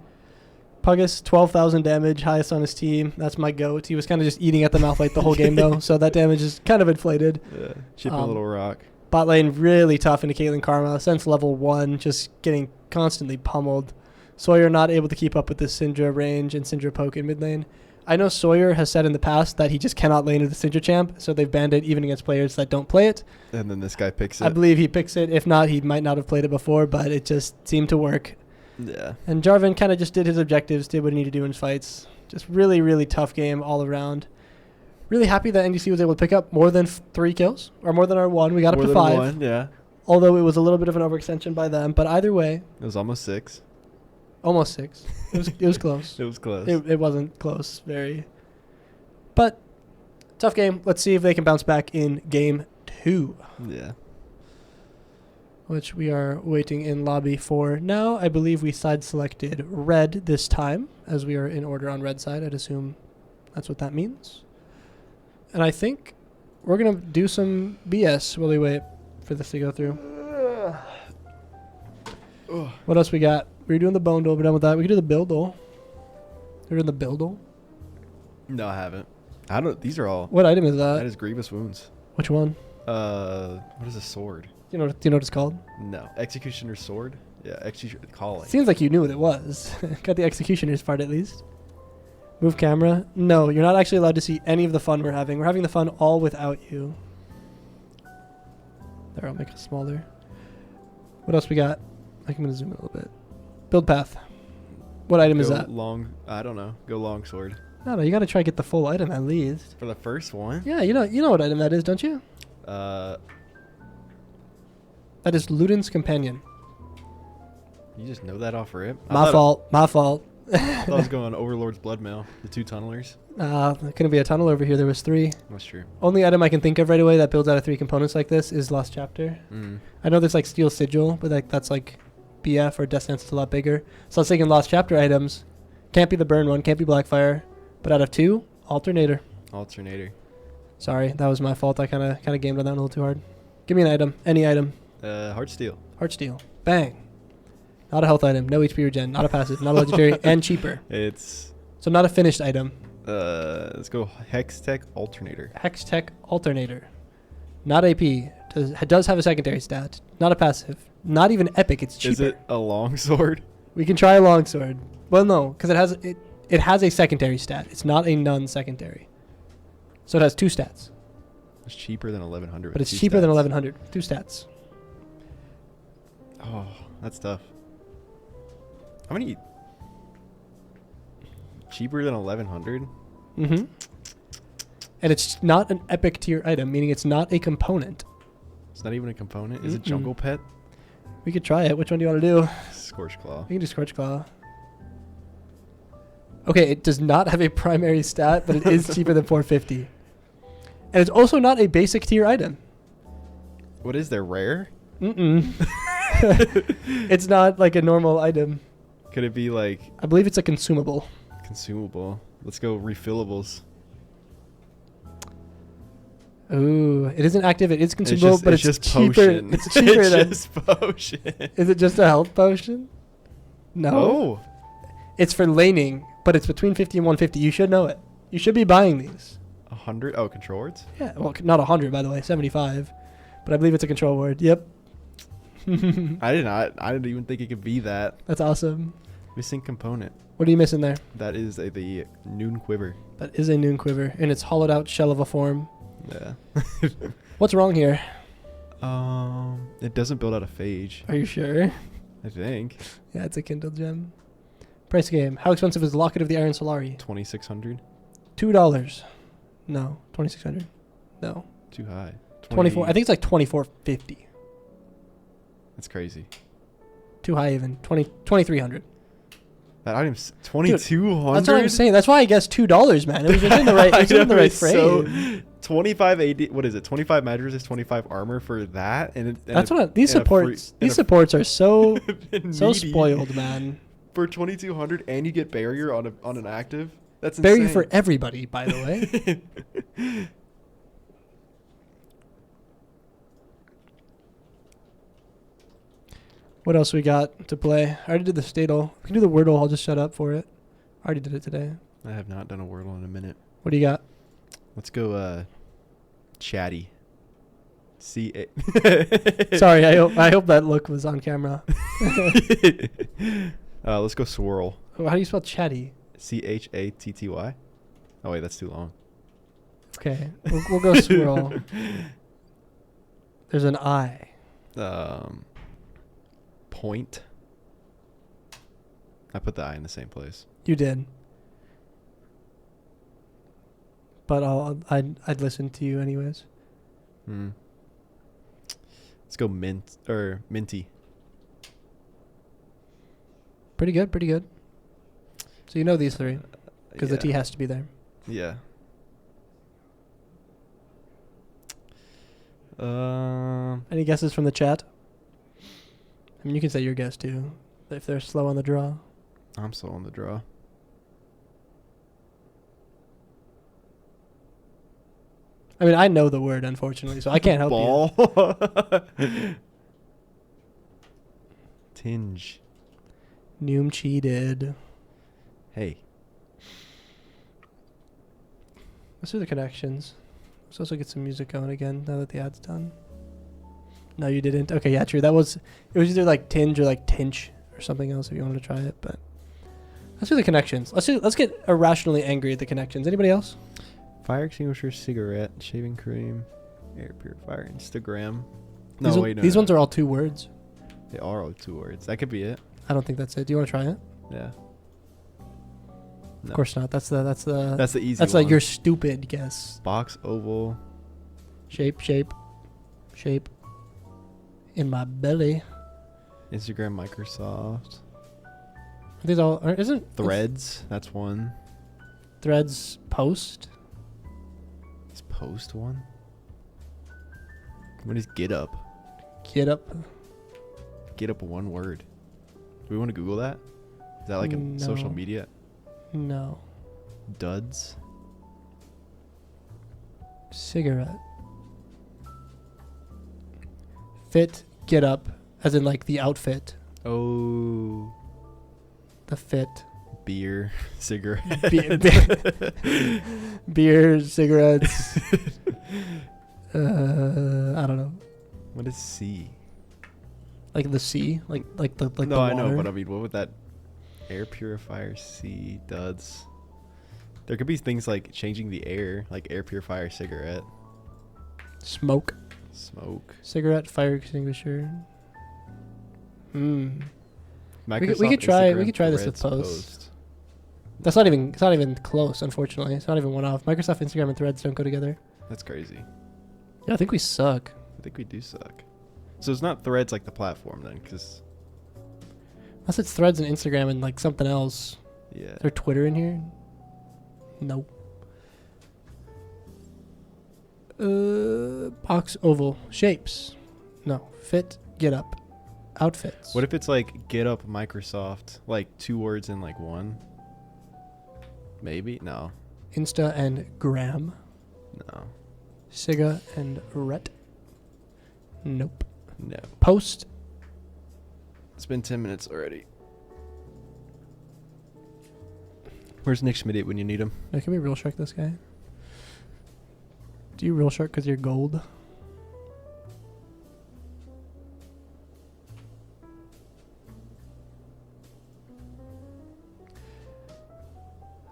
Puggus, 12,000 damage, highest on his team. That's my goat. He was kind of just eating at the Malphite the whole game, though, so that damage is kind of inflated. Yeah, chipping a little rock. Bot lane really tough into Caitlyn Karma. Since level 1, just getting constantly pummeled. Sawyer not able to keep up with the Syndra range and Syndra poke in mid lane. I know Sawyer has said in the past that he just cannot lane with the Syndra champ, so they've banned it even against players that don't play it. And then this guy picks it. I believe he picks it. If not, he might not have played it before, but it just seemed to work. Yeah. And Jarvan kind of just did his objectives, did what he needed to do in his fights. Just really, really tough game all around. Really happy that NDC was able to pick up more than 3 kills, or more than our 1. We got up to 5. 1, yeah. Although it was a little bit of an overextension by them, but either way. It was almost 6. Almost 6. It was close. It was close. It wasn't close, very. But tough game. Let's see if they can bounce back in game 2. Yeah. Which we are waiting in lobby for now. I believe we side selected red this time, as we are in order on red side. I'd assume that's what that means. And I think we're going to do some BS while we wait for this to go through. What else we got? We're doing the bone duel. We're done with that. We can do the build duel. We're doing the build duel. No, I haven't. I don't. These are all. What item is that? That is grievous wounds. Which one? What is a sword? Do you know what it's called? No, executioner's sword. Yeah, executioner calling. Seems like you knew what it was. Got the executioner's part at least. Move camera. No, you're not actually allowed to see any of the fun we're having. We're having the fun all without you. There, I'll make it smaller. What else we got? I'm going to zoom in a little bit. Build path. What item is that? Long. I don't know. Go long sword. No, you got to try to get the full item at least. For the first one? Yeah, you know what item that is, don't you? That is Luden's Companion. You just know that off rip? My fault. My fault. I thought I was going Overlord's Bloodmail. The 2 tunnelers. There couldn't be a tunnel over here. There was 3. That's true. Only item I can think of right away that builds out of 3 components like this is Lost Chapter. I know there's like Steel Sigil, but that's like BF or Death Dance is a lot bigger. So I was thinking Lost Chapter items. Can't be the burn one. Can't be Blackfire. But out of 2, Alternator. Alternator. Sorry, that was my fault. I kind of gamed on that one a little too hard. Give me an item. Any item. Heartsteel. Heartsteel. Bang. Not a health item. No HP regen. Not a passive. Not a legendary. And cheaper. So not a finished item. Let's go Hextech Alternator. Hextech Alternator. Not AP. Does have a secondary stat. Not a passive. Not even epic. It's cheaper. Is it a longsword? We can try a longsword. Well, no, because it has a secondary stat. It's not a non-secondary. So it has 2 stats. It's cheaper than 1100. But it's cheaper than 1100. 2 stats. Oh, that's tough. How many? Cheaper than 1100? Mm-hmm. And it's not an epic tier item, meaning it's not a component. It's not even a component. Is it Jungle Pet? We could try it. Which one do you want to do? Scorch Claw. We can do Scorch Claw. Okay, it does not have a primary stat, but it is cheaper than 450. And it's also not a basic tier item. What is there? Rare? Mm-mm. It's not like a normal item. Could it be like... I believe it's a consumable. Consumable. Let's go refillables. Ooh, it isn't active. It is consumable, but it's just cheaper. Potion. It's cheaper It's than... just potion. Is it just a health potion? No. Oh. It's for laning, but it's between 50 and 150. You should know it. You should be buying these. 100? Oh, control words? Yeah, well, not 100, by the way. 75. But I believe it's a control word. Yep. I didn't even think it could be that. That's awesome. Missing component. What are you missing there? That is the Noon Quiver. That is a Noon Quiver, and it's hollowed out shell of a form. Yeah. What's wrong here? It doesn't build out a phage. Are you sure? I think. Yeah, it's a Kindle gem. Price game. How expensive is Locket of the Iron Solari? 2600. $2. No. 2600. No. Too high. 24. I think it's like 2450. That's crazy. Too high even. 2300. That item's 2200. That's what I'm saying. That's why I guess $2, man. It was within the right. It was in the right frame. So 25 AD. What is it? 25 magic resist, 25 armor for that. That's what these supports. These supports are so spoiled, man. For 2200, and you get barrier on an active. That's insane. Barrier for everybody, by the way. What else we got to play? I already did the Statal. We can do the Wordle. I'll just shut up for it. I already did it today. I have not done a Wordle in a minute. What do you got? Let's go Chatty. C-A. Sorry, I hope that look was on camera. Let's go Swirl. Oh, how do you spell Chatty? C-H-A-T-T-Y. Oh, wait, that's too long. Okay, we'll go Swirl. There's an I. Point. I put the I in the same place. You did. But I'd listen to you anyways. Let's go Minty. Pretty good, pretty good. So you know these three, because the T has to be there. Yeah. Any guesses from the chat? I mean, you can say your guess too, if they're slow on the draw. I'm slow on the draw. I mean, I know the word, unfortunately, so I can't help you. Tinge. Noom cheated. Hey. Let's do the connections. Let's also get some music going again now that the ad's done. No, you didn't. Okay, yeah, true. It was either like Tinge or like Tinch or something else if you wanted to try it. But let's do the connections. Let's get irrationally angry at the connections. Anybody else? Fire extinguisher, cigarette, shaving cream, air purifier, Instagram. No, wait, no. These ones are all 2 words. They are all 2 words. That could be it. I don't think that's it. Do you want to try it? Yeah. No. Of course not. That's the easy. That's one. like your stupid guess. Box, oval, shape. In my belly. Instagram, Microsoft. Are these all? Isn't Threads? That's one. Threads post. Is post one? What is GitUp? GitUp. GitUp, one word. Do we want to Google that? Is that like a social media? No. Duds. Cigarette. Fit, get up, as in like the outfit. Oh. The fit. Beer, cigarette. Beer, cigarettes. I don't know. What is C? Like the sea, like the No, the I water. know, but I mean, what would that air purifier C duds? There could be things like changing the air, like air purifier cigarette. Smoke. Cigarette fire extinguisher. We could try this with post. That's not even. It's not even close. Unfortunately, it's not even one off. Microsoft Instagram and Threads don't go together. That's crazy. Yeah, I think we suck. I think we do suck. So it's not Threads like the platform then, because Unless it's Threads and Instagram and like something else. Yeah. Is there Twitter in here? Nope. Box oval shapes. No. Fit. Get up. Outfits. What if it's like get up Microsoft, like 2 words in like one? Maybe? No. Insta and Gram. No. Siga and Ret. Nope. No. Post. It's been 10 minutes already. Where's Nick Schmidt when you need him? No, can we real shark this guy? Do you real shark because you're gold?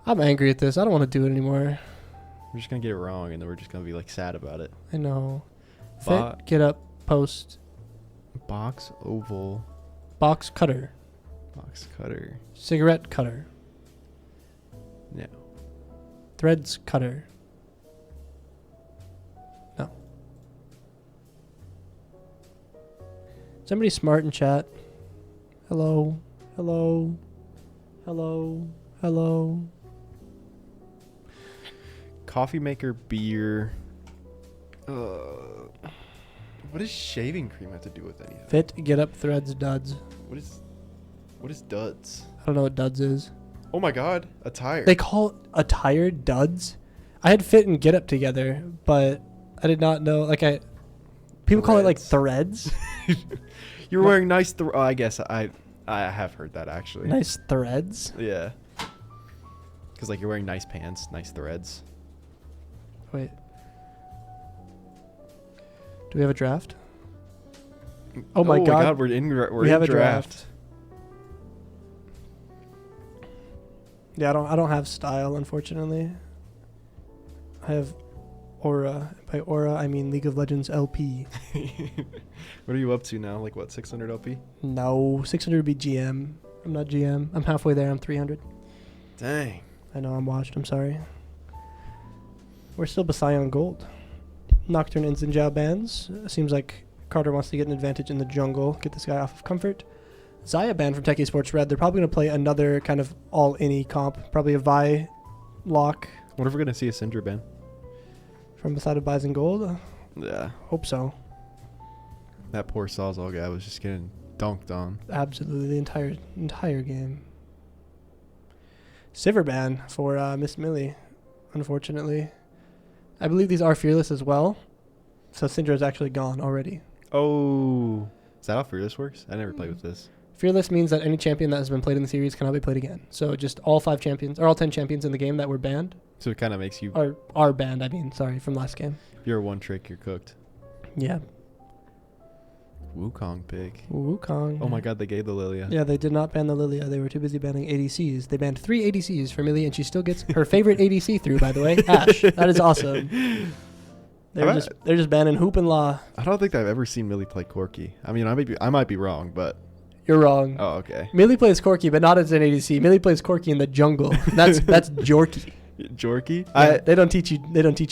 I'm angry at this. I don't want to do it anymore. We're just going to get it wrong and then we're just going to be like sad about it. I know. Fit, get up, post. Box oval. Box cutter. Box cutter. Cigarette cutter. No. Threads cutter. No. Somebody smart in chat. Hello. Hello. Hello. Hello. Coffee maker beer. What does shaving cream have to do with anything? Fit, get up, threads, duds. What is duds? I don't know what duds is. Oh my god, attire. They call attire duds? I had fit and get up together, but I did not know. People call it like threads. You're wearing nice. I guess I have heard that actually. Nice threads. Yeah. Because like you're wearing nice pants, nice threads. Wait. Do we have a draft? Oh my god. We're we in have a draft. Yeah, I don't have style, unfortunately. I have aura. By aura, I mean League of Legends LP. What are you up to now? Like what, 600 LP? No, 600 would be GM. I'm not GM. I'm halfway there. I'm 300. Dang. I know, I'm washed. I'm sorry. We're still Basai on gold. Nocturne and Zinjao bans. Seems like Carter wants to get an advantage in the jungle. Get this guy off of comfort. Zaya ban from Techie Sports Red. They're probably going to play another kind of all-any comp. Probably a Vi lock. What if we're going to see a Syndra ban? From beside of Buys and Gold? Yeah. Hope so. That poor Sawzall guy was just getting dunked on. Absolutely, the entire game. Sivir ban for Miss Millie, unfortunately. I believe these are fearless as well. So Syndra is actually gone already. Oh. Is that how Fearless works? I never played with this. Fearless means that any champion that has been played in the series cannot be played again. So just all 5 champions, or all 10 champions in the game that were banned. So it kind of makes you... Are banned, sorry, from last game. If you're one trick, you're cooked. Yeah. Wukong pick. Wukong. Oh my god, they gave the Lilia. Yeah, they did not ban the Lilia. They were too busy banning ADCs. They banned 3 ADCs for Millie, and she still gets her favorite ADC through, by the way. Ashe. That is awesome. They're just banning Hoop and La. I don't think I've ever seen Millie play Corki. I mean, I might be wrong, but... You're wrong. Oh, okay. Millie plays Corki, but not as an ADC. Millie plays Corki in the jungle. That's Jorky. Jorky? Yeah, they don't teach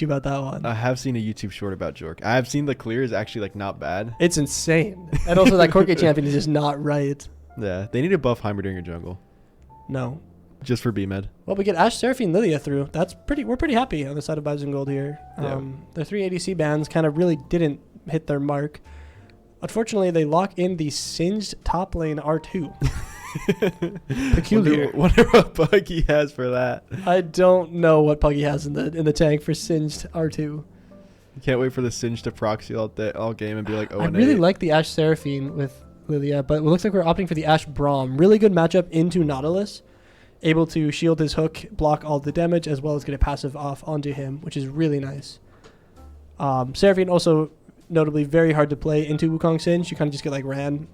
you about that one. I have seen a YouTube short about Jork. I have seen the clear is actually like not bad. It's insane. And also that Corki champion is just not right. Yeah, they need to buff Heimerdinger in jungle. No. Just for B-Med. Well, we get Ashe, Seraphine, Lilia through. We're pretty happy on the side of Buys and Gold here. The 3 ADC bans kind of really didn't hit their mark. Unfortunately, they lock in the singed top lane R2. Peculiar. Wonder what Puggy has for that. I don't know what Puggy has in the tank for singed R2. Can't wait for the Singe to proxy all game and be like, I really like the Ashe Seraphine with Lilia, but it looks like we're opting for the Ashe Braum. Really good matchup into Nautilus. Able to shield his hook, block all the damage, as well as get a passive off onto him, which is really nice. Seraphine also notably very hard to play into Wukong Singe. You kind of just get like ran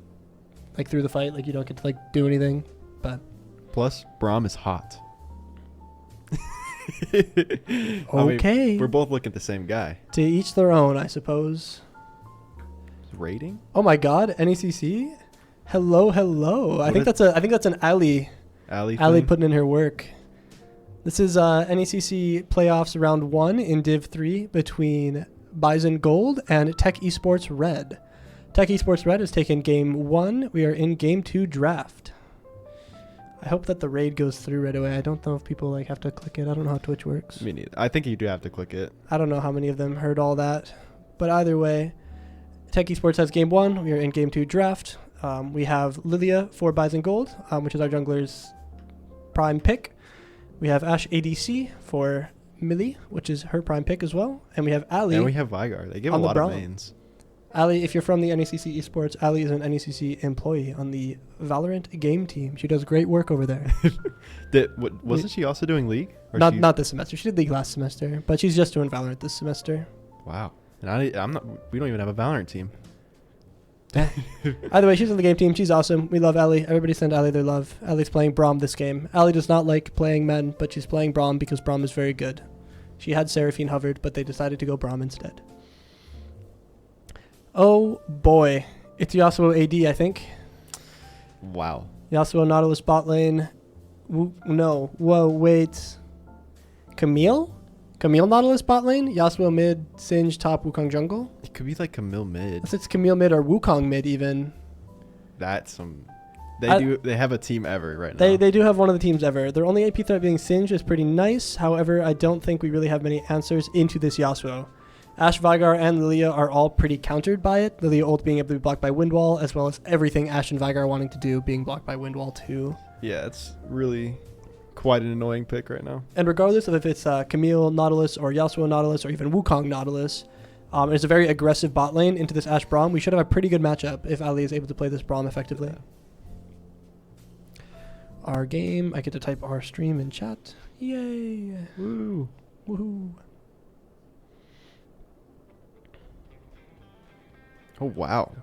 like through the fight. Like you don't get to like do anything. But plus, Braum is hot. Okay. We're both looking at the same guy. To each their own, I suppose. Rating? Oh my God, NECC. Hello. I think that's an Ali. Ali putting in her work. This is NECC playoffs round 1 in Div 3 between Bison Gold and Tech Esports Red. Tech Esports Red has taken game 1. We are in game 2 draft. I hope that the raid goes through right away. I don't know if people like have to click it. I don't know how Twitch works. Me neither. I think you do have to click it. I don't know how many of them heard all that. But either way, Tech Esports has game 1. We are in game 2 draft. We have Lilia for Bison Gold, which is our jungler's prime pick. We have Ashe ADC for Millie, which is her prime pick as well. And we have Ali. And we have Vigar. They give a lot of mains. Ali, if you're from the NECC Esports, Ali is an NECC employee on the Valorant game team. She does great work over there. Wasn't she also doing League? Or not this semester. She did League last semester, but she's just doing Valorant this semester. Wow. And I'm not. We don't even have a Valorant team. Either way, she's on the game team. She's awesome. We love Ali. Everybody send Ali their love. Ali's playing Braum this game. Ali does not like playing men, but she's playing Braum because Braum is very good. She had Seraphine hovered, but they decided to go Braum instead. Oh boy. It's Yasuo AD, I think. Wow. Yasuo Nautilus bot lane. No. Whoa, wait. Camille Nautilus bot lane. Yasuo mid. Singe top. Wukong jungle. It could be like Camille mid. Unless it's Camille mid or Wukong mid even. That's some... They have a team ever right now. They do have one of the teams ever. Their only AP threat being Singe is pretty nice. However, I don't think we really have many answers into this Yasuo. Ashe, Vigar, and Lilia are all pretty countered by it. Lilia ult being able to be blocked by Windwall, as well as everything Ashe and Vigar are wanting to do being blocked by Windwall too. Yeah, it's really quite an annoying pick right now. And regardless of if it's Camille Nautilus or Yasuo Nautilus or even Wukong Nautilus, it's a very aggressive bot lane into this Ashe Braum. We should have a pretty good matchup if Ali is able to play this Braum effectively. Yeah. Our game, I get to type our stream in chat. Yay! Woo! Woohoo! Oh wow!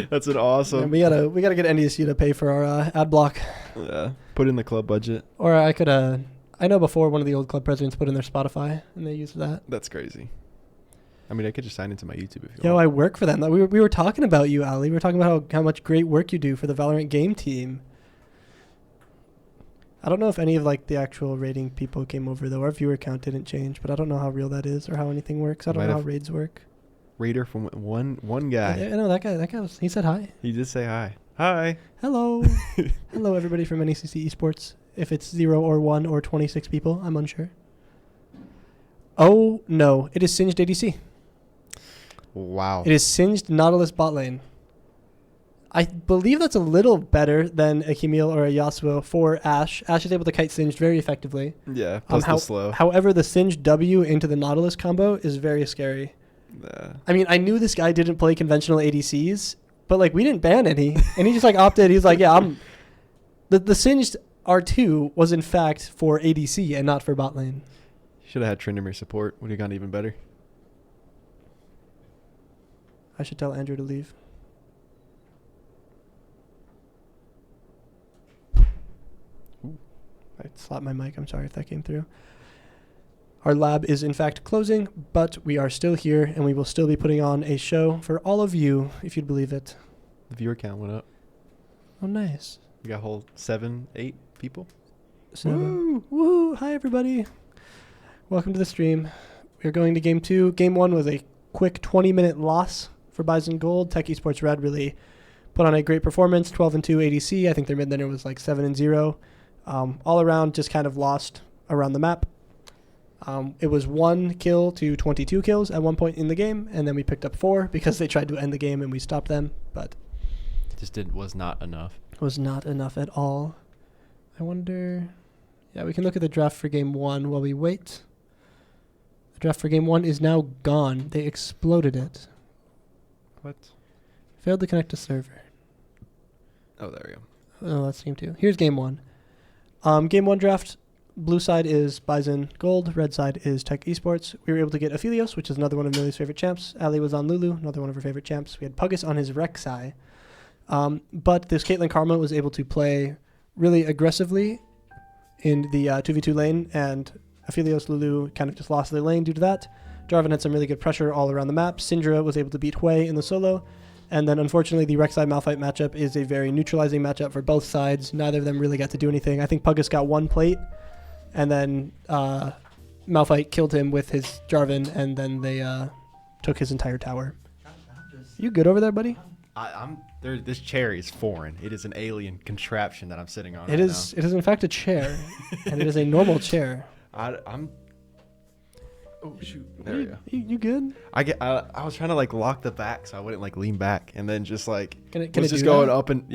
That's an awesome. And we gotta get NDSU to pay for our ad block. Yeah, put in the club budget. Or I could I know before one of the old club presidents put in their Spotify and they used that. That's crazy. I mean, I could just sign into my YouTube if you want. Yo, I work for them. We were talking about you, Ali. We were talking about how much great work you do for the Valorant game team. I don't know if any of like the actual rating people came over though. Our viewer count didn't change, but I don't know how real that is or how anything works. I don't know how raids work. Raider from one guy. I know that guy was. He said hi. He did say hi. Hi. Hello. Hello, everybody from NECC Esports. If it's 0 or 1 or 26 people, I'm unsure. Oh no, it is Singed ADC. Wow. It is Singed Nautilus bot lane. I believe that's a little better than a Camille or a Yasuo for Ashe. Ashe is able to kite Singed very effectively. Yeah, plus the slow. However, the Singed W into the Nautilus combo is very scary. I mean, I knew this guy didn't play conventional ADCs, but like we didn't ban any, and he just like opted. He's like, yeah, the Singed R2 was in fact for ADC and not for bot lane. Should have had Tryndamere support. Would have gone even better. I should tell Andrew to leave. I slapped my mic. I'm sorry if that came through. Our lab is in fact closing, but we are still here and we will still be putting on a show for all of you, if you'd believe it. The viewer count went up. Oh, nice. We got a whole 7, 8 people. 7. Woo! Hi, everybody. Welcome to the stream. We're going to game 2. Game 1 was a quick 20-minute loss for Bison Gold. Tech Esports Red really put on a great performance. 12-2 ADC. I think their mid laner was like 7-0. All around, just kind of lost around the map. It was 1 kill to 22 kills at one point in the game, and then we picked up 4 because they tried to end the game and we stopped them, but was not enough. Was not enough at all. I wonder... Yeah, we can look at the draft for game 1 while we wait. The draft for game 1 is now gone. They exploded it. What? Failed to connect to server. Oh, there we go. Oh, that's game 2. Here's game 1. Game 1 draft blue side is Bison Gold, red side is Tech Esports. We were able to get Aphelios, which is another one of Millie's favorite champs. Ali was on Lulu, another one of her favorite champs. We had Puggus on his Rek'Sai. But this Caitlyn Karma was able to play really aggressively in the 2v2 lane, and Aphelios Lulu kind of just lost their lane due to that. Jarvan had some really good pressure all around the map. Syndra was able to beat Hui in the solo. And then, unfortunately, the Rek'Sai Malphite matchup is a very neutralizing matchup for both sides. Neither of them really got to do anything. I think Puggus got one plate, and then Malphite killed him with his Jarvan, and then they took his entire tower. You good over there, buddy? I'm there. This chair is foreign. It is an alien contraption that I'm sitting on. It is in fact a chair, and it is a normal chair. I'm. Oh shoot! There we go. You good? I was trying to like lock the back so I wouldn't like lean back, and then just like can it just do going that? up and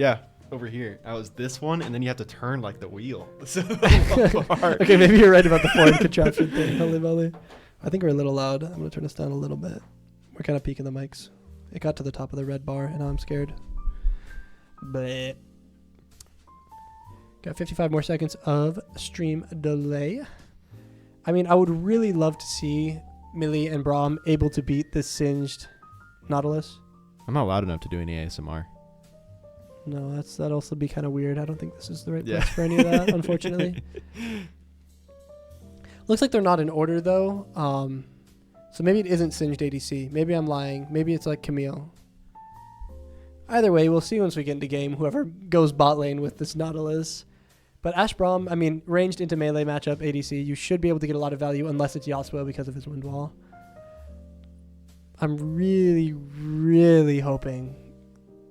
over here. I was this one, and then you have to turn like the wheel. So okay, maybe you're right about the foreign contraption thing. Holy moly! I think we're a little loud. I'm gonna turn this down a little bit. We're kind of peeking the mics. It got to the top of the red bar, and now I'm scared. Bleh. Got 55 more seconds of stream delay. I mean, I would really love to see Millie and Braum able to beat this singed Nautilus. I'm not loud enough to do any ASMR. No, that'd also be kind of weird. I don't think this is the right place for any of that, unfortunately. Looks like they're not in order, though. So maybe it isn't singed ADC. Maybe I'm lying. Maybe it's like Camille. Either way, we'll see once we get into game, whoever goes bot lane with this Nautilus. But Ashe Braum, I mean, ranged into melee matchup ADC, you should be able to get a lot of value unless it's Yasuo because of his wind wall. I'm really, really hoping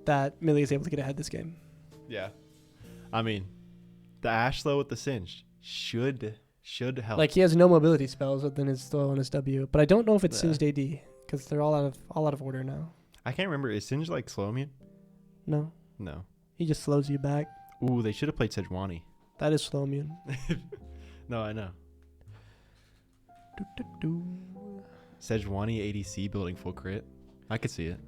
that Millie is able to get ahead this game. Yeah. I mean, the Ashe though with the Singed should help. Like, he has no mobility spells within his throw and his W, but I don't know if it's Singed AD because they're all out of order now. I can't remember. Is Singed like slow immune? No. No. He just slows you back. Ooh, they should have played Sejuani. That is slow immune. No, I know. Sejuani ADC building full crit. I could see it.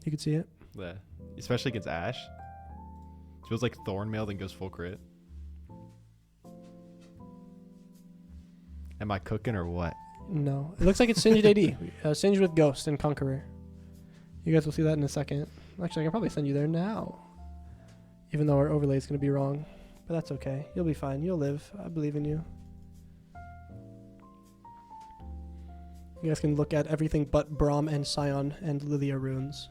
You could see it? Yeah. Especially against Ashe. Feels like Thornmail then goes full crit. Am I cooking or what? No. It looks like it's Singed AD. Singed with Ghost and Conqueror. You guys will see that in a second. Actually, I can probably send you there now. Even though our overlay is going to be wrong. But that's okay. You'll be fine. You'll live. I believe in you. You guys can look at everything but Braum and Sion and Lilia runes.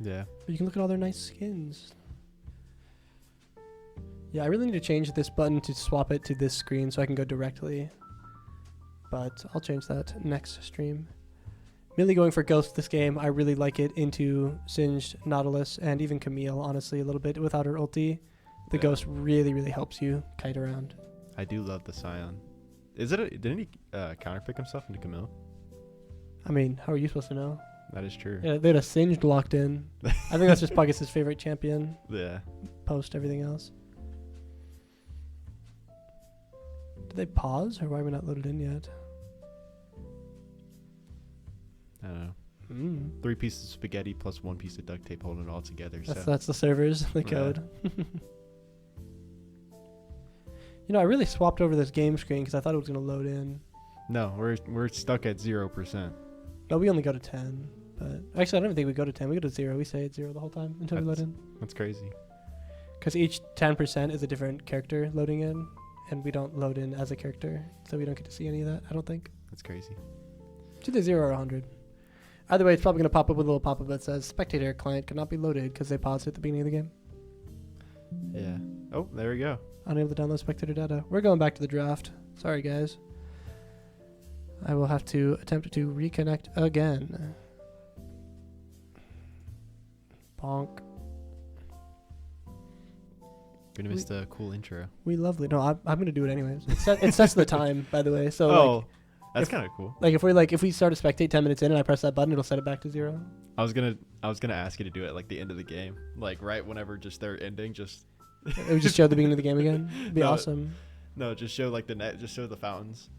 Yeah. But you can look at all their nice skins. Yeah, I really need to change this button to swap it to this screen so I can go directly. But I'll change that next stream. Millie going for Ghost this game. I really like it into Singed, Nautilus, and even Camille, honestly, a little bit without her ulti. The Ghost really, really helps you kite around. I do love the Sion. Didn't he counterpick himself into Camille? I mean, how are you supposed to know? That is true. Yeah, they had a Singed locked in. I think that's just Puggus' favorite champion. Yeah. Post everything else. Did they pause, or why are we not loaded in yet? I don't know. 3 pieces of spaghetti plus 1 piece of duct tape holding it all together. That's the servers, the code. You know, I really swapped over this game screen because I thought it was going to load in. No, we're stuck at 0%. No, we only go to 10. But actually, I don't even think we go to 10. We go to 0. We say it's 0 the whole time until we load in. That's crazy. Because each 10% is a different character loading in, and we don't load in as a character, so we don't get to see any of that, I don't think. That's crazy. It's either 0 or 100. Either way, it's probably going to pop up with a little pop-up that says, Spectator client cannot be loaded because they paused at the beginning of the game. Yeah. Oh, there we go. Unable to download spectator data. We're going back to the draft. Sorry, guys. I will have to attempt to reconnect again. Bonk. Gonna miss the cool intro. We lovely. No, I'm gonna do it anyways. It sets the time, by the way. So like, that's kind of cool. Like if we start a spectate 10 minutes in and I press that button, it'll set it back to 0. I was gonna ask you to do it like the end of the game, like right whenever just they're ending, just. It would just show the beginning of the game again. It'd be awesome. No, just show like just show the fountains.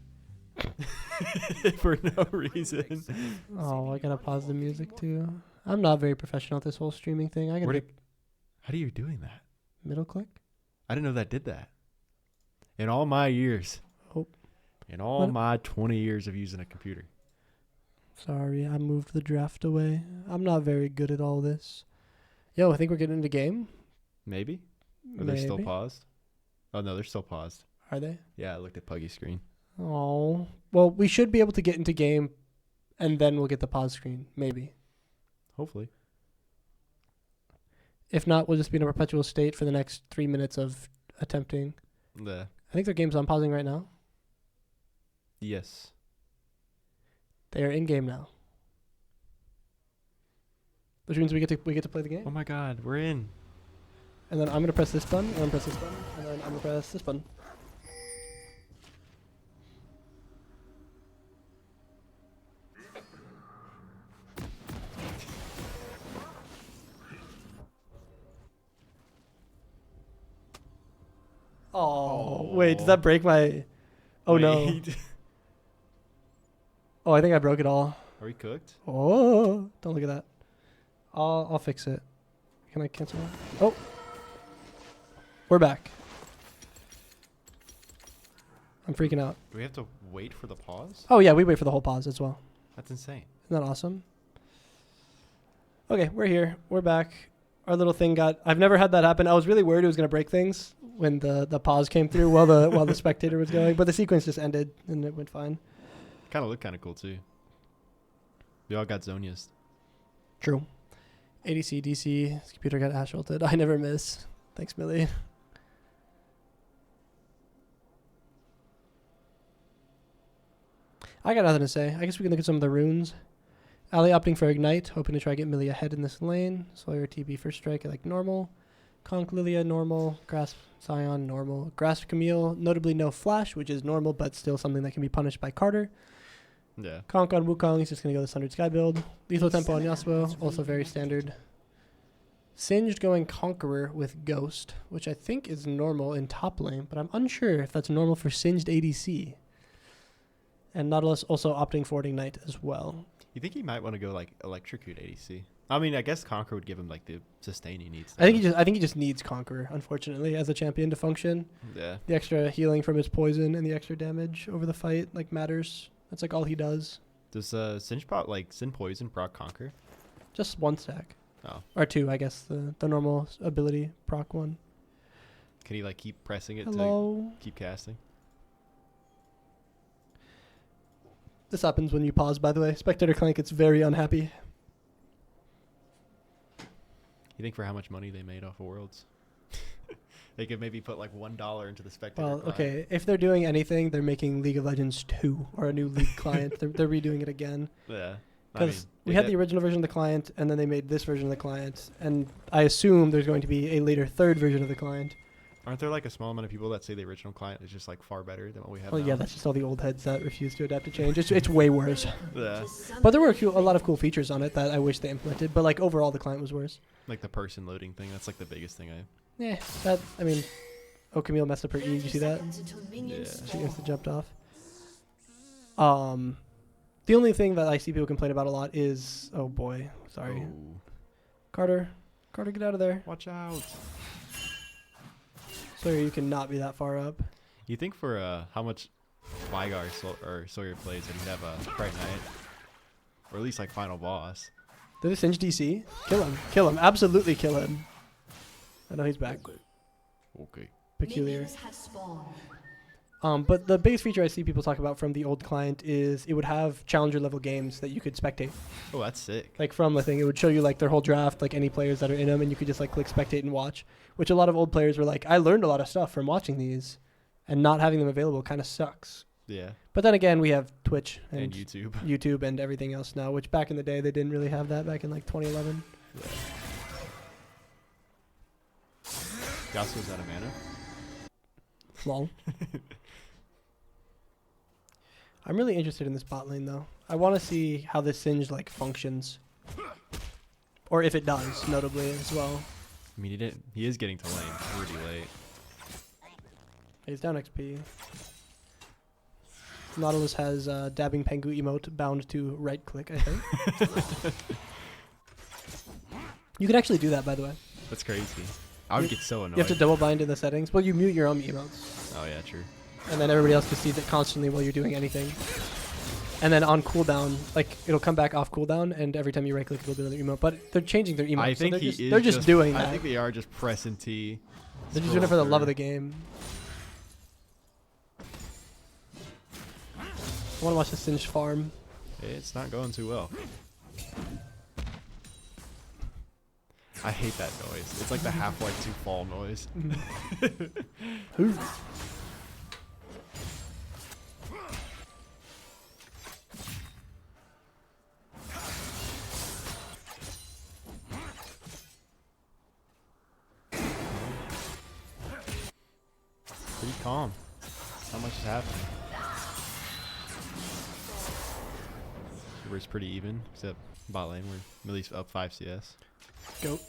For no reason. Oh, I gotta pause the music too. I'm not very professional at this whole streaming thing. How are you doing that? Middle click? I didn't know that did that. In all my years. Oh. In all What? my 20 years of using a computer. Sorry, I moved the draft away. I'm not very good at all this. Yo, I think we're getting into game. Maybe? Or they're still Maybe. paused? Oh, no, they're still paused. Are they? Yeah, I looked at Puggy's screen. Oh. Well, we should be able to get into game, and then we'll get the pause screen. Maybe. Hopefully. If not, we'll just be in a perpetual state for the next 3 minutes of attempting. Yeah. I think their game's on pausing right now. Yes. They are in game now. Which means we get to play the game. Oh my god, we're in. And then I'm gonna press this button, and I'm gonna press this button, and then I'm gonna press this button. Oh, wait, does that break my... Oh no. Wait. Oh, I think I broke it all. Are we cooked? Oh, don't look at that. I'll fix it. Can I cancel that? Oh. We're back. I'm freaking out. Do we have to wait for the pause? Oh yeah, we wait for the whole pause as well. That's insane. Isn't that awesome? Okay, we're here. We're back. Our little thing I've never had that happen. I was really worried it was gonna break things when the pause came through while the spectator was going, but the sequence just ended and it went fine. Kind of looked kind of cool too. We all got Zonias. True. ADC, DC, this computer got Ash ulted. I never miss. Thanks, Millie. I got nothing to say. I guess we can look at some of the runes. Ali opting for Ignite, hoping to try to get Millie ahead in this lane. Sawyer TB first strike like normal. Conk Lilia normal. Grasp Scion normal. Grasp Camille, notably no flash, which is normal, but still something that can be punished by Carter. Yeah. Conk on Wukong, he's just going to go the Sundered Sky build. Lethal Tempo on Yasuo, also very standard. Singed going Conqueror with Ghost, which I think is normal in top lane, but I'm unsure if that's normal for Singed ADC. And Nautilus also opting for Ignite as well. You think he might want to go like Electrocute ADC? I mean, I guess Conqueror would give him like the sustain he needs. I think he just needs Conqueror, unfortunately, as a champion to function. Yeah. The extra healing from his poison and the extra damage over the fight like matters. That's like all he does. Does Sin Poison proc Conquer? Just one stack. Oh. Or two, I guess. The normal ability proc one. Can he like keep pressing it Hello? to keep casting? This happens when you pause, by the way. Spectator Clank gets very unhappy. You think for how much money they made off of Worlds? They could maybe put like $1 into the Spectator Well, client. okay. If they're doing anything, they're making League of Legends 2 or a new League client. They're redoing it again. Yeah. Because we had the original version of the client, and then they made this version of the client. And I assume there's going to be a later third version of the client. Aren't there like a small amount of people that say the original client is just like far better than what we have Well, now? yeah, that's just all the old heads that refuse to adapt to change. It's way worse. Yeah. But there were a lot of cool features on it that I wish they implemented. But like overall, the client was worse. Like the person loading thing. That's like the biggest thing Yeah, that, I mean, oh, Camille messed up her E. Did you see that? Yeah. She instantly jumped off. The only thing that I see people complain about a lot is, oh boy, sorry. Oh. Carter, get out of there. Watch out. Sawyer, you cannot be that far up. You think for how much Vigar or Sawyer plays that he'd have a Bright Knight? Or at least like final boss. Did they Singe DC? Kill him, absolutely kill him. I know he's back. Okay. Peculiar. Have spawned. But the biggest feature I see people talk about from the old client is it would have challenger level games that you could spectate. Oh, that's sick. Like from the thing, it would show you like their whole draft, like any players that are in them, and you could just like click spectate and watch. Which a lot of old players were like, I learned a lot of stuff from watching these, and not having them available kind of sucks. Yeah. But then again, we have Twitch and YouTube and everything else now, which back in the day they didn't really have that back in like 2011. Yeah. Yasuo's out of mana. Lol. I'm really interested in this bot lane though. I want to see how this Singe like functions, or if it does, notably as well. I mean, he is getting to lane pretty late. He's down XP. Nautilus has dabbing Pengu emote bound to right click, I think. You can actually do that, by the way. That's crazy. I would get so annoyed. You have to double bind in the settings. Well, you mute your own emotes. Oh yeah, true. and then everybody else just sees it constantly while you're doing anything. And then on cooldown, like it'll come back off cooldown, and every time you right click, it'll do another emote. But they're changing their emote. I think they're just doing that. I think they are just pressing T. They're just doing it for the love of the game. I want to watch the Singed farm. It's not going too well. I hate that noise. It's like the Half-Life 2 fall noise. Ooh. Pretty calm. Not much is happening. It's pretty even, except bot lane. We're at least up 5 CS. Go.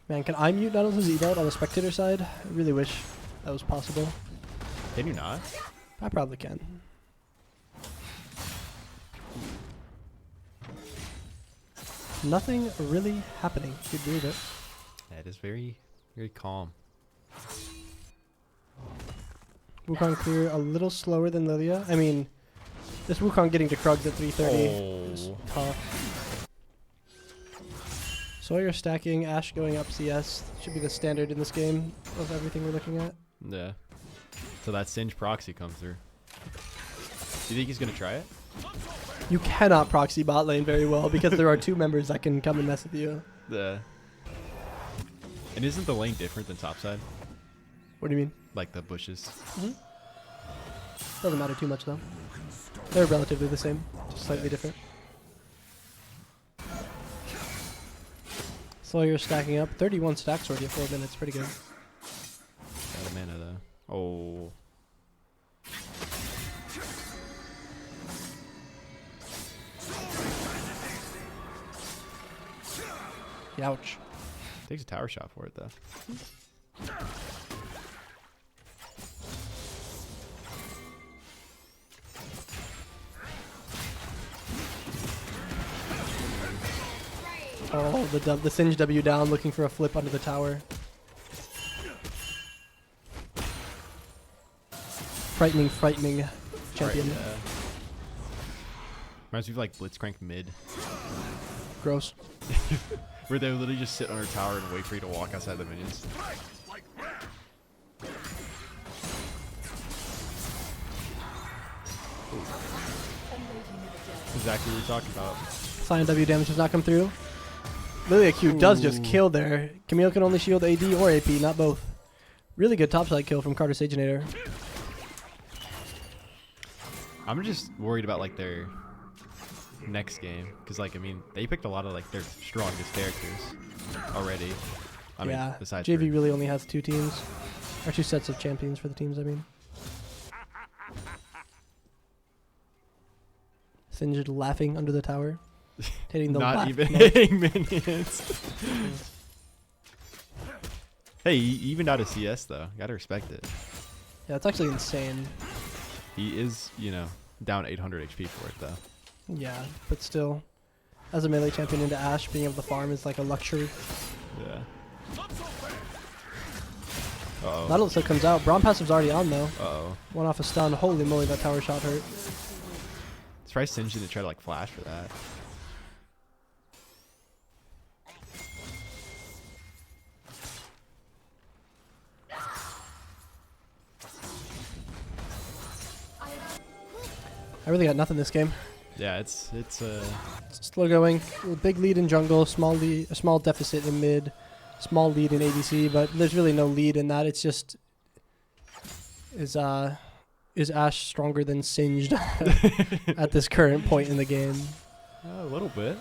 Man, can I mute Nautilus' emote on the spectator side? I really wish that was possible. Can you not? I probably can. Nothing really happening. You'd believe it. Yeah, it is very, very calm. Wukong clear a little slower than Lilia. I mean, this Wukong getting to Krugs at 330 is tough. Sawyer stacking, Ashe going up CS. Should be the standard in this game of everything we're looking at. Yeah. So that Singe proxy comes through. Do you think he's going to try it? You cannot proxy bot lane very well because there are 2 members that can come and mess with you. Yeah. And isn't the lane different than topside? What do you mean? Like the bushes. Doesn't matter too much though. They're relatively the same, just slightly different. Sawyer stacking up. 31 stacks already in 4 minutes. Pretty good. Got a mana though. Oh. Ouch. Takes a tower shot for it though. Oh, the Singe W down, looking for a flip under the tower. Frightening champion. Right, reminds me of like Blitzcrank mid. Gross. Where they literally just sit on her tower and wait for you to walk outside the minions. Exactly what we're talking about. Scion W damage does not come through. Lilia Q does just kill there. Camille can only shield AD or AP, not both. Really good topside kill from Carter Saginator. I'm just worried about like their next game because like I mean they picked a lot of like their strongest characters already. I mean, besides JV really only has 2 teams, or 2 sets of champions for the teams. I mean, Singed laughing under the tower, hitting the not even hitting minions. Hey, he evened out a CS though. Gotta respect it. Yeah, it's actually insane. He is, you know, down 800 HP for it though. Yeah, but still, as a melee champion into Ashe, being able to farm is like a luxury. Yeah. Uh-oh. Nautilus comes out. Braum passive's already on though. Uh-oh. One off a stun. Holy moly, that tower shot hurt. It's probably Singe to try to like flash for that. I really got nothing this game. Yeah, it's slow going. Big lead in jungle, a small deficit in mid, small lead in ADC, but there's really no lead in that. It's just is Ashe stronger than Singed at this current point in the game? a little bit.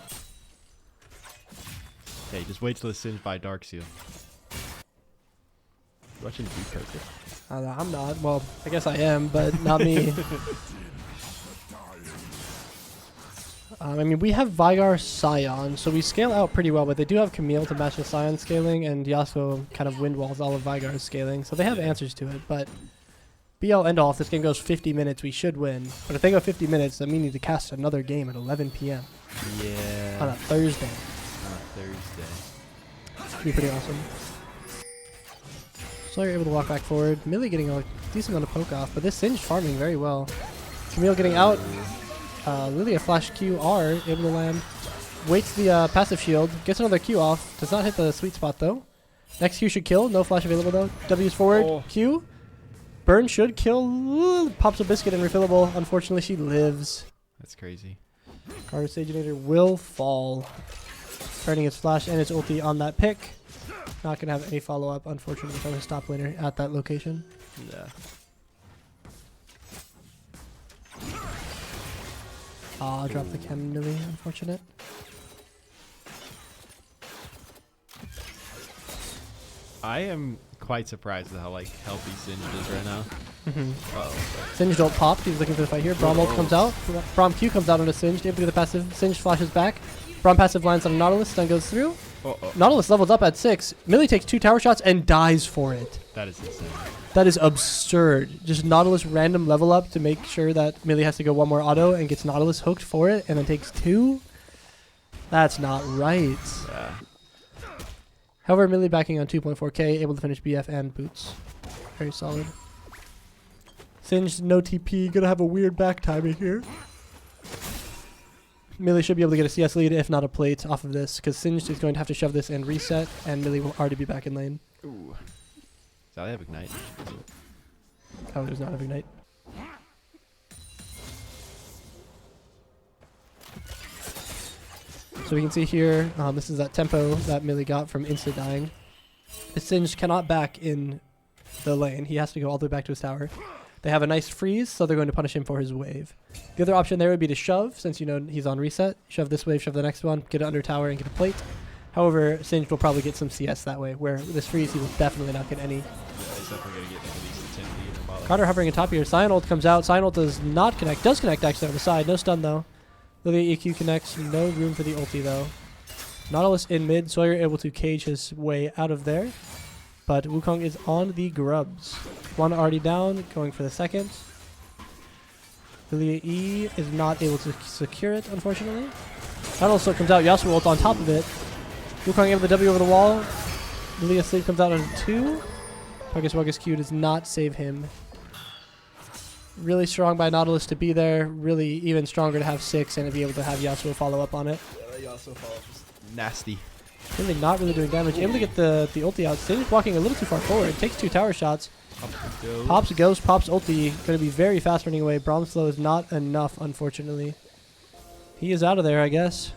Hey, just wait till the Singe by Darkseal. Watching Eutectics. I'm not. Well, I guess I am, but not me. I mean, we have Vigar Scion, so we scale out pretty well, but they do have Camille to match the Scion scaling, and Yasuo kind of wind walls all of Vigar's scaling, so they have answers to it, but BL end all. If this game goes 50 minutes, we should win. But if they go 50 minutes, then we need to cast another game at 11 p.m. Yeah. On a Thursday. Should be pretty awesome. So you're able to walk back forward. Millie getting a decent amount of poke off, but this Singed farming very well. Camille getting out. Lily a flash QR, able to land. Waits the passive shield. Gets another Q off. Does not hit the sweet spot though. Next Q should kill. No flash available though. W's forward. Q. Burn should kill. Pops a biscuit and refillable. Unfortunately, she lives. That's crazy. Carter Saginator will fall. Turning its flash and its ulti on that pick. Not going to have any follow-up, unfortunately, from his top laner at that location. Yeah. Ah, drop the cannon, Millie. Unfortunate. I am quite surprised at how like healthy Singed is right now. Singed ult popped. He's looking for the fight here. Braum ult comes out. Braum Q comes out on a Singed. Able to do the passive. Singed flashes back. Braum passive lands on a Nautilus. Stun goes through. Nautilus levels up at 6. Millie takes 2 tower shots and dies for it. That is insane. That is absurd. Just Nautilus random level up to make sure that Millie has to go one more auto and gets Nautilus hooked for it and then takes 2. That's not right. Yeah. However, Millie backing on 2.4k, able to finish BF and boots. Very solid. Singed, no TP, gonna have a weird back timing here. Millie should be able to get a CS lead, if not a plate, off of this, because Singed is going to have to shove this and reset, and Millie will already be back in lane. Ooh. Does that have Ignite? Oh, it does not have Ignite. So we can see here, this is that tempo that Millie got from insta-dying. The Singed cannot back in the lane. He has to go all the way back to his tower. They have a nice freeze, so they're going to punish him for his wave. The other option there would be to shove, since you know he's on reset. Shove this wave, shove the next one, get it under tower, and get a plate. However, Singed will probably get some CS that way, where with this freeze, he will definitely not get any. Yeah, he's definitely going to get like at least a 10 lead or bottom. Carter hovering atop here. Cyan ult comes out. Cyan ult does not connect. Does connect actually on the side. No stun though. Lilia EQ connects. No room for the ulti though. Nautilus in mid. Sawyer able to cage his way out of there. But Wukong is on the grubs. One already down. Going for the second. Lilia E is not able to secure it, unfortunately. Nautilus still comes out. Yasuo ult on top of it. Wukong able to W over the wall. Lilia sleep comes out on 2. Tuggus Wuggus Q does not save him. Really strong by Nautilus to be there. Really even stronger to have 6 and to be able to have Yasuo follow up on it. Yeah, that Yasuo follow-up is nasty. Really not really doing damage. Able to get the ulti out. Singed walking a little too far forward. Takes 2 tower shots. Pops Ghost, pops ulti. Going to be very fast running away. Braum slow is not enough, unfortunately. He is out of there, I guess.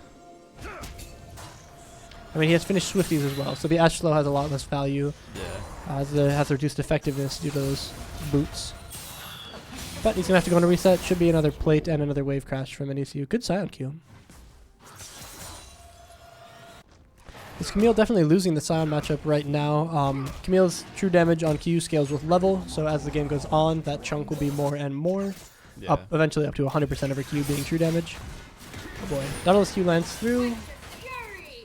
I mean, he has finished Swifties as well, so the Ash slow has a lot less value. Yeah. Has reduced effectiveness due to those boots. But he's going to have to go on a reset. Should be another plate and another wave crash from NECU. Good Scion Q. Is Camille definitely losing the Scion matchup right now? Camille's true damage on Q scales with level, so as the game goes on, that chunk will be more and more. Yeah. Up eventually up to 100% of her Q being true damage. Oh boy. Nautilus Q lands through.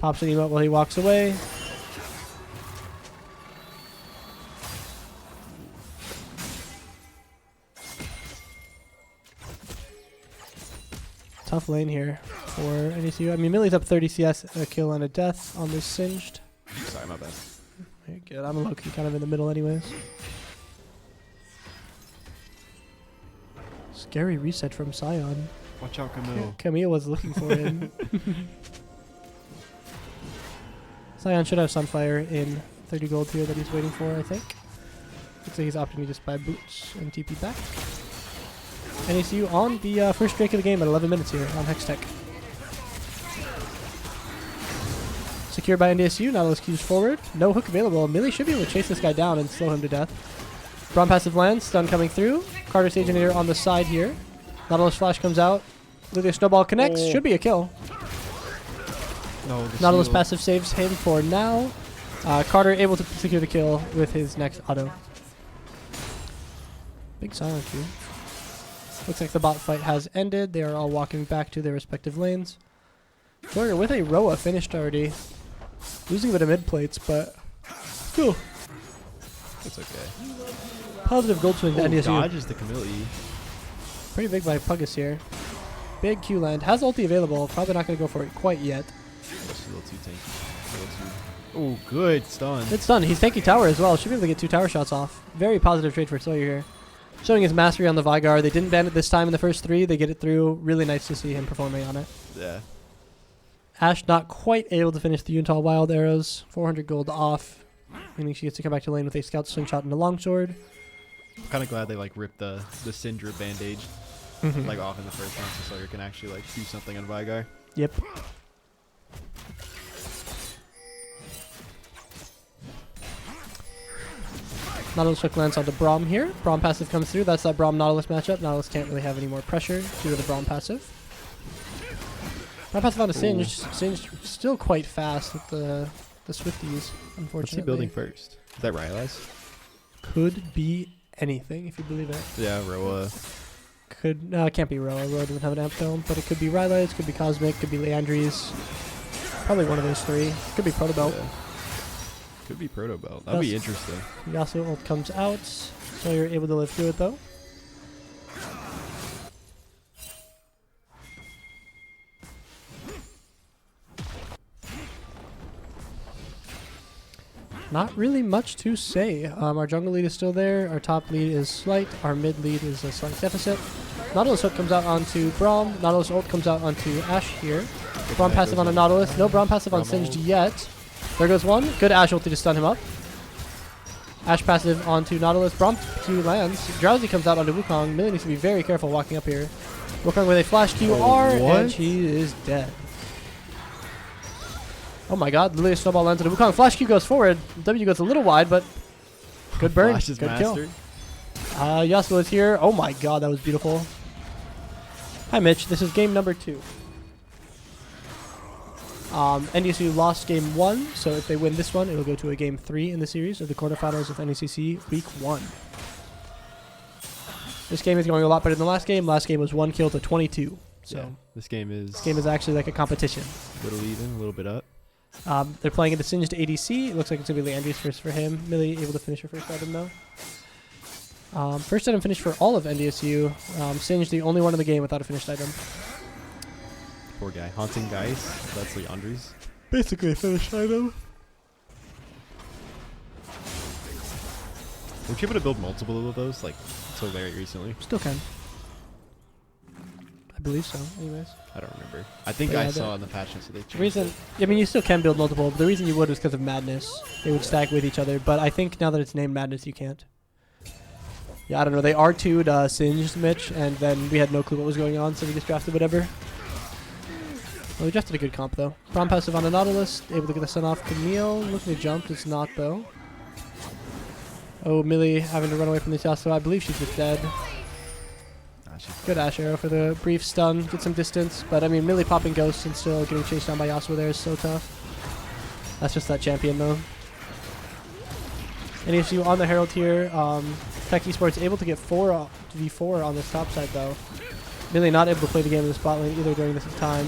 Pops an emote while he walks away. Tough lane here for NDSU. I mean, Millie's up 30 CS, a kill and a death on this Singed. Sorry, my bad. Very good. I'm a low-key kind of in the middle anyways. Scary reset from Scion. Watch out, Camille. Camille was looking for him. Scion should have Sunfire in 30 gold here that he's waiting for, I think. Looks like he's opting to just buy boots and TP back. NECU on the first drink of the game at 11 minutes here on Hextech. Secured by NDSU, Nautilus Q's forward. No hook available. Millie should be able to chase this guy down and slow him to death. Braum passive lands, stun coming through. Carter Saginator on the side here. Nautilus flash comes out. Lilia snowball connects. Should be a kill. No, Nautilus passive saves him for now. Carter able to secure the kill with his next auto. Big silent Q. Looks like the bot fight has ended. They are all walking back to their respective lanes. Sawyer with a Roa finished already. Losing a bit of mid plates, but still. It's okay. Positive gold swing to NDSU. Dodges the Camille. Pretty big by Puggus here. Big Q land. Has ulti available. Probably not going to go for it quite yet. Just a little too tanky. Oh, good stun. Good stun. He's tanky tower as well. Should be able to get 2 tower shots off. Very positive trade for Sawyer here. Showing his mastery on the Vygar. They didn't ban it this time in the first 3. They get it through. Really nice to see him performing on it. Yeah. Ashe not quite able to finish the Yuntal Wild Arrows. 400 gold off. Meaning she gets to come back to lane with a Scout Slingshot and a Longsword. I'm kind of glad they like ripped the Syndra bandage like off in the first round so Sawyer can actually like do something on Vygar. Yep. Nautilus Hook lands onto Braum here. Braum passive comes through. That's that Braum Nautilus matchup. Nautilus can't really have any more pressure due to the Braum passive. Braum passive onto Singed. Singed still quite fast with the Swifties, unfortunately. What's he building first? Is that Rylai's? Could be anything, if you believe it. Yeah, Roa. Could can't be Roa. Roa doesn't have an amp dome, but it could be Rylai's, could be Cosmic, could be Leandri's. Probably one of those 3. Could be Protobelt. Yeah. Could be Protobelt. That'd be interesting. Yasuo ult comes out, so you're able to live through it though. Not really much to say. Our jungle lead is still there. Our top lead is slight. Our mid lead is a slight deficit. Nautilus ult comes out onto Braum. Nautilus ult comes out onto Ashe here. Braum passive on a Nautilus. No Braum passive on Singed yet. There goes one. Good Ashe ulti to stun him up. Ashe passive onto Nautilus. Braum 2 lands. Drowsy comes out onto Wukong. Millie needs to be very careful walking up here. Wukong with a flash QR, and she is dead. Oh my god, Lilia snowball lands on Wukong. Flash Q goes forward. W goes a little wide, but good burn. Flash is good mastered. Kill. Yasuo is here. Oh my god, that was beautiful. Hi Mitch, this is game number 2. NDSU lost game 1, so if they win this one, it will go to a game 3 in the series of the quarterfinals of NECC week 1. This game is going a lot better than the last game. Last game was 1 kill to 22. So yeah, this game is actually like a competition. A little even, a little bit up. They're playing at the Singed ADC. It looks like it's going to be Leandri's first for him. Millie able to finish her first item though. First item finish for all of NDSU. Singed the only one in the game without a finished item. Poor guy. Haunting Guys. That's Leandri's. Basically a finished item. Were you able to build multiple of those like until very recently? Still can. I believe so, anyways. I don't remember. I think I saw on the patch notes that they changed I mean, you still can build multiple, but the reason you would was because of Madness. They would stack with each other, but I think now that it's named Madness, you can't. Yeah, I don't know. They R2'd Singed Mitch, and then we had no clue what was going on, so we just drafted whatever. Well, we drafted a good comp, though. Braum passive on a Nautilus, able to get the stun off Camille. Looking to jump, it's not, though. Oh, Millie having to run away from this Yasuo. I believe she's just dead. Good Ashe arrow for the brief stun, get some distance. But I mean, Millie popping ghosts and still getting chased down by Yasuo there is so tough. That's just that champion though. NDSU on the Herald here. Tech Esports able to get 4 v4 on this top side though. Millie not able to play the game in the spot lane either during this time.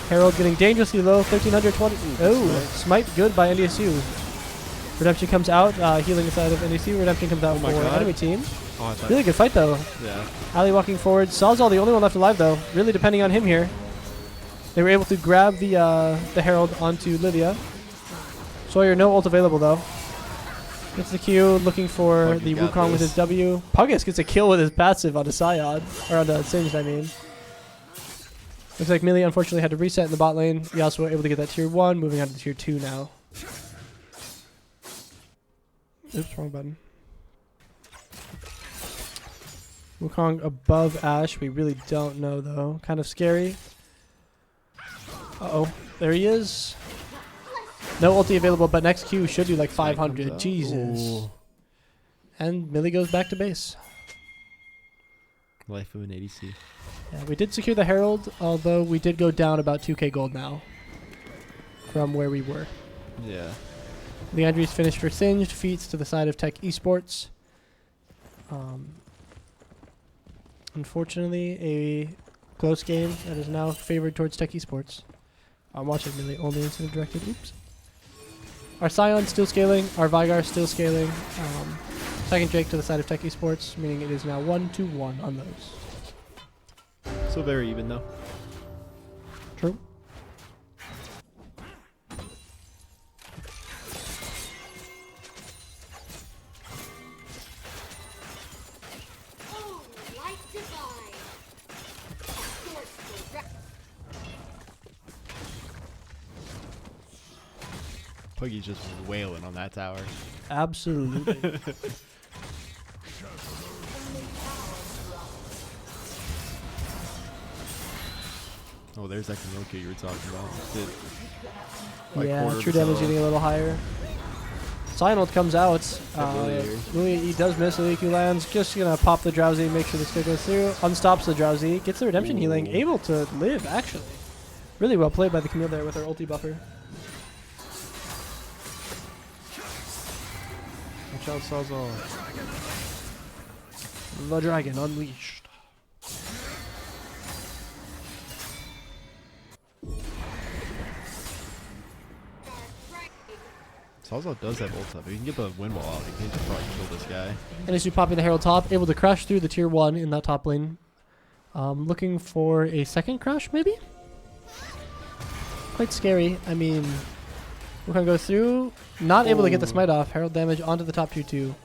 Herald getting dangerously low, 1320. Oh, smite good by NDSU. Redemption comes out, healing inside of NDSU. Redemption comes out for enemy team. Oh, really good fight though. Yeah. Ali walking forward. Sawzall the only one left alive though. Really depending on him here. They were able to grab the Herald onto Lydia. Sawyer no ult available though. Gets the Q, looking for the Wukong with his W. Puggus gets a kill with his passive on the Syod. Or on the Singed, I mean. Looks like Millie unfortunately had to reset in the bot lane. Yasuo able to get that tier 1, moving on to tier 2 now. Oops, wrong button. Wukong above Ashe. We really don't know though. Kind of scary. Uh-oh. There he is. No ulti available, but next Q should do like 500. Jesus. Ooh. And Millie goes back to base. Life of an ADC. Yeah, we did secure the Herald, although we did go down about 2k gold now from where we were. Yeah. Leandri's finished for Singed, feats to the side of Tech Esports. Unfortunately, a close game that is now favored towards Tech Esports. I'm watching Millie only incident directed. Oops. Our Scion's still scaling. Our Vygar still scaling. second Drake to the side of Tech Esports, meaning it is now 1-1 on those. Still very even though. True. Puggy's just wailing on that tower. Absolutely. Oh, there's that Kanoka you were talking about. Did like yeah, true damage getting a little higher. Cyanode comes out. Lilia does miss. Lilia lands. Just gonna pop the Drowsy, make sure this guy goes through. Unstops the Drowsy. Gets the redemption healing. Able to live, actually. Really well played by the Camille there with her ulti buffer. Watch out, Sawzall. The dragon unleashed. Sawzall does have ult up. If you can get the wind wall out, you can just probably kill this guy. NDSU popping the Herald top, able to crash through the tier 1 in that top lane. Looking for a second crash, maybe? Quite scary. I mean, we're going to go through. Not able to get the smite off. Herald damage onto the top tier 2.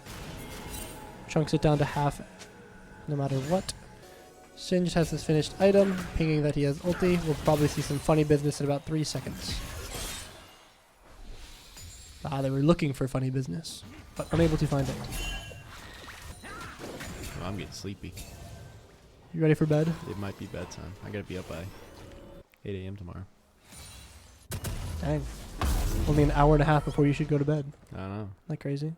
Chunks it down to half no matter what. Singe has his finished item, pinging that he has ulti. We'll probably see some funny business in about 3 seconds. Ah, they were looking for funny business, but unable to find it. Oh, I'm getting sleepy. You ready for bed? It might be bedtime. I gotta be up by 8 a.m. tomorrow. Dang. Only an hour and a half before you should go to bed. I don't know. Isn't that crazy?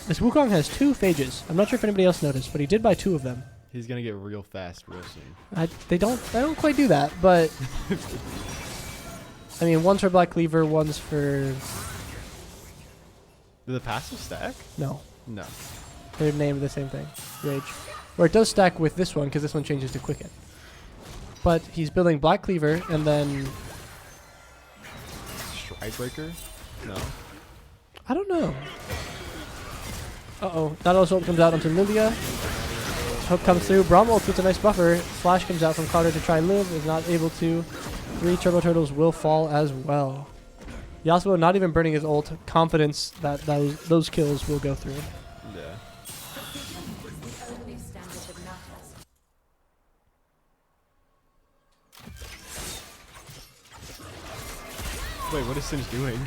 This Wukong has 2 phages. I'm not sure if anybody else noticed, but he did buy 2 of them. He's gonna get real fast real soon. They don't quite do that, but I mean, one's for Black Cleaver, one's for Did the passive stack? no. No. They're named the same thing, Rage. Or it does stack with this one because this one changes to Quicken. But he's building Black Cleaver and then Stridebreaker? No. I don't know. Uh-oh. Not all ult comes out onto Lilia. Hook comes through. Braum ult with a nice buffer. Flash comes out from Carter to try and live. Is not able to. 3 Turbo Turtles will fall as well. Yasuo not even burning his ult. Confidence that those kills will go through. Yeah. Wait, what is Singe doing?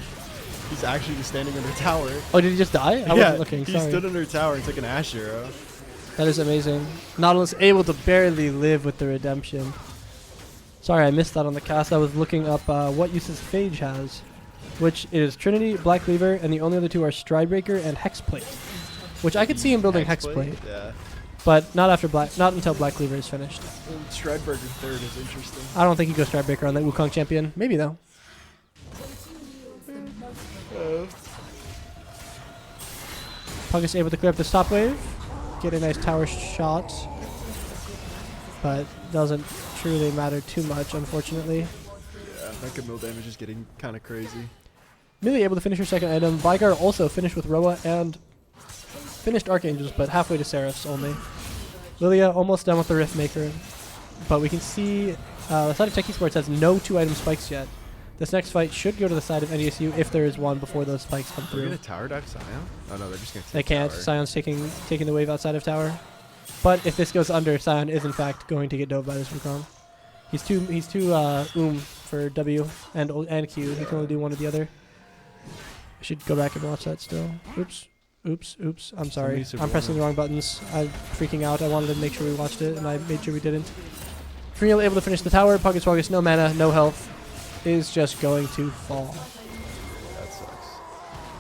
He's actually just standing under a tower. Oh, did he just die? I wasn't looking. He Sorry. stood under a tower and took an Ash arrow. That is amazing. Nautilus able to barely live with the redemption. Sorry, I missed that on the cast. I was looking up what uses Phage has, which is Trinity, Black Cleaver, and the only other 2 are Stridebreaker and Hexplate, which I could see him building Hexplate. Yeah. But not until Black Cleaver is finished. Stridebreaker third is interesting. I don't think he goes Stridebreaker on that Wukong champion. Maybe though. Pug is able to clear up this top wave. Get a nice tower shot. But doesn't truly matter too much, unfortunately. Yeah, that Camille damage is getting kind of crazy. Millie able to finish her second item. Vigar also finished with Roa and finished Archangels, but halfway to Seraphs only. Lilia almost done with the Rift Maker. But we can see the side of Tech Esports has no 2-item spikes yet. This next fight should go to the side of NDSU if there is one before those spikes come through. Are they gonna tower dive Sion? Oh no, they're just gonna take They can't. tower. Sion's taking the wave outside of tower. But if this goes under, Sion is in fact going to get dove by this Wukong. He's too for W and Q. He can only do one or the other. I should go back and watch that still. Oops. I'm sorry. I'm pressing the wrong buttons. I'm freaking out. I wanted to make sure we watched it, and I made sure we didn't. Freel able to finish the tower. Puggus Wuggus, no mana, no health. Is just going to fall. That sucks.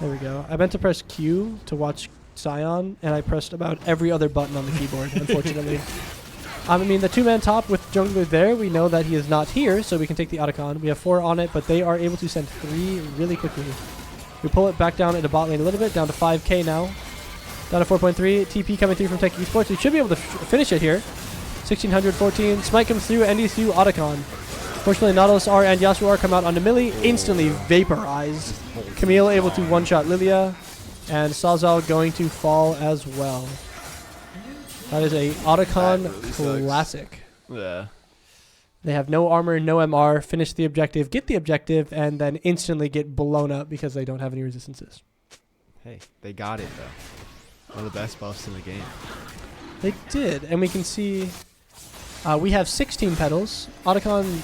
There we go. I meant to press Q to watch Sion, and I pressed about every other button on the keyboard, unfortunately. I mean, the 2-man top with Jungler there, we know that he is not here, so we can take the Otacon. We have 4 on it, but they are able to send 3 really quickly. We pull it back down into bot lane a little bit, down to 5k now. Down to 4.3. TP coming through from Tech Esports. We should be able to finish it here. 1614. Smite comes through. NDSU Otacon. Fortunately, Nautilus R and Yasuo R come out onto Millie, instantly vaporized. Camille able to one-shot Lilia, and Sawzall going to fall as well. That is a Otacon classic. Yeah. They have no armor, no MR, finish the objective, get the objective, and then instantly get blown up because they don't have any resistances. Hey, they got it though. One of the best buffs in the game. They did, and we can see we have 16 petals. Otacon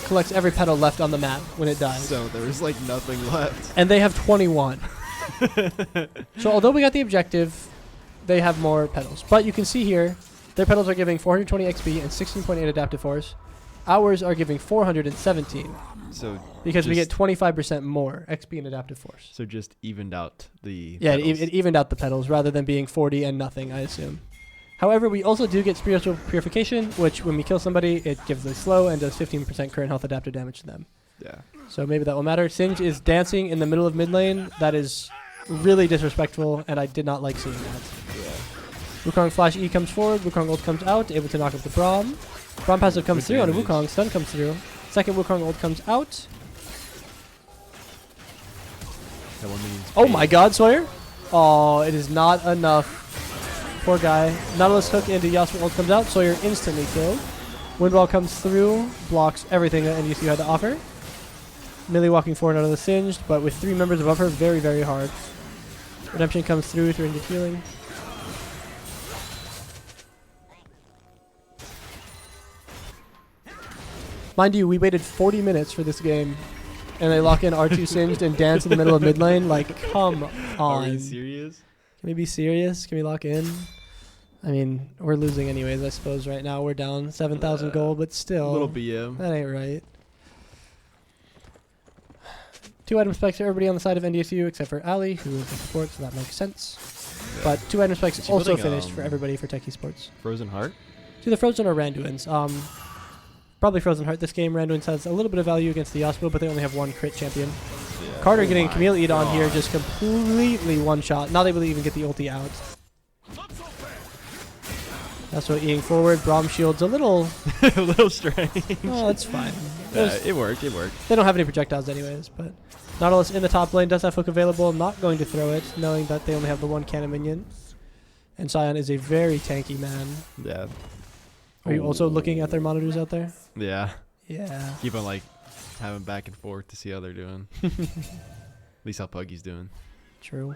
collects every petal left on the map when it dies. So there's like nothing left. And they have 21. So although we got the objective, they have more petals. But you can see here, their petals are giving 420 XP and 16.8 adaptive force. Ours are giving 417. So because we get 25% more XP and adaptive force. So just evened out the it evened out the petals rather than being 40 and nothing, I assume. However, we also do get spiritual purification, which when we kill somebody, it gives them slow and does 15% current health adaptive damage to them. Yeah. So maybe that will matter. Singe is dancing in the middle of mid lane. That is really disrespectful, and I did not like seeing that. Yeah. Wukong Flash E comes forward, Wukong ult comes out, able to knock up the Braum. Braum passive comes through on a Wukong, stun comes through. Second Wukong ult comes out. That one means oh my god, Sawyer! Oh, it is not enough. Poor guy. Nautilus hook into Yasuo ult comes out, Sawyer instantly killed. Windwall comes through, blocks everything that NDSU had to offer. Millie walking forward out of the Singed, but with 3 members above her, very, very hard. Redemption comes through 300 healing. Mind you, we waited 40 minutes for this game, and they lock in R2 Singed and dance in the middle of mid lane. Like, come on. Are you serious? Can we be serious? Can we lock in? I mean, we're losing anyways, I suppose, right now. We're down 7,000 gold, but still. A little BM. That ain't right. 2 item specs for everybody on the side of NDSU, except for Ali, who is a support, so that makes sense. Yeah. But 2 item specs also finished for everybody for Tech Esports. Frozen Heart? To the Frozen or Randuin's. Probably Frozen Heart this game. Randuin's has a little bit of value against the Yasuo, but they only have 1 crit champion. Yeah. Carter getting Camille Eat on here, just completely one-shot. Not able to even get the ulti out. Yasuo eating forward. Braum shield's a little... a little strange. Oh, that's fine. It worked, it worked. They don't have any projectiles anyways, but... Nautilus in the top lane does have hook available. Not going to throw it, knowing that they only have the 1 cannon minion. And Sion is a very tanky man. Yeah. Are you also looking at their monitors out there? Yeah. Yeah. Keep on like having back and forth to see how they're doing. At least how Puggy's doing. True.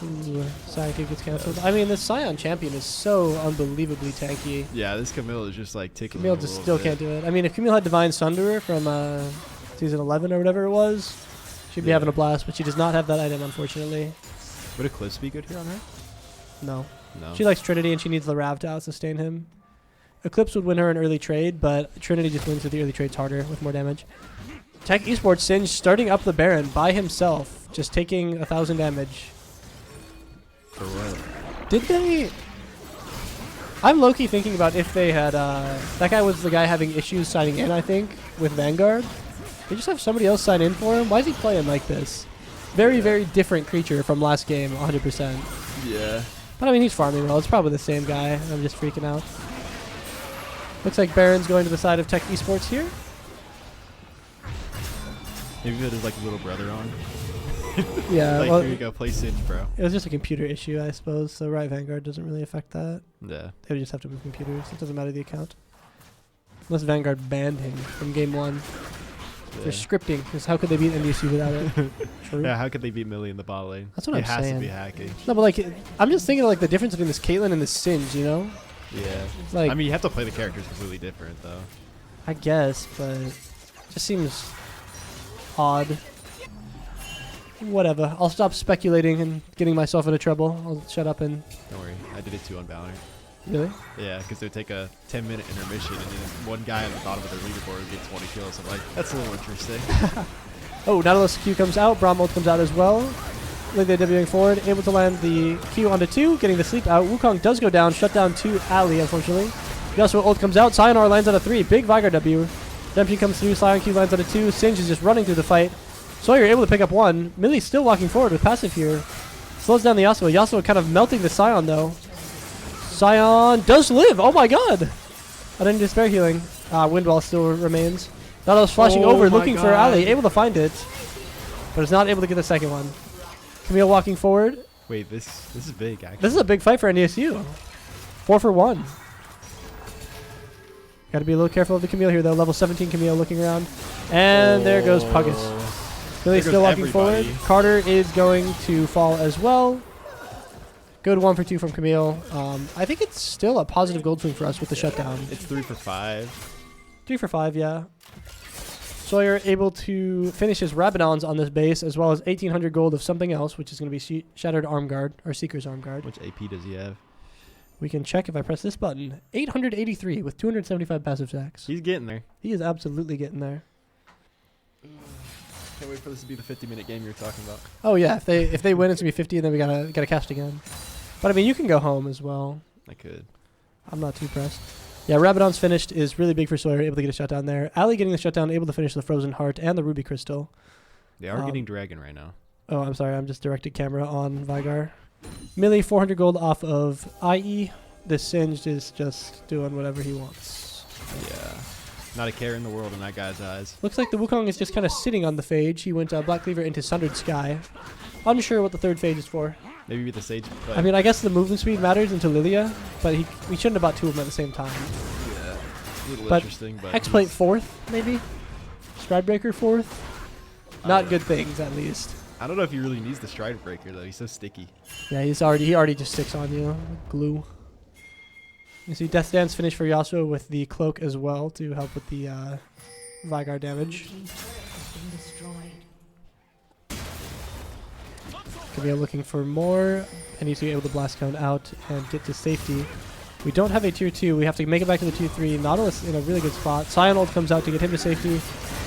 Ooh, Sion kick gets cancelled. I mean, this Sion champion is so unbelievably tanky. Yeah, this Camille is just like ticking. Camille just still can't do it. I mean, if Camille had Divine Sunderer from season 11 or whatever it was, she'd be having a blast, but she does not have that item, unfortunately. Would Eclipse be good here on her? No. No. She likes Trinity and she needs the Rav to out-sustain him. Eclipse would win her an early trade, but Trinity just wins with the early trades harder with more damage. Tech Esports Singe starting up the Baron by himself, just taking 1,000 damage. For what? Did they... I'm low-key thinking about if they had... that guy was the guy having issues signing in, I think, with Vanguard. They just have somebody else sign in for him? Why is he playing like this? Very, very different creature from last game, 100%. Yeah. But I mean, he's farming well. It's probably the same guy. I'm just freaking out. Looks like Baron's going to the side of Tech Esports here. Maybe he had his like little brother on. Yeah. Like, well, here you go, play Singe, bro. It was just a computer issue, I suppose. So Riot Vanguard doesn't really affect that. Yeah. They would just have to move computers. It doesn't matter the account. Unless Vanguard banned him from game 1 for scripting. Because how could they beat NDSU without it? True. Yeah, how could they beat Millie in the bot lane? That's what I'm saying. It has to be hacking. No, but like, I'm just thinking of like the difference between this Caitlyn and this Singe, you know? Yeah. Like, I mean, you have to play the characters completely different, though. I guess, but it just seems odd. Whatever. I'll stop speculating and getting myself into trouble. I'll shut up and... Don't worry. I did it too on Valorant. Really? Yeah, because they would take a 10-minute intermission and then one guy on the bottom of the leaderboard would get 20 kills. I'm like, that's a little interesting. Oh, Nautilus Q comes out. Braum ult comes out as well. Lilia Wing forward. Able to land the Q onto 2. Getting the sleep out. Wukong does go down. Shut down to Ali, unfortunately. Yasuo ult comes out. Sion R lands on a 3. Big Vigar W. Redemption comes through. Sion Q lands on a 2. Singe is just running through the fight. Sawyer able to pick up 1. Millie's still walking forward with passive here. Slows down the Yasuo. Yasuo kind of melting the Sion though. Scion does live. Oh my god. I didn't despair healing. Windwall still remains. Nautilus flashing over, my looking for God. Ali. Able to find it, but is not able to get the second one. Camille walking forward. Wait, this is big, actually. This is a big fight for NDSU. 4 for 1. Got to be a little careful of the Camille here, though. Level 17 Camille looking around. And there goes Puggus. Billy There still goes walking everybody. forward. Carter is going to fall as well. Good 1 for 2 from Camille. I think it's still a positive gold swing for us with the shutdown. It's 3 for 5. 3 for 5, yeah. Sawyer able to finish his Rabadons on this base, as well as 1,800 gold of something else, which is going to be Shattered Arm Guard, or Seeker's Arm Guard. Which AP does he have? We can check if I press this button. 883 with 275 passive stacks. He's getting there. He is absolutely getting there. Can't wait for this to be the 50-minute game you were talking about. Oh yeah, if they win, it's gonna be 50, and then we gotta cast again. But I mean, you can go home as well. I could. I'm not too pressed. Yeah, Rabadon's finished is really big for Sawyer, able to get a shutdown there. Ali getting the shutdown, able to finish the Frozen Heart and the Ruby Crystal. They are getting Dragon right now. Oh, I'm sorry, I'm just directed camera on Vigar. Millie, 400 gold off of IE. This Singed is just doing whatever he wants. Yeah. Not a care in the world in that guy's eyes. Looks like the Wukong is just kind of sitting on the phage. He went Black Cleaver into Sundered Sky. Unsure what the third phage is for. Maybe the Sage. I mean, I guess the movement speed matters into Lilia, but we shouldn't have bought 2 of them at the same time. Yeah. A little But interesting, but. Hexplate 4th, maybe? Stridebreaker 4th? Not good things, at least. I don't know if he really needs the Stridebreaker, though. He's so sticky. Yeah, he already just sticks on you. Glue. You see Death Dance finish for Yasuo with the cloak as well to help with the Vigar damage. Camille looking for more. And he's able to blast cone out and get to safety. We don't have a tier 2. We have to make it back to the tier 3. Nautilus in a really good spot. Scion ult comes out to get him to safety.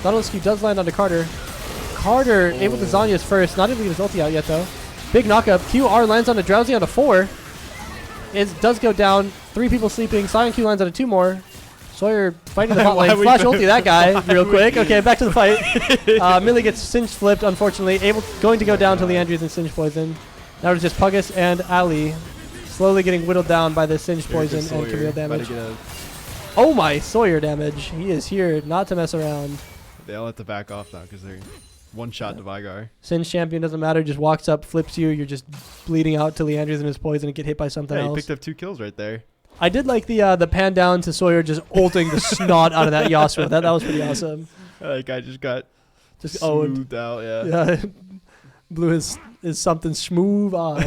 Nautilus Q does land onto Carter. Carter able to Zanya's first. Not able to get his ulti out yet, though. Big knockup. QR lands on a Drowsy on a 4. It does go down. 3 people sleeping. Scion Q lands on a 2 more. Sawyer fighting the bot lane. Flash ulti that guy real quick. Okay, back to the fight. Millie gets Singed flipped, unfortunately. Going to go down to Leandri's and Singed Poison. Now it's just Puggus and Ali slowly getting whittled down by the Singed Poison and Camille damage. Oh my, Sawyer damage. He is here not to mess around. They all have to back off now because they're one shot to Vigar. Singed champion doesn't matter. Just walks up, flips you. You're just bleeding out to Leandri's and his poison and get hit by something else. He picked up 2 kills right there. I did like the pan down to Sawyer just ulting the snot out of that Yasuo. That was pretty awesome. That guy just got owned. smoothed out, yeah. Yeah. Blew his something smooth off.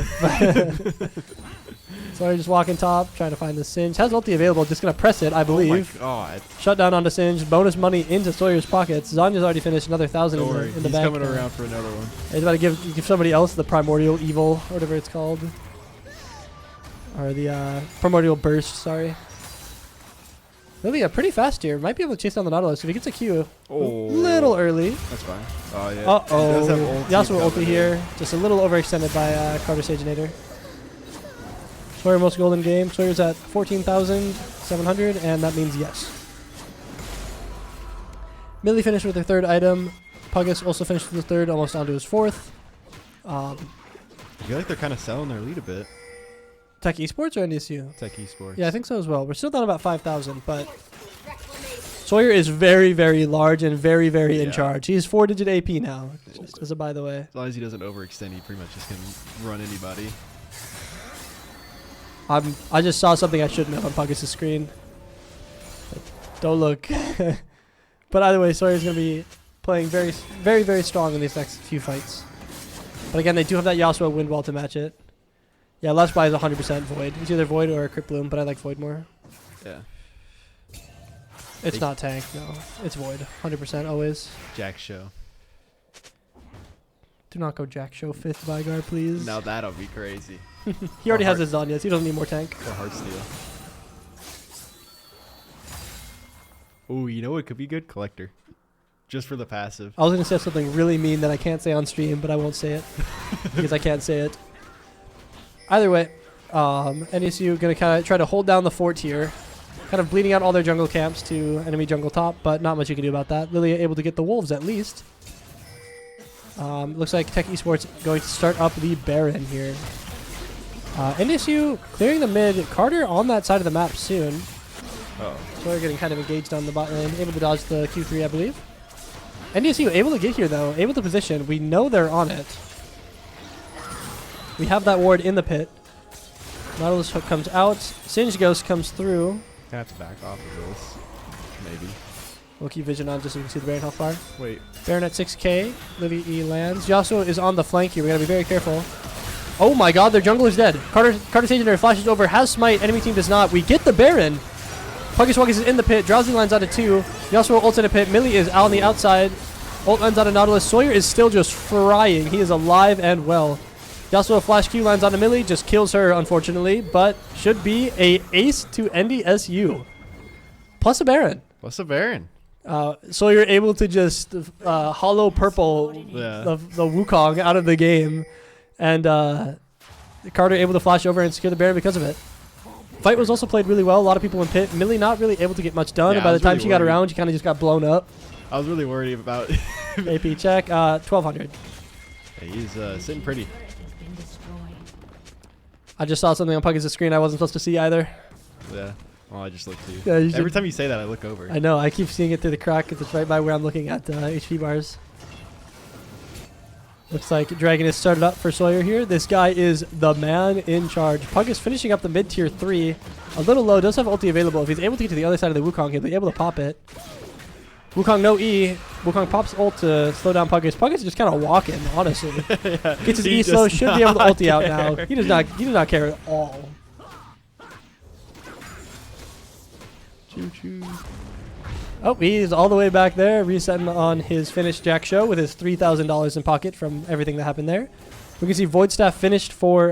Sawyer just walking top, trying to find the Singe. Has ulti available, just going to press it, I believe. Oh my god. Shut down onto Singe. Bonus money into Sawyer's pockets. Zanya's already finished another 1,000 Don't worry, in the he's bank. coming around for another one. He's about to give somebody else the Primordial Evil, or whatever it's called. Or the Primordial Burst, sorry. Really, pretty fast here. Might be able to chase down the Nautilus if he gets a Q. Oh. Little early. That's fine. Oh, yeah. Uh-oh. Yasuo ulti here. Just a little overextended by Carter Saginator. Sawyer most golden game. Sawyer's at 14,700, and that means yes. Millie finished with her 3rd item. Puggus also finished with the 3rd, almost onto his 4th. I feel like they're kind of selling their lead a bit. Tech Esports or NDSU? Tech Esports. Yeah, I think so as well. We're still down about 5,000, but Sawyer is very, very large and very, very in charge. He's 4-digit AP now, just as a by the way. As long as he doesn't overextend, he pretty much just can run anybody. I just saw something I shouldn't have on Puggus' screen. Don't look. But either way, Sawyer's going to be playing very, very, very strong in these next few fights. But again, they do have that Yasuo wind wall to match it. Yeah, last buy is 100% Void. It's either Void or Crypt Bloom, but I like Void more. Yeah. It's not tank, no. It's Void. 100% always. Jack Show. Do not go Jack Show 5th Vigar, please. Now that'll be crazy. He already has his Zanyas. He doesn't need more tank. Or Heartsteel. Oh, you know what could be good? Collector. Just for the passive. I was going to say something really mean that I can't say on stream, but I won't say it. Because I can't say it. Either way, NDSU going to kind of try to hold down the fort here. Kind of bleeding out all their jungle camps to enemy jungle top, but not much you can do about that. Lilia able to get the wolves at least. Looks like Tech Esports going to start up the Baron here. NDSU clearing the mid. Carter on that side of the map soon. Oh. So they're getting kind of engaged on the bot lane. Able to dodge the Q3, I believe. NDSU able to get here, though. Able to position. We know they're on it. We have that ward in the pit. Nautilus hook comes out. Singed Ghost comes through. Gonna have to back off of this. Maybe. We'll keep vision on just so we can see the Baron health bar. Wait. Baron at 6k. Livy E lands. Yasuo is on the flank here. We gotta be very careful. Oh my god, their jungler's dead. Carter's Agent flashes over. Has smite. Enemy team does not. We get the Baron. Puggus Wuggus is in the pit. Drowsy lands out of 2. Yasuo ults in a pit. Millie is out on the outside. Ult lands out of Nautilus. Sawyer is still just frying. He is alive and well. Yasuo flash Q lands on a Millie. Just kills her, unfortunately. But should be a ace to NDSU. Plus a Baron. What's a Baron? Sawyer able to just hollow purple the Wukong out of the game. And Carter able to flash over and secure the Baron because of it. Fight was also played really well. A lot of people in pit. Millie not really able to get much done. Yeah, and by the time really she got around, she kind of just got blown up. I was really worried about AP check. 1200. Yeah, he's sitting pretty. I just saw something on Puggus' screen I wasn't supposed to see either. Yeah. Well, I just looked too. Yeah, Every time you say that, I look over. I know. I keep seeing it through the crack because it's right by where I'm looking at HP bars. Looks like Dragon is started up for Sawyer here. This guy is the man in charge. Puggus finishing up the mid tier 3. A little low. Does have ulti available. If he's able to get to the other side of the Wukong, he'll be able to pop it. Wukong no E. Wukong pops ult to slow down Puggus. Puggus is just kind of walking, honestly. Yeah, gets his E slow. Should be able to ulti out now. He does not care at all. Choo choo. Oh, he's all the way back there, resetting on his finished Jack Show with his $3,000 in pocket from everything that happened there. We can see Void Staff finished for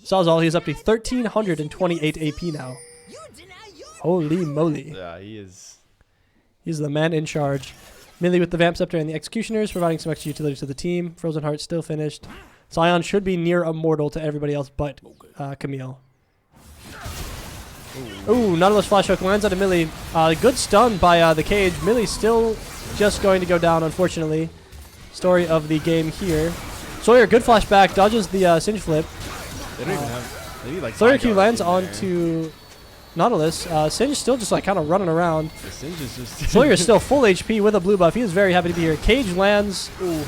Sawzall. He's up to 1,328 AP now. Holy moly. Yeah, he is. He's the man in charge. Millie with the Vamp Scepter and the Executioners, providing some extra utility to the team. Frozen Heart still finished. Scion should be near immortal to everybody else but Camille. Ooh, Nautilus Flash Hook lands on a Millie. Good stun by the Cage. Millie's still just going to go down, unfortunately. Story of the game here. Sawyer, good flashback, dodges the Singe Flip. They don't even have... They need like Sawyer Q lands onto Nautilus. Singe still just like kind of running around. The Singe is just... Sawyer is still full HP with a blue buff. He is very happy to be here. Cage lands. Ooh.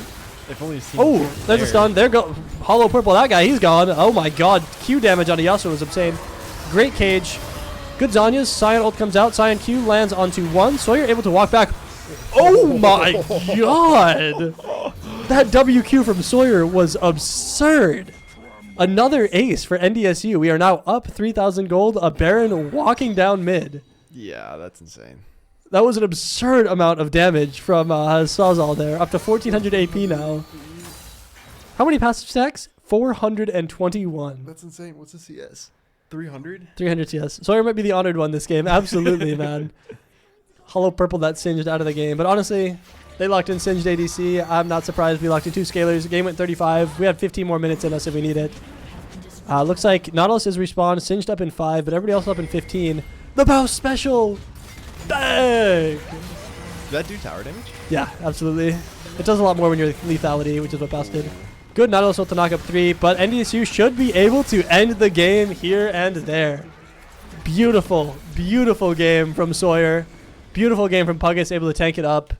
If only Singe Oh, there's a stun. There go. Hollow Purple. That guy, he's gone. Oh my god. Q damage on Yasuo was insane. Great Cage. Good Zanya's. Scion ult comes out. Scion Q lands onto 1. Sawyer able to walk back. Oh my god. That WQ from Sawyer was absurd. Another ace for NDSU. We are now up 3,000 gold. A Baron walking down mid. Yeah, that's insane. That was an absurd amount of damage from Sawzall there. Up to 1,400 AP now. How many passive stacks? 421. That's insane. What's the CS? 300? 300 CS. Sawyer might be the honored one this game. Absolutely, man. Hollow Purple that Singed out of the game. But honestly, they locked in Singed ADC. I'm not surprised we locked in 2 Scalers. The game went 35. We had 15 more minutes in us if we need it. Looks like Nautilus is respawned. Singed up in 5, but everybody else up in 15. The Bow Special! Dang! Does that do tower damage? Yeah, absolutely. It does a lot more when you're lethality, which is what Bows did. Good Nautilus ult to knock up 3, but NDSU should be able to end the game here and there. Beautiful, beautiful game from Sawyer. Beautiful game from Puggus, able to tank it up.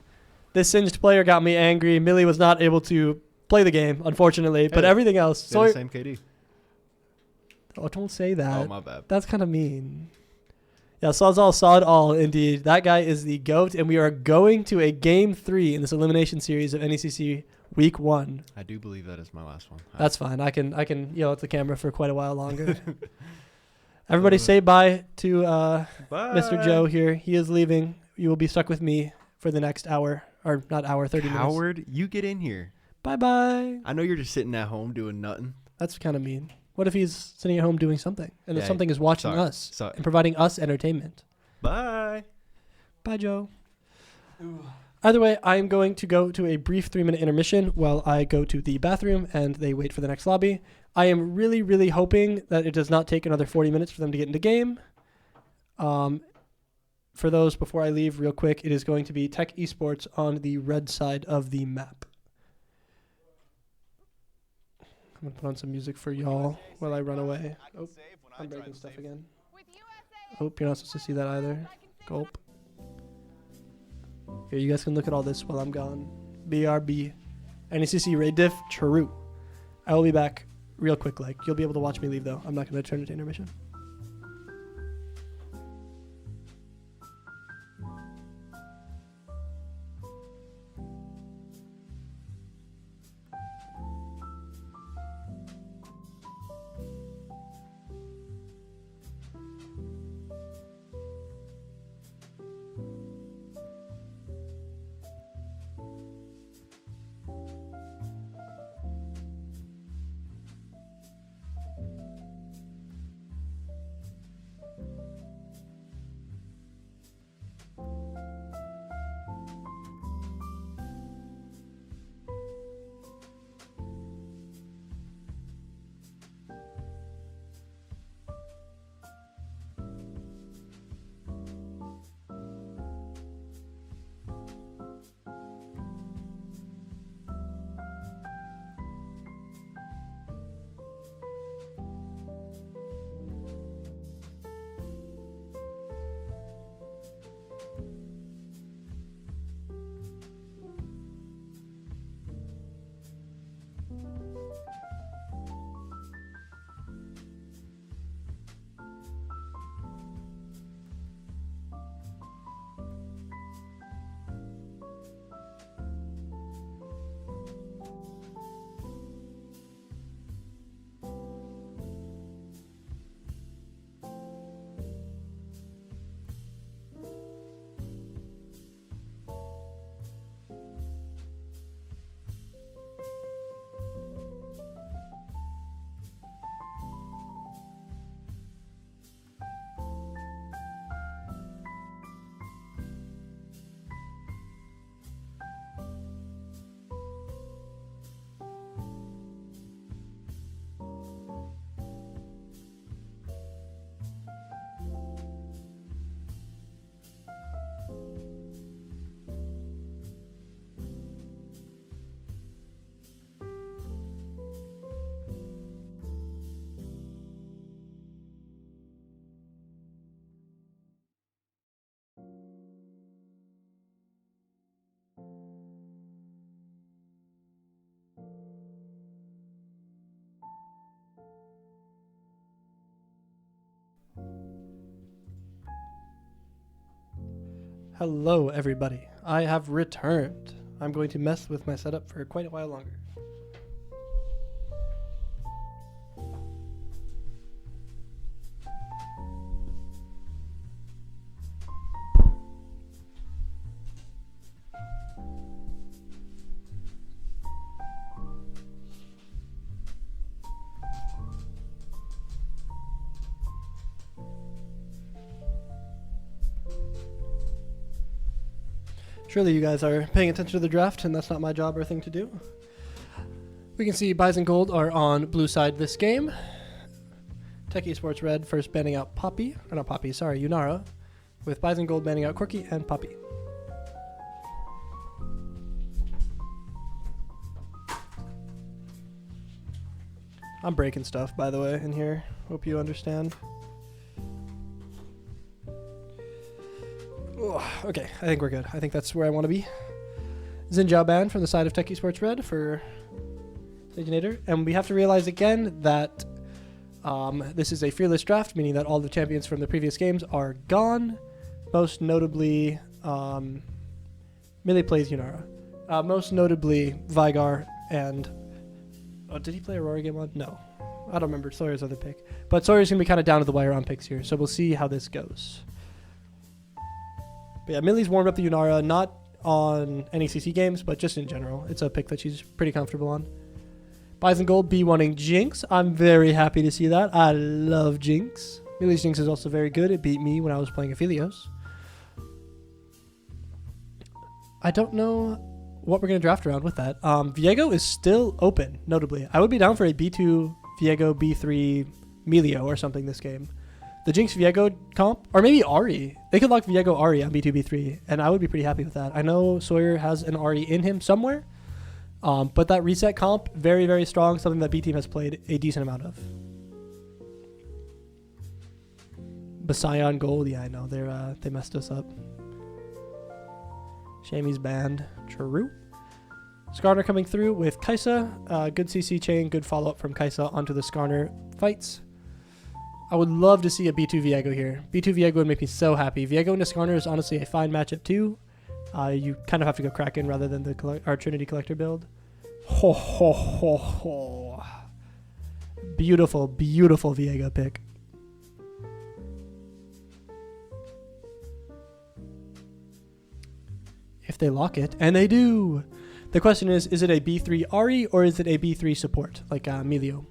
This Singed player got me angry. Millie was not able to play the game, unfortunately, but everything else. Sawyer. Same KD. Oh, don't say that. Oh, my bad. That's kind of mean. Yeah, Sawzall saw it all, indeed. That guy is the GOAT, and we are going to a Game 3 in this elimination series of NECC Week 1. I do believe that is my last one. That's fine. I can yell at the camera for quite a while longer. Everybody say bye to Mr. Joe here. He is leaving. You will be stuck with me for the next hour. Or not hour, 30 minutes. Howard, you get in here. Bye-bye. I know you're just sitting at home doing nothing. That's kind of mean. What if he's sitting at home doing something? And if something is watching us and providing us entertainment. Bye. Bye, Joe. Ooh. Either way, I am going to go to a brief 3-minute intermission while I go to the bathroom and they wait for the next lobby. I am really, really hoping that it does not take another 40 minutes for them to get into game. For those, before I leave real quick, it is going to be Tech Esports on the red side of the map. I'm gonna put on some music for y'all while I run away. Oh, I'm breaking stuff again. Hope you're not supposed to see that either. Gulp. Here, you guys can look at all this while I'm gone. BRB. NECC raid diff. True. I will be back real quick. Like, you'll be able to watch me leave though. I'm not gonna turn it to intermission. Hello, everybody. I have returned. I'm going to mess with my setup for quite a while longer. Surely you guys are paying attention to the draft, and that's not my job or thing to do. We can see Buys and Gold are on blue side this game. Tech Esports Red first banning out Poppy, or not Poppy, sorry, Yunara, with Buys and Gold banning out Corki and Poppy. I'm breaking stuff, by the way, in here. Hope you understand. Okay, I think we're good. I think that's where I want to be. Xin Zhao ban from the side of Tech Esports Red for Legionator. And we have to realize again that this is a fearless draft, meaning that all the champions from the previous games are gone. Most notably, Melee plays Yunara. Most notably, Vigar and... Oh, did he play Aurora game 1? No. I don't remember Sawyer's other pick. But Sawyer's going to be kind of down to the wire on picks here, so we'll see how this goes. But yeah, Millie's warmed up the Yunara, not on NECC games, but just in general. It's a pick that she's pretty comfortable on. Buys and Gold B1ing Jinx. I'm very happy to see that. I love Jinx. Millie's Jinx is also very good. It beat me when I was playing Aphelios. I don't know what we're going to draft around with that. Viego is still open, notably. I would be down for a B2 Viego, B3 Melio or something this game. The Jinx Viego comp, or maybe Ahri. They could lock Viego Ahri on B2, B3, and I would be pretty happy with that. I know Sawyer has an Ahri in him somewhere. But that reset comp, very, very strong. Something that B team has played a decent amount of. Basion Gold, yeah, I know. They messed us up. Shammy's banned. True. Skarner coming through with Kaisa. Good CC chain, good follow-up from Kaisa onto the Skarner fights. I would love to see a B2 Viego here. B2 Viego would make me so happy. Viego into Skarner is honestly a fine matchup too. You kind of have to go Kraken rather than the Trinity Collector build. Ho ho ho ho. Beautiful, beautiful Viego pick. If they lock it, and they do. The question is it a B3 Ari or is it a B3 support, like Melio?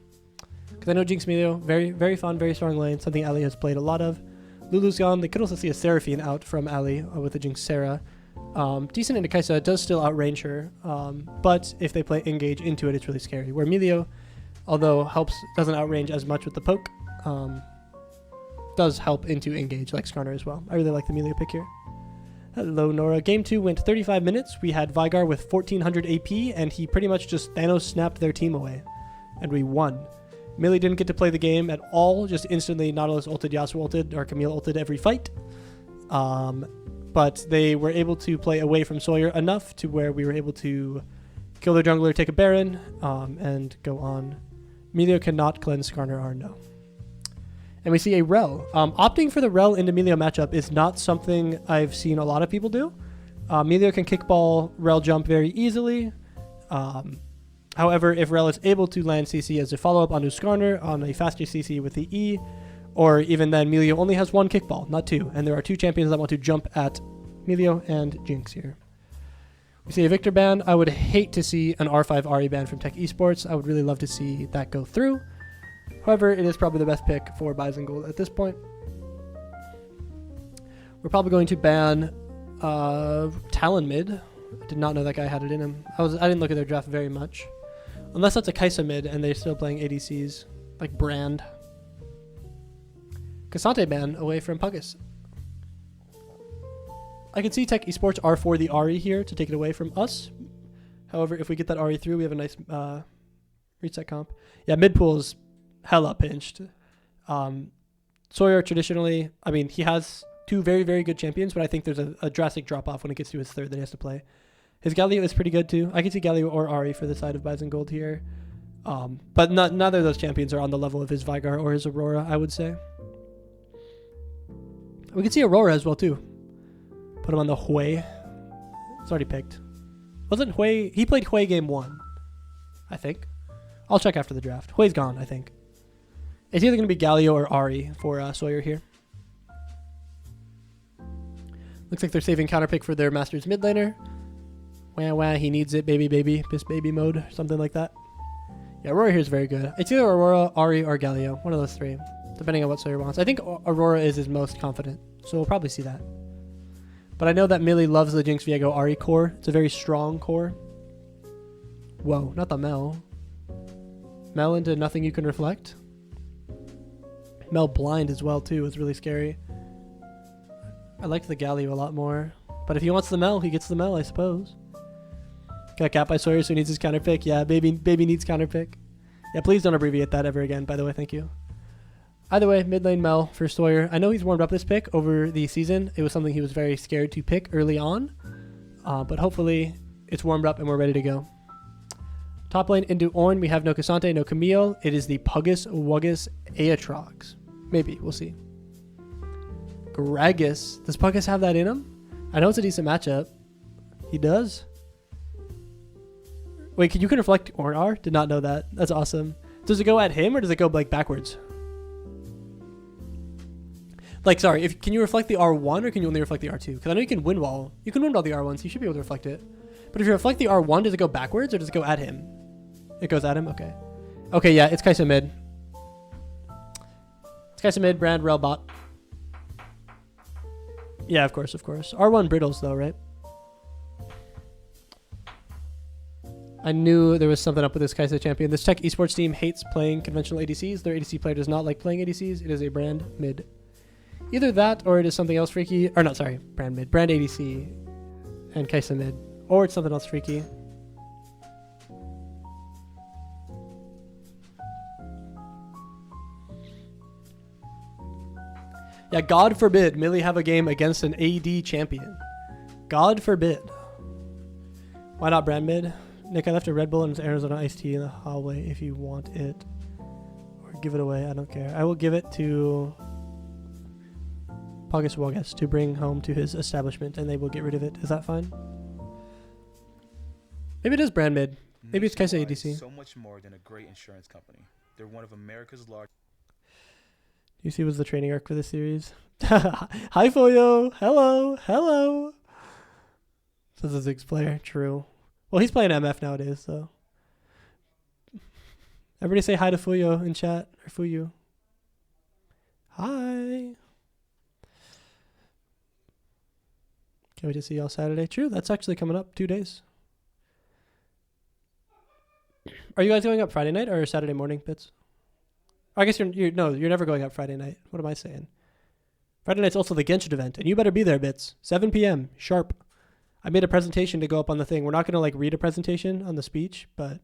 Because I know Jinx Melio, very, very fun, very strong lane, something Ali has played a lot of. Lulu's gone. They could also see a Seraphine out from Ali with the Jinx Sarah. Decent into Kaisa, does still outrange her, but if they play engage into it, it's really scary. Where Melio, although doesn't outrange as much with the poke, does help into engage like Skarner as well. I really like the Melio pick here. Hello, Nora. Game 2 went 35 minutes. We had Vygar with 1400 AP, and he pretty much just Thanos snapped their team away. And we won. Millie didn't get to play the game at all, just instantly Nautilus ulted, Yasuo ulted, or Camille ulted every fight. But they were able to play away from Sawyer enough to where we were able to kill their jungler, take a Baron, and go on. Melio cannot cleanse Skarner R, no. And we see a Rel. Opting for the Rel into Melio matchup is not something I've seen a lot of people do. Melio can kickball Rel jump very easily. However, if Rel is able to land CC as a follow-up onto Skarner on a faster CC with the E, or even then Melio only has one kickball, not two. And there are two champions that want to jump at Melio and Jinx here. We see a Victor ban. I would hate to see an R5 Ari ban from Tech Esports. I would really love to see that go through. However, it is probably the best pick for Bison Gold at this point. We're probably going to ban Talon mid. I did not know that guy had it in him. I didn't look at their draft very much. Unless that's a Kaisa mid and they're still playing ADCs, like Brand. Cassante ban away from Puggus. I can see Tech Esports are for the Ari here to take it away from us. However, if we get that Ari through, we have a nice reset comp. Yeah, mid pool is hella pinched. Sawyer traditionally, I mean, he has two very, very good champions, but I think there's a drastic drop-off when it gets to his third that he has to play. His Galio is pretty good too. I can see Galio or Ari for the side of Bison Gold here. But neither of those champions are on the level of his Vygar or his Aurora, I would say. We can see Aurora as well too. Put him on the Hui. It's already picked. Wasn't Hui? He played Hui game 1, I think. I'll check after the draft. Hui's gone, I think. It's either going to be Galio or Ari for Sawyer here. Looks like they're saving counterpick for their Masters mid laner. Wah wah, he needs it, baby, baby. Piss baby mode, something like that. Yeah, Aurora here is very good. It's either Aurora, Ari, or Galio. One of those three, depending on what Sawyer wants. I think Aurora is his most confident, so we'll probably see that. But I know that Millie loves the Jinx Viego Ari core. It's a very strong core. Whoa, not the Mel. Mel into Nothing You Can Reflect. Mel blind as well too is really scary. I liked the Galio a lot more. But if he wants the Mel, he gets the Mel, I suppose. Got capped by Sawyer, so he needs his counter pick. Yeah, baby needs counter pick. Yeah, please don't abbreviate that ever again, by the way, thank you. Either way, mid lane Mel for Sawyer. I know he's warmed up this pick over the season. It was something he was very scared to pick early on. But hopefully it's warmed up and we're ready to go. Top lane into Ornn, we have no Cassante, no Camille. It is the Puggus Wuggus Aatrox. Maybe, we'll see. Gragas. Does Puggus have that in him? I know it's a decent matchup. He does? Wait, you can reflect Ornn R? Did not know that. That's awesome. Does it go at him or does it go like backwards? Like, sorry, can you reflect the R1 or can you only reflect the R2? Because I know you can win wall. You can win wall the R1, so you should be able to reflect it. But if you reflect the R1, does it go backwards or does it go at him? It goes at him? Okay. Okay, yeah, it's Kaisa mid. It's Kaisa mid, Brand, Rel bot. Yeah, of course, of course. R1 brittles though, right? I knew there was something up with this Kaisa champion. This Tech Esports team hates playing conventional ADCs. Their ADC player does not like playing ADCs. It is a Brand mid. Either that or it is something else freaky. Or not, sorry, Brand mid. Brand ADC and Kaisa mid. Or it's something else freaky. Yeah, God forbid Millie have a game against an AD champion. God forbid. Why not brand mid? Nick, I left a Red Bull and Arizona iced tea in the hallway if you want it. Or give it away, I don't care. I will give it to Pogus Wagas to bring home to his establishment and they will get rid of it. Is that fine? Maybe it is brand mid. Maybe it's Kaisa ADC. So much more than a great insurance company. They're one of America's largest. UC was the training arc for this series. Hi, Foyo. Hello. Hello. Says the Ziggs player. True. Well, he's playing MF nowadays, so. Everybody say hi to Fuyo in chat. Or Fuyu. Hi. Can't wait to see y'all Saturday. True. That's actually coming up 2 days. Are you guys going up Friday night or Saturday morning, Bits? I guess you're never going up Friday night. What am I saying? Friday night's also the Genshin event, and you better be there, Bits. 7 p.m. sharp. I made a presentation to go up on the thing. We're not gonna read a presentation on the speech, but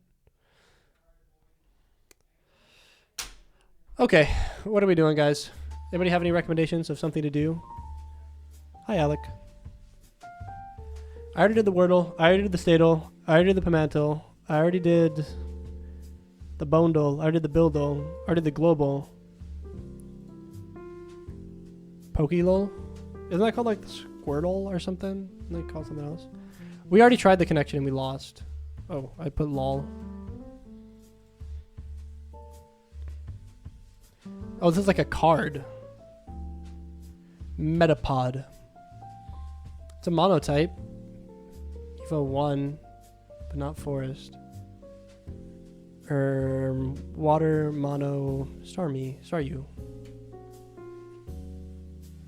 okay. What are we doing, guys? Anybody have any recommendations of something to do? Hi, Alec. I already did the Wordle. I already did the Stadle. I already did the Pamantle. I already did the Bondle. I already did the Bildle. I already did the Global. Pokélol? Isn't that called like the Squirtle or something? Isn't they call something else? We already tried the connection and we lost. Oh, I put lol. Oh, this is like a card. Metapod. It's a monotype. Evo 1, but not forest. Water mono Staryu.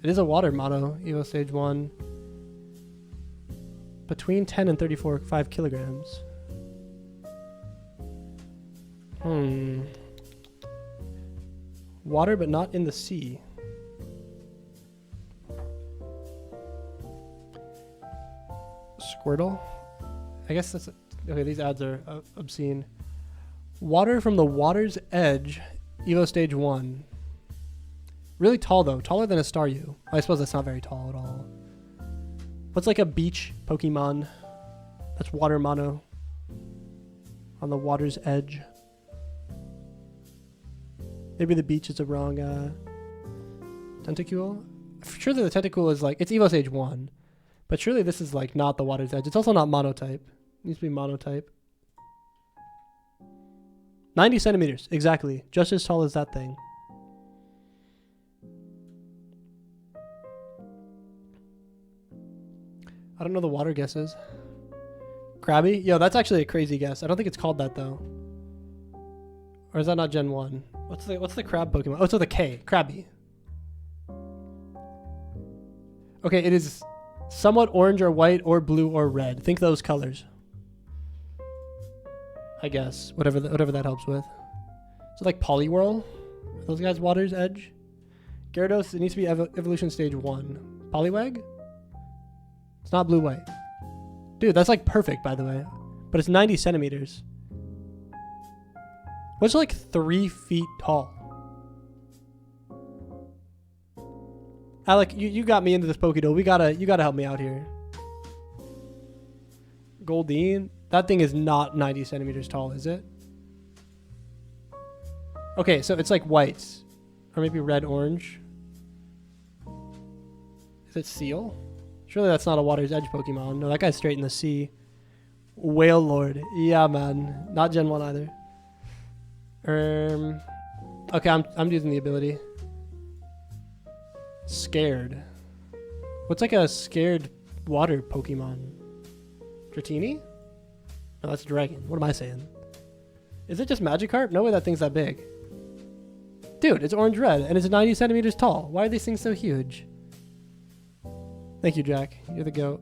It is a water mono, Evo stage 1. Between 10 and 5 kilograms. Water but not in the sea. Squirtle? I guess that's... Okay, these ads are obscene. Water from the water's edge, Evo stage 1. Really tall though, taller than a Staryu. I suppose that's not very tall at all. What's like a beach Pokemon? That's water mono. On the water's edge. Maybe the beach is a wrong Tentacule? Surely the Tentacule is like, it's Evo stage 1. But surely this is like not the water's edge. It's also not monotype. It needs to be monotype. 90 centimeters, exactly. Just as tall as that thing. I don't know the water guesses. Krabby? Yo, that's actually a crazy guess. I don't think it's called that though. Or is that not Gen 1? What's the crab Pokemon? Oh, it's with a K. Krabby. Okay, it is somewhat orange or white or blue or red. Think those colors. I guess. Whatever that helps with. So like Poliwhirl? Are those guys water's edge? Gyarados, it needs to be evolution stage 1. Poliwag? It's not blue-white. Dude, that's like perfect, by the way. But it's 90 centimeters. What's like 3 feet tall? Alec, you got me into this Pokédoll. You gotta help me out here. Goldeen? That thing is not 90 centimeters tall, is it? Okay, so it's like white. Or maybe red, orange. Is it Seal? Surely that's not a water's edge Pokemon. No, that guy's straight in the sea. Whale Lord. Yeah, man. Not Gen 1 either. Okay, I'm using the ability. Scared. What's like a scared water Pokemon? Dratini? No, that's a dragon. What am I saying? Is it just Magikarp? No way that thing's that big. Dude, it's orange-red, and it's 90 centimeters tall. Why are these things so huge? Thank you, Jack. You're the GOAT.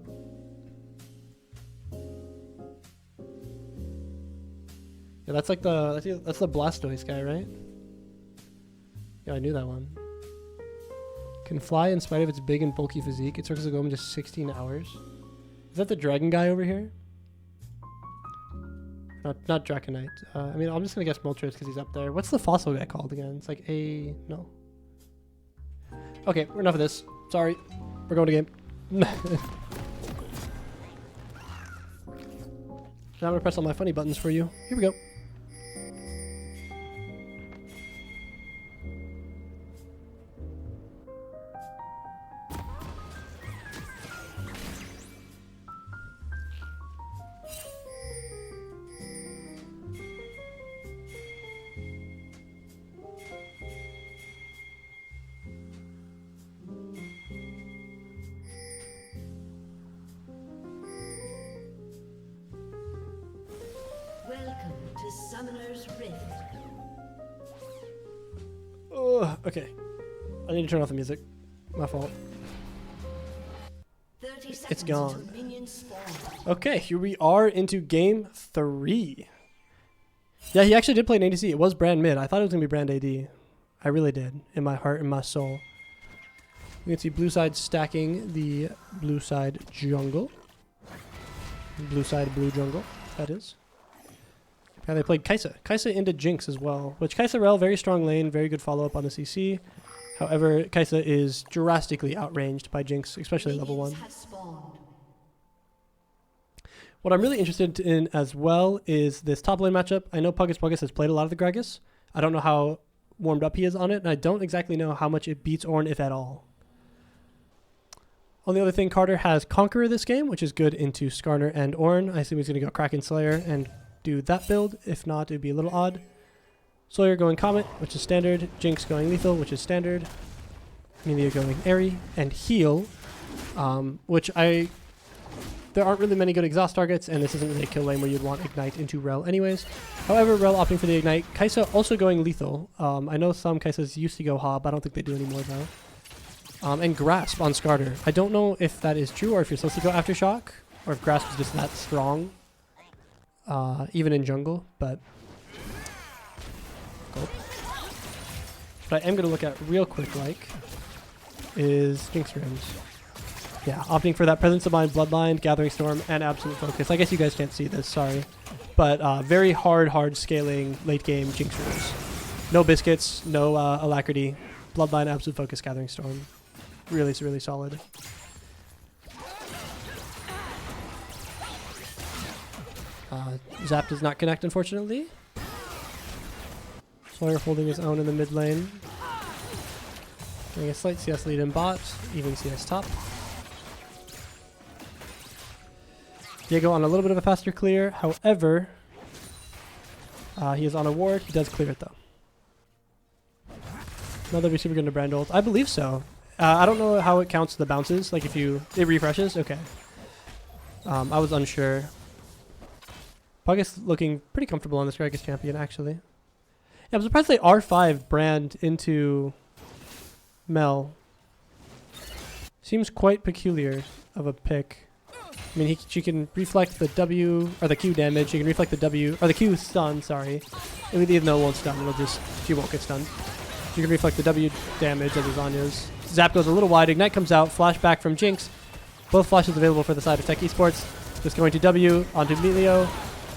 Yeah, that's like that's the Blastoise guy, right? Yeah, I knew that one. Can fly in spite of its big and bulky physique. It circles the globe in just 16 hours. Is that the dragon guy over here? Not Draconite. I mean, I'm just gonna guess Moltres because he's up there. What's the fossil guy called again? It's like no. Okay, we're enough of this. Sorry. We're going to game. Now I'm going to press all my funny buttons for you. Here we go. Welcome to Summoner's Rift. Oh, okay. I need to turn off the music. My fault. 30 seconds It's gone. until minions spawn. Okay, here we are into game 3. Yeah, he actually did play an ADC. It was Brand mid. I thought it was going to be Brand AD. I really did. In my heart and my soul. You can see blue side stacking the blue side jungle. Blue side blue jungle, that is. And they played Kai'Sa. Kai'Sa into Jinx as well. Which Kai'Sa Rel, very strong lane, very good follow-up on the CC. However, Kai'Sa is drastically outranged by Jinx, especially level 1. What I'm really interested in as well is this top lane matchup. I know Puggus has played a lot of the Gragas. I don't know how warmed up he is on it, and I don't exactly know how much it beats Ornn, if at all. On the other thing, Carter has Conqueror this game, which is good into Skarner and Ornn. I assume he's going to go Kraken Slayer and do that build. If not, it would be a little odd. Sawyer going Comet, which is standard. Jinx going Lethal, which is standard. Amelia going Airy. And Heal, which there aren't really many good exhaust targets, and this isn't really a kill lane where you'd want Ignite into Rel anyways. However, Rel opting for the Ignite. Kai'Sa also going Lethal. I know some Kaisas used to go Hob. I don't think they do anymore, though. And Grasp on Skarner. I don't know if that is true or if you're supposed to go Aftershock, or if Grasp is just that strong. Even in jungle, but what I am going to look at real quick, is Jinx Runes. Yeah, opting for that Presence of Mind, Bloodline, Gathering Storm, and Absolute Focus. I guess you guys can't see this, sorry. But very hard scaling late game Jinx Runes. No Biscuits, no Alacrity. Bloodline, Absolute Focus, Gathering Storm. Really, really solid. Zap does not connect, unfortunately. Sawyer holding his own in the mid lane. Getting a slight CS lead in bot, even CS top. Diego on a little bit of a faster clear. However, he is on a ward. He does clear it, though. Another be super good to brand ult. I believe so. I don't know how it counts the bounces. Like if it refreshes? Okay. I was unsure. Puggus looking pretty comfortable on this Gragas champion, actually. Yeah, I'm surprised they R5 brand into Mel. Seems quite peculiar of a pick. I mean, she can reflect the W, or the Q damage. She can reflect the W, or the Q stun, sorry. Even though it won't stun, she won't get stunned. She can reflect the W damage of the Zanya's. Zap goes a little wide, Ignite comes out, flashback from Jinx. Both flashes available for the side of Tech Esports. Just going to W, onto Melio.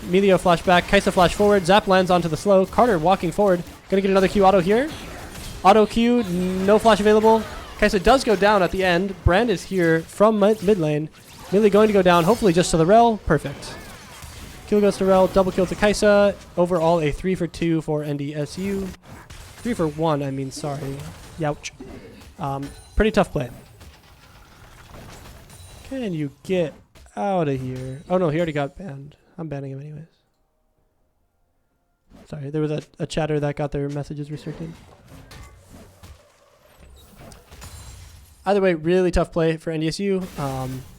Melio flashback, Kai'Sa flash forward, Zap lands onto the slow. Carter walking forward, gonna get another Q auto here. Auto Q, no flash available. Kai'Sa does go down at the end. Brand is here from mid lane. Millie going to go down, hopefully just to the Rel. Perfect. Kill goes to Rel, double kill to Kai'Sa. Overall, a 3 for 2 for NDSU. 3 for 1, I mean, sorry. Youch. Pretty tough play. Can you get out of here? Oh no, he already got banned. I'm banning him anyways. Sorry, there was a chatter that got their messages restricted. Either way, really tough play for NDSU.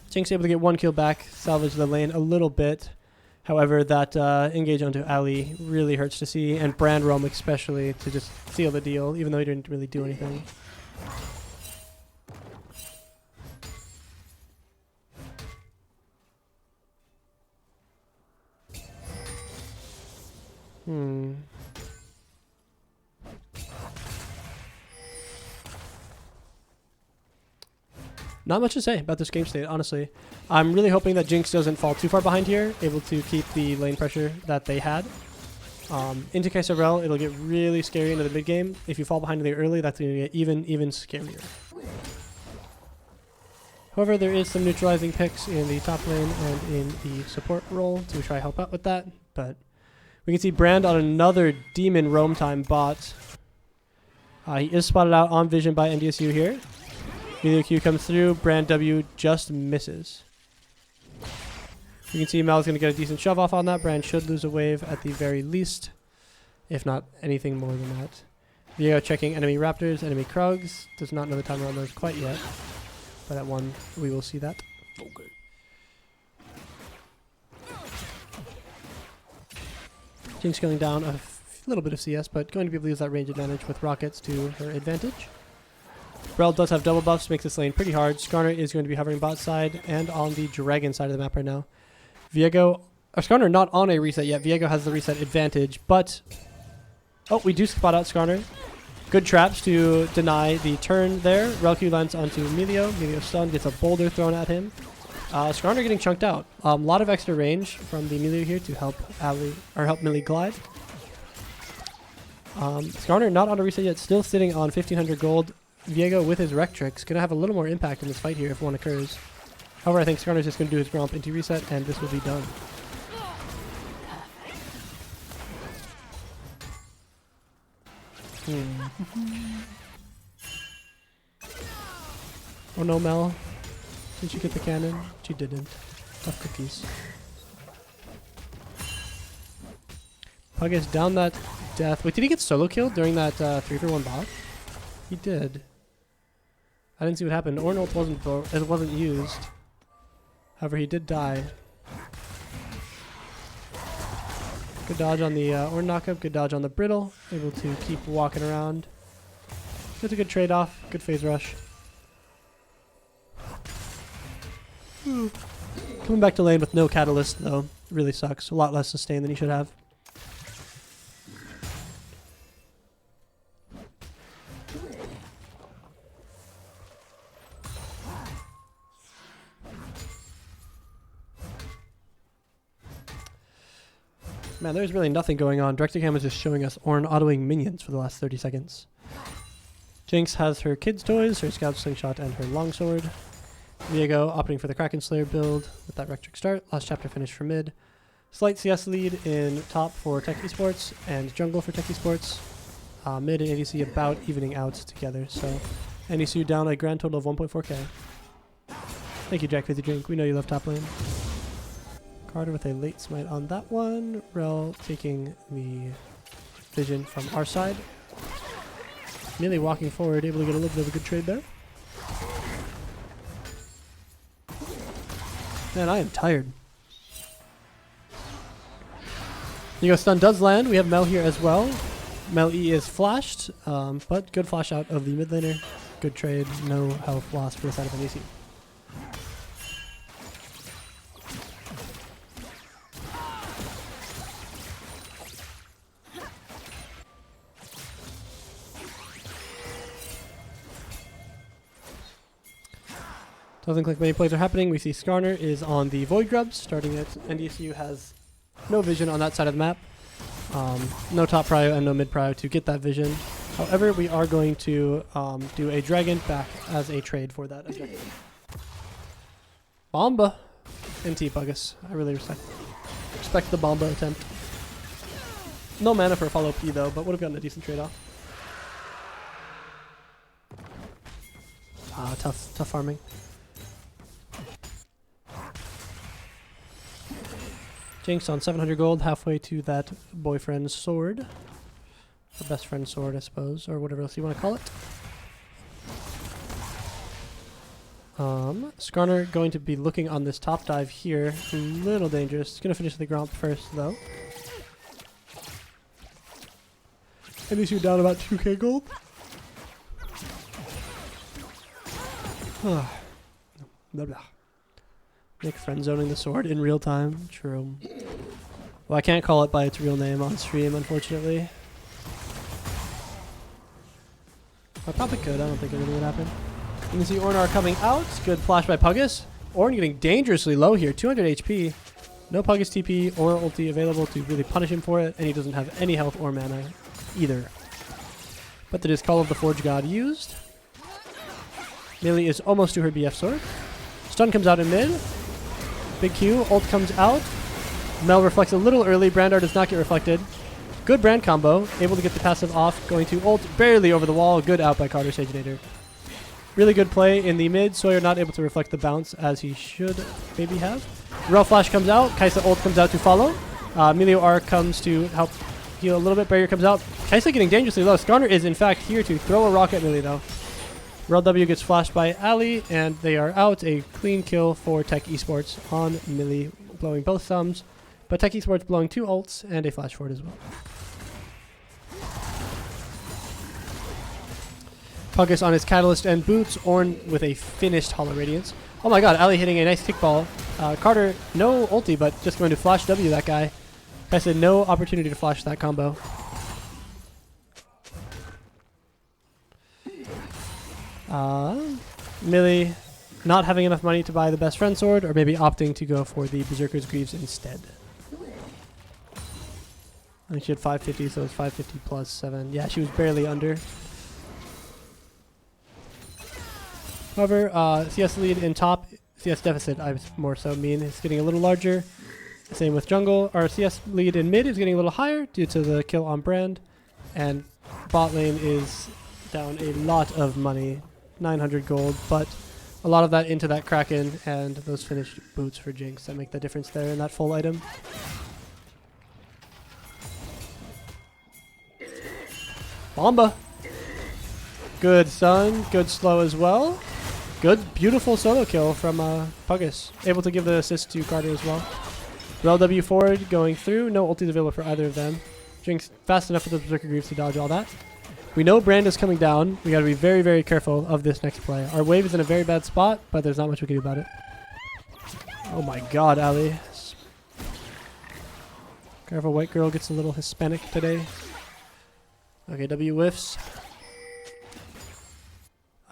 Jinx able to get 1 kill back, salvage the lane a little bit. However, that engage onto Ali really hurts to see, and Brand roam especially to just seal the deal, even though he didn't really do anything. Not much to say about this game state, honestly. I'm really hoping that Jinx doesn't fall too far behind here, able to keep the lane pressure that they had. Into Kai'Sa Rel, it'll get really scary into the mid game. If you fall behind really early, that's going to get even scarier. However, there is some neutralizing picks in the top lane and in the support role to try help out with that. But we can see Brand on another Demon Roam Time bot. He is spotted out on vision by NDSU here. Melee Q comes through. Brand W just misses. We can see Mel's going to get a decent shove off on that. Brand should lose a wave at the very least, if not anything more than that. Viego checking enemy Raptors, enemy Krugs. Does not know the timer on those quite yet. But at 1, we will see that. Okay. Jinx going down a little bit of CS, but going to be able to use that range advantage with rockets to her advantage. Brel does have double buffs, makes this lane pretty hard. Skarner is going to be hovering bot side and on the dragon side of the map right now. Viego, or Skarner not on a reset yet. Viego has the reset advantage, but... Oh, we do spot out Skarner. Good traps to deny the turn there. Relq lands onto Emilio. Emilio stun, gets a boulder thrown at him. Skarner getting chunked out. A lot of extra range from the Emilio here to help help Millie glide. Skarner not on a reset yet, still sitting on 1500 gold. Viego with his Rectrix going to have a little more impact in this fight here if one occurs. However, I think Skarner's just going to do his Gromp into reset and this will be done. Oh no, Mel. Did she get the cannon? She didn't. Tough cookies. Puggus down that death. Wait, did he get solo killed during that 3-for-1 bot? He did. I didn't see what happened. Ornn ult wasn't used. However, he did die. Good dodge on the Ornn knockup. Good dodge on the Brittle. Able to keep walking around. It's a good trade-off. Good phase rush. Coming back to lane with no catalyst, though, really sucks. A lot less sustain than he should have. Man, there's really nothing going on. Direct-to-cam is just showing us Ornn autoing minions for the last 30 seconds. Jinx has her kids' toys, her scout slingshot, and her longsword. Viego opting for the Kraken Slayer build with that Rectrix start. Last chapter finish for mid. Slight CS lead in top for Tech Esports and jungle for Tech Esports. Mid and ADC about evening out together. So NECC down a grand total of 1.4k. Thank you, Jack Fizzy Drink. We know you love top lane. Carter with a late smite on that one. Rel taking the vision from our side. Merely walking forward, able to get a little bit of a good trade there. Man, I am tired. Viego stun does land. We have Mel here as well. Mel E is flashed, but good flash out of the mid laner. Good trade. No health loss for the side of NECC. Doesn't look like many plays are happening. We see Skarner is on the Void Grubs, starting it. NDSU has no vision on that side of the map. No top prio and no mid prio to get that vision. However, we are going to do a dragon back as a trade for that objective. Bomba. NT Puggus. I really respect the Bomba attempt. No mana for a follow P though, but would have gotten a decent trade off. Tough farming. Jinx on 700 gold, halfway to that boyfriend's sword. Or best friend's sword, I suppose, or whatever else you want to call it. Skarner going to be looking on this top dive here. A little dangerous. He's going to finish the Gromp first, though. At least you're down about 2k gold. Blah, blah. Nick friend zoning the sword in real time. True. Well, I can't call it by its real name on stream, unfortunately. I probably could. I don't think anything would happen. You can see Ornn coming out. Good flash by Puggus. Ornn getting dangerously low here. 200 HP. No Puggus TP or ulti available to really punish him for it, and he doesn't have any health or mana either. But there is Call of the Forge God used. Millie is almost to her BF sword. Stun comes out in mid. Big Q. Ult comes out. Mel reflects a little early. Brandar does not get reflected. Good Brand combo. Able to get the passive off. Going to ult barely over the wall. Good out by Carter Saginator. Really good play in the mid. Sawyer not able to reflect the bounce as he should maybe have. Rel Flash comes out. Kaisa ult comes out to follow. Melio R comes to help heal a little bit. Barrier comes out. Kaisa getting dangerously low. Skarner is in fact here to throw a rock at Melio though. Rel W gets flashed by Ali and they are out. A clean kill for Tech Esports on Millie, blowing both thumbs. But Tech Esports blowing 2 ults and a flash forward as well. Puckus on his Catalyst and boots. Ornn with a finished Hollow Radiance. Oh my god, Ali hitting a nice kickball. Carter, no ulti, but just going to flash W that guy. I said no opportunity to flash that combo. Millie not having enough money to buy the best friend sword, or maybe opting to go for the Berserker's Greaves instead. I think she had 550, so it's 550 plus 7. Yeah, she was barely under. However, CS lead in top, CS deficit, I more so mean, is getting a little larger. Same with jungle. Our CS lead in mid is getting a little higher due to the kill on Brand. And bot lane is down a lot of money, 900 gold, but a lot of that into that Kraken and those finished boots for Jinx that make the difference there in that full item. Bomba! Good stun, good slow as well. Good, beautiful solo kill from Puckus. Able to give the assist to Carter as well. Rel W forward going through. No ultis available for either of them. Jinx fast enough with the Berserker Greaves to dodge all that. We know Brand is coming down. We got to be very, very careful of this next play. Our wave is in a very bad spot, but there's not much we can do about it. Oh my god, Ali. Careful, white girl gets a little Hispanic today. Okay, W whiffs.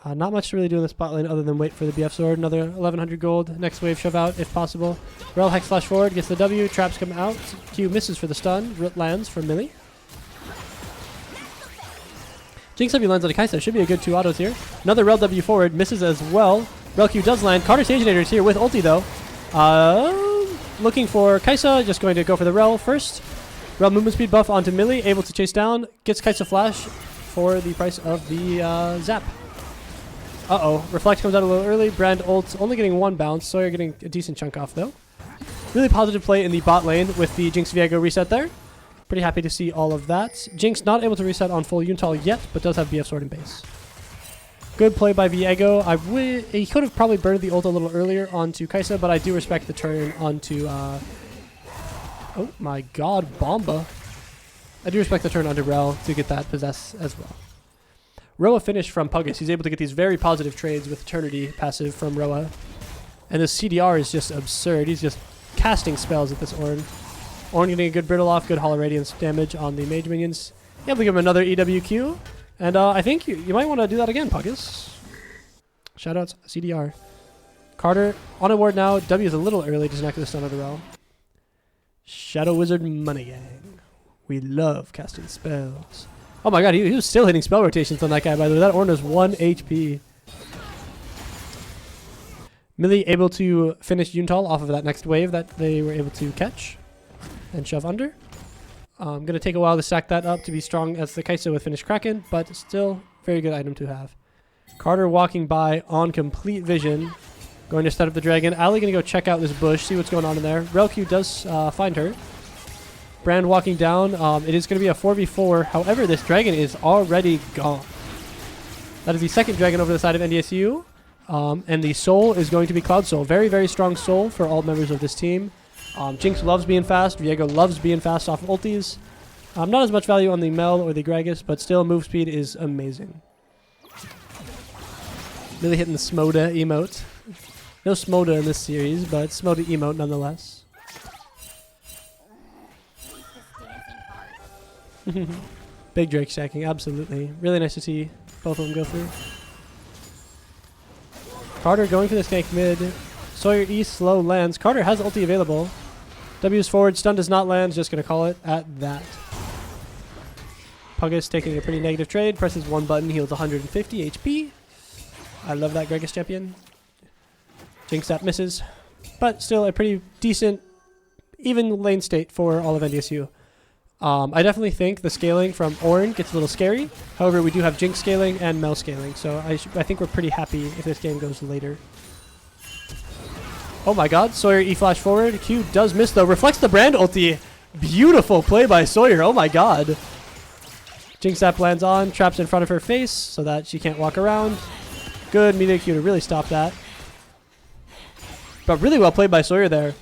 Not much to really do in the spot lane other than wait for the BF sword. Another 1100 gold. Next wave shove out if possible. Rel hex flash forward, gets the W. Traps come out. Q misses for the stun. Lands for Millie. Jinx W lands on a Kaisa. Should be a good 2 autos here. Another Rel W forward. Misses as well. Rel Q does land. Carter Saginator is here with ulti though. Looking for Kaisa. Just going to go for the Rel first. Rel movement speed buff onto Millie. Able to chase down. Gets Kaisa flash for the price of the zap. Uh-oh. Reflect comes out a little early. Brand ult only getting 1 bounce. Sawyer getting a decent chunk off, though. Really positive play in the bot lane with the Jinx Viego reset there. Pretty happy to see all of that. Jinx not able to reset on full Yuntal yet, but does have BF sword in base. Good play by Viego. He could have probably burned the ult a little earlier onto Kaisa, but I do respect the turn onto... oh my god, Bomba. I do respect the turn onto Rel to get that possess as well. Roa finished from Puckus. He's able to get these very positive trades with Eternity passive from Roa. And this CDR is just absurd. He's just casting spells at this Ornn. Ornn getting a good Brittle off, good Hollow Radiance damage on the mage minions. Able to give him another EWQ. And I think you might want to do that again, Puckus. Shoutouts, CDR. Carter on a ward now. W is a little early to connect the stun of the Rel. Shadow Wizard Money Gang. We love casting spells. Oh my god, he was still hitting spell rotations on that guy, by the way. That Ornn is 1 HP. Millie able to finish Yuntal off of that next wave that they were able to catch and shove under. Going to take a while to stack that up to be strong as the Kaisa with finished Kraken, but still very good item to have. Carter walking by on complete vision. Going to set up the dragon. Ali going to go check out this bush, see what's going on in there. Relq does find her. Brand walking down. It is going to be a 4v4. However, this dragon is already gone. That is the second dragon over the side of NDSU. And the soul is going to be Cloud Soul. Very, very strong soul for all members of this team. Jinx loves being fast. Viego loves being fast off of ultis. Not as much value on the Mel or the Gragas, but still move speed is amazing. Really hitting the Smoda emote. No Smoda in this series, but Smoda emote nonetheless. Big Drake stacking, absolutely. Really nice to see both of them go through. Carter going for the gank mid. Sawyer E slow lands. Carter has ulti available. W's forward. Stun does not land. Just going to call it at that. Puckus taking a pretty negative trade. Presses 1 button. Heals 150 HP. I love that Gragas champion. Jinx that misses. But still a pretty decent, even lane state for all of NDSU. I definitely think the scaling from Ornn gets a little scary. However, we do have Jinx scaling and Mel scaling, so I think we're pretty happy if this game goes later. Oh my god, Sawyer E-flash forward. Q does miss though. Reflects the brand ulti. Beautiful play by Sawyer. Oh my god. Jinx Zap lands on, traps in front of her face so that she can't walk around. Good media Q to really stop that. But really well played by Sawyer there.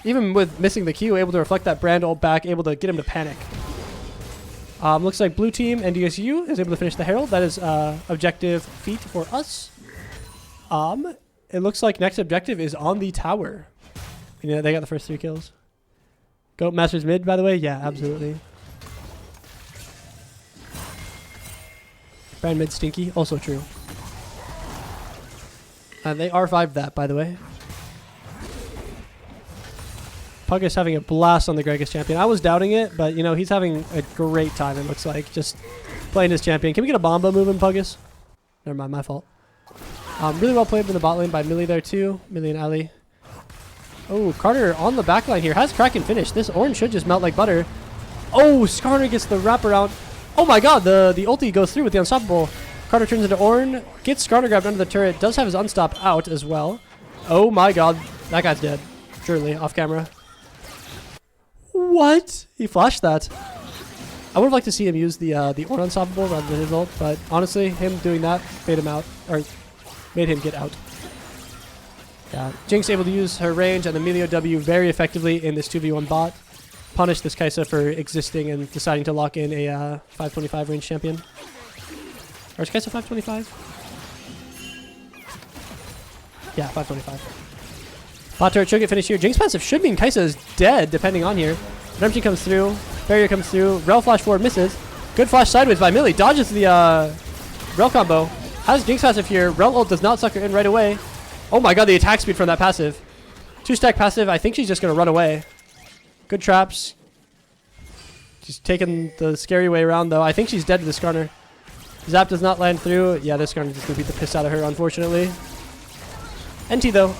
Even with missing the Q, able to reflect that brand ult back, able to get him to panic. Looks like blue team NDSU is able to finish the Herald. That is objective feat for us. It looks like next objective is on the tower. You know, they got the first 3 kills. Goat Masters mid, by the way. Yeah, absolutely. Brand mid stinky. Also true. And they R5'd that, by the way. Pug is having a blast on the Gregus champion. I was doubting it, but, you know, he's having a great time, it looks like. Just playing his champion. Can we get a Bomba moving, Puggus? Never mind, my fault. Really well played in the bot lane by Millie there, too. Millie and Ali. Oh, Carter on the back line here. Has Kraken finished. This Ornn should just melt like butter. Oh, Skarner gets the wraparound. Oh my god, the ulti goes through with the Unstoppable. Carter turns into Ornn. Gets Skarner grabbed under the turret. Does have his Unstop out as well. Oh my god. That guy's dead. Surely, off camera. What? He flashed that. I would have liked to see him use the Ornn Unstoppable rather than his ult, but honestly, him doing that made him out, or made him get out. Yeah, Jinx able to use her range and Emilio W very effectively in this 2v1 bot. Punish this Kai'Sa for existing and deciding to lock in a 525 range champion. Or is Kai'Sa 525? Yeah, 525. Bot turret should get finished here. Jinx passive should mean Kai'Sa is dead, depending on here. Redemption comes through. Barrier comes through. Rel flash forward misses. Good flash sideways by Millie. Dodges the Rel combo. Has Jinx passive here. Rel ult does not suck her in right away. Oh my god, the attack speed from that passive. 2-stack passive. I think she's just going to run away. Good traps. She's taking the scary way around, though. I think she's dead to the Skarner. Zap does not land through. Yeah, this Skarner just going to beat the piss out of her, unfortunately. NT, though.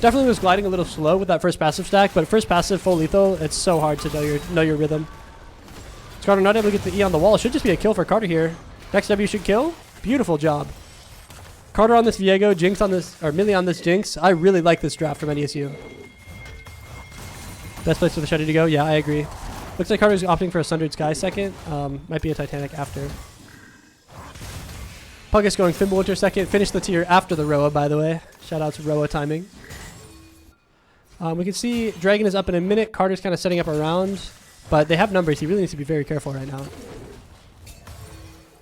Definitely was gliding a little slow with that first passive stack, but first passive, full lethal, it's so hard to know your rhythm. Skarner not able to get the E on the wall. Should just be a kill for Carter here. Next W should kill. Beautiful job. Carter on this Viego, Jinx on this, or Millie on this Jinx. I really like this draft from NDSU. Best place for the Shuddy to go? Yeah, I agree. Looks like Carter's opting for a Sundered Sky second. Might be a Titanic after. Puggus going Fimbulwinter second. Finish the tier after the Roa, by the way. Shout out to Roa timing. We can see Dragon is up in a minute. Carter's kind of setting up around, but they have numbers. He really needs to be very careful right now.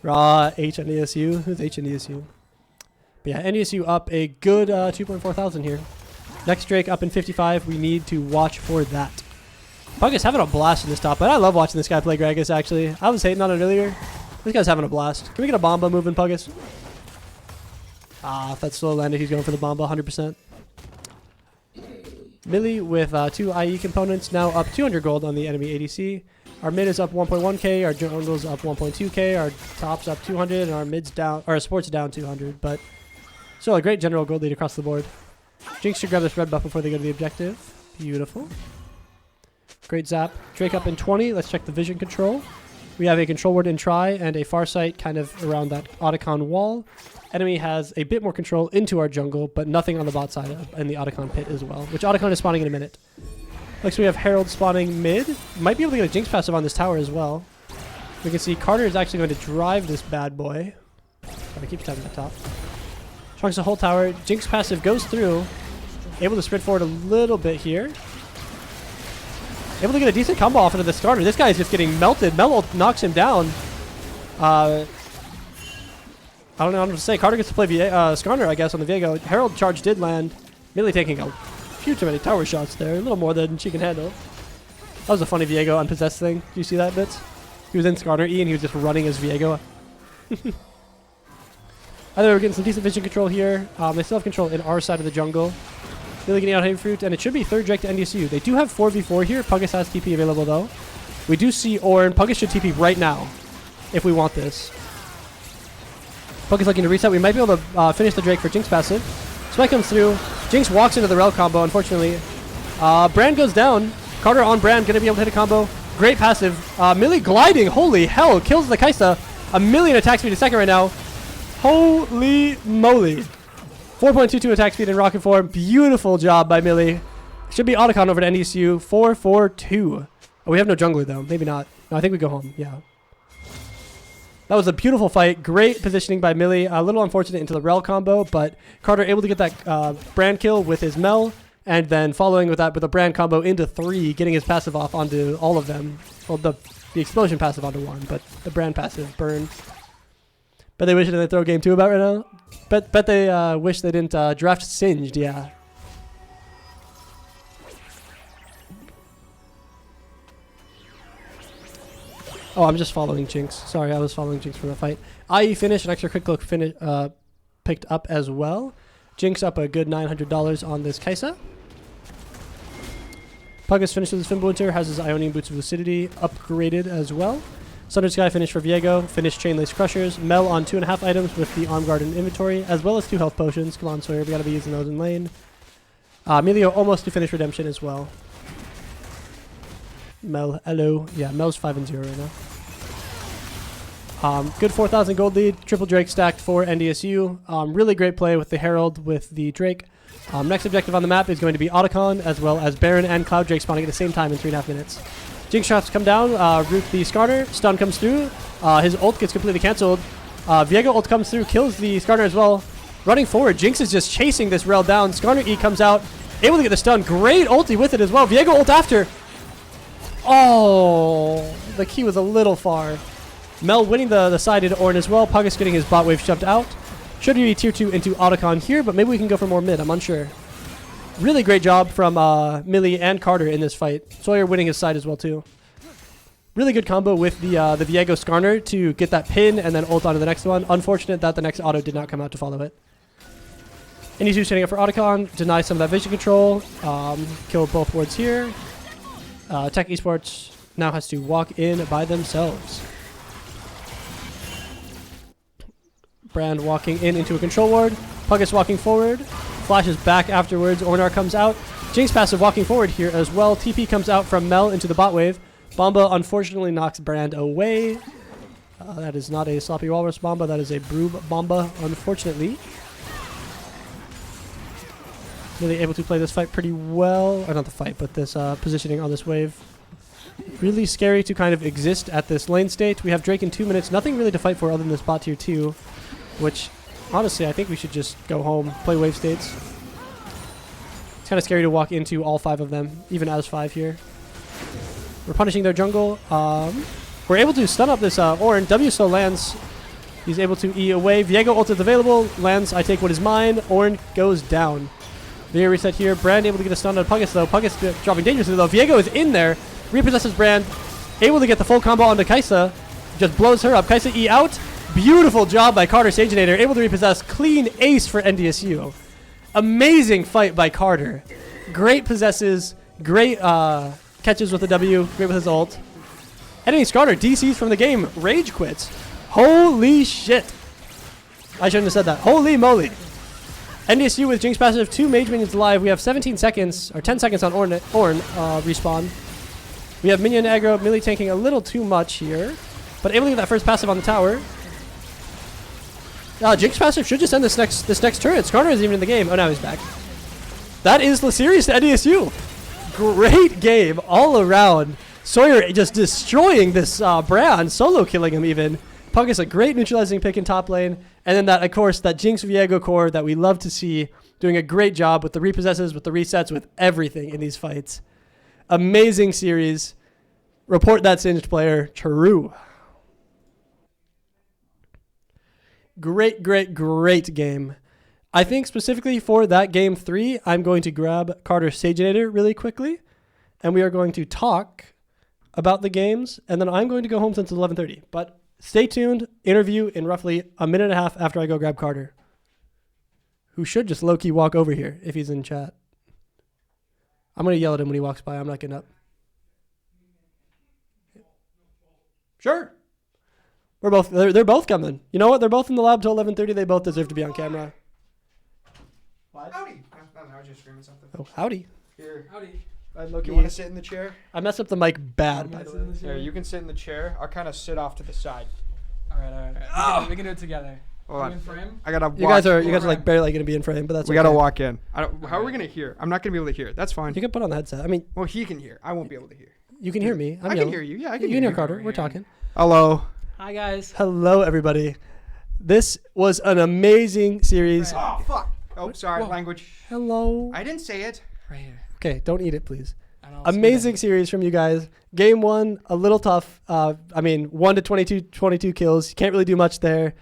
Raw H NDSU. Who's H NDSU? But yeah, NDSU up a good 2.4 thousand here. Next Drake up in 55. We need to watch for that. Puggus having a blast in this top, but I love watching this guy play Gragas, actually. I was hating on it earlier. This guy's having a blast. Can we get a Bomba moving, Puggus? Ah, if that's slow landed, he's going for the Bomba 100%. Millie with 2 IE components, now up 200 gold on the enemy ADC. Our mid is up 1.1k, our jungle's up 1.2k, our top's up 200, and our mid's down, or our support's down 200, but still a great general gold lead across the board. Jinx should grab this red buff before they go to the objective. Beautiful. Great zap. Drake up in 20. Let's check the vision control. We have a control ward in try and a Farsight kind of around that Otacon wall. Enemy has a bit more control into our jungle, but nothing on the bot side in the Otacon pit as well, which Otacon is spawning in a minute. Looks like we have Herald spawning mid. Might be able to get a Jinx passive on this tower as well. We can see Carter is actually going to drive this bad boy. Gotta keep tapping that top. Trunks the whole tower. Jinx passive goes through. Able to sprint forward a little bit here. Able to get a decent combo off into the Skarner. This guy is just getting melted. Melo knocks him down. I don't know what to say. Carter gets to play Skarner, I guess, on the Viego. Herald charge did land. Millie taking a few too many tower shots there. A little more than she can handle. That was a funny Viego unpossessed thing. Do you see that, Bits? He was in Skarner E and he was just running his Viego. Either we're getting some decent vision control here. They still have control in our side of the jungle. Really getting out Heavy Fruit, and it should be third Drake to NDSU. They do have 4v4 here. Puggus has TP available, though. We do see Ornn. Puggus should TP right now if we want this. Puggus looking to reset. We might be able to finish the Drake for Jinx passive. Spike comes through. Jinx walks into the rel combo, unfortunately. Brand goes down. Carter on Brand, going to be able to hit a combo. Great passive. Millie gliding, holy hell, kills the Kaisa. 1,000,000 attack speed a second right now. Holy moly. 4.22 attack speed in rocket form. Beautiful job by Millie. Should be Otacon over to NDSU. 4-4-2. Oh, we have no jungler though. Maybe not. No, I think we go home. Yeah. That was a beautiful fight. Great positioning by Millie. A little unfortunate into the rel combo, but Carter able to get that Brand kill with his Mel, and then following with that with a Brand combo into 3, getting his passive off onto all of them. Well, the explosion passive onto 1, but the Brand passive burn. Bet they wish they didn't throw game 2 about right now. Bet they wish they didn't draft Singed. Yeah. Oh, I'm just following Jinx. Sorry, I was following Jinx from the fight. IE finish, an extra quick look finish picked up as well. Jinx up a good $900 on this Kaisa. Puggus finishes his Fimbulwinter, has his Ionian Boots of Lucidity upgraded as well. Sundered Sky finish for Viego, finished Chainlace Crushers. Mel on 2.5 items with the Arm Guard in inventory, as well as 2 health potions. Come on, Sawyer, we gotta be using those in lane. Emilio almost to finish Redemption as well. Mel, hello. Yeah, Mel's 5-0 right now. Good 4,000 gold lead. Triple Drake stacked for NDSU. Really great play with the Herald with the Drake. Next objective on the map is going to be Otacon, as well as Baron and Cloud Drake spawning at the same time in 3.5 minutes. Jinx shots come down. Root the Skarner. Stun comes through. His ult gets completely cancelled. Viego ult comes through, kills the Skarner as well. Running forward, Jinx is just chasing this rel down. Skarner E comes out, able to get the stun. Great ulti with it as well. Viego ult after. Oh, the key was a little far. Mel winning the side into Ornn as well. Puggus getting his bot wave shoved out. Should be tier 2 into Otacon here, but maybe we can go for more mid. I'm unsure. Really great job from Millie and Carter in this fight. Sawyer winning his side as well too. Really good combo with the Viego Skarner to get that pin and then ult onto the next one. Unfortunate that the next auto did not come out to follow it. NECC standing up for Otacon. Deny some of that vision control. Kill both wards here. Tech Esports now has to walk in by themselves. Brand walking in into a control ward. Puggus walking forward. Flashes back afterwards. Ornar comes out. Jinx passive walking forward here as well. TP comes out from Mel into the bot wave. Bomba unfortunately knocks Brand away. That is not a Sloppy Walrus Bomba. That is a Broob Bomba, unfortunately. Really able to play this fight pretty well. Or not the fight, but this positioning on this wave. Really scary to kind of exist at this lane state. We have Drake in 2 minutes. Nothing really to fight for other than this bot tier 2. Which, honestly, I think we should just go home, play wave states. It's kind of scary to walk into all 5 of them, even as 5 here. We're punishing their jungle. We're able to stun up this Ornn. W still lands. He's able to E away. Viego ult is available. Lands, I take what is mine. Ornn goes down. Viego reset here. Brand able to get a stun on Puggus though. Puggus dropping dangerously though. Viego is in there. Repossesses Brand. Able to get the full combo onto Kaisa. Just blows her up. Kaisa E out. Beautiful job by Carter Saginator. Able to repossess. Clean ace for NDSU. Amazing fight by Carter. Great possesses. Great catches with the W. Great with his ult. Enemy Skarner DCs from the game. Rage quits. Holy shit. I shouldn't have said that. Holy moly. NDSU with Jinx passive. 2 mage minions alive. We have 17 seconds, or 10 seconds on Ornn respawn. We have minion aggro. Millie tanking a little too much here. But able to get that first passive on the tower. Jinx passive should just end this next turret. Skarner isn't even in the game. Oh, now he's back. That is the series to NDSU. Great game all around. Sawyer just destroying this Brand, solo killing him even. Puggus a great neutralizing pick in top lane. And then that, of course, that Jinx Viego core that we love to see, doing a great job with the repossesses, with the resets, with everything in these fights. Amazing series. Report that Singed player. True. Great, great, great game. I think specifically for that game 3, I'm going to grab Carter Saginator really quickly. And we are going to talk about the games. And then I'm going to go home since it's 11:30. But stay tuned. Interview in roughly a minute and a half after I go grab Carter. Who should just low-key walk over here if he's in chat. I'm going to yell at him when he walks by. I'm not getting up. Sure. They're both coming. You know what? They're both in the lab till 11:30. They both deserve to be on camera. What? I was just streaming something. Oh, howdy. Here. Howdy. You want to sit in the chair? I messed up the mic bad, by the way. Here, you can sit in the chair. I'll kind of sit off to the side. All right. We can do it together. Hold on. In frame? I gotta. You guys are like barely gonna be in frame, but that's. We gotta walk in. How are we gonna hear? I'm not gonna be able to hear. That's fine. You can put on the headset. I mean, well, he can hear. I won't be able to hear. You can hear me. I can hear you. Yeah, I can you hear can hear you. Carter. We're talking. Hello. Hi guys. Hello, everybody. This was an amazing series. Oh fuck. Oh, sorry. Language. Hello. I didn't say it. Right here. Okay, don't eat it, please. Amazing series from you guys. Game 1, a little tough. 1 to 22 kills. You can't really do much there.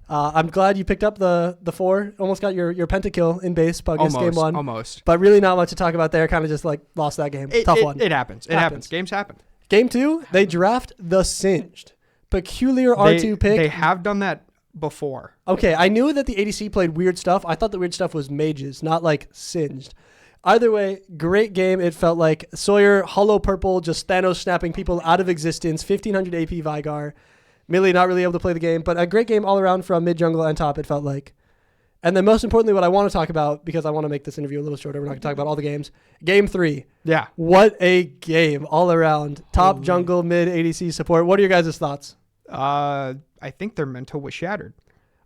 I'm glad you picked up the 4. Almost got your pentakill in base, Puggus, game 1. Almost. But really not much to talk about there. Kind of just like lost that game. Tough one. It happens. It happens. Games happen. Game 2, they draft the Singed. Peculiar R2 pick. They have done that before. Okay, I knew that the ADC played weird stuff. I thought the weird stuff was mages, not like Singed. Either way, great game. It felt like Sawyer, hollow purple, just Thanos snapping people out of existence, 1500 AP Vigar. Millie not really able to play the game, but a great game all around from mid, jungle, and top, it felt like. And then most importantly, what I want to talk about, because I want to make this interview a little shorter, we're not going to talk about all the games. Game 3. Yeah. What a game all around. Top, jungle, mid, ADC support. What are your guys' thoughts? I think their mental was shattered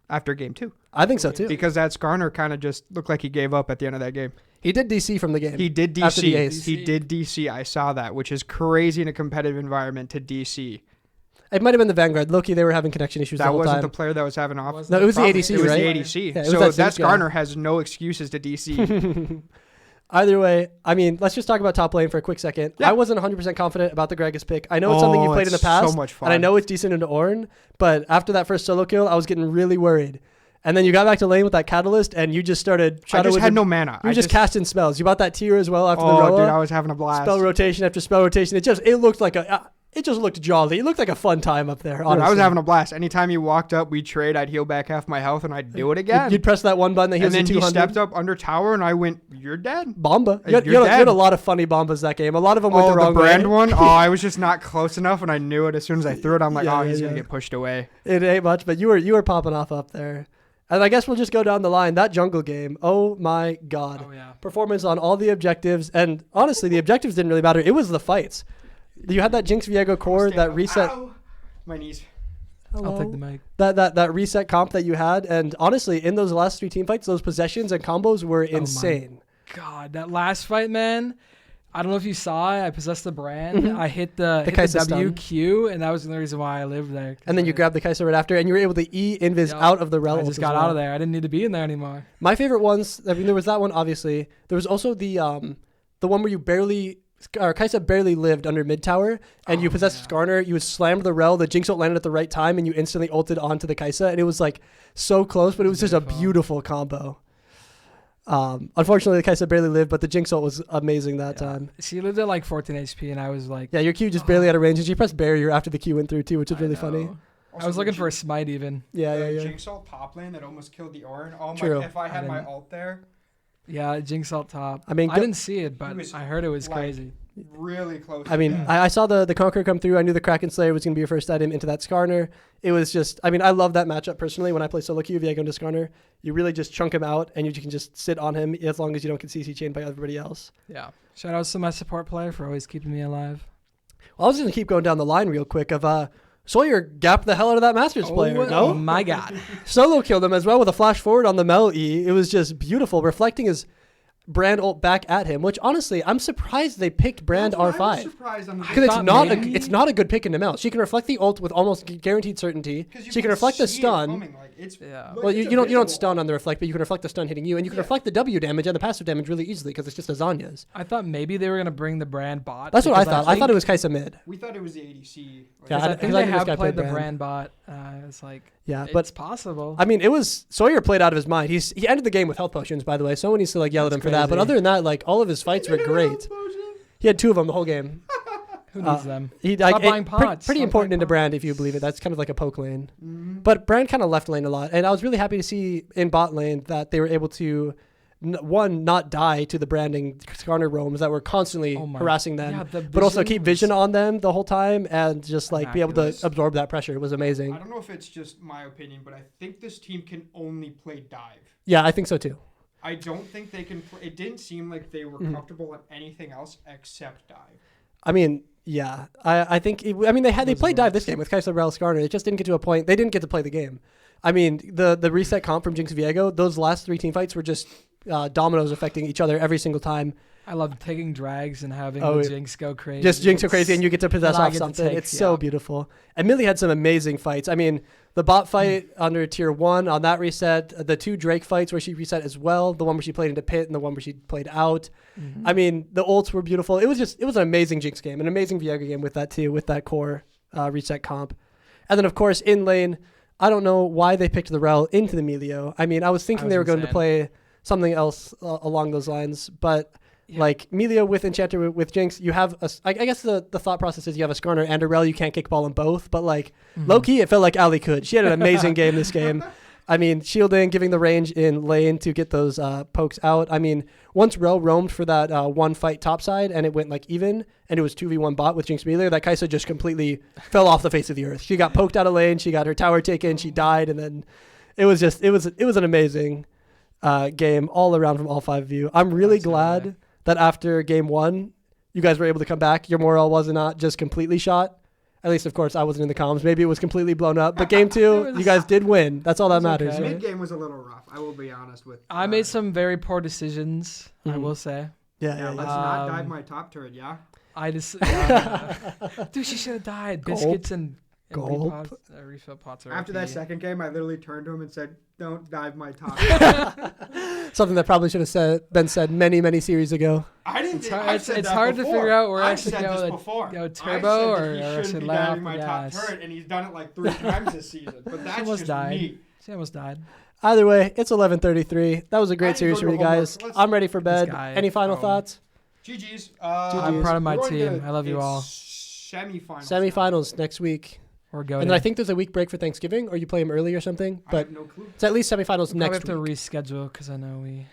after game 2. I think so too. Because that Skarner kind of just looked like he gave up at the end of that game. He did DC from the game. He did after the DC. ace. He did DC. I saw that, which is crazy in a competitive environment to DC. It might have been the Vanguard. Loki, they were having connection issues the whole time. That wasn't the player that was having off. No, it was the ADC, It was right? the ADC. Yeah, so that Skarner has no excuses to DC. Either way, I mean, let's just talk about top lane for a quick second. Yeah. I wasn't 100% confident about the Gragas pick. I know it's something you played in the past. So much fun. And I know it's decent into Ornn, but after that first solo kill, I was getting really worried. And then you got back to lane with that catalyst, and you just started. I just had no mana. You were just casting spells. You bought that tier as well after the Roa. Dude, I was having a blast. Spell rotation after spell rotation. It looked like it just looked jolly. It looked like a fun time up there. Honestly. Dude, I was having a blast. Anytime you walked up, we'd trade. I'd heal back half my health, and I'd do it again. You'd press that one button that heals you 200. And then he stepped up under tower, and I went, "You're dead." Bomba. You had a lot of funny bombas that game. A lot of them went the wrong way. Oh, the brand way. one? I was just not close enough, and I knew it as soon as I threw it. I'm like, he's going to get pushed away. It ain't much, but you were popping off up there. And I guess we'll just go down the line. That jungle game, oh my God. Oh, yeah. Performance on all the objectives. And honestly, the objectives didn't really matter. It was the fights. You had that Jinx Viego core that reset. Ow. My knees. Hello? I'll take the mic. That reset comp that you had. And honestly, in those last 3 team fights, those possessions and combos were insane. God, that last fight, man. I don't know if you saw it. I possessed the brand. I hit the WQ, and that was the reason why I lived there. And then you grabbed the Kai'Sa right after, and you were able to invis out of the relic. I just got out of there. I didn't need to be in there anymore. My favorite ones, I mean, there was that one, obviously. There was also the one where Kai'Sa barely lived under mid tower, and you possessed Skarner. You slammed the rel, the Jinx ult landed at the right time, and you instantly ulted onto the Kai'Sa, and it was like so close, but it was just a beautiful combo. Unfortunately, the Kai'Sa barely lived, but the Jinx ult was amazing that time. She lived at like 14 HP, and I was like... Yeah, your Q just barely out of range, and she pressed barrier after the Q went through, too, which is really funny. I was looking for a smite, even. Yeah. Jinx ult top lane that almost killed the Ornn. Oh, True. If I had my ult there... Yeah, Jinx ult top. I mean, I didn't see it, but I heard it was crazy. Really close. I mean, I saw the Conqueror come through. I knew the Kraken Slayer was going to be your first item into that Skarner. It was just, I mean, I love that matchup personally. When I play solo queue, Viego into Skarner, you really just chunk him out, and you can just sit on him as long as you don't get CC chained by everybody else. Yeah. Shout out to my support player for always keeping me alive. Well, I was going to keep going down the line real quick of Sawyer gapped the hell out of that Masters player. Oh my God. Solo killed him as well with a flash forward on the Mel E. It was just beautiful, reflecting his Brand ult back at him, which honestly, I'm surprised they picked Brand R5. Because it's not a good pick in the Mel. She can reflect the ult with almost guaranteed certainty. She can reflect the stun. Well, you don't stun on the reflect, but you can reflect the stun hitting you, and you can reflect the W damage and the passive damage really easily because it's just a Zanya's. I thought maybe they were gonna bring the Brand bot. That's what I thought. I thought it was Kai'Sa mid. We thought it was the ADC. I think they have played the Brand bot. It's like it's possible. I mean, it was Sawyer played out of his mind. He ended the game with health potions, by the way. Someone needs to yell at him for that. But other than that, all of his fights were great. He had 2 of them the whole game. Who needs them? Stop buying pots. Pretty important into Brand, if you believe it. That's kind of like a poke lane. But Brand kind of left lane a lot. And I was really happy to see in bot lane that they were able to, not die to the branding Skarner roams that were constantly harassing them, but also keep vision on them the whole time and just be able to absorb that pressure. It was amazing. I don't know if it's just my opinion, but I think this team can only play dive. Yeah, I think so too. I don't think they can. It didn't seem like they were comfortable at anything else except dive. I mean, yeah. I think. They played dive this game with Kaiser Rel Skarner. It just didn't get to a point. They didn't get to play the game. I mean, the reset comp from Jinx Viego, those last 3 team fights were just dominoes affecting each other every single time. I love taking drags and having the Jinx go crazy. Just Jinx go crazy and you get to possess off something. It's so beautiful. And Millie had some amazing fights. I mean, the bot fight under tier 1 on that reset, the 2 Drake fights where she reset as well, the one where she played into pit and the one where she played out. Mm-hmm. I mean, the ults were beautiful. It was an amazing Jinx game, an amazing Viego game with that too, with that core reset comp. And then, of course, in lane, I don't know why they picked the Rel into the Melio. I mean, I was thinking they were going to play something else along those lines, but like Melio with Enchanter with Jinx, you have I guess the thought process is you have a Skarner and a Rel, you can't kickball them both, but like low key, it felt like Ali could. She had an amazing game this game. I mean, shielding, giving the range in lane to get those pokes out. I mean, once Rel roamed for that one fight topside and it went like even and it was 2v1 bot with Jinx Melio, that Kai'Sa just completely fell off the face of the earth. She got poked out of lane, she got her tower taken, she died, and then it was an amazing game all around from all 5 of you. I'm really glad that after game 1, you guys were able to come back. Your morale was not just completely shot. At least, of course, I wasn't in the comms. Maybe it was completely blown up. But game 2, you guys did win. That's all that matters. Okay. Mid game was a little rough. I will be honest with. I made some very poor decisions. I will say. Yeah. Let's not dive my top turret. Yeah. I just. Dude, she should have died. Biscuits and refill pots. After that second game, I literally turned to him and said, "Don't dive my top." Something that probably should have been said many, many series ago. I didn't. It's hard to figure out where I should go turbo or I should be diving my top turret, and he's done it like 3 times this season. But that's almost just died. me. She almost died. Either way, it's 11:33. That was a great series for you guys. I'm ready for bed. Any final thoughts? GG's. I'm proud of my team. I love you all. Semifinals next week. We're going. And then I think there's a week break for Thanksgiving, or you play them early or something. But I have no clue. It's at least semifinals next week. We have to reschedule because I know we.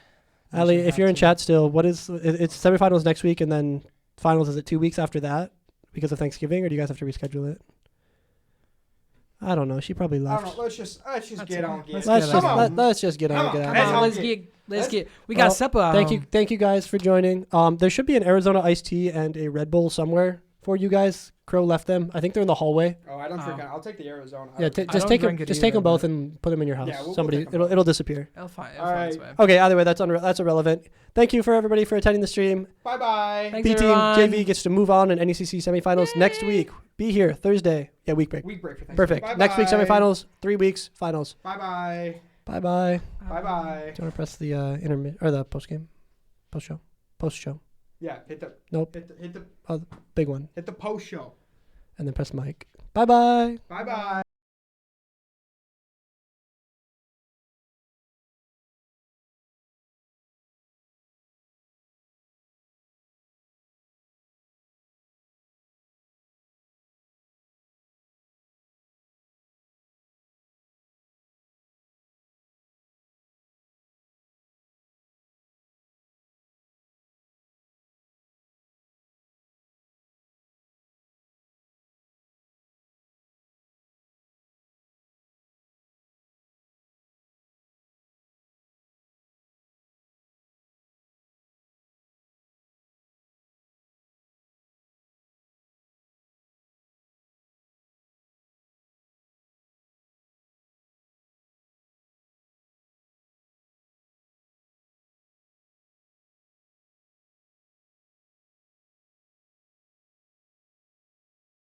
Ali, if you're in chat still, it's semifinals next week, and then finals is it 2 weeks after that because of Thanksgiving, or do you guys have to reschedule it? I don't know. She probably left. I don't know. Let's just get on. Let's just get on. Let's get. We got supper. Thank you guys for joining. There should be an Arizona iced tea and a Red Bull somewhere for you guys. Crow left them. I think they're in the hallway. Oh, I don't forget. I'll take the Arizona. Yeah, just take them both and put them in your house. Yeah, Somebody, it'll disappear. It'll find its way. Okay. Either way, that's irrelevant. Thank you for everybody for attending the stream. Bye bye. B team JV gets to move on in NECC semifinals next week. Be here Thursday. Yeah, week break. Week break for Thanksgiving. Perfect. Bye-bye. Next week semifinals. 3 weeks finals. Bye bye. Bye bye. Bye bye. Do you want to press the intermit or the post show? Yeah, hit the. Nope. Hit the. Oh, the big one. Hit the post show. And then press mic. Bye bye. Bye bye.